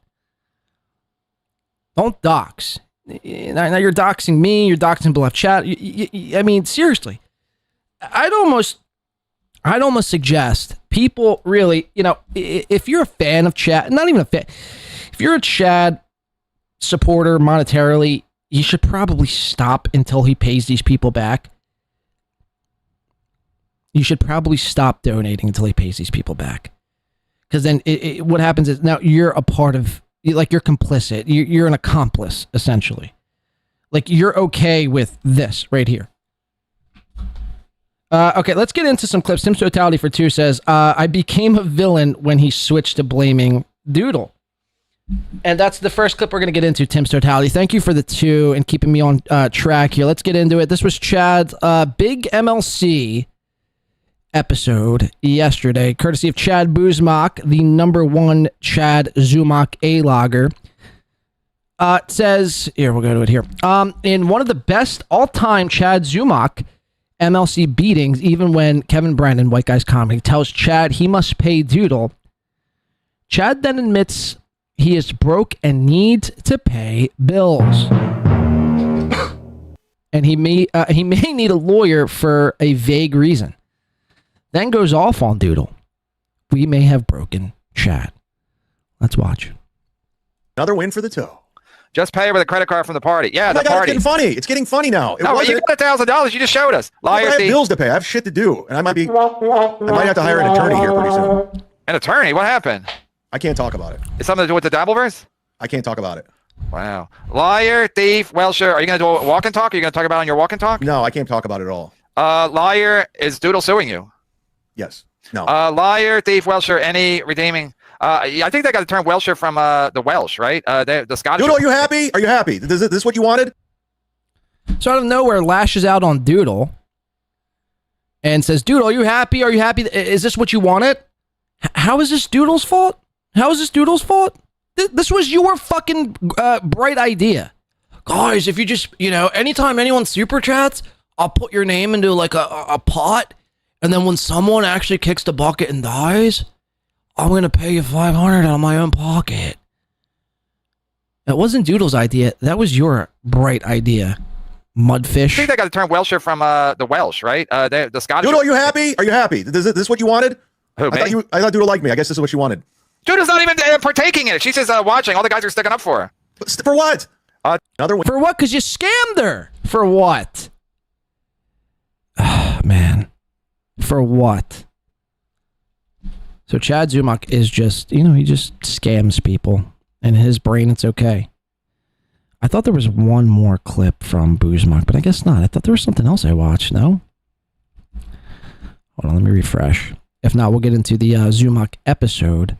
Don't dox. Now you're doxing me. You're doxing Beloved Chat. I mean, seriously. I'd almost suggest people really, if you're a fan of Chad, not even a fan, if you're a Chad supporter monetarily, you should probably stop until he pays these people back. You should probably stop donating until he pays these people back. Because then what happens is now you're a part of, like, you're complicit. You're an accomplice, essentially. Like, you're okay with this right here. Okay, let's get into some clips. Tim's Totality for 2 says, I became a villain when he switched to blaming Doodle. And that's the first clip we're going to get into, Tim's Totality. Thank you for the 2 and keeping me on track here. Let's get into it. This was Chad's big MLC episode yesterday, courtesy of Chad Zumock, the #1 Chad Zumock A-logger. It says, here, we'll go to it here. In one of the best all-time Chad Zumock MLC beatings, even when Kevin Brandon, White Guys Comedy, tells Chad he must pay Doodle, Chad then admits he is broke and needs to pay bills. and he may need a lawyer for a vague reason. Then goes off on Doodle. We may have broken Chad. Let's watch. Another win for the toe. Just pay with a credit card from the party. Yeah, Oh my the God, party. it's getting funny. It's getting funny now. It No, wasn't- you got $1,000. You just showed us. I Liar, have thief. bills to pay. I have shit to do, and I might have to hire an attorney here pretty soon. An attorney? What happened? I can't talk about it. It's something to do with the Dabbleverse? I can't talk about it. Wow. Liar, thief, Welsher. Are you going to do a walk and talk? Are you going to talk about it on your walk and talk? No, I can't talk about it at all. Liar, is Doodle suing you? Yes. No. Liar, thief, Welsher, any redeeming. I think they got the term Welsher from the Welsh, right? The Scottish. Doodle, are you happy? Are you happy? Is this what you wanted? So out of nowhere, lashes out on Doodle and says, Doodle, are you happy? Are you happy? Is this what you wanted? How is this Doodle's fault? How is this Doodle's fault? This was your fucking bright idea. Guys, if you just, anytime anyone super chats, I'll put your name into like a pot. And then when someone actually kicks the bucket and dies, I'm going to pay you $500 out of my own pocket. That wasn't Doodle's idea. That was your bright idea. Mudfish. I think they got the term Welsher from the Welsh, right? The Scottish. Doodle, are you happy? Are you happy? Is this what you wanted? Who, me? I thought Doodle liked me. I guess this is what you wanted. Doodle's not even partaking in it. She's just watching. All the guys are sticking up for her. For what? Another one. For what? Because you scammed her. For what? Man. For what? So Chad Zumock is just, he just scams people. And in his brain, it's okay. I thought there was one more clip from Boozmock, but I guess not. I thought there was something else I watched, no? Hold on, let me refresh. If not, we'll get into the Zumock episode.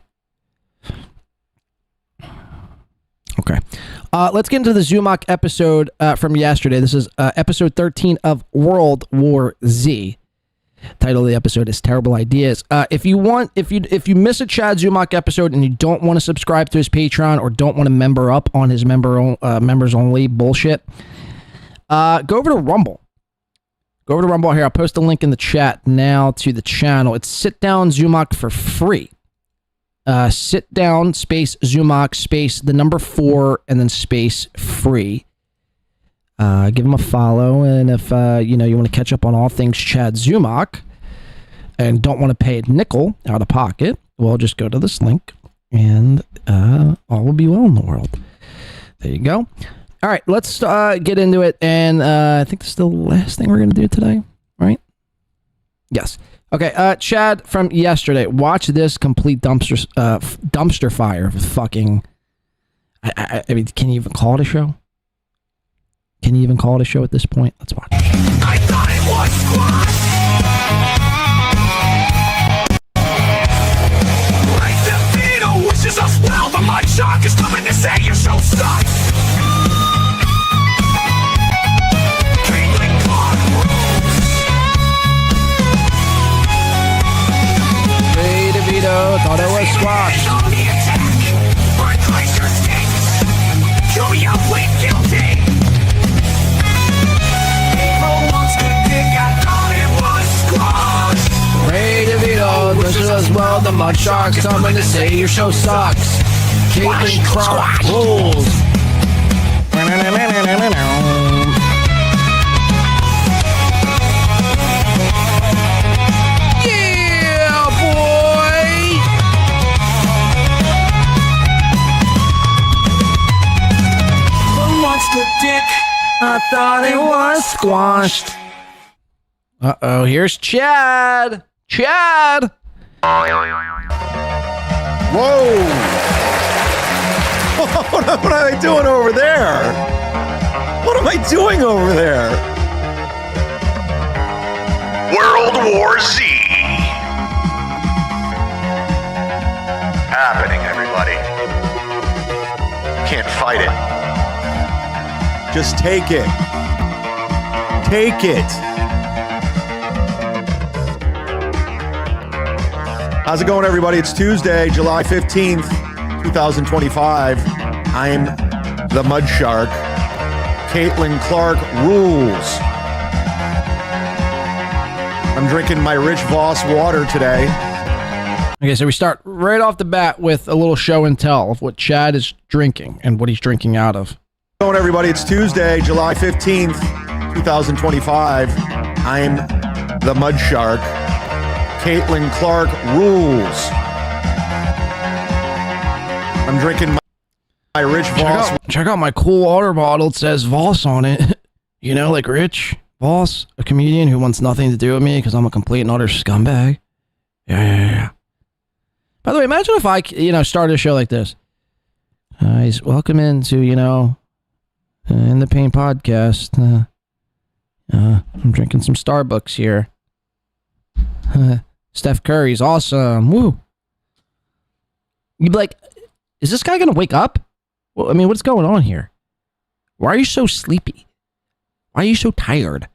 Okay. Let's get into the Zumock episode from yesterday. This is episode 13 of World War Z. Title of the episode is Terrible Ideas. If you miss a Chad Zumock episode and you don't want to subscribe to his Patreon or don't want to member up on his members only bullshit, go over to Rumble. Go over to Rumble here. I'll post a link in the chat now to the channel. It's Sit Down Zumock for free. Sit Down space Zumock space the number 4 and then space free. Give him a follow, and if you want to catch up on all things Chad Zumock and don't want to pay a nickel out of pocket, well, just go to this link and all will be well in the world. There you go. All right, let's get into it, and I think this is the last thing we're going to do today, right? Yes. Okay, Chad from yesterday. Watch this complete dumpster fire of fucking. I mean, can you even call it a show? Can you even call it a show at this point? Let's watch. I thought it was squash. Like the Beetle wishes us well, the mud shark is coming to say your show sucks. Hey, DeVito, thought it was squash. You plead guilty. Ray DeVito, this is as well. The mud shark's coming to say your show sucks. Caitlin Clark rules. Yeah, boy. The monster dick. I thought it was squashed. Uh-oh, here's Chad. Chad! Whoa! What am I doing over there? What am I doing over there? World War Z. Happening, everybody. Can't fight it. Just take it. Take it. How's it going, everybody? It's Tuesday, July 15th, 2025. I'm the Mud Shark. Caitlin Clark rules. I'm drinking my Rich Voss water today. Okay, so we start right off the bat with a little show and tell of what Chad is drinking and what he's drinking out of. How's it going, everybody? It's Tuesday, July 15th, 2025. I'm the Mud Shark. Caitlin Clark rules. I'm drinking my Rich Voss. Check out my cool water bottle. It says Voss on it. You know, like Rich Voss, a comedian who wants nothing to do with me because I'm a complete and utter scumbag. Yeah. By the way, imagine if I, started a show like this. Welcome into, In the Pain podcast. I'm drinking some Starbucks here. Steph Curry's awesome. Woo. You'd be like, is this guy going to wake up? Well, I mean, what's going on here? Why are you so sleepy? Why are you so tired?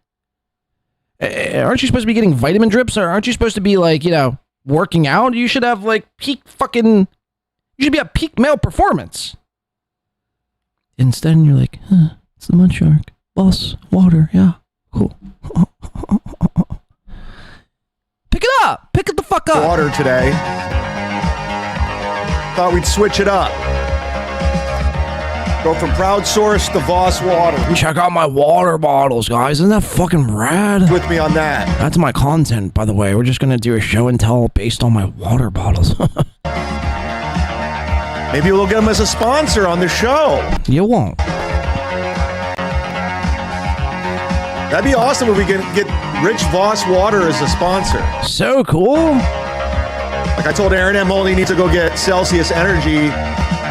Aren't you supposed to be getting vitamin drips? Or aren't you supposed to be like, working out? You should have like you should be at peak male performance. Instead, you're like, it's the Mud Shark. Boss, water, yeah, cool. Pick it up. Pick it the fuck up. Water today. Thought we'd switch it up. Go from Proud Source to Voss Water. Check out my water bottles, guys. Isn't that fucking rad? With me on that. That's my content, by the way. We're just going to do a show and tell based on my water bottles. Maybe we'll get them as a sponsor on the show. You won't. That'd be awesome if we can get Rich Voss Water as a sponsor. So cool. Like I told Aaron M. Moldy needs to go get Celsius Energy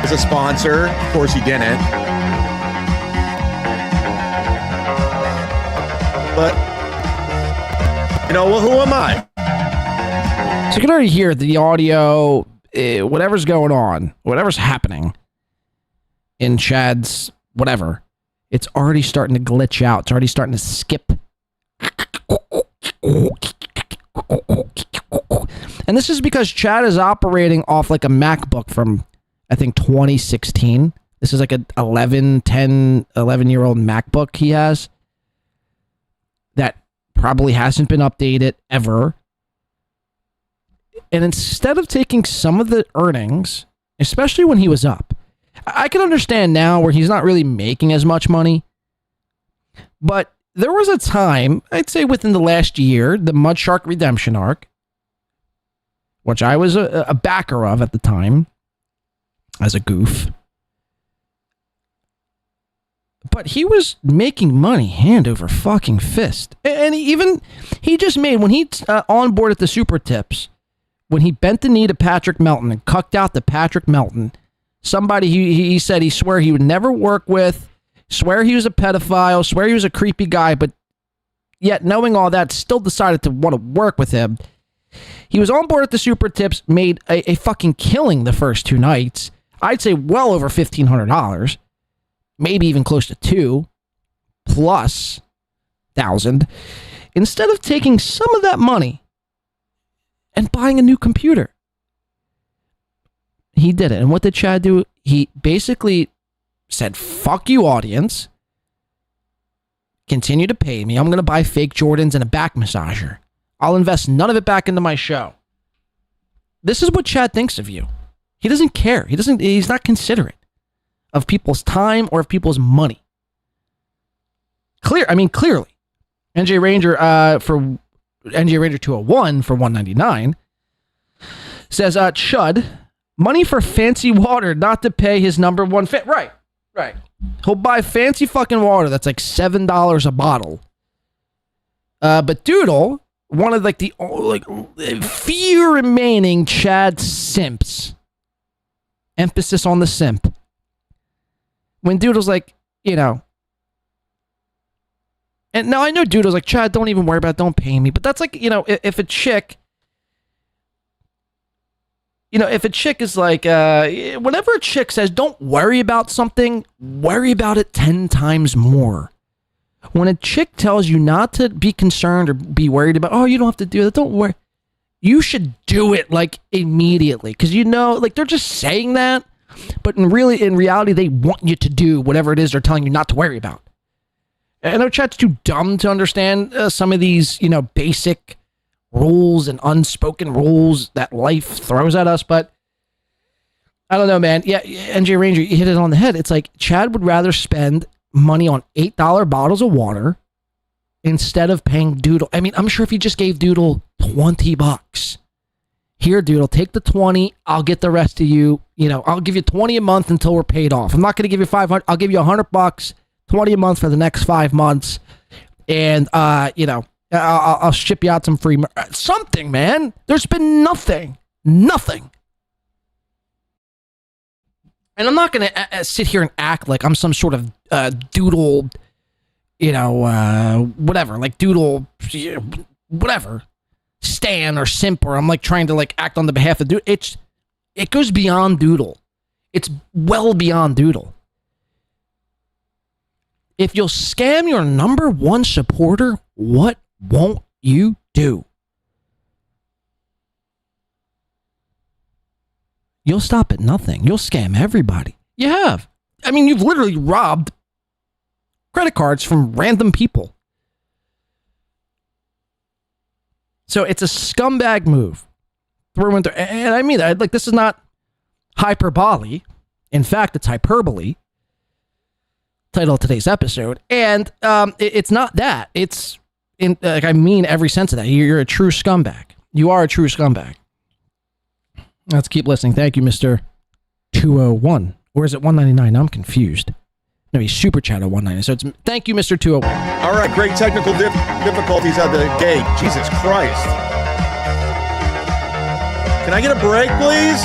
as a sponsor. Of course he didn't. But, well, who am I? So you can already hear the audio, whatever's going on, whatever's happening in Chad's whatever. It's already starting to glitch out. It's already starting to skip. And this is because Chad is operating off like a MacBook from, I think, 2016. This is like an 11-year-old MacBook he has that probably hasn't been updated ever. And instead of taking some of the earnings, especially when he was up, I can understand now where he's not really making as much money. But there was a time, I'd say within the last year, the Mud Shark Redemption arc, which I was a backer of at the time, as a goof. But he was making money hand over fucking fist. And he just made, when he onboarded the Super Tips, when he bent the knee to Patrick Melton and cucked out the Patrick Melton, somebody he said he swore he would never work with, swear he was a pedophile, swear he was a creepy guy, but yet knowing all that, still decided to want to work with him. He was on board at the Super Tips, made a fucking killing the first 2 nights. I'd say well over $1,500, maybe even close to $2,000+. Instead of taking some of that money and buying a new computer, he did it. And what did Chad do? He basically said, fuck you, audience. Continue to pay me. I'm going to buy fake Jordans and a back massager. I'll invest none of it back into my show. This is what Chad thinks of you. He doesn't care. He's not considerate of people's time or of people's money. Clearly. NJ Ranger for NJ Ranger 201 for $199 says, Chud, money for fancy water not to pay his number one fan. Right. He'll buy fancy fucking water that's like $7 a bottle. But Doodle, one of like the few remaining Chad simps, emphasis on the simp. When Doodle's like, and now I know Doodle's like, Chad, don't even worry about it, don't pay me. But that's like, if a chick, if a chick is like, whenever a chick says, don't worry about something, worry about it 10 times more. When a chick tells you not to be concerned or be worried about, you don't have to do that, don't worry. You should do it like immediately. Because they're just saying that. But in reality, they want you to do whatever it is they're telling you not to worry about. I know Chad's too dumb to understand some of these, basic rules and unspoken rules that life throws at us, but I don't know, man. Yeah, NJ Ranger, you hit it on the head. It's like Chad would rather spend money on $8 bottles of water instead of paying Doodle, I mean, I'm sure if you just gave Doodle $20, here, Doodle, take the 20. I'll get the rest of you. You know, I'll give you 20 a month until we're paid off. I'm not going to give you 500. I'll give you $100, 20 a month for the next 5 months. And, you know, I'll ship you out some free, something, man. There's been nothing. And I'm not going to sit here and act like I'm some sort of Doodle, you know, whatever, like Doodle, whatever. Stan or simp, or I'm like trying to like act on the behalf of Doodle. It goes beyond Doodle. It's well beyond Doodle. If you'll scam your number one supporter, what won't you do? You'll stop at nothing. You'll scam everybody. You have. I mean, you've literally robbed credit cards from random people. So it's a scumbag move. And I mean that. Like, this is not hyperbole. In fact, it's hyperbole. Title of today's episode. And it's not that. It's, like, I mean every sense of that. You're a true scumbag. You are a true scumbag. Let's keep listening. Thank you, Mr. 201. Or is it 199? Now I'm confused. No, he's super chat at 199. So it's thank you, Mr. 201. All right, great technical difficulties at the gate. Jesus Christ. Can I get a break, please?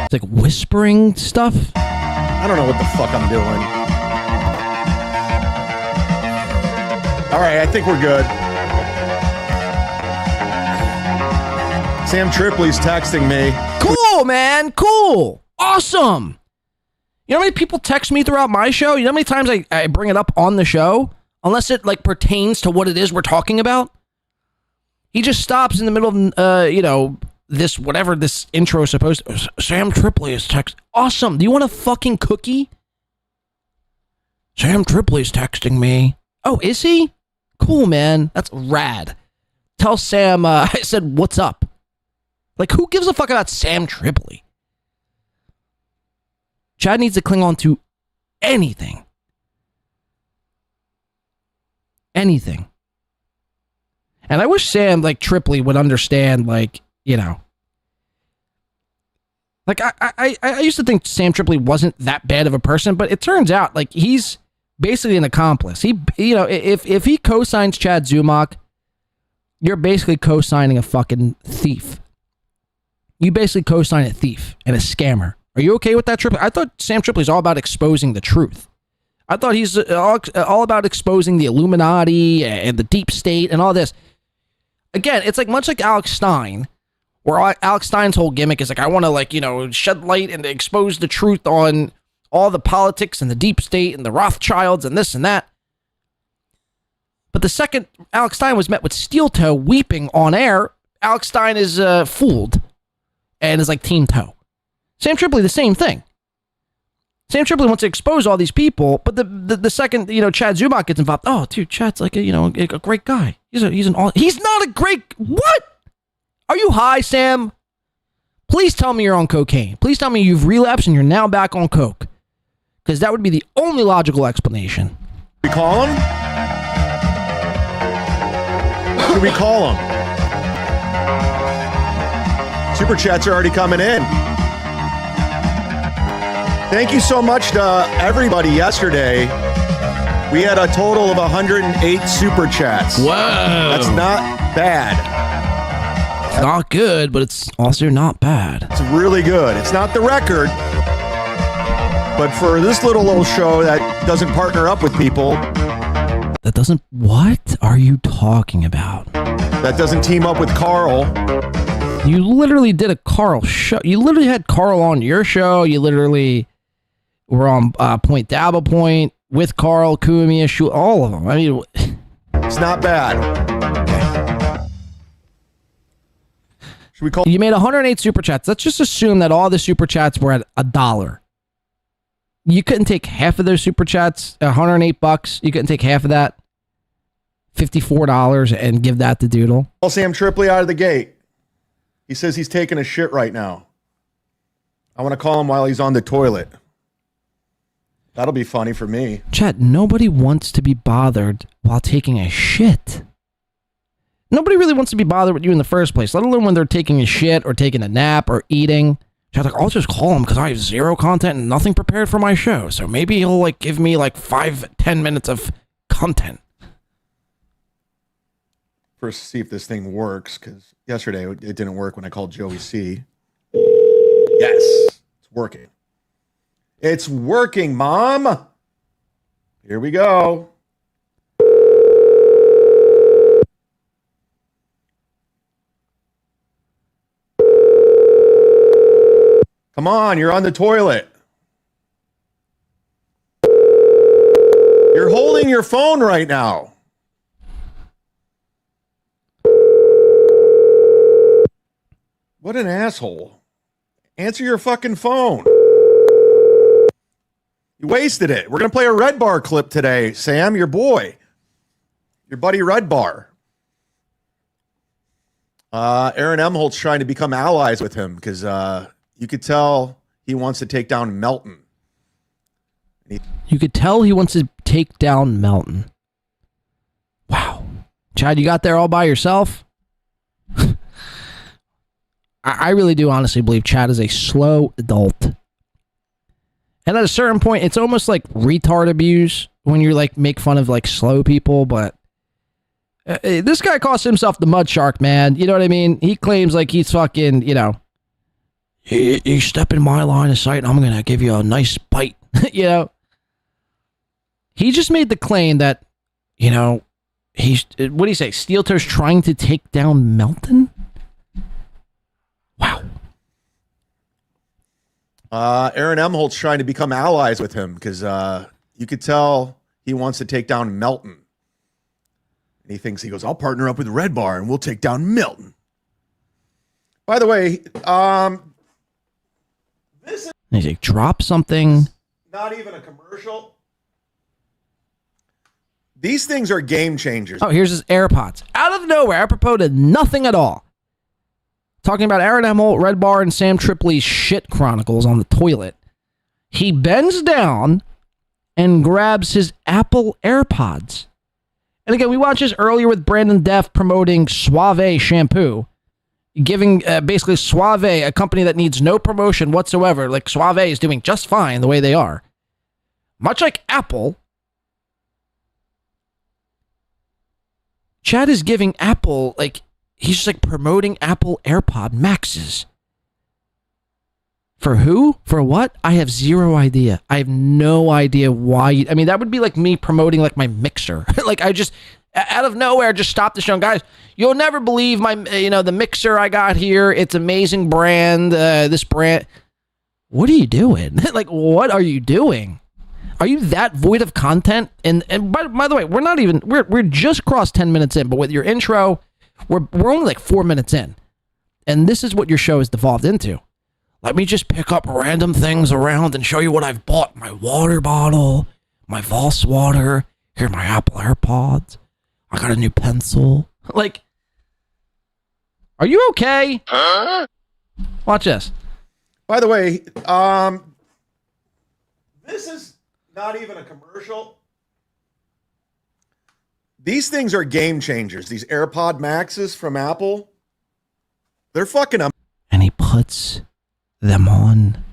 It's like whispering stuff. I don't know what the fuck I'm doing. All right, I think we're good. Sam Tripoli's texting me. Cool, man. Cool. Awesome. You know how many people text me throughout my show? You know how many times I bring it up on the show? Unless it like pertains to what it is we're talking about. He just stops in the middle of, you know, this, whatever this intro is supposed to. Sam Tripoli is text. Awesome. Do you want a fucking cookie? Sam Tripoli's texting me. Oh, is he? Cool, man. That's rad. Tell Sam I said, what's up? Like, who gives a fuck about Sam Tripoli? Chad needs to cling on to anything. Anything. And I wish Sam, like, Tripoli would understand, like, you know. Like, I used to think Sam Tripoli wasn't that bad of a person, but it turns out, like, he's basically an accomplice. He, you know, if he co-signs Chad Zumock, you're basically co-signing a fucking thief. You basically co-sign a thief and a scammer. Are you okay with that, Tripoli? I thought Sam Tripoli's all about exposing the truth. I thought he's all about exposing the Illuminati and the deep state and all this. Again, it's like much like Alex Stein, where Alex Stein's whole gimmick is like, I want to, like, you know, shed light and expose the truth on all the politics and the deep state and the Rothschilds and this and that. But the second Alex Stein was met with SteelToe weeping on air, Alex Stein is fooled and is like Team Toe. Sam Tripoli, the same thing. Sam Tripoli wants to expose all these people, but the second, you know, Chad Zumock gets involved, oh, dude, Chad's like a great guy. He's not a great, what? Are you high, Sam? Please tell me you're on cocaine. Please tell me you've relapsed and you're now back on coke. Because that would be the only logical explanation. We call him? Should we call him? Super chats are already coming in. Thank you so much to everybody yesterday. We had a total of 108 super chats. Whoa. That's not bad. It's not good, but it's also not bad. It's really good. It's not the record. But for this little old show that doesn't partner up with people. That doesn't, what are you talking about? That doesn't team up with Carl. You literally did a Carl show. You literally had Carl on your show. You literally were on Point Dabble Point with Carl, Kumiya, all of them. I mean, it's not bad. Should we call? You made 108 super chats. Let's just assume that all the super chats were at $1. You couldn't take half of those super chats, $108. You couldn't take half of that, $54, and give that to Doodle. Call Sam Tripoli out of the gate. He says he's taking a shit right now. I want to call him while he's on the toilet. That'll be funny for me. Chat, nobody wants to be bothered while taking a shit. Nobody really wants to be bothered with you in the first place, let alone when they're taking a shit or taking a nap or eating. Chat's like, I'll just call him because I have zero content and nothing prepared for my show. So maybe he'll like give me like 5-10 minutes of content. First, see if this thing works, because yesterday it didn't work when I called Joey C. Yes, it's working. It's working, Mom. Here we go. Come on, you're on the toilet. You're holding your phone right now. What an asshole. Answer your fucking phone. You wasted it. We're going to play a Red Bar clip today, Sam, your boy. Your buddy Red Bar. Aaron Emholt's trying to become allies with him because you could tell he wants to take down Melton. You could tell he wants to take down Melton. Wow. Chad, you got there all by yourself? I really do honestly believe Chad is a slow adult. And at a certain point, it's almost like retard abuse when you like make fun of like slow people, but this guy calls himself the mud shark, man. You know what I mean? He claims like he's fucking, you know, you step in my line of sight and I'm going to give you a nice bite. You know? He just made the claim that, you know, what do you say? SteelToe's trying to take down Melton? Wow. Aaron Emholt's trying to become allies with him because you could tell he wants to take down Melton. And he thinks, he goes, I'll partner up with Red Bar and we'll take down Melton. By the way, this is he's like, drop something. not even a commercial. These things are game changers. Oh, here's his AirPods. Out of nowhere, apropos to nothing at all. Talking about Aaron Emholt, Red Bar, and Sam Tripoli's shit chronicles on the toilet. He bends down and grabs his Apple AirPods. And again, we watched this earlier with Brandon Deft promoting Suave shampoo. Giving basically Suave, a company that needs no promotion whatsoever. Like Suave is doing just fine the way they are. Much like Apple, Chad is giving Apple, like, he's just like promoting Apple AirPod Maxes. For who? For what? I have zero idea. I have no idea why. I mean, that would be like me promoting like my mixer. Like I just, out of nowhere, just stopped the show. Guys, you'll never believe my, the mixer I got here. It's amazing brand. This brand. What are you doing? Like, what are you doing? Are you that void of content? And by the way, we're just crossed 10 minutes in, but with your intro, we're only like 4 minutes in. And this is what your show has devolved into. Let me just pick up random things around and show you what I've bought. My water bottle, my Voss water, here are my Apple AirPods. I got a new pencil. Like, are you okay? Huh? Watch this. By the way, this is not even a commercial. These things are game changers. These AirPod Maxes from Apple. They're fucking amazing. And he puts them on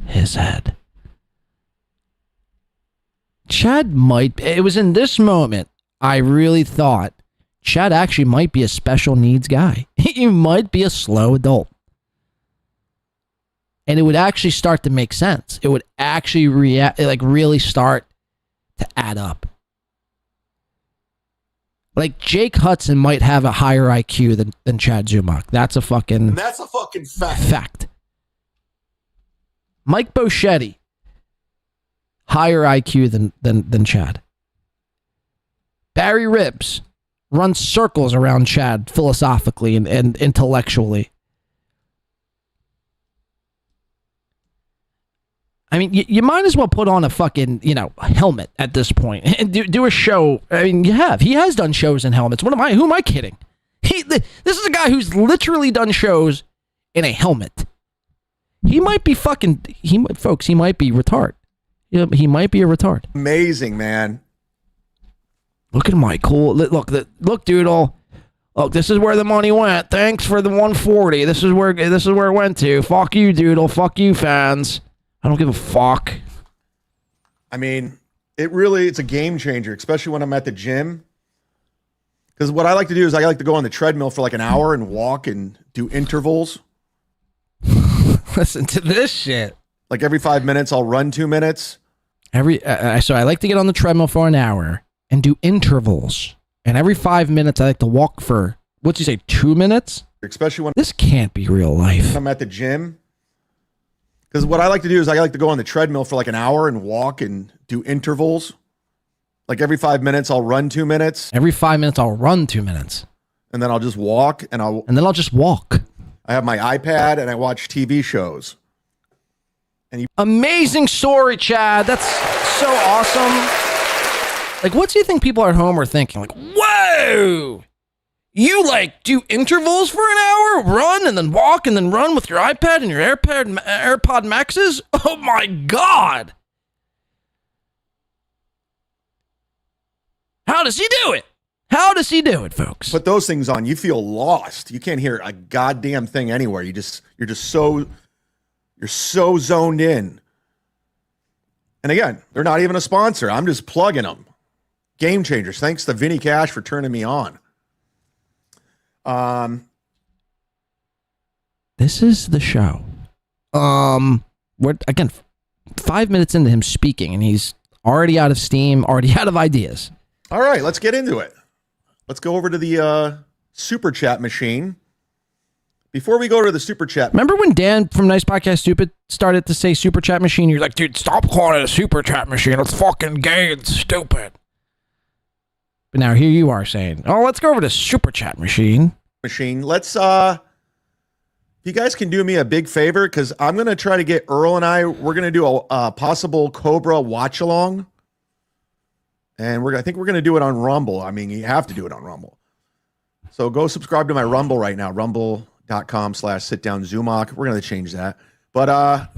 his head. Chad it was in this moment I really thought Chad actually might be a special needs guy. He might be a slow adult. And it would actually start to make sense. It would actually really start to add up. Like Jake Hudson might have a higher IQ than Chad Zumock. That's a fucking fact. Mike Boschetti, higher IQ than Chad. Barry Ribs runs circles around Chad philosophically and intellectually. I mean, you might as well put on a fucking, helmet at this point and do a show. I mean, he has done shows in helmets. Who am I kidding? This is a guy who's literally done shows in a helmet. He might be folks, he might be retard. He might be a retard. Amazing, man. Look at my cool. Look, Doodle. Look, this is where the money went. Thanks for the 140. This is where it went to. Fuck you, Doodle. Fuck you, fans. I don't give a fuck. I mean, it's a game changer, especially when I'm at the gym. Because what I like to do is I like to go on the treadmill for like an hour and walk and do intervals. Listen to this shit. Like every 5 minutes, I'll run 2 minutes. So I like to get on the treadmill for an hour and do intervals. And every 5 minutes, I like to walk for, what'd you say, 2 minutes? Especially when this can't be real life. I'm at the gym. Because what I like to do is I like to go on the treadmill for like an hour and walk and do intervals. Like every 5 minutes, I'll run 2 minutes. Every 5 minutes, I'll run 2 minutes. And then I'll just walk and then I'll just walk. I have my iPad and I watch TV shows. Amazing story, Chad. That's so awesome. Like, what do you think people at home are thinking? Like, whoa! You like do intervals for an hour, run and then walk and then run with your iPad and your AirPod Maxes? Oh my God! How does he do it? How does he do it, folks? Put those things on, you feel lost. You can't hear a goddamn thing anywhere. You're so zoned in. And again, they're not even a sponsor. I'm just plugging them. Game changers. Thanks to Vinny Cash for turning me on. This is the show. We're again 5 minutes into him speaking, and he's already out of steam, already out of ideas. All right, let's get into it. Let's go over to the super chat machine. Before we go to the super chat, remember when Dan from Nice Podcast Stupid started to say super chat machine? You're like, dude, stop calling it a super chat machine. It's fucking gay and stupid. But now here you are saying, oh, let's go over to super chat machine. Let's if you guys can do me a big favor, because I'm gonna try to get Earl and we're gonna do a possible Cobra watch along. And I think we're gonna do it on Rumble. I mean, you have to do it on Rumble. So go subscribe to my Rumble right now, rumble.com/sitdownzumock. We're gonna change that. But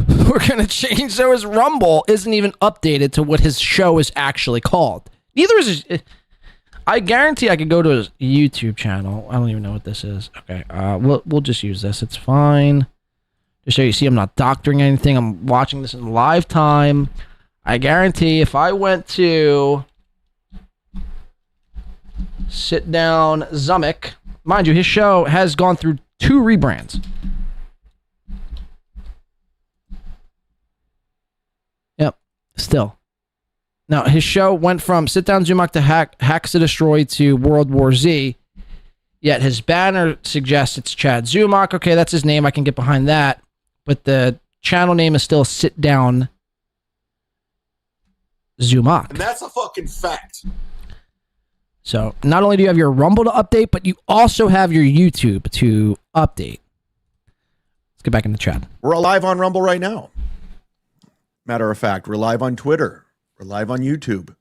we're gonna change, so his Rumble isn't even updated to what his show is actually called. Neither is his. I guarantee I could go to his YouTube channel. I don't even know what this is. Okay, we'll just use this. It's fine. Just so you see, I'm not doctoring anything. I'm watching this in live time. I guarantee if I went to Sit Down Zumach, mind you, his show has gone through 2 rebrands. Yep, still. Now, his show went from Sit Down Zumock to Hacks to Destroy to World War Z, yet his banner suggests it's Chad Zumock. Okay, that's his name. I can get behind that. But the channel name is still Sit Down Zumock. And that's a fucking fact. So, not only do you have your Rumble to update, but you also have your YouTube to update. Let's get back in the chat. we're live on Rumble right now. Matter of fact, we're live on Twitter. We're live on YouTube.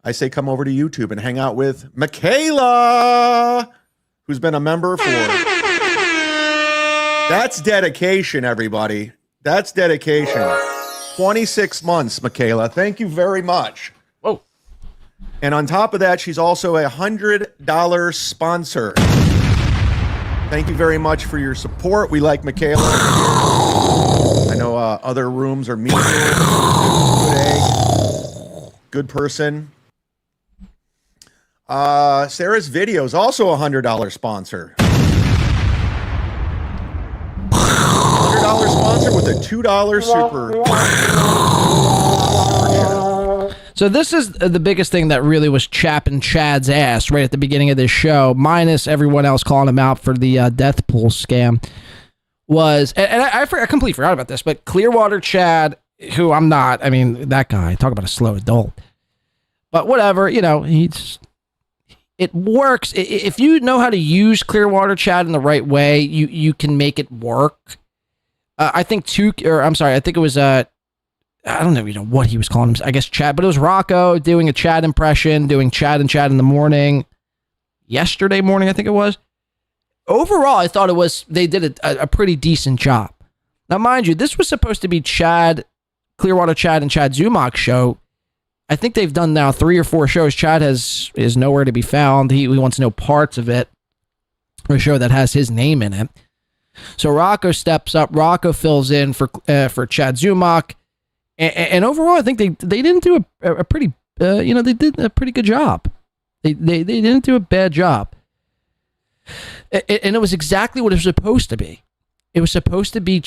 I say come over to YouTube and hang out with Michaela, who's been a member for... That's dedication, everybody. That's dedication. 26 months, Michaela. Thank you very much. Whoa. And on top of that, she's also a $100 sponsor. Thank you very much for your support. We like Michaela. I know other rooms are mean. Good person. Sarah's Video is also a $100 sponsor. $100 sponsor with a $2 super. So this is the biggest thing that really was chapping Chad's ass right at the beginning of this show, minus everyone else calling him out for the death pool scam, was, and I completely forgot about this, but Clearwater Chad, who I'm not, I mean, that guy, talk about a slow adult. But whatever, you know, it works. If you know how to use Clearwater Chad in the right way, you can make it work. I think I think it was, I don't know, what he was calling him. I guess Chad, but it was Rocco doing a Chad impression, doing Chad and Chad in the morning. Yesterday morning, I think it was. overall, I thought they did a pretty decent job. Now, mind you, this was supposed to be Clearwater Chad and Chad Zumock show. I think they've done now 3 or 4 shows. Chad is nowhere to be found. He wants no parts of it. A show that has his name in it. So Rocco steps up. Rocco fills in for Chad Zumock. And overall, I think they didn't do a pretty, they did a pretty good job. They didn't do a bad job. And it was exactly what it was supposed to be. It was supposed to be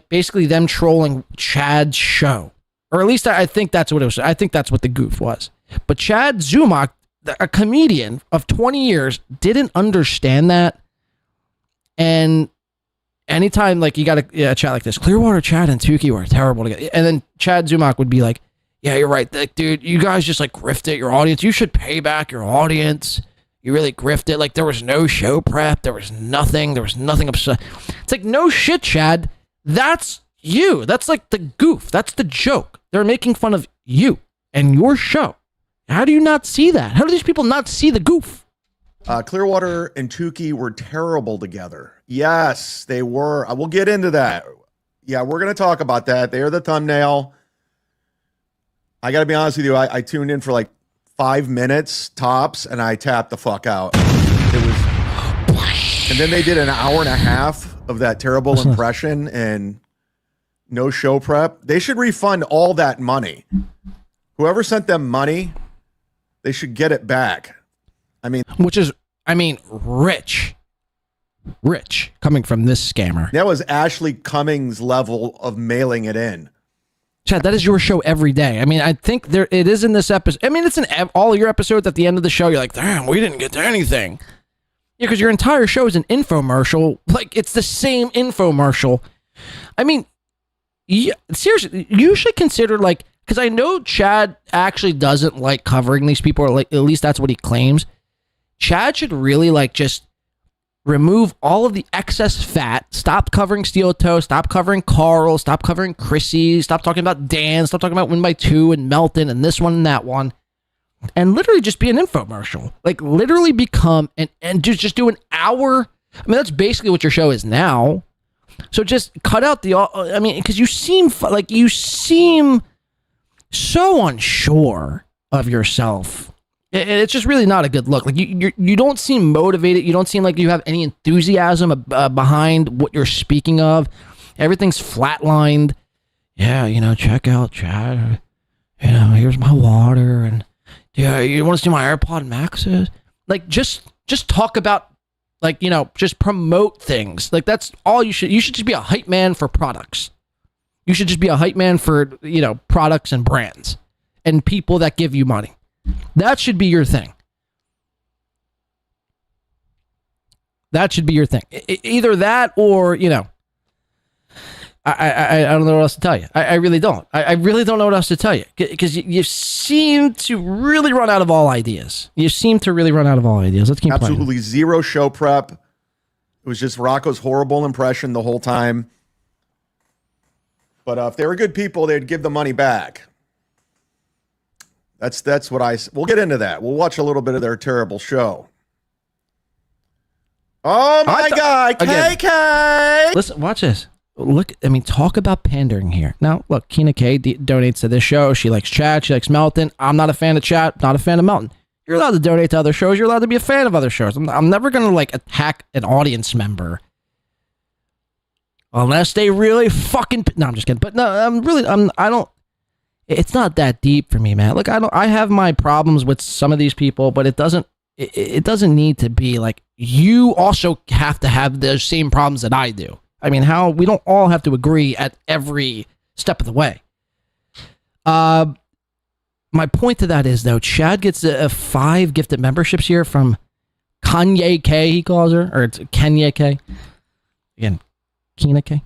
basically them trolling Chad's show. Or at least I think that's what it was. I think that's what the goof was. But Chad Zumock, a comedian of 20 years, didn't understand that. And anytime you got a chat like this, Clearwater Chad and Tukey were terrible together. And then Chad Zumock would be like, yeah, you're right. Dude, you guys just grifted your audience. You should pay back your audience. You really grifted. There was no show prep. There was nothing upset. It's no shit, Chad. That's you. That's the goof. That's the joke. They're making fun of you and your show. How do you not see that? How do these people not see the goof? Clearwater and Tukey were terrible together. Yes, they were. We'll get into that. Yeah, we're going to talk about that. They are the thumbnail. I got to be honest with you. I tuned in for 5 minutes tops, and I tapped the fuck out. And then they did an hour and a half of that terrible impression and no show prep. They should refund all that money. Whoever sent them money, they should get it back. Rich coming from this scammer. That was Ashley Cummings level of mailing it in. Chad, that is your show every day. I think it is in this episode. It's in all of your episodes. At the end of the show, you're like, damn, we didn't get to anything. Yeah, because your entire show is an infomercial. It's the same infomercial. Seriously, you should consider, because I know Chad actually doesn't like covering these people, or at least that's what he claims. Chad should really, just remove all of the excess fat. Stop covering SteelToe. Stop covering Carl. Stop covering Chrissy. Stop talking about Dan. Stop talking about Win by 2 and Melton and this one and that one. And literally just be an infomercial. Literally become and just do an hour. That's basically what your show is now. So just cut out because you seem so unsure of yourself. It's just really not a good look. You don't seem motivated. You don't seem like you have any enthusiasm behind what you're speaking of. Everything's flatlined. Yeah, check out Chad. Here's my water, and you want to see my AirPod Maxes? Just talk about, just promote things. That's all you should. You should just be a hype man for products. You should just be a hype man for products and brands and people that give you money. That should be your thing. That should be your thing. Either that or, I don't know what else to tell you. I really don't. I really don't know what else to tell you. Because you seem to really run out of all ideas. Let's keep playing. Absolutely zero show prep. It was just Rocco's horrible impression the whole time. But if they were good people, they'd give the money back. That's what we'll get into that. We'll watch a little bit of their terrible show. Oh my God, KK! Listen, watch this. Look, talk about pandering here. Now, look, Keena K donates to this show. She likes Chad. She likes Melton. I'm not a fan of Chad. Not a fan of Melton. You're allowed to donate to other shows. You're allowed to be a fan of other shows. I'm never going to attack an audience member. Unless they really fucking... No, I'm just kidding. But no, I don't... It's not that deep for me, man. I have my problems with some of these people, but it doesn't need to be you also have to have the same problems that I do. We don't all have to agree at every step of the way. My point to that is, though, Chad gets a 5 gifted memberships here from Kanye K, he calls her, or it's Kenya K. Again, Keena K.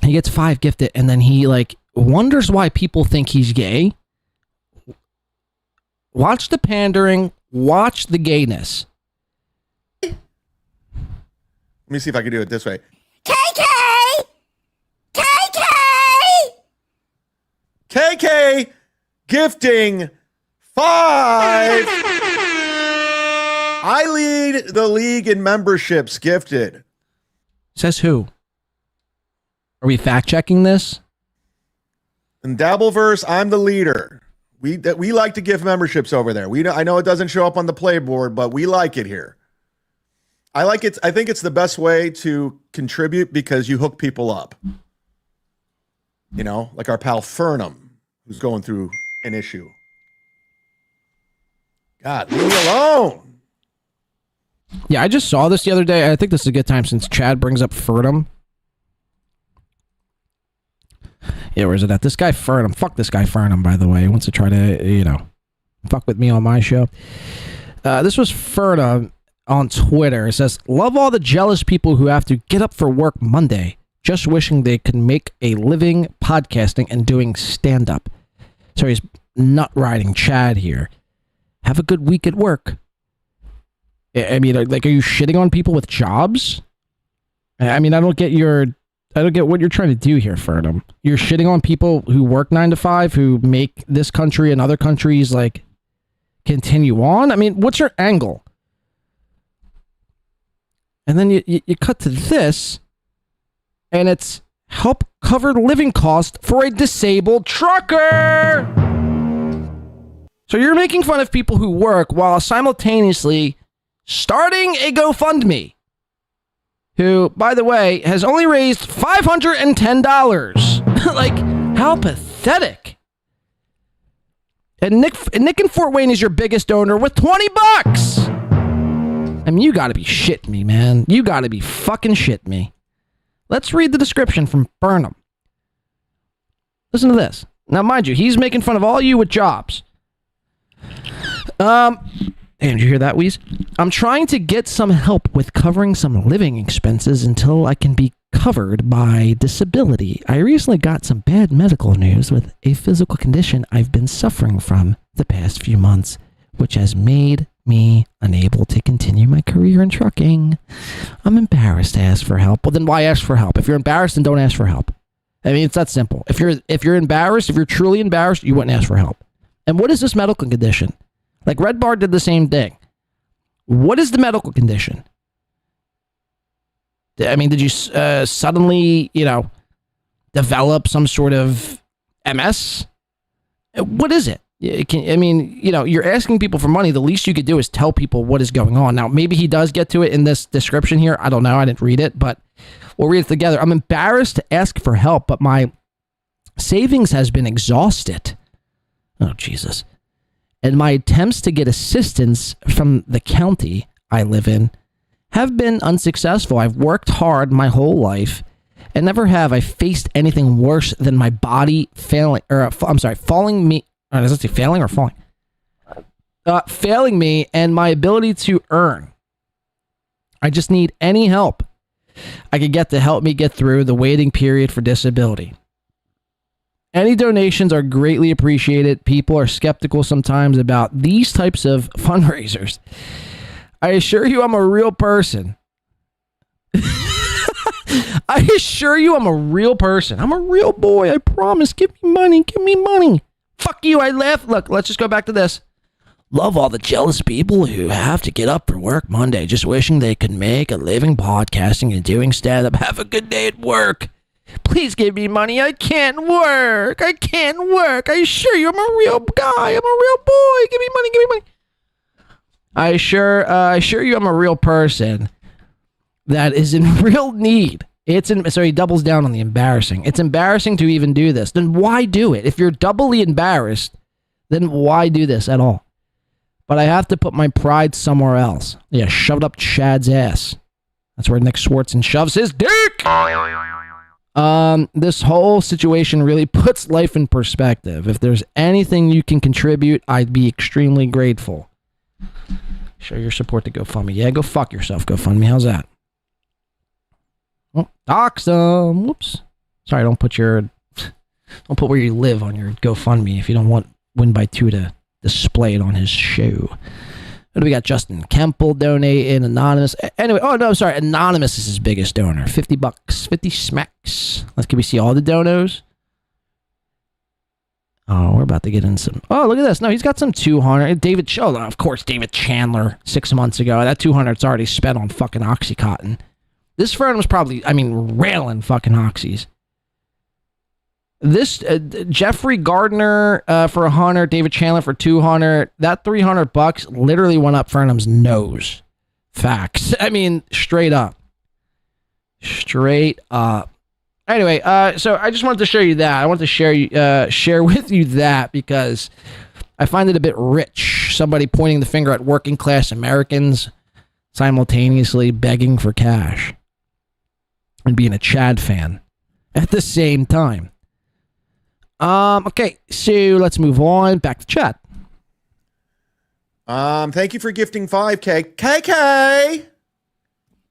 He gets 5 gifted, and then he wonders why people think he's gay. Watch the pandering. Watch the gayness. Let me see if I can do it this way. KK gifting 5 I lead the league in memberships gifted. Says who? Are we fact checking this? In Dabbleverse, I'm the leader. We like to give memberships over there. I know it doesn't show up on the playboard, but we like it here. I like it. I think it's the best way to contribute because you hook people up. You know, like our pal Fernum, who's going through an issue. God, leave me alone. Yeah, I just saw this the other day. I think this is a good time since Chad brings up Fernum. Yeah, where is it at? This guy Fernum. Fuck this guy Fernum, by the way. He wants to try to, fuck with me on my show. This was Fernum on Twitter. It says, love all the jealous people who have to get up for work Monday, just wishing they could make a living podcasting and doing stand-up. So he's nut riding Chad here. Have a good week at work. I mean, like, are you shitting on people with jobs? I mean, I don't get what you're trying to do here, Fernum. You're shitting on people who work 9 to 5, who make this country and other countries, like, continue on? I mean, what's your angle? And then you cut to this, and it's help cover living cost for a disabled trucker! So you're making fun of people who work while simultaneously starting a GoFundMe, who, by the way, has only raised $510. Like, how pathetic. And Nick in Fort Wayne is your biggest donor with $20. I mean, you gotta be shitting me, man. You gotta be fucking shitting me. Let's read the description from Burnham. Listen to this. Now, mind you, he's making fun of all you with jobs. Damn, did you hear that, Wheeze? I'm trying to get some help with covering some living expenses until I can be covered by disability. I recently got some bad medical news with a physical condition I've been suffering from the past few months, which has made me unable to continue my career in trucking. I'm embarrassed to ask for help. Well, then why ask for help? If you're embarrassed, then don't ask for help. I mean, it's that simple. If you're embarrassed, if you're truly embarrassed, you wouldn't ask for help. And what is this medical condition? Like, Red Bar did the same thing. What is the medical condition? I mean, did you suddenly, develop some sort of MS? What is it? You're asking people for money. The least you could do is tell people what is going on. Now, maybe he does get to it in this description here. I don't know. I didn't read it, but we'll read it together. I'm embarrassed to ask for help, but my savings has been exhausted. Oh, Jesus. And my attempts to get assistance from the county I live in have been unsuccessful. I've worked hard my whole life, and never have I faced anything worse than my body failing me. Does it say failing or falling? Failing me and my ability to earn. I just need any help I could get to help me get through the waiting period for disability. Any donations are greatly appreciated. People are skeptical sometimes about these types of fundraisers. I assure you I'm a real person. I assure you I'm a real person. I'm a real boy. I promise. Give me money. Give me money. Fuck you. I laugh. Look, let's just go back to this. Love all the jealous people who have to get up for work Monday, just wishing they could make a living podcasting and doing stand-up. Have a good day at work. Please give me money. I can't work. I can't work. I assure you I'm a real guy. I'm a real boy. Give me money. Give me money. I assure you I'm a real person that is in real need. So he doubles down on the embarrassing. It's embarrassing to even do this. Then why do it? If you're doubly embarrassed, then why do this at all? But I have to put my pride somewhere else. Yeah, shove it up Chad's ass. That's where Nick Swartzen shoves his dick. This whole situation really puts life in perspective. If there's anything you can contribute, I'd be extremely grateful. Show your support to GoFundMe. Yeah, go fuck yourself, GoFundMe. How's that? Oh, dox them. Whoops. Sorry, don't put where you live on your GoFundMe if you don't want Win by 2 to display it on his show. What do we got? Justin Kemple donating. Anonymous. Anyway, sorry. Anonymous is his biggest donor. $50. 50 smacks. Can we see all the donos? Oh, we're about to get in some. Oh, look at this. No, he's got some 200. Of course, David Chandler 6 months ago. That 200's already spent on fucking Oxycontin. This friend was probably, railing fucking oxys. This Jeffrey Gardner for 100, David Chandler for 200. That $300 literally went up Fernham's nose. Facts. Straight up. Straight up. Anyway, so I just wanted to show you that. I wanted to share with you that because I find it a bit rich. Somebody pointing the finger at working class Americans simultaneously begging for cash and being a Chad fan at the same time. Okay, so let's move on back to chat. Thank you for gifting 5K. KK!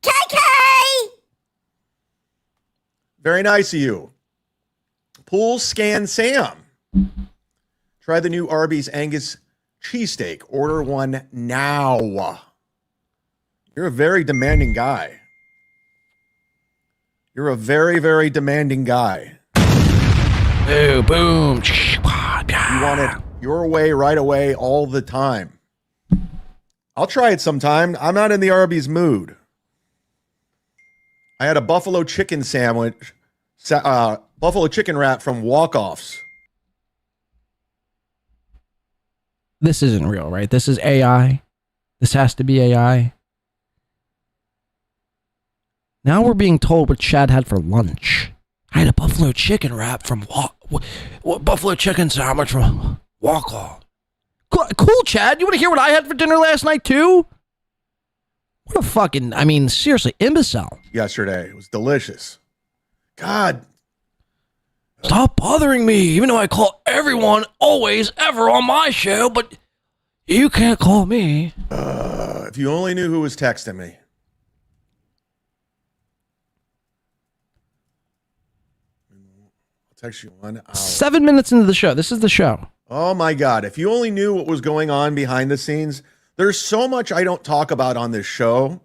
KK! Very nice of you. Pool Scan Sam. Try the new Arby's Angus cheesesteak. Order one now. You're a very demanding guy. You're a very, very demanding guy. Ooh, boom. You want it your way, right away, all the time. I'll try it sometime. I'm not in the Arby's mood. I had a buffalo chicken sandwich, buffalo chicken wrap from Walk-Offs. This isn't real, right? This is AI. This has to be AI. Now we're being told what Chad had for lunch. I had a buffalo chicken wrap from buffalo chicken sandwich from Walk-Off. Cool, Chad. You want to hear what I had for dinner last night, too? What a fucking, seriously, imbecile. Yesterday. It was delicious. God. Stop bothering me, even though I call everyone always, ever on my show, but you can't call me. If you only knew who was texting me. I'll text you one hour. 7 minutes into the show. This is the show. Oh my God. If you only knew what was going on behind the scenes. There's so much I don't talk about on this show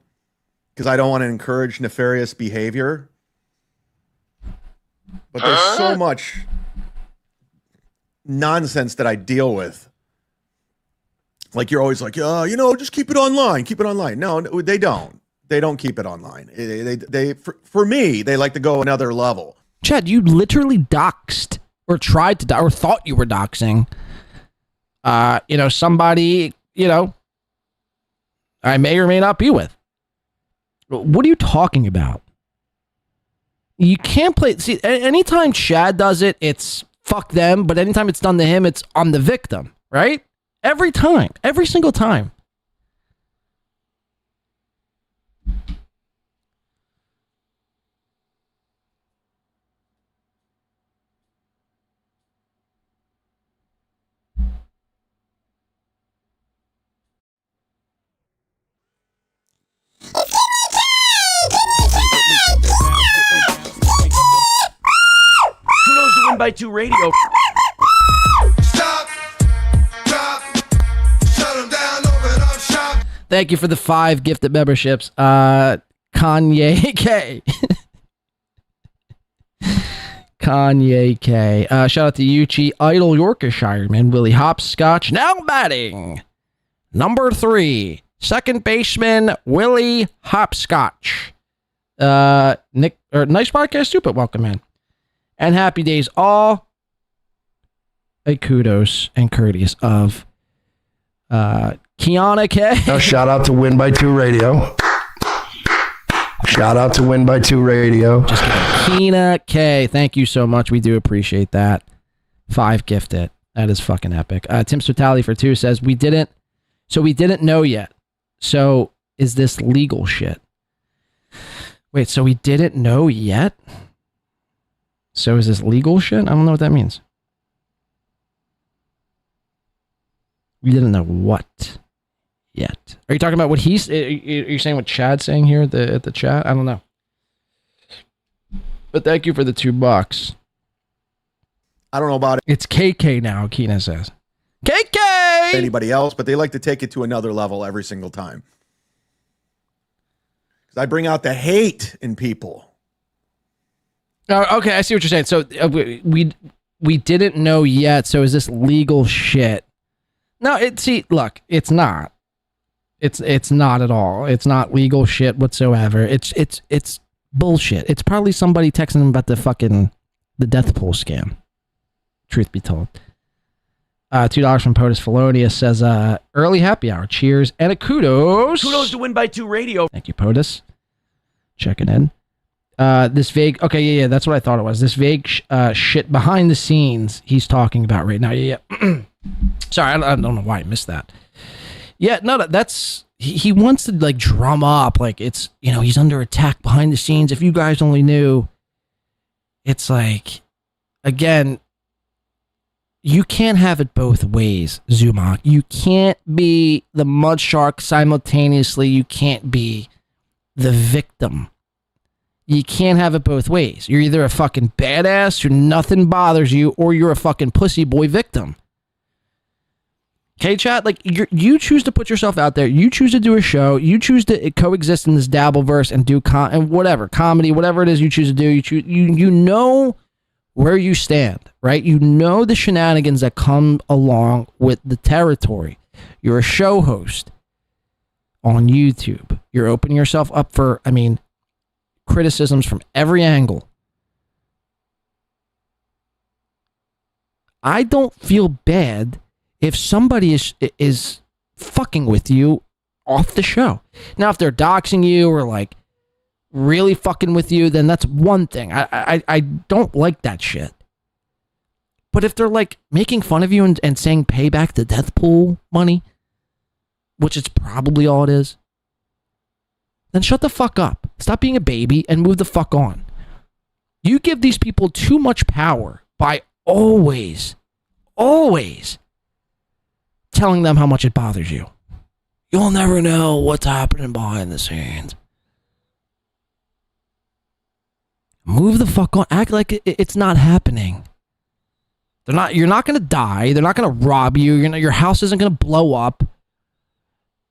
because I don't want to encourage nefarious behavior. But there's so much nonsense that I deal with. Like you're always like, just keep it online. Keep it online. No, they don't. They don't keep it online. For me, they like to go another level. Chad, you literally doxed or tried to or thought you were doxing. Somebody, I may or may not be with. What are you talking about? You can't play. See, anytime Chad does it, it's fuck them. But anytime it's done to him, it's on the victim, right? Every time. Every single time. Kudos to Win by 2 Radio. Stop, drop, shut 'em down, open up shop. Thank you for the 5 gifted memberships. Kanye K. Kanye K. Shout out to Yuchi, Idle Yorkshireman, Willie Hopscotch. Now batting. Number 3. Second baseman, Willie Hopscotch. Nice podcast, stupid. Welcome in. And happy days all. A kudos and courteous of Kiana K. Now shout out to Win by 2 Radio. Shout out to Win by 2 Radio. Just kidding. Keena K. Thank you so much. We do appreciate that. 5 gifted. That is fucking epic. Tim Sotali for 2 says, we didn't know yet. So is this legal shit? Wait, so we didn't know yet? So is this legal shit? I don't know what that means. We didn't know what yet. Are you talking about what he's... Are you saying what Chad's saying here at the chat? I don't know. But thank you for the $2. I don't know about it. It's KK now, Keena says. KK! Anybody else, but they like to take it to another level every single time. Because I bring out the hate in people. Okay, I see what you're saying. So we didn't know yet. So is this legal shit? No, look, it's not. It's not at all. It's not legal shit whatsoever. It's bullshit. It's probably somebody texting them about the death pool scam. Truth be told. $2 from POTUS Felonius says, early happy hour. Cheers and a kudos. Kudos to Win by Two Radio. Thank you, POTUS. Checking in. This vague, okay, yeah, that's what I thought it was. This vague shit behind the scenes he's talking about right now. Yeah. Sorry, I don't know why I missed that. Yeah, no, that's, he wants to like drum up, like it's, he's under attack behind the scenes. If you guys only knew, it's like, again, you can't have it both ways, Zumock. You can't be the mud shark simultaneously. You can't be the victim. You can't have it both ways. You're either a fucking badass who nothing bothers you, or you're a fucking pussy boy victim. Okay, chat? Like, you choose to put yourself out there. You choose to do a show. You choose to coexist in this Dabbleverse and do and whatever, comedy, whatever it is you choose to do. You know where you stand, right? You know the shenanigans that come along with the territory. You're a show host on YouTube. You're opening yourself up for, criticisms from every angle. I don't feel bad if somebody is fucking with you off the show. Now, if they're doxing you or like really fucking with you, then that's one thing. I don't like that shit. But if they're like making fun of you and saying pay back the death pool money, which is probably all it is, then shut the fuck up. Stop being a baby and move the fuck on. You give these people too much power by always telling them how much it bothers you. You'll never know what's happening behind the scenes. Move the fuck on. Act like it's not happening. You're not going to die. They're not going to rob you. Your house isn't going to blow up.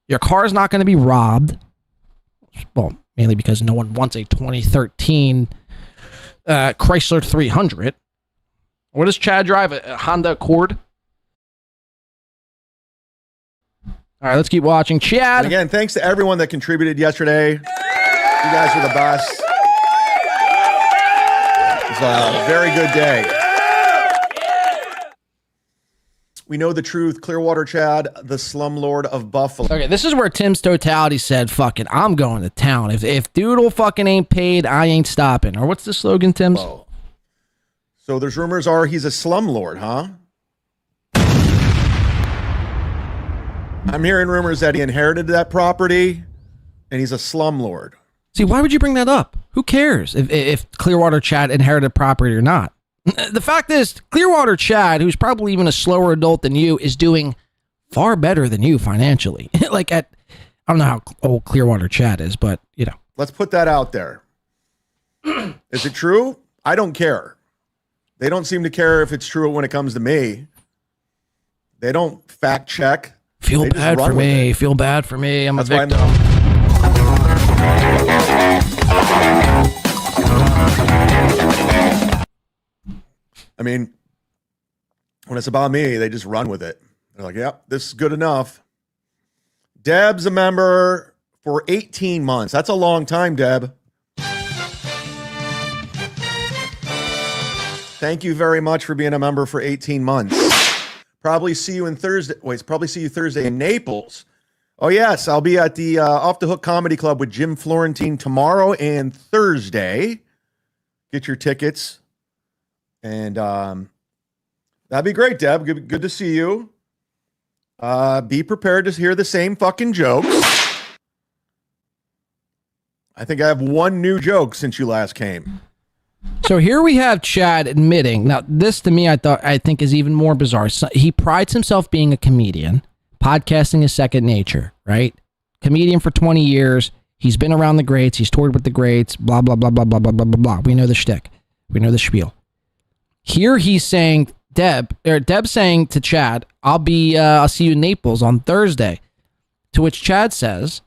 Your car is not going to be robbed. Well, mainly because no one wants a 2013 Chrysler 300. What does Chad drive? A Honda Accord? All right, let's keep watching. Chad. And again, thanks to everyone that contributed yesterday. You guys were the best. It was a very good day. We know the truth. Clearwater Chad, the slumlord of Buffalo. Okay, this is where Tim's Totality said, fuck it, I'm going to town. If Doodle fucking ain't paid, I ain't stopping. Or what's the slogan, Tim's? Whoa. So there's rumors he's a slumlord, huh? I'm hearing rumors that he inherited that property and he's a slumlord. See, why would you bring that up? Who cares if Clearwater Chad inherited property or not? The fact is, Clearwater Chad, who's probably even a slower adult than you, is doing far better than you financially. I don't know how old Clearwater Chad is, but, Let's put that out there. Is it true? I don't care. They don't seem to care if it's true when it comes to me. They don't fact check. Feel bad for me. Feel bad for me. I'm a victim. When it's about me, they just run with it. They're like, yep, this is good enough. Deb's a member for 18 months. That's a long time, Deb. Thank you very much for being a member for 18 months. Probably see you Thursday in Naples. Oh, yes, I'll be at the Off the Hook Comedy Club with Jim Florentine tomorrow and Thursday. Get your tickets. And that'd be great, Deb. Good to see you. Be prepared to hear the same fucking jokes. I think I have one new joke since you last came. So here we have Chad admitting. Now, this to me, I think is even more bizarre. So he prides himself being a comedian. Podcasting is second nature, right? Comedian for 20 years. He's been around the greats. He's toured with the greats. Blah, blah, blah, blah, blah, blah, blah, blah, blah. We know the shtick. We know the spiel. Here he's saying, Deb's saying to Chad, I'll see you in Naples on Thursday. To which Chad says,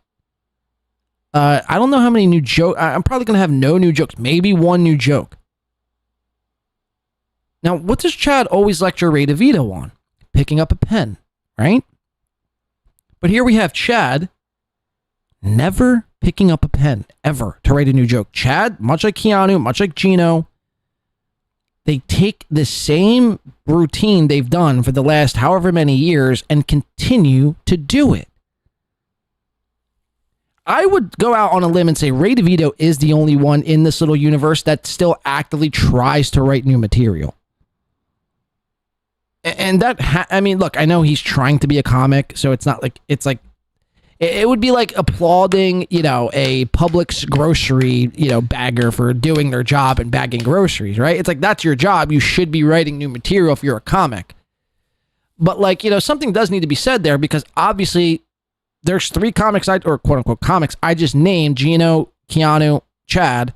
I don't know how many new jokes. I'm probably going to have no new jokes. Maybe one new joke. Now, what does Chad always lecture Ray DeVito on? Picking up a pen, right? But here we have Chad never picking up a pen ever to write a new joke. Chad, much like Keanu, much like Geno, they take the same routine they've done for the last however many years and continue to do it. I would go out on a limb and say Ray DeVito is the only one in this little universe that still actively tries to write new material. And that, I mean, look, I know he's trying to be a comic, so it's not like, it's like, it would be like applauding, you know, a Publix grocery, you know, bagger for doing their job and bagging groceries, right? It's like, that's your job. You should be writing new material if you're a comic. But like, you know, something does need to be said there, because obviously there's 3 comics, or quote unquote comics, I just named, Geno, Keanu, Chad,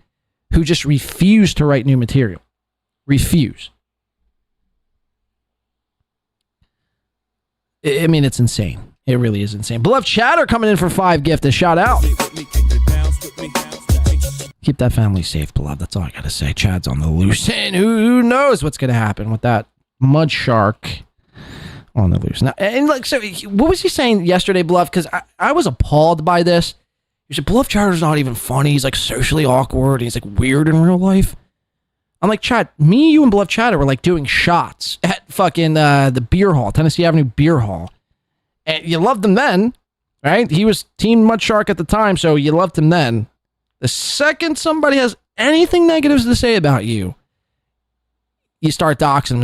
who just refuse to write new material. Refuse. I mean, it's insane. It really is insane. Beloved Chatter coming in for 5 gift. A shout out. Keep that family safe, beloved. That's all I gotta say. Chad's on the loose, and who knows what's gonna happen with that mud shark on the loose. Now, and like, so what was he saying yesterday, beloved? Because I was appalled by this. He said, beloved Chatter's not even funny. He's like socially awkward. He's like weird in real life. I'm like, Chad, me, you, and beloved Chatter were like doing shots at fucking the beer hall, Tennessee Avenue Beer Hall. And you loved him then, right? He was Team Mud Shark at the time, so you loved him then. The second somebody has anything negatives to say about you, you start doxing them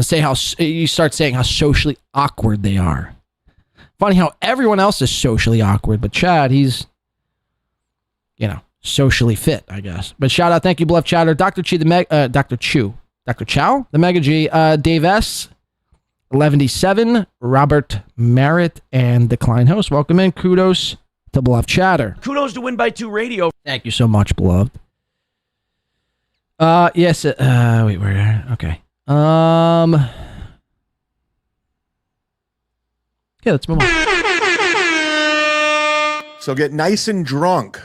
and you start saying how socially awkward they are. Funny how everyone else is socially awkward, but Chad, he's, you know, socially fit, I guess. But shout out, thank you, beloved Chatter, Dr. Chow, the Mega G, Dave S, 11D7, Robert Merritt, and Decline Host. Welcome in. Kudos to beloved Chatter. Kudos to Win by 2 Radio. Thank you so much, beloved. Yes. Wait, where? Okay. Yeah, let's move on. So get nice and drunk.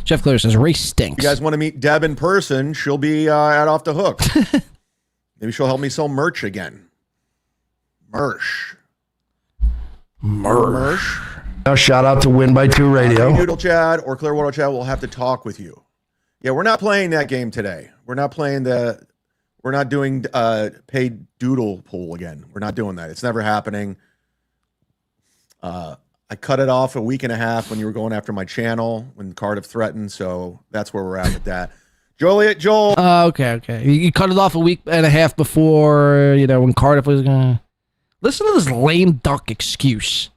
Jeff Clear says race stinks. If you guys want to meet Deb in person, she'll be at Off the Hook. Maybe she'll help me sell merch again. Merch. Shout out to Win by 2 Radio. Noodle Chad or Clearwater Chad will have to talk with you. Yeah, we're not playing that game today. We're not doing paid doodle pool again. We're not doing that. It's never happening. I cut it off a week and a half when you were going after my channel, when Cardiff threatened, so that's where we're at with that. Joel. Okay. You cut it off a week and a half before, you know, when Cardiff was gonna listen to this lame duck excuse.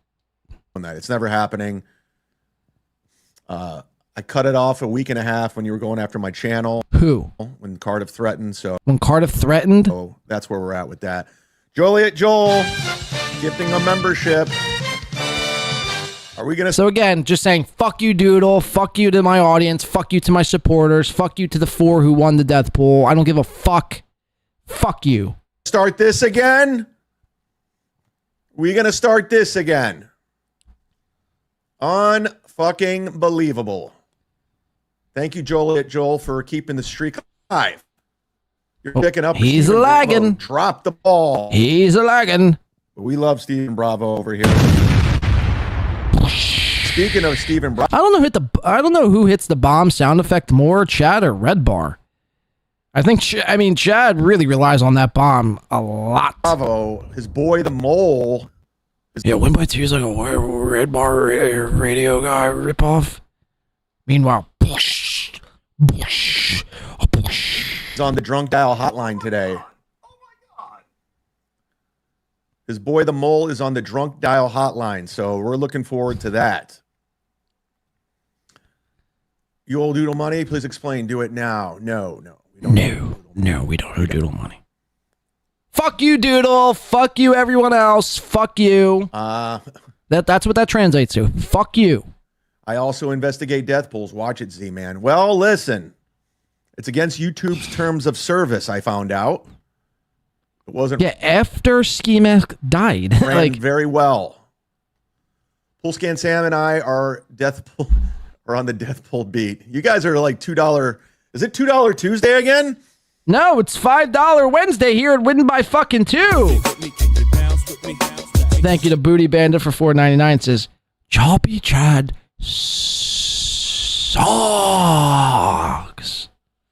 On that, it's never happening. I cut it off a week and a half when you were going after my channel. Who? When Cardiff threatened. When Cardiff threatened? So that's where we're at with that. Joel, gifting a membership. Are we gonna? So again, just saying, fuck you, Doodle. Fuck you to my audience. Fuck you to my supporters. Fuck you to the 4 who won the death pool. I don't give a fuck. Fuck you. Start this again? We gonna start this again? Unfucking believable. Thank you, Joel, for keeping the streak alive. You're picking up. He's Stephen lagging. Bravo. Drop the ball. He's lagging. We love Stephen Bravo over here. Speaking of Stephen Bravo, I don't know who hits the bomb sound effect more, Chad or Red Bar. I think Chad really relies on that bomb a lot. Bravo, his boy the mole. Yeah, Win by 2 is like a Red Bar radio guy ripoff. Meanwhile, he's on the drunk dial hotline today. His boy the mole is on the drunk dial hotline, so we're looking forward to that. You old doodle money, please explain. Do it now. No, we don't owe Doodle money. Fuck you, Doodle. Fuck you, everyone else. Fuck you. That's what that translates to. Fuck you. I also investigate death pools. Watch it, Z-Man. Well, listen. It's against YouTube's terms of service, I found out. It wasn't. Yeah, after Ski Mask died. Ran very well. Pool Scan Sam and I are on the death pool beat. You guys are like $2. Is it $2 Tuesday again? No, it's $5 Wednesday here at Win by fucking 2. Thank you to Booty Bandit for $4.99. It says, Choppy Chad sucks.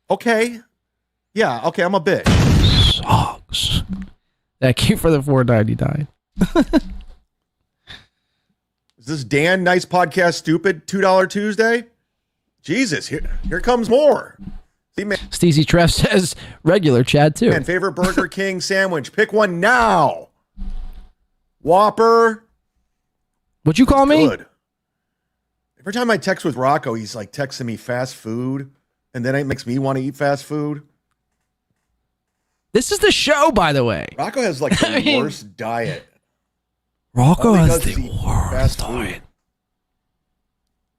Okay. Yeah, okay, I'm a bitch. Sucks. Thank you for the $4.99. Is this Dan Nice Podcast Stupid $2 Tuesday? Jesus, here comes more. See, man, Steezy Treff says regular Chad too. man, favorite Burger King sandwich. Pick one now. Whopper. What'd you call me? Good. Every time I text with Rocco, he's like texting me fast food, and then it makes me want to eat fast food. This is the show, by the way. Rocco has like the worst diet. Rocco All he has does is the eat worst fast diet. food.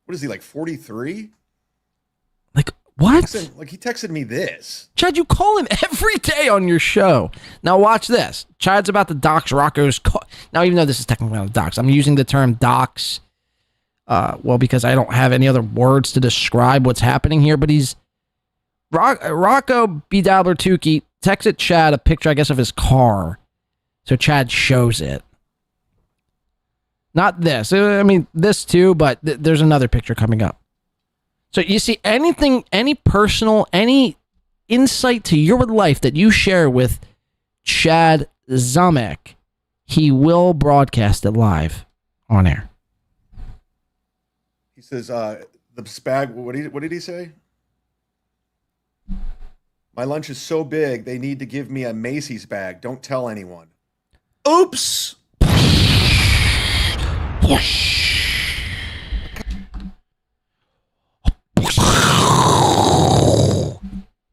What is he, like 43? What? Like he texted me this. Chad, you call him every day on your show. Now watch this. Chad's about to dox Rocco's now, even though this is technically not a dox, I'm using the term dox, well, because I don't have any other words to describe what's happening here, but he's Rocco B. Dabbler Tukey texted Chad a picture, I guess, of his car. So Chad shows it. Not this. I mean, this too, but there's another picture coming up. So you see anything, any personal, any insight to your life that you share with Chad Zumach, he will broadcast it live on air. He says, the spag, what did he say? My lunch is so big, they need to give me a Macy's bag. Don't tell anyone. Oops!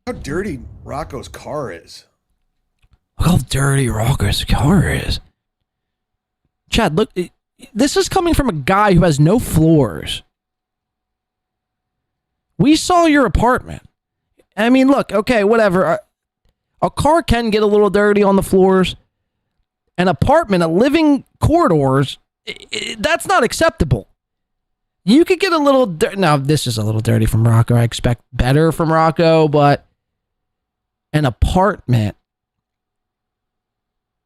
How dirty Rocco's car is. Look how dirty Rocco's car is. Chad, look, this is coming from a guy who has no floors. We saw your apartment. I mean, look, okay, whatever. A car can get a little dirty on the floors. An apartment, a living corridors, that's not acceptable. You could get a little dirty. Now, this is a little dirty from Rocco. I expect better from Rocco, but an apartment.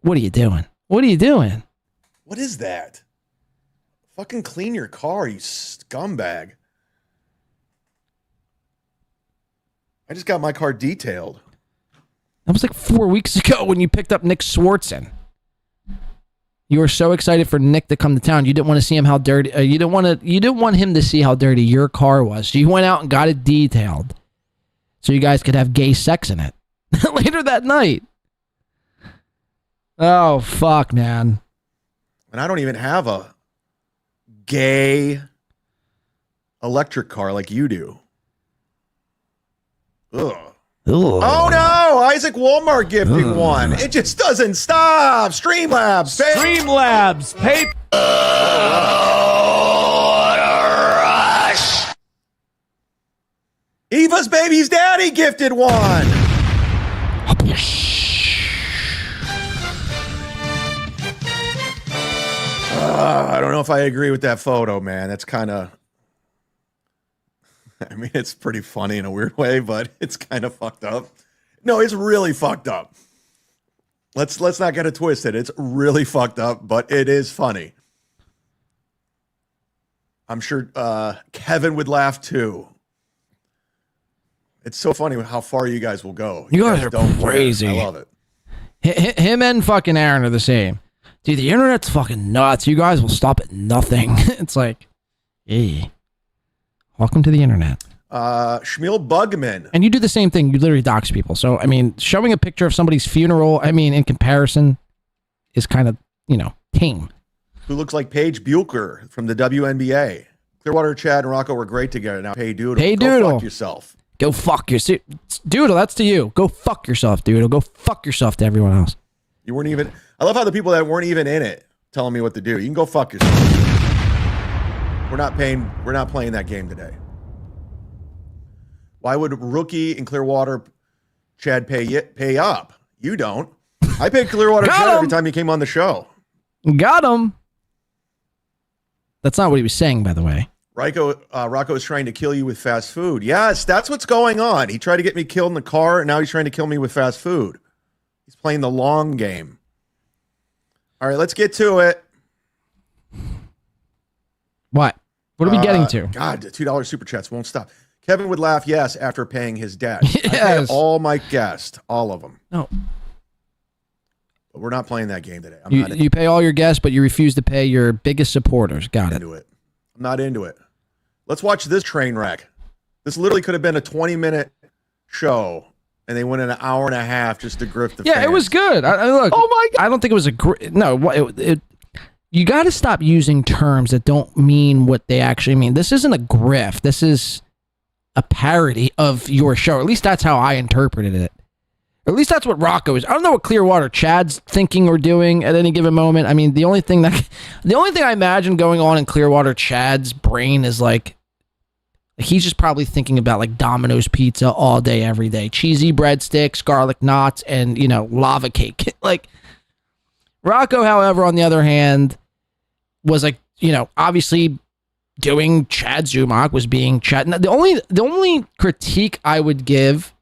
What are you doing? What are you doing? What is that? Fucking clean your car, you scumbag. I just got my car detailed. That was like 4 weeks ago when you picked up Nick Swartzen. You were so excited for Nick to come to town. You didn't want to see him how dirty. You didn't want him to see how dirty your car was. So you went out and got it detailed, so you guys could have gay sex in it later that night. Oh fuck, man! And I don't even have a gay electric car like you do. Ugh. Oh no! Isaac Walmart gifting one. It just doesn't stop. Streamlabs. Streamlabs. Pay. Rush. Eva's baby's daddy gifted one. I don't know if I agree with that photo, man. That's kind of. I mean, it's pretty funny in a weird way, but it's kind of fucked up. No, it's really fucked up. Let's not get it twisted. It's really fucked up, but it is funny. I'm sure Kevin would laugh too. It's so funny how far you guys will go. You guys are crazy. I love it. Him and fucking Aaron are the same. Dude, the internet's fucking nuts. You guys will stop at nothing. It's like, hey. Welcome to the internet. Shmuel Bugman. And you do the same thing. You literally dox people. So, I mean, showing a picture of somebody's funeral, I mean, in comparison, is kind of, tame. Who looks like Paige Buechler from the WNBA. Clearwater, Chad, and Rocco were great together. Now, hey, Doodle. Hey, Go Doodle. fuck yourself. Go fuck yourself. Doodle, that's to you. Go fuck yourself, Doodle. Go fuck yourself to everyone else. You weren't even... I love how the people that weren't even in it telling me what to do. You can go fuck yourself. We're not playing that game today. Why would Rookie in Clearwater Chad pay up? You don't. I paid Clearwater Chad every time he came on the show. Got him. That's not what he was saying, by the way. Rocco is trying to kill you with fast food. Yes, that's what's going on. He tried to get me killed in the car, and now he's trying to kill me with fast food. He's playing the long game. All right, let's get to it. What? What are we getting to? God, the $2 super chats won't stop. Kevin would laugh yes after paying his debt. Yes. I pay all my guests, all of them. No. But we're not playing that game today. You pay all your guests, but you refuse to pay your biggest supporters. Got it. I'm not into it. Let's watch this train wreck. This literally could have been a 20-minute show, and they went an hour and a half just to grift the fans. It was good. Look, oh my God. I don't think it was you got to stop using terms that don't mean what they actually mean. This isn't a grift. This is a parody of your show. At least that's how I interpreted it. Or at least that's what Rocco is. I don't know what Clearwater Chad's thinking or doing at any given moment. I mean, the only thing I imagine going on in Clearwater Chad's brain is like he's just probably thinking about like Domino's pizza all day, every day, cheesy breadsticks, garlic knots, and lava cake. Like Rocco, however, on the other hand, was like obviously doing Chad Zumock, was being Chad. Now, the only critique I would give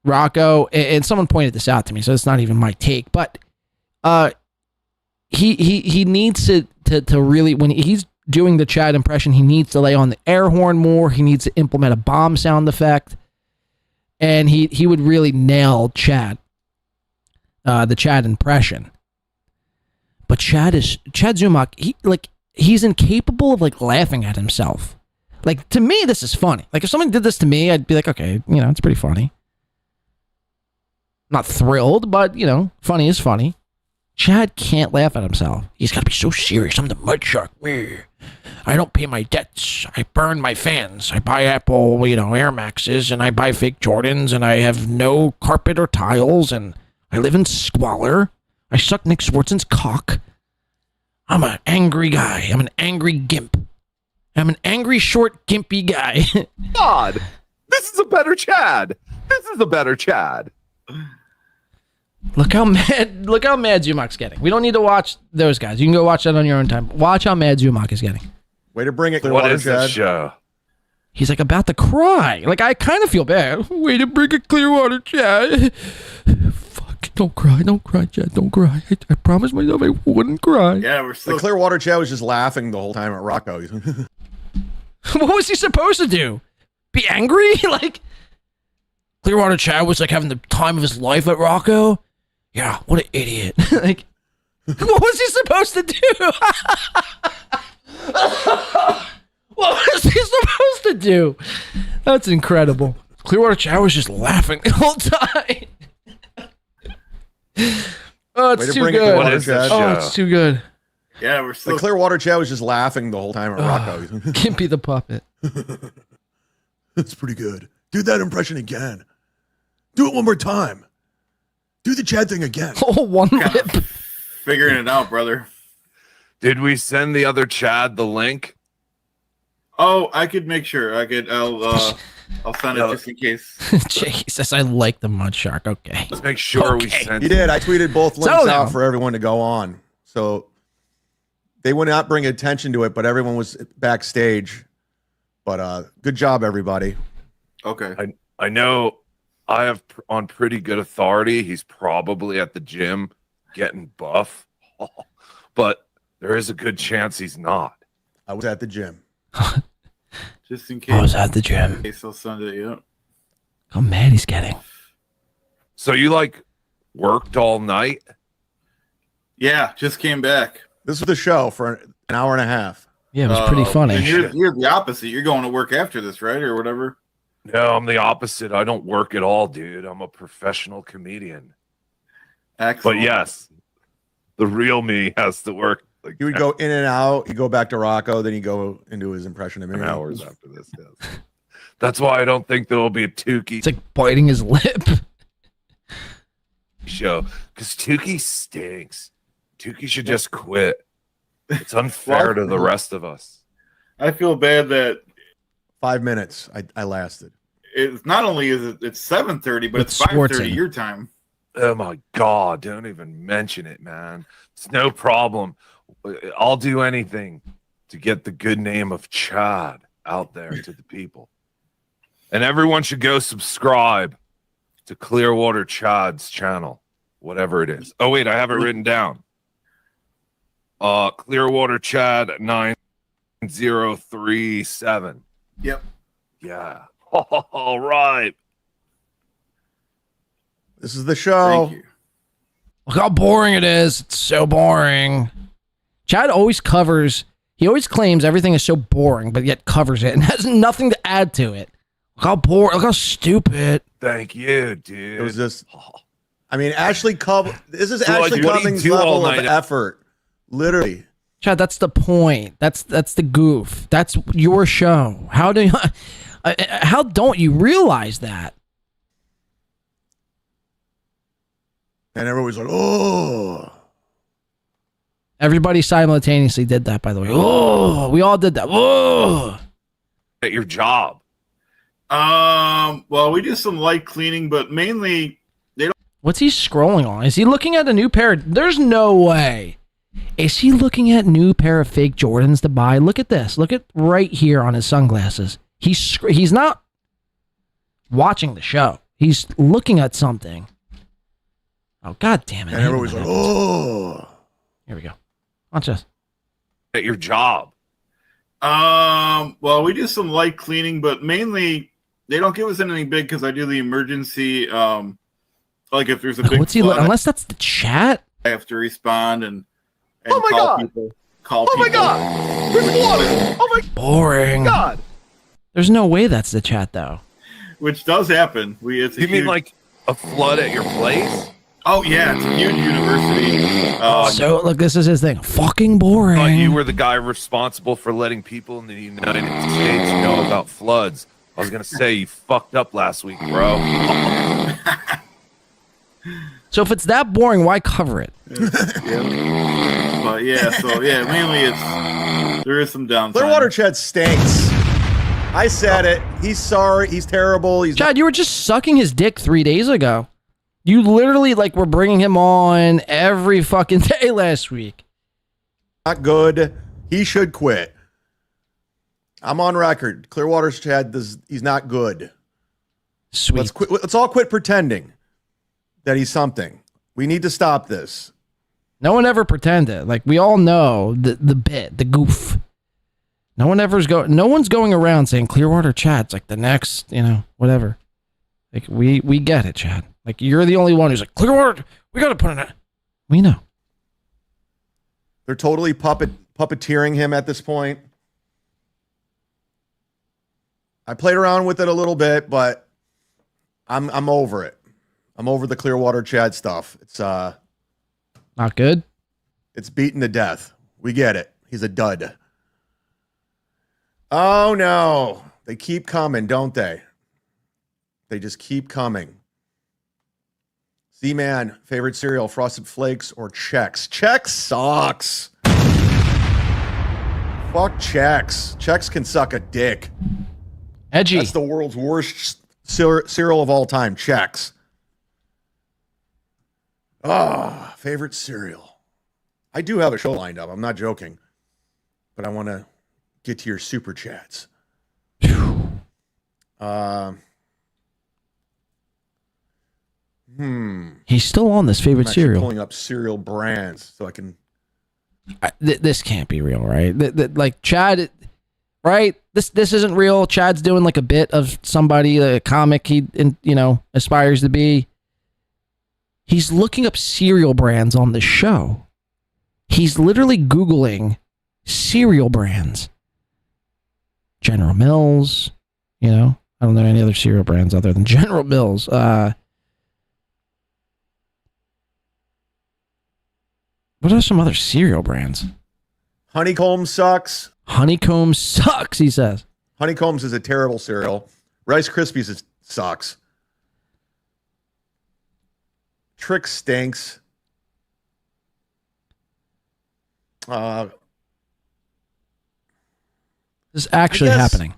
Rocco, and someone pointed this out to me, so it's not even my take, but he needs to really, when he's doing the Chad impression, he needs to lay on the air horn more. He needs to implement a bomb sound effect, and he would really nail Chad, the Chad impression. But Chad Zumock, he's incapable of like laughing at himself. Like, to me, this is funny. Like, if someone did this to me, I'd be like, okay, it's pretty funny. Not thrilled, but funny is funny. Chad can't laugh at himself. He's got to be so serious. I'm the mud shark. I don't pay my debts. I burn my fans. I buy Apple, Air Maxes, and I buy fake Jordans, and I have no carpet or tiles, and I live in squalor. I suck Nick Swartzen's cock. I'm an angry guy. I'm an angry gimp. I'm an angry, short, gimpy guy. God, this is a better Chad. This is a better Chad. Look how mad Zumock's getting. We don't need to watch those guys. You can go watch that on your own time. Watch how mad Zumock is getting. Way to bring it. What is this show? He's like about to cry. Like, I kind of feel bad. Way to bring it, Clearwater Chad. Fuck, don't cry, Chad, don't cry. I promised myself I wouldn't cry. Yeah, we're still. The Clearwater Chad was just laughing the whole time at Rocco. What was he supposed to do? Be angry? Like, Clearwater Chad was like having the time of his life at Rocco. Yeah, what an idiot. Like, what was he supposed to do? What was he supposed to do? That's incredible. Clearwater Chad was just laughing the whole time. Oh, it's too good. It's too good. Yeah, we're still. The Clearwater Chad was just laughing the whole time at Rocco. Gimpy the puppet. That's pretty good. Do that impression again. Do it one more time. Do the Chad thing again. Oh, one lip. Figuring it out, brother. Did we send the other Chad the link? Oh, I could make sure. I'll send it just in case. Jesus, I like the mud shark. Okay. Let's make sure we send You did. I tweeted both links out for everyone to go on. So they would not bring attention to it, but everyone was backstage. But good job, everybody. Okay. I know I have on pretty good authority. He's probably at the gym getting buff, but there is a good chance he's not. I was at the gym. Just in case. I was at the gym. In case I'll send it, yeah. How mad he's getting. So you worked all night? Yeah, just came back. This was the show for an hour and a half. Yeah, it was pretty funny. And you're the opposite. You're going to work after this, right? Or whatever? No, I'm the opposite. I don't work at all, dude. I'm a professional comedian. Excellent. But yes, the real me has to work. You would go in and out. You go back to Rocco, then you go into his impression of me. Hours after this, yes. That's why I don't think there will be a Tukey. It's like biting his lip. Show, because Tukey stinks. Tukey should just quit. It's unfair to the rest of us. I feel bad that 5 minutes I lasted. It's not only is it's 7:30, but it's 5:30 your time. Oh my God! Don't even mention it, man. It's no problem. I'll do anything. to get the good name of Chad out there to the people. And everyone should go subscribe to Clearwater Chad's channel, whatever it is. Oh, wait, I have it written down. Clearwater Chad 9037. Yep. Yeah. All right. This is the show. Look how boring it is. It's so boring. Chad always covers, he always claims everything is so boring, but yet covers it and has nothing to add to it. Look how boring, look how stupid. Thank you, dude. It was just, I mean, Ashley this is So, like, Ashley what do you Cummings' do all level of night? effort. Literally. Chad, that's the point. That's the goof. That's your show. How don't you realize that? And everybody's like, oh. Everybody simultaneously did that, by the way. Oh, we all did that. Oh. At your job. Well, we do some light cleaning, but mainly they don't. What's he scrolling on? Is he looking at a new pair? There's no way. Is he looking at new pair of fake Jordans to buy? Look at this. Look at right here on his sunglasses. He's not watching the show. He's looking at something. Oh, God damn it. And everybody's like, oh. Here we go. Watch this. At your job. Well, we do some light cleaning, but mainly they don't give us anything big because I do the emergency. Like if there's a big What's he? flood, Unless that's the chat. I have to respond and Oh my call God. people. Call Oh my people. God. There's water. Oh my Boring. God. There's no way that's the chat, though. Which does happen. It's a You mean huge- like a flood at your place? Oh yeah, it's a huge university. So look, this is his thing. Fucking boring. Thought you were the guy responsible for letting people in the United States know about floods. I was gonna say you fucked up last week, bro. So if it's that boring, why cover it? Yeah. But yeah, so yeah, mainly there is some downtime. Clearwater Chad stinks. I said it. He's sorry. He's terrible. He's Chad, you were just sucking his dick 3 days ago. You literally were bringing him on every fucking day last week. not good. He should quit. I'm on record. Clearwater Chad, he's not good. Sweet. Let's quit. Let's all quit pretending that he's something. We need to stop this. No one ever pretended. We all know the bit, the goof. No one's going around saying Clearwater Chad's the next, whatever. We get it, Chad. You're the only one who's Clearwater, we gotta put in it. We know. They're totally puppeteering him at this point. I played around with it a little bit, but I'm over it. I'm over the Clearwater Chad stuff. It's not good. It's beaten to death. We get it. He's a dud. Oh no. They keep coming, don't they? They just keep coming. Z-Man, favorite cereal, Frosted Flakes or Chex? Chex sucks. Fuck Chex. Chex can suck a dick. Edgy. That's the world's worst cereal of all time. Chex. Favorite cereal. I do have a show lined up. I'm not joking. But I want to get to your super chats. He's still on this favorite I'm actually cereal. pulling up cereal brands so I can. This can't be real, right? Chad, right? This isn't real. Chad's doing a bit of somebody, a comic he aspires to be. He's looking up cereal brands on the show. He's literally Googling cereal brands. General Mills, I don't know any other cereal brands other than General Mills. What are some other cereal brands? Honeycomb sucks. Honeycomb sucks, he says. Honeycombs is a terrible cereal. Rice Krispies sucks. Trix stinks. This is actually happening.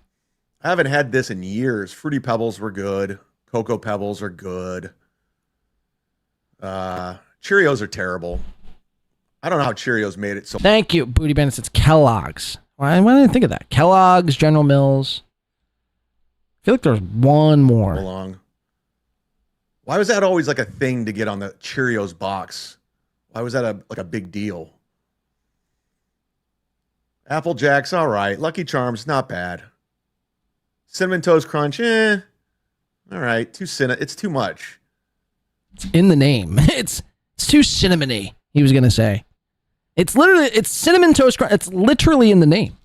I haven't had this in years. Fruity Pebbles were good. Cocoa Pebbles are good. Cheerios are terrible. I don't know how Cheerios made it so. Thank you, Booty Bandits. It's Kellogg's. Why didn't I think of that? Kellogg's, General Mills. I feel like there's one more. Along. Why was that always like a thing to get on the Cheerios box? Why was that a big deal? Apple Jacks, all right. Lucky Charms, not bad. Cinnamon Toast Crunch, all right. It's too much. It's in the name. It's too cinnamony, he was going to say. It's Cinnamon Toast Crunch. It's literally in the name.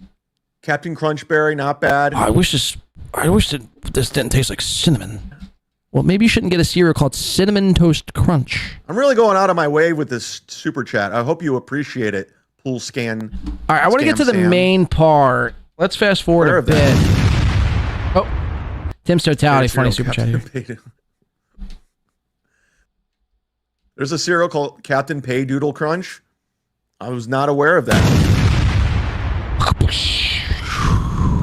Captain Crunchberry, not bad. Oh, I wish this didn't taste like cinnamon. Well, maybe you shouldn't get a cereal called Cinnamon Toast Crunch. I'm really going out of my way with this super chat. I hope you appreciate it. Pool scan. All right, I want to get to the main part. Let's fast forward a bit. Oh, Tim's Totality, funny super chat here. There's a cereal called Captain Pay Doodle Crunch. I was not aware of that.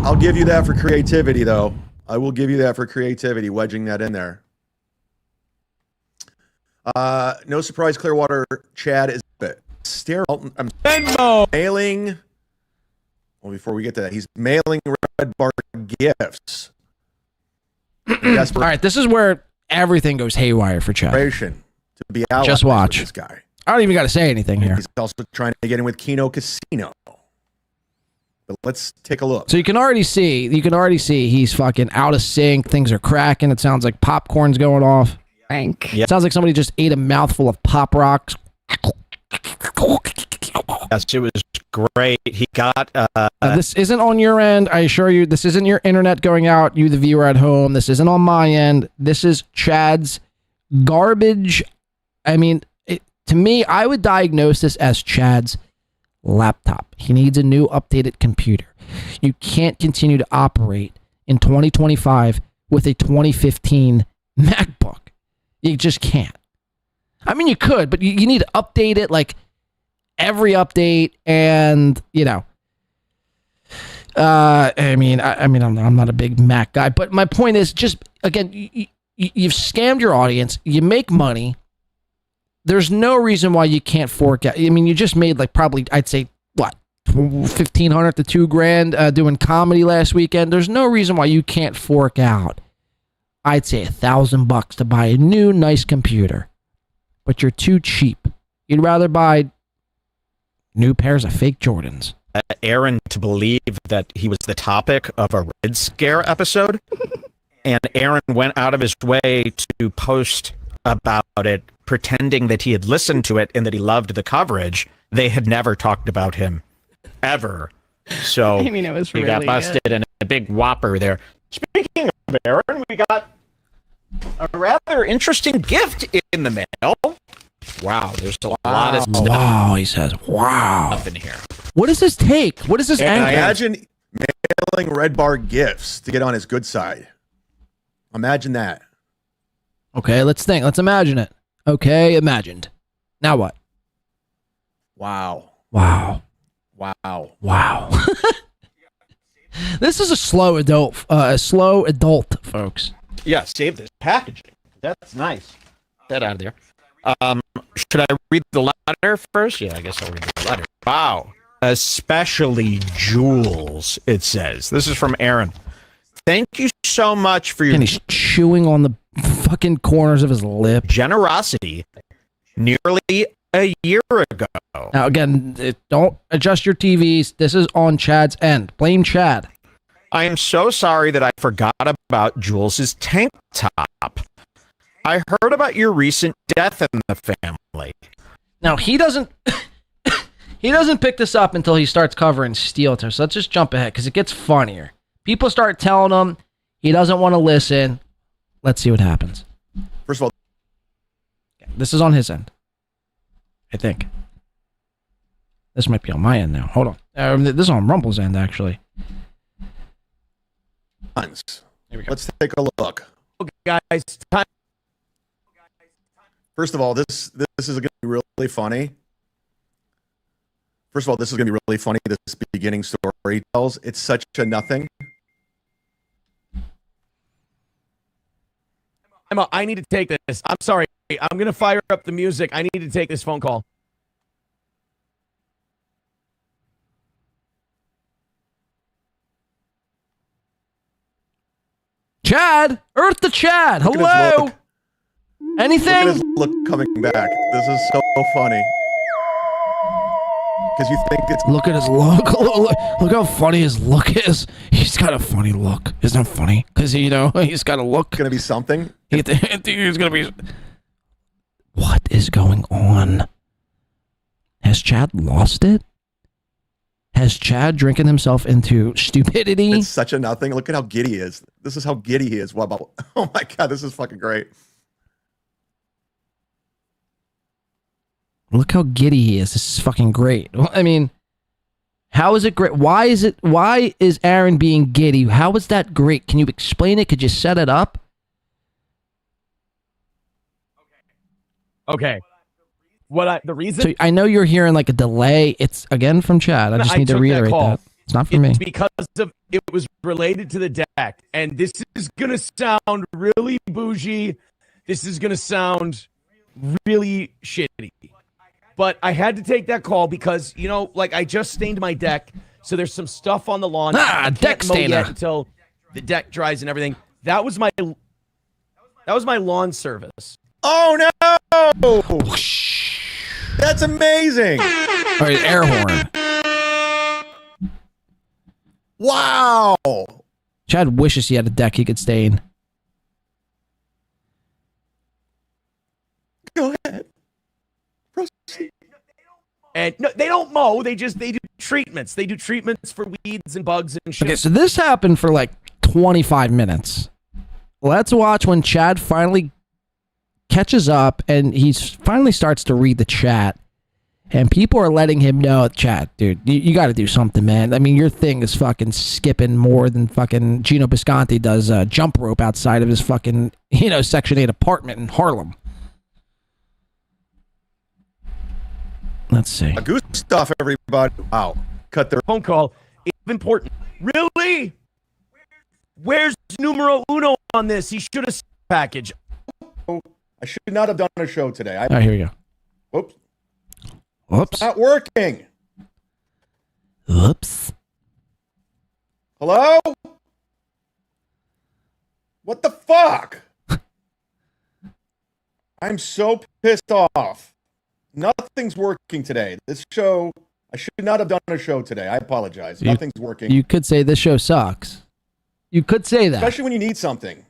I'll give you that for creativity, though. I will give you that for creativity, wedging that in there. No surprise, Clearwater Chad is mailing. Well, before we get to that, he's mailing Red Bar gifts. All right, this is where everything goes haywire for Chad. To be allies Just watch. with this guy. I don't even got to say anything here. He's also trying to get in with Keno Casino. But let's take a look. So you can already see he's fucking out of sync. Things are cracking. It sounds like popcorn's going off. Frank. It sounds like somebody just ate a mouthful of Pop Rocks. Yes, it was great. He got. This isn't on your end. I assure you, this isn't your internet going out. You, the viewer at home. This isn't on my end. This is Chad's garbage. I mean, to me, I would diagnose this as Chad's laptop. He needs a new updated computer. You can't continue to operate in 2025 with a 2015 MacBook. You just can't. I mean, you could, but you need to update it like every update, and I'm not a big Mac guy, but my point is just again, you've scammed your audience. You make money. There's no reason why you can't fork out. I mean, you just made like probably I'd say what $1,500 to $2,000 doing comedy last weekend. There's no reason why you can't fork out. I'd say $1,000 to buy a new nice computer, but you're too cheap. You'd rather buy new pairs of fake Jordans. Aaron to believe that he was the topic of a Red Scare episode, and Aaron went out of his way to post about it, pretending that he had listened to it and that he loved the coverage. They had never talked about him ever. So I mean, it was he really got busted good. and a big whopper there. Speaking of Aaron, we got a rather interesting gift in the mail. Wow, there's a lot of stuff. Wow, he says, wow. Up in here. What does this take? What is this angle? Imagine mailing Red Bar gifts to get on his good side. Imagine that. Okay, let's think. Let's imagine it. Okay, imagined. Now what? Wow. Wow. Wow. Wow. This is a slow adult, folks. Yeah, save this packaging. That's nice. Get that out of there. Should I read the letter first? Yeah, I guess I'll read the letter. Wow. Especially Jules, it says. This is from Aaron. Thank you so much for your... And he's chewing on the fucking corners of his lip. Generosity nearly a year ago. Now, again, don't adjust your TVs. This is on Chad's end. Blame Chad. I am so sorry that I forgot about Jules's tank top. I heard about your recent death in the family. Now, he doesn't pick this up until he starts covering SteelToe. So let's just jump ahead because it gets funnier. People start telling him he doesn't want to listen. Let's see what happens. First of all, this is on his end, I think. This might be on my end now. Hold on. This is on Rumble's end, actually. Let's take a look. Guys, time. First of all, this is going to be really funny. First of all, this is going to be really funny. This beginning story he tells. It's such a nothing. Emma, I need to take this. I'm sorry. I'm going to fire up the music. I need to take this phone call. Chad, Earth to Chad. Look at his Hello. look. Anything? Look at his look coming back. This is so funny. Because you think it's... Look at his look. Look how funny his look is. He's got a funny look. Isn't that funny? Because, you know, he's got a look. Going to be something? He's going to be... What is going on? Has Chad lost it? Has Chad drinking himself into stupidity? It's such a nothing. Look at how giddy he is. This is how giddy he is. What about... Oh my God, this is fucking great. Look how giddy he is. This is fucking great. Well, I mean, how is it great? Why is Aaron being giddy? How is that great? Can you explain it? Could you set it up? Okay. The reason? So I know you're hearing like a delay. It's again from Chad. I just need to took reiterate that. It's not for me. It's because of it was related to the deck, and this is gonna sound really bougie. This is gonna sound really shitty. But I had to take that call because, you know, like I just stained my deck, so there's some stuff on the lawn. I deck can't mow yet stainer. Until the deck dries and everything. That was my lawn service. Oh no! That's amazing. All right, air horn. Wow. Chad wishes he had a deck he could stain. Go ahead. And no, they don't mow. They do treatments. They do treatments for weeds and bugs and shit. Okay, so this happened for like 25 minutes. Let's watch when Chad finally catches up and he finally starts to read the chat. And people are letting him know, Chad, dude, you got to do something, man. I mean, your thing is fucking skipping more than fucking Gino Bisconti does jump rope outside of his fucking, you know, Section 8 apartment in Harlem. Let's see. A goose stuff, everybody. Wow. Cut their phone call. It's important. Really? Where's numero uno on this? He should have package. I should not have done a show today. All right, here we go. Whoops. Whoops. It's not working. Whoops. Hello? What the fuck? I'm so pissed off. Nothing's working today. This show, I should not have done a show today. I apologize. Nothing's working. You could say this show sucks. You could say that. Especially when you need something.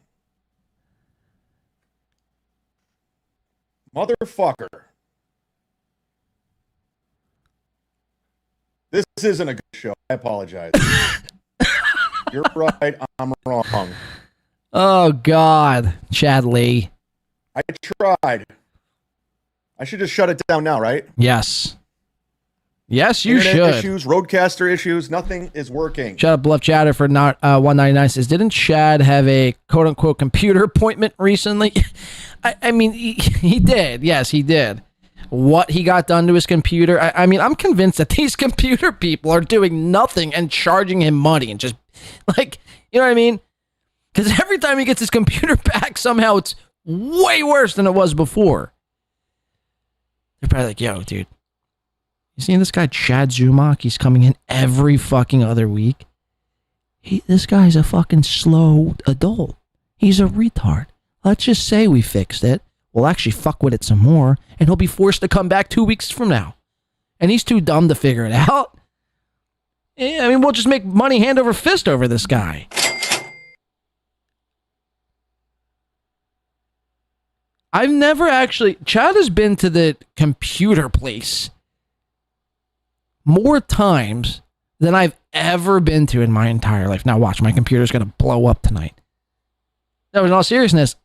Motherfucker. This isn't a good show. I apologize. You're right. I'm wrong. Oh, God. Chad Lee. I tried. I should just shut it down now, right? Yes. Yes, you Internet should. issues, Roadcaster issues, nothing is working. Shout out Bluff Chatter for not 199 says, didn't Chad have a quote-unquote computer appointment recently? I mean, he did. Yes, he did. What he got done to his computer, I mean, I'm convinced that these computer people are doing nothing and charging him money and just, like, you know what I mean? Because every time he gets his computer back, somehow it's way worse than it was before. They're probably like, yo, dude, you seen this guy, Chad Zumock? He's coming in every fucking other week. This guy's a fucking slow adult. He's a retard. Let's just say we fixed it. We'll actually fuck with it some more, and he'll be forced to come back 2 weeks from now. And he's too dumb to figure it out. Yeah, I mean, we'll just make money hand over fist over this guy. I've never actually... Chad has been to the computer place more times than I've ever been to in my entire life. Now watch, my computer's going to blow up tonight. No, in all seriousness,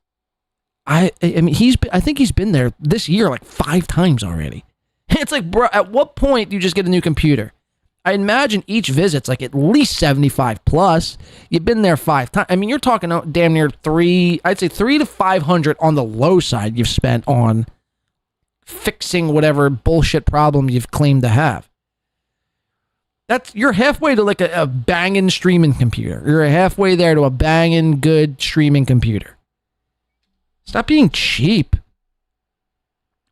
I mean, I think he's been there this year like 5 times already. It's like, bro, at what point do you just get a new computer? I imagine each visit's like at least 75 plus. You've been there 5 times. I mean, you're talking damn near I'd say 300 to 500 on the low side you've spent on fixing whatever bullshit problem you've claimed to have. You're halfway to like a banging streaming computer. You're halfway there to a banging good streaming computer. Stop being cheap.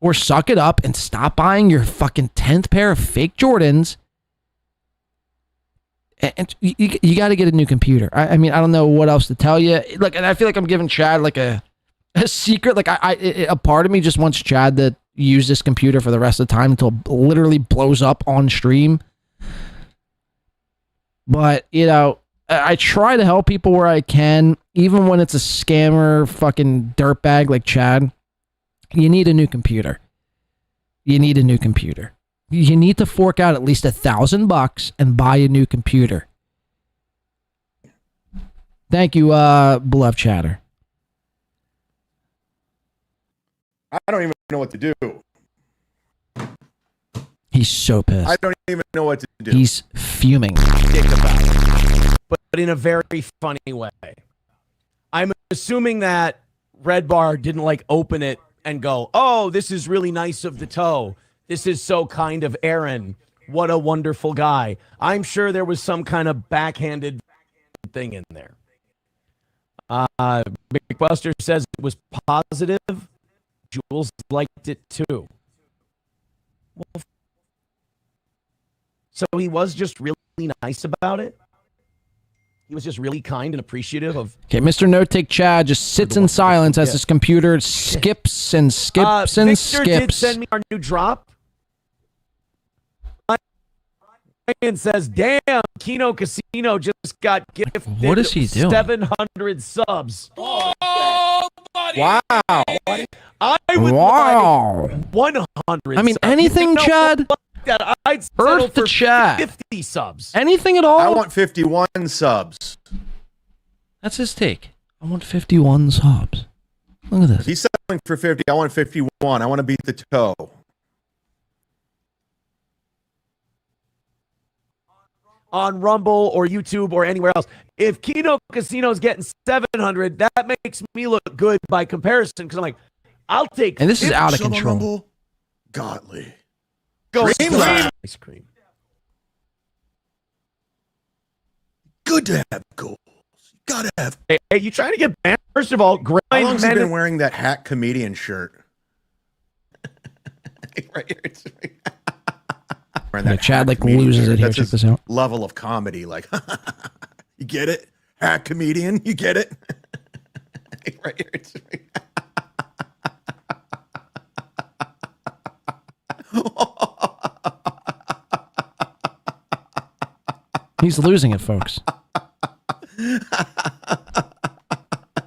Or suck it up and stop buying your fucking 10th pair of fake Jordans And you got to get a new computer. I mean, I don't know what else to tell you. Like, and I feel like I'm giving Chad like a secret. Like, a part of me just wants Chad to use this computer for the rest of the time until it literally blows up on stream. But, you know, I try to help people where I can, even when it's a scammer fucking dirtbag like Chad. You need a new computer. You need a new computer. You need to fork out at least $1,000 and buy a new computer. Thank you, beloved chatter. I don't even know what to do. He's so pissed. I don't even know what to do. He's fuming. But in a very funny way. I'm assuming that Red Bar didn't like open it and go, oh, this is really nice of the toe. This is so kind of Aaron. What a wonderful guy. I'm sure there was some kind of backhanded thing in there. Big Buster says it was positive. Jules liked it too. Well, so he was just really nice about it? He was just really kind and appreciative of... Okay, Mr. No Take Chad just sits in silence as his computer skips and skips and Victor skips. did send me our new drop. Ryan says, damn, Keno Casino just got gifted What is he doing? 700 subs. Wow. I would like 100 I mean, subs. anything, You know Chad? what? That I'd settle Earth to for Chad. 50 subs. Anything at all? I want 51 subs. That's his take. I want 51 subs. Look at this. If he's selling for 50, I want 51. I want to beat the toe. On Rumble or YouTube or anywhere else. If Keno Casino's getting 700, that makes me look good by comparison because I'm like, I'll take. And this is 50 out of Sub on control. Rumble? Godly. Go Cream lab. ice cream. Good to have goals. You gotta have. Hey, you trying to get banned? First of all, grind How long's he men- been wearing that hack comedian shirt? Right here. It's wearing Yeah, that Chad hack like comedian loses shirt. it here. That's Check his this out. level of comedy. Like, you get it? Hack comedian. You get it? Right here. It's He's losing it, folks.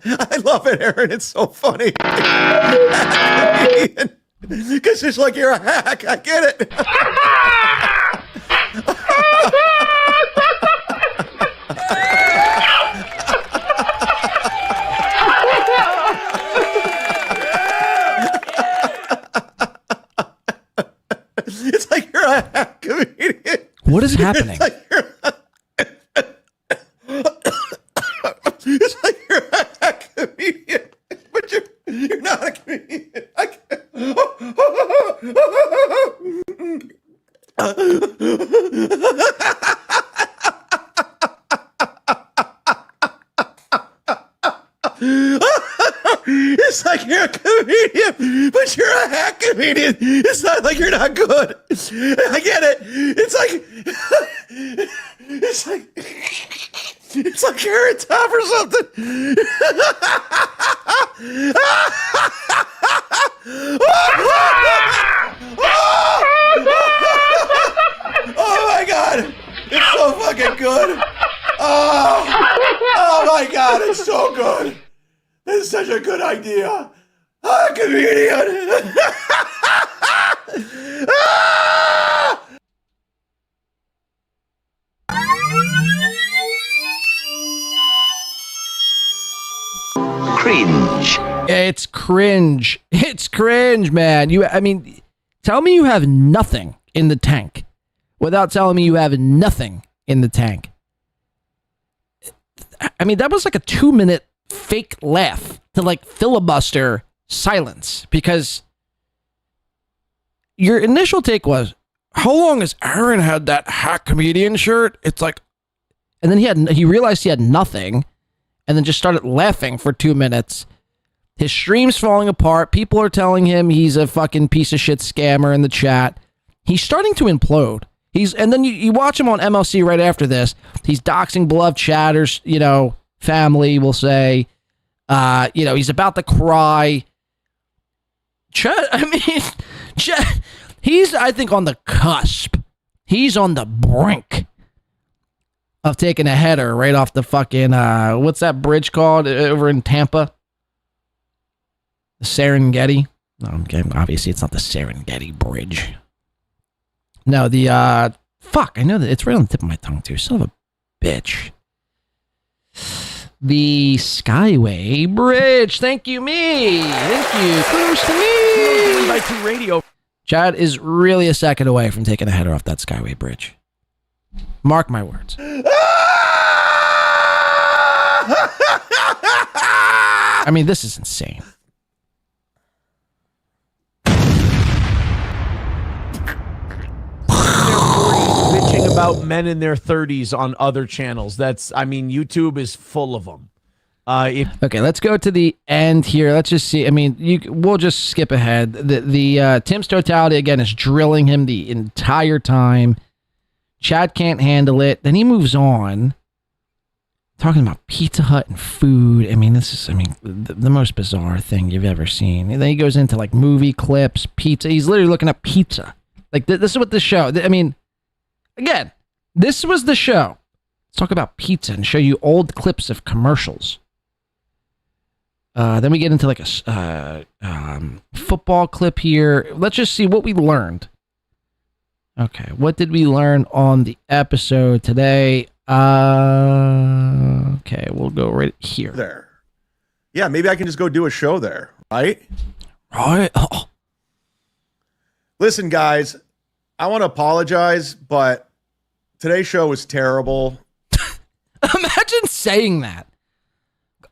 I love it, Aaron. It's so funny. Because it's like you're a hack. I get it. It's like you're a hack comedian. What is happening? It's like you're a hack comedian, but you're not a comedian. It's like you're a comedian, but you're a hack comedian. It's not like you're not good. I get it. It's like you're at top or something. Oh my god. It's so fucking good. Oh my god, it's so good. It's such a good idea. I'm a comedian. Cringe. It's cringe. It's cringe, man. I mean, tell me you have nothing in the tank without telling me you have nothing in the tank. I mean, that was like a 2-minute fake laugh to like filibuster silence because your initial take was, how long has Aaron had that hack comedian shirt? It's like, and then he realized he had nothing and then just started laughing for 2 minutes. His stream's falling apart. People are telling him he's a fucking piece of shit scammer in the chat. He's starting to implode. And then you watch him on MLC right after this. He's doxing beloved chatters, family, we'll say. He's about to cry. He's, I think, on the cusp. He's on the brink of taking a header right off the fucking, what's that bridge called over in Tampa? The Serengeti? No, okay, obviously it's not the Serengeti Bridge. No, I know that it's right on the tip of my tongue too. Son of a bitch. The Skyway Bridge. Thank you, me. Thank you. Kudos to me. By 2 Radio. Chad is really a second away from taking a header off that Skyway Bridge. Mark my words. I mean, this is insane. Bitching about men in their 30s on other channels. YouTube is full of them. Okay, let's go to the end here. Let's just see. We'll just skip ahead. The Tim's totality again is drilling him the entire time. Chad can't handle it. Then he moves on, talking about Pizza Hut and food. This is the most bizarre thing you've ever seen. And then he goes into like movie clips, pizza. He's literally looking at pizza. Like this is what the show. Again, this was the show. Let's talk about pizza and show you old clips of commercials. Then we get into like a football clip here. Let's just see what we learned. Okay, what did we learn on the episode today? Okay, we'll go right here. There. Yeah, maybe I can just go do a show there, right? Right. Oh. Listen, guys, I want to apologize, but today's show was terrible. Imagine saying that.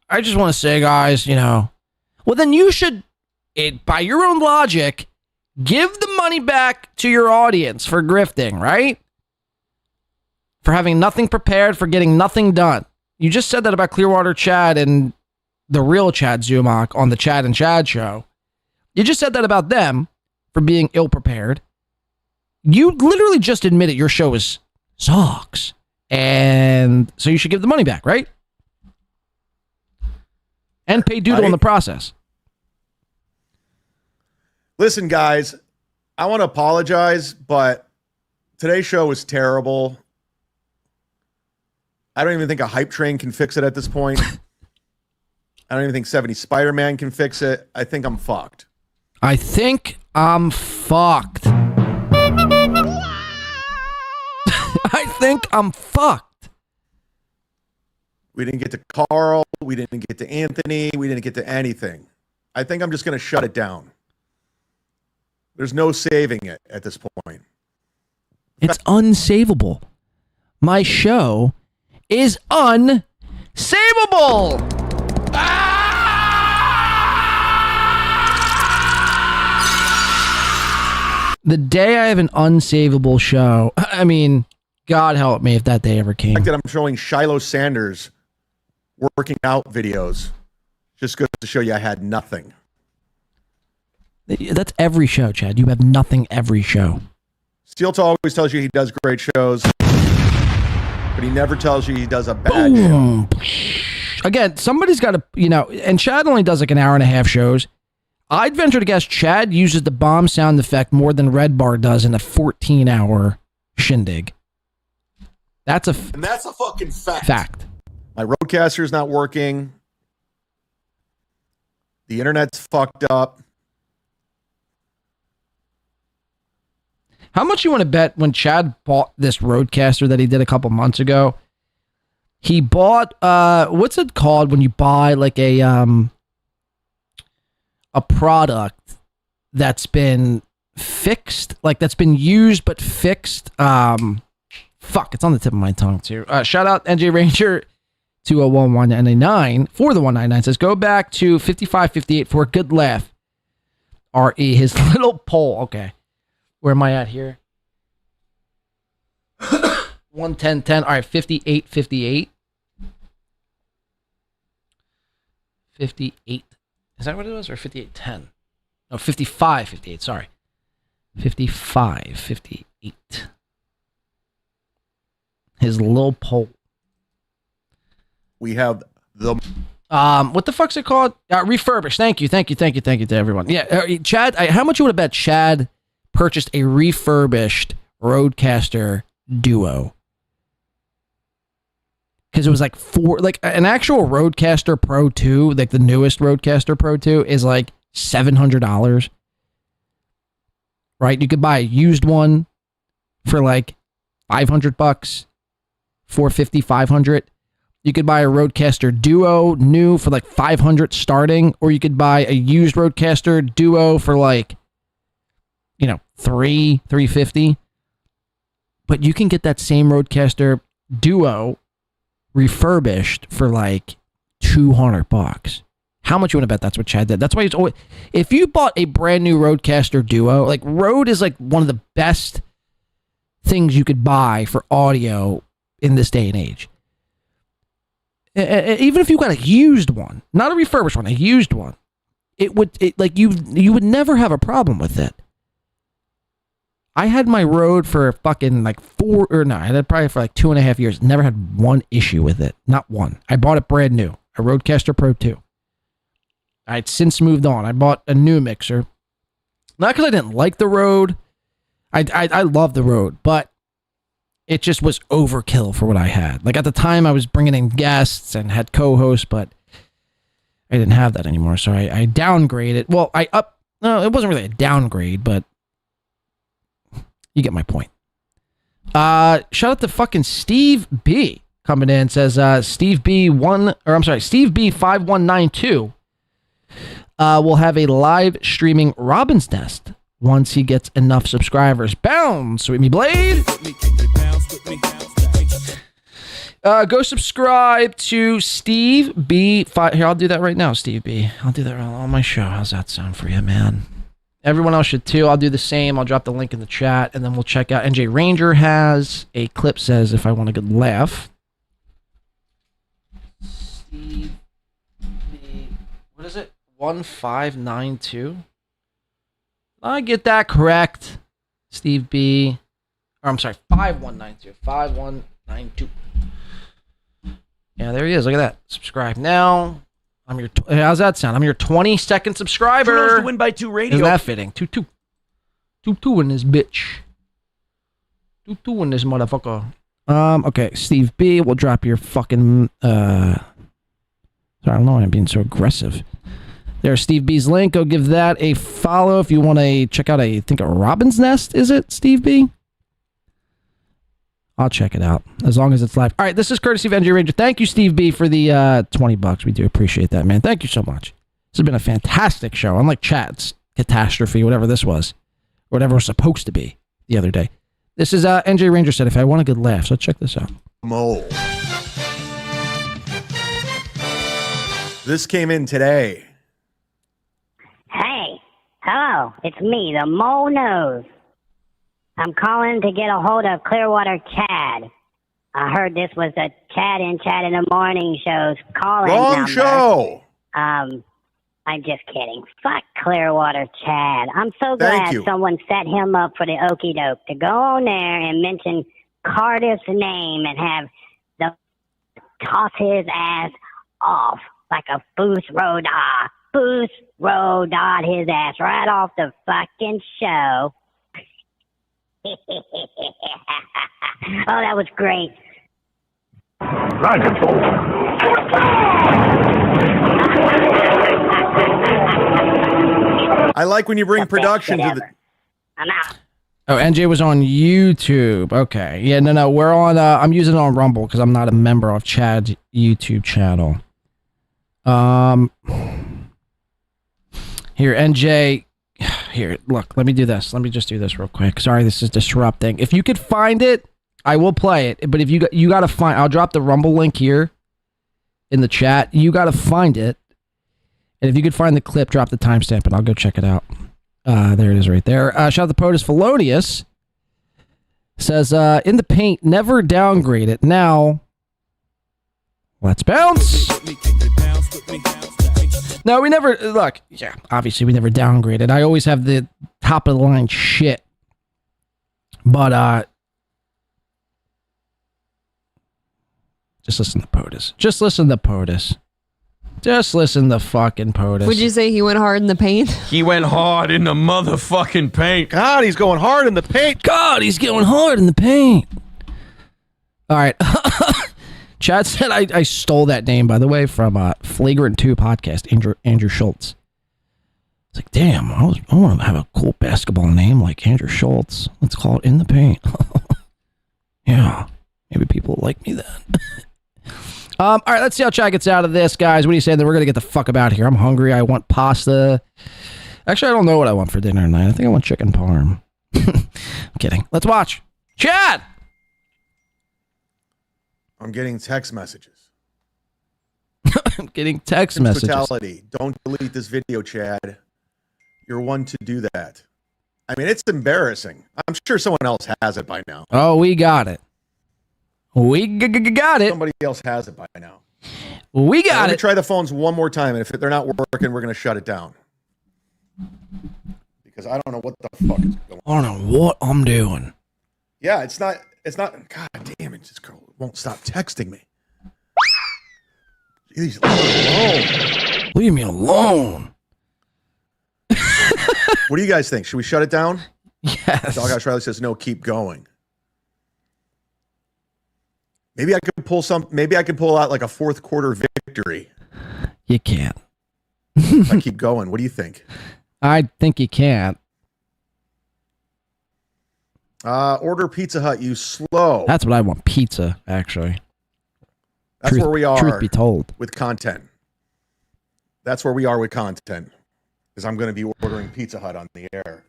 I just want to say, guys, well, then you should, by your own logic, give the money back to your audience for grifting, right? For having nothing prepared, for getting nothing done. You just said that about Clearwater Chad and the real Chad Zumock on the Chad and Chad show. You just said that about them for being ill-prepared. You literally just admitted your show is sucks. And so you should give the money back, right? And pay doodle in the process. Listen, guys, I want to apologize, but today's show was terrible. I don't even think a hype train can fix it at this point. I don't even think 70 Spider-Man can fix it. I think I'm fucked. I think I'm fucked. I think I'm fucked. We didn't get to Carl. We didn't get to Anthony. We didn't get to anything. I think I'm just going to shut it down. There's no saving it at this point. It's unsavable. My show is unsavable. The day I have an unsavable show, God help me if that day ever came. The fact that I'm showing Shiloh Sanders working out videos just goes to show you I had nothing. That's every show, Chad. You have nothing every show. SteelToe always tells you he does great shows, but he never tells you he does a bad show. Again, somebody's got to, and Chad only does like an hour and a half shows. I'd venture to guess Chad uses the bomb sound effect more than Red Bar does in a 14-hour shindig. That's a fucking fact. My roadcaster's not working. The internet's fucked up. How much you want to bet when Chad bought this roadcaster that he did a couple months ago? He bought what's it called when you buy like a product that's been fixed, like that's been used but fixed. Fuck, it's on the tip of my tongue too. Shout out NJ Ranger 201-199 for the 199 says go back to 5558 for a good laugh. RE his little poll. Okay. Where am I at here? 110.10. All right, 58.58. 58. Is that what it was? Or 58.10? No, 55.58. Sorry. 55.58. His little pole. We have the what the fuck's it called? Refurbished. Thank you to everyone. Yeah, Chad. How much you would have bet Chad purchased a refurbished Rodecaster Duo? Because it was like an actual Rodecaster Pro 2, like the newest Rodecaster Pro 2 is like $700. Right? You could buy a used one for like $500, $450, $500. You could buy a Rodecaster Duo new for like $500 starting, or you could buy a used Rodecaster Duo for like, $350. But you can get that same Rodecaster Duo refurbished for like $200. How much you want to bet that's what Chad did? That's why he's always. If you bought a brand new Rodecaster Duo, like Rode is like one of the best things you could buy for audio in this day and age. Even if you got a used one, not a refurbished one, a used one, you would never have a problem with it. I had my Rode for fucking like I had it probably for like 2.5 years. Never had one issue with it. Not one. I bought it brand new. A Rodecaster Pro 2. I had since moved on. I bought a new mixer. Not because I didn't like the Rode. I love the Rode, but it just was overkill for what I had. Like at the time, I was bringing in guests and had co-hosts, but I didn't have that anymore. So I downgraded. Well, no, it wasn't really a downgrade, but you get my point. Shout out to fucking Steve B coming in. Says Steve B 5192 will have a live streaming Robin's Nest once he gets enough subscribers. Bounce with me, Blade. Go subscribe to Steve B. Here, I'll do that right now, Steve B. I'll do that on my show. How's that sound for you, man? Everyone else should too. I'll do the same. I'll drop the link in the chat, and then we'll check out. NJ Ranger has a clip says, if I want a good laugh. Steve B. What is it? 1592? I get that correct. Steve B. Or I'm sorry, 5192. 5192. Yeah, there he is. Look at that. Subscribe now. How's that sound? I'm your 22nd subscriber. Kudos to Win by 2 Radio. Isn't that fitting? 2-2. 2-2 in this bitch. 2-2 in this motherfucker. Okay, Steve B. We'll drop your fucking sorry, I don't know why I'm being so aggressive. There's Steve B's link. Go give that a follow if you want to check out a Robin's Nest, is it, Steve B? I'll check it out as long as it's live. All right, this is courtesy of NJ Ranger. Thank you, Steve B, for the $20. We do appreciate that, man. Thank you so much. This has been a fantastic show. Unlike Chat's catastrophe, whatever this was, whatever it was supposed to be the other day. This is NJ Ranger said, if I want a good laugh. So check this out. Mole. This came in today. Hey, hello, it's me, the Mole Nose. I'm calling to get a hold of Clearwater Chad. I heard this was the Chad in the Morning show's call-in Wrong number. show. I'm just kidding. Fuck Clearwater Chad. I'm so glad someone set him up for the okie doke to go on there and mention Cardiff's name and have the toss his ass off like a Boost Rodod. Boost Rodod his ass right off the fucking show. Oh, that was great. I like when you bring production to the. I'm out. Oh, NJ was on YouTube. Okay. Yeah, no. We're on, I'm using it on Rumble because I'm not a member of Chad's YouTube channel. Here, NJ. Here, look, let me do this. Let me just do this real quick. Sorry, this is disrupting. If you could find it, I will play it. But if you got to find, I'll drop the Rumble link here in the chat. You got to find it. And if you could find the clip, drop the timestamp and I'll go check it out. There it is right there. Shout out to POTUS Felonious. Says, in the paint, never downgrade it. Now, let's bounce. No, we never, look, yeah, obviously we never downgraded. I always have the top of the line shit. But, Just listen to POTUS. Just listen to POTUS. Just listen to fucking POTUS. Would you say he went hard in the paint? He went hard in the motherfucking paint. God, he's going hard in the paint. God, he's going hard in the paint. All right. Chad said I stole that name, by the way, from Flagrant 2 podcast, Andrew Schultz. It's like, damn, I want to have a cool basketball name like Andrew Schultz. Let's call it In the Paint. Yeah, maybe people like me then. All right, let's see how Chad gets out of this, guys. What do you say? Then we're going to get the fuck about here. I'm hungry. I want pasta. Actually, I don't know what I want for dinner tonight. I think I want chicken parm. I'm kidding. Let's watch. Chad! I'm getting text messages. I'm getting text messages. Totality. Don't delete this video, Chad. You're one to do that. I mean, it's embarrassing. I'm sure someone else has it by now. Oh, we got it. We got it. Somebody else has it by now. We got it. Try the phones one more time, and if they're not working, we're going to shut it down. Because I don't know what the fuck is going on. I don't know what I'm doing. Yeah, it's not. God damn it! This girl won't stop texting me. Jeez, leave me alone. What do you guys think? Should we shut it down? Yes. Dog House Riley says no. Keep going. Maybe I could pull Maybe I could pull out like a fourth quarter victory. You can't. If I keep going. What do you think? I think you can't. Order Pizza Hut. You slow. That's what I want. Pizza, actually. That's where we are. Truth be told. With content. That's where we are with content. Because I'm going to be ordering Pizza Hut on the air.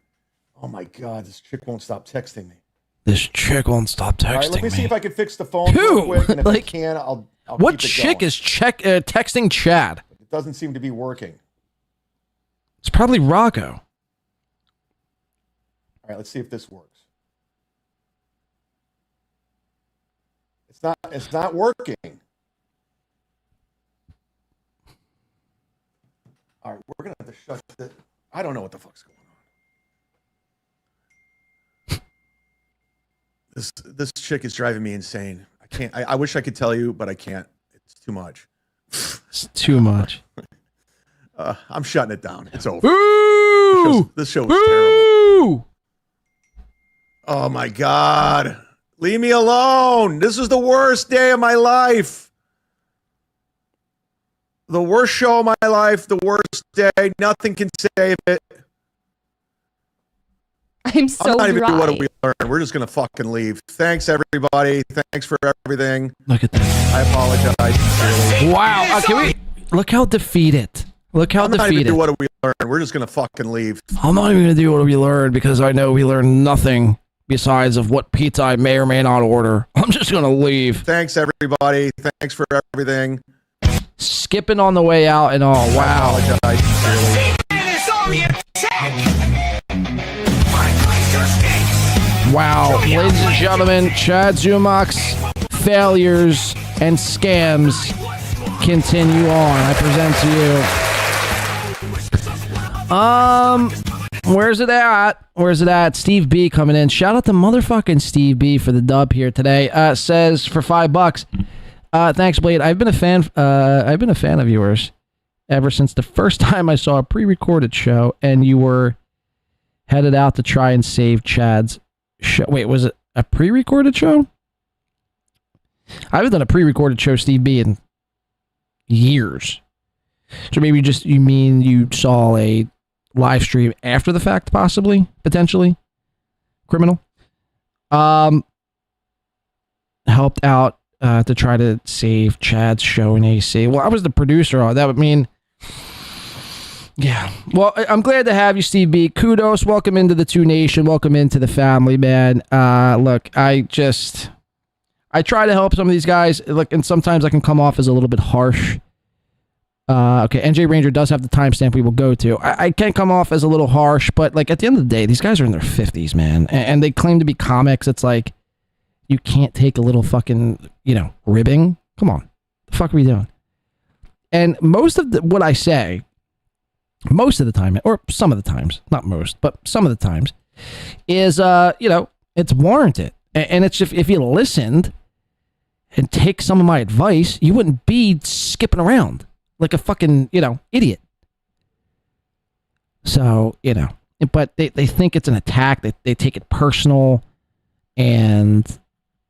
Oh my God, this chick won't stop texting me. This chick won't stop texting me. All right, let me see if I can fix the phone real quick. And if I can, I'll what keep it chick going. is texting Chad? It doesn't seem to be working. It's probably Rocco. All right, let's see if this works. It's not working. All right, we're gonna have to shut this. I don't know what the fuck's going on. This chick is driving me insane. I can't. I wish I could tell you, but I can't. It's too much. It's too much. I'm shutting it down. It's over. Boo! This show is terrible. Oh my God. Leave me alone. This is the worst day of my life. The worst show of my life. The worst day. Nothing can save it. I'm so not even dry. sure what we learned. We're just going to fucking leave. Thanks, everybody. Thanks for everything. Look at this. I apologize. Sincerely. Wow. Can we look how defeated? Look how I'm not even defeated. do what we learned. We're just going to fucking leave. I'm not even going to do what we learned because I know we learned nothing besides of what pizza I may or may not order. I'm just going to leave. Thanks, everybody. Thanks for everything. Skipping on the way out and all. Wow. I apologize. Wow. Ladies and gentlemen, Chad Zumock's failures and scams continue on. I present to you. Where's it at? Where's it at? Steve B coming in. Shout out to motherfucking Steve B for the dub here today. Says for $5. Thanks, Blade. I've been a fan of yours ever since the first time I saw a pre-recorded show and you were headed out to try and save Chad's show. Wait, was it a pre-recorded show? I haven't done a pre-recorded show, Steve B, in years. So maybe you mean you saw a live stream after the fact, possibly, potentially, criminal. Helped out to try to save Chad's show in AC. Well, I was the producer. That would mean, yeah. Well, I'm glad to have you, Steve B. Kudos. Welcome into the Two Nation. Welcome into the family, man. Look, I try to help some of these guys. Look, and sometimes I can come off as a little bit harsh. Okay, NJ Ranger does have the timestamp we will go to. I can come off as a little harsh, but like at the end of the day, these guys are in their 50s, man. And they claim to be comics. It's like, you can't take a little fucking, ribbing. Come on. The fuck are we doing? And most of what I say, most of the time, or some of the times, not most, but some of the times, is, it's warranted. And it's if you listened, and take some of my advice, you wouldn't be skipping around like a fucking, idiot. So, but they think it's an attack. They take it personal, and,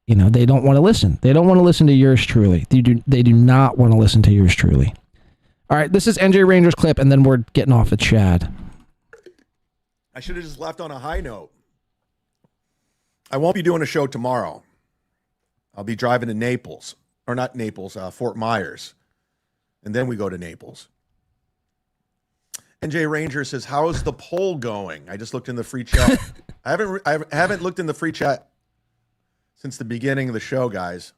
they don't want to listen. They don't want to listen to yours truly. They do not want to listen to yours truly. All right, this is NJ Ranger's clip, and then we're getting off of Chad. I should have just left on a high note. I won't be doing a show tomorrow. I'll be driving to Naples, or not Naples, Fort Myers, and then we go to Naples. NJ Ranger says, "How's the poll going?" I just looked in the free chat. I haven't looked in the free chat since the beginning of the show, guys.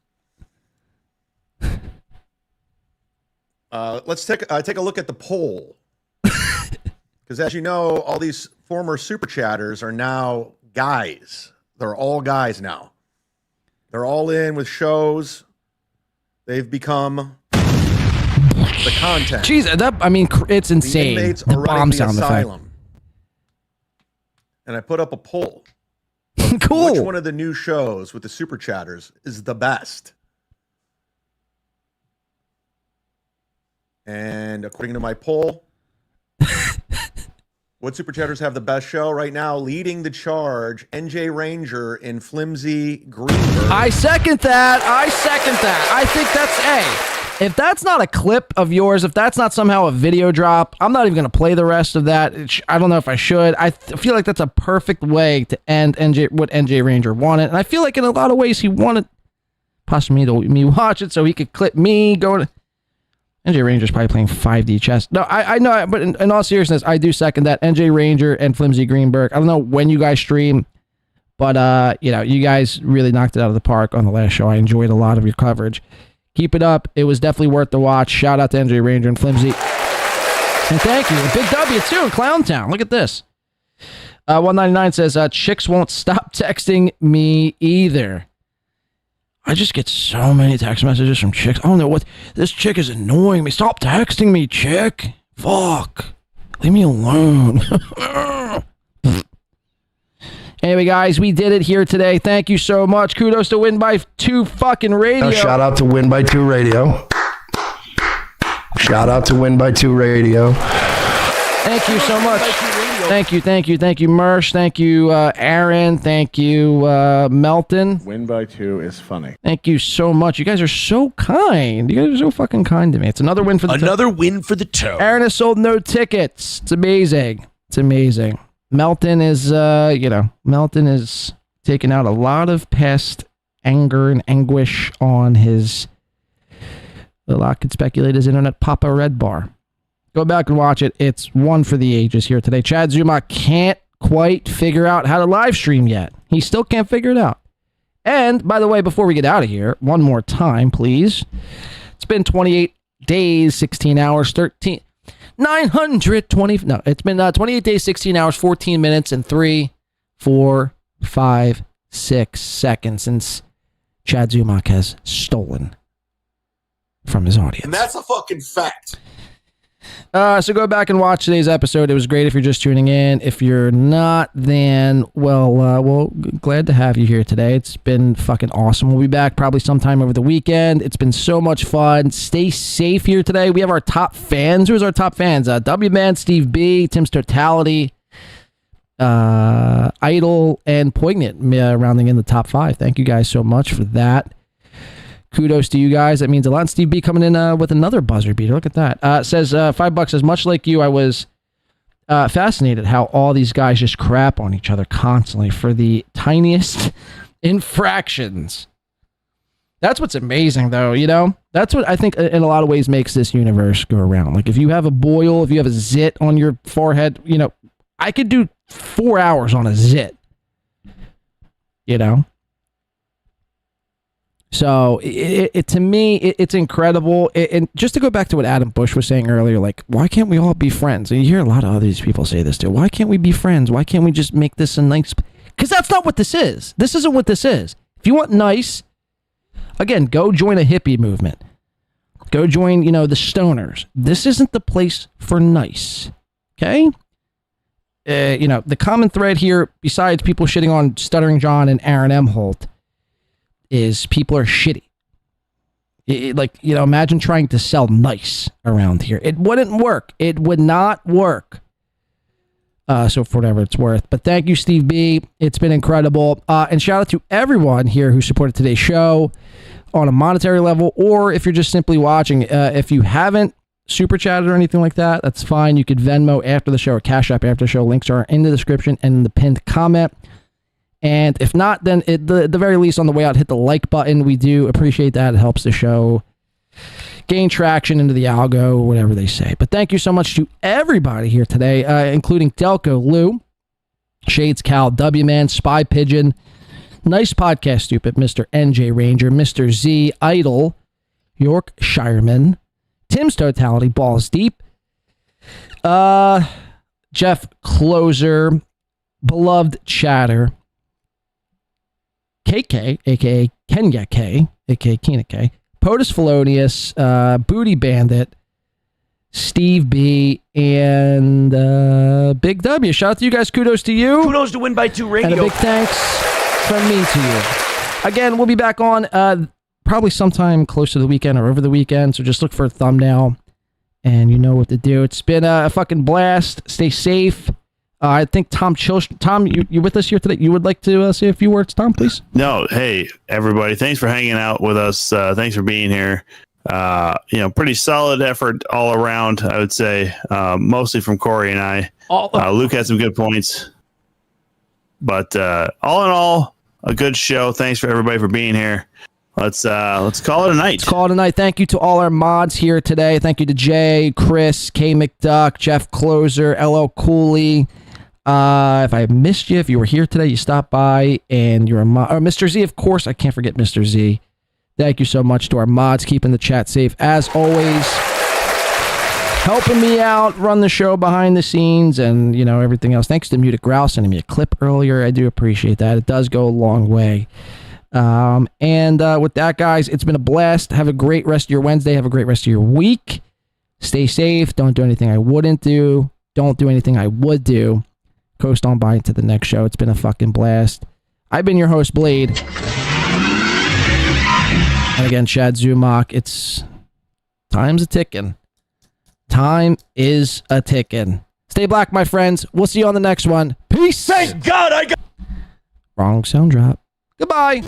Let's take a look at the poll, because as you know, all these former super chatters are now guys. They're all guys now. They're all in with shows. They've become the content. Jeez, it's insane. The inmates the are running bomb the sound asylum. effect. And I put up a poll. Cool. Which one of the new shows with the super chatters is the best? And according to my poll, what super chatters have the best show right now? Leading the charge, NJ Ranger and Flimsy Greenberg. I second that. I think that's if that's not a clip of yours, if that's not somehow a video drop, I'm not even going to play the rest of that. I don't know if I should. I feel like that's a perfect way to end what NJ Ranger wanted. And I feel like in a lot of ways he wanted possibly me watch it so he could clip me going. NJ Ranger's probably playing 5D chess. No, I know, but in all seriousness, I do second that. NJ Ranger and Flimsy Greenberg. I don't know when you guys stream, but you guys really knocked it out of the park on the last show. I enjoyed a lot of your coverage. Keep it up. It was definitely worth the watch. Shout out to NJ Ranger and Flimsy. And thank you. A big W too in Clowntown. Look at this. 199 says, chicks won't stop texting me either. I just get so many text messages from chicks. I don't know what. This chick is annoying me. Stop texting me, chick. Fuck. Leave me alone. Anyway, guys, we did it here today. Thank you so much. Kudos to Win by 2 fucking Radio. Shout out to Win by 2 Radio. Shout out to Win by 2 Radio. Thank you so much. Thank you, Mersh. Thank you, Aaron. Thank you, Melton. Win by 2 is funny. Thank you so much. You guys are so kind. You guys are so fucking kind to me. It's another win for the win for the toe. Aaron has sold no tickets. It's amazing. Melton is, Melton is taking out a lot of past anger and anguish on his, a lot could speculate, his internet Papa Red Bar. Go back and watch it. It's one for the ages here today. Chad Zumock can't quite figure out how to live stream yet. He still can't figure it out. And, by the way, before we get out of here, one more time, please. It's been 28 days, 16 hours, 920. No, it's been 28 days, 16 hours, 14 minutes, and 3, 4, 5, 6 seconds since Chad Zumock has stolen from his audience. And that's a fucking fact. So go back and watch today's episode. It was great if you're just tuning in. If you're not, then, well, glad to have you here today. It's been fucking awesome. We'll be back probably sometime over the weekend. It's been so much fun. Stay safe here today. We have our top fans. Who's our top fans? W-Man, Steve B, Tim's Totality, Idol, and Poignant rounding in the top 5. Thank you guys so much for that. Kudos to you guys. That means a lot. Steve B coming in with another buzzer beater. Look at that. Says $5 says, much like you, I was fascinated how all these guys just crap on each other constantly for the tiniest infractions. That's what's amazing, though. That's what I think in a lot of ways makes this universe go around. Like if you have a boil, if you have a zit on your forehead, I could do 4 hours on a zit. So to me, it's incredible. And just to go back to what Adam Bush was saying earlier, like, why can't we all be friends? And you hear a lot of other these people say this too. Why can't we be friends? Why can't we just make this a nice? Because that's not what this is. This isn't what this is. If you want nice, again, go join a hippie movement. Go join, the stoners. This isn't the place for nice. Okay? The common thread here, besides people shitting on Stuttering John and Aaron M. Holt, is people are shitty. Imagine trying to sell nice around here. It wouldn't work. It would not work. So for whatever it's worth. But thank you, Steve B. It's been incredible. And shout out to everyone here who supported today's show on a monetary level, or if you're just simply watching. If you haven't super chatted or anything like that, that's fine. You could Venmo after the show or Cash App after the show. Links are in the description and in the pinned comment. And if not, then at the very least, on the way out, hit the like button. We do appreciate that. It helps the show gain traction into the algo, whatever they say. But thank you so much to everybody here today, including Delco, Lou, Shades Cal, W-Man, Spy Pigeon, Nice Podcast Stupid, Mr. NJ Ranger, Mr. Z, Idol, Yorkshireman, Tim's Totality, Balls Deep, Jeff Closer, Beloved Chatter, KK, a.k.a. Kenya K, a.k.a. Kina K, POTUS Felonious, Booty Bandit, Steve B, and Big W. Shout out to you guys. Kudos to you. Kudos to Win by 2 Radio. And a big thanks from me to you. Again, we'll be back on probably sometime close to the weekend or over the weekend, so just look for a thumbnail, and you know what to do. It's been a fucking blast. Stay safe. I think Tom, you with us here today? You would like to say a few words, Tom, please? No, hey, everybody. Thanks for hanging out with us. Thanks for being here. Pretty solid effort all around, I would say, mostly from Corey and I. Luke had some good points. But all in all, a good show. Thanks for everybody for being here. Let's call it a night. Let's call it a night. Thank you to all our mods here today. Thank you to Jay, Chris, K McDuck, Jeff Closer, LL Cooley. If I missed you, if you were here today, you stopped by and you're a mod. Or Mr. Z, of course. I can't forget Mr. Z. Thank you so much to our mods, keeping the chat safe as always. Helping me out, run the show behind the scenes, and everything else. Thanks to Muted Grouse sending me a clip earlier. I do appreciate that. It does go a long way. And with that, guys, it's been a blast. Have a great rest of your Wednesday. Have a great rest of your week. Stay safe. Don't do anything I wouldn't do. Don't do anything I would do. Coast on by into the next show. It's been a fucking blast. I've been your host, Blade. And again, Chad Zumock. Time's a ticking. Time is a ticking. Stay black, my friends. We'll see you on the next one. Peace. Thank God I got... Wrong sound drop. Goodbye.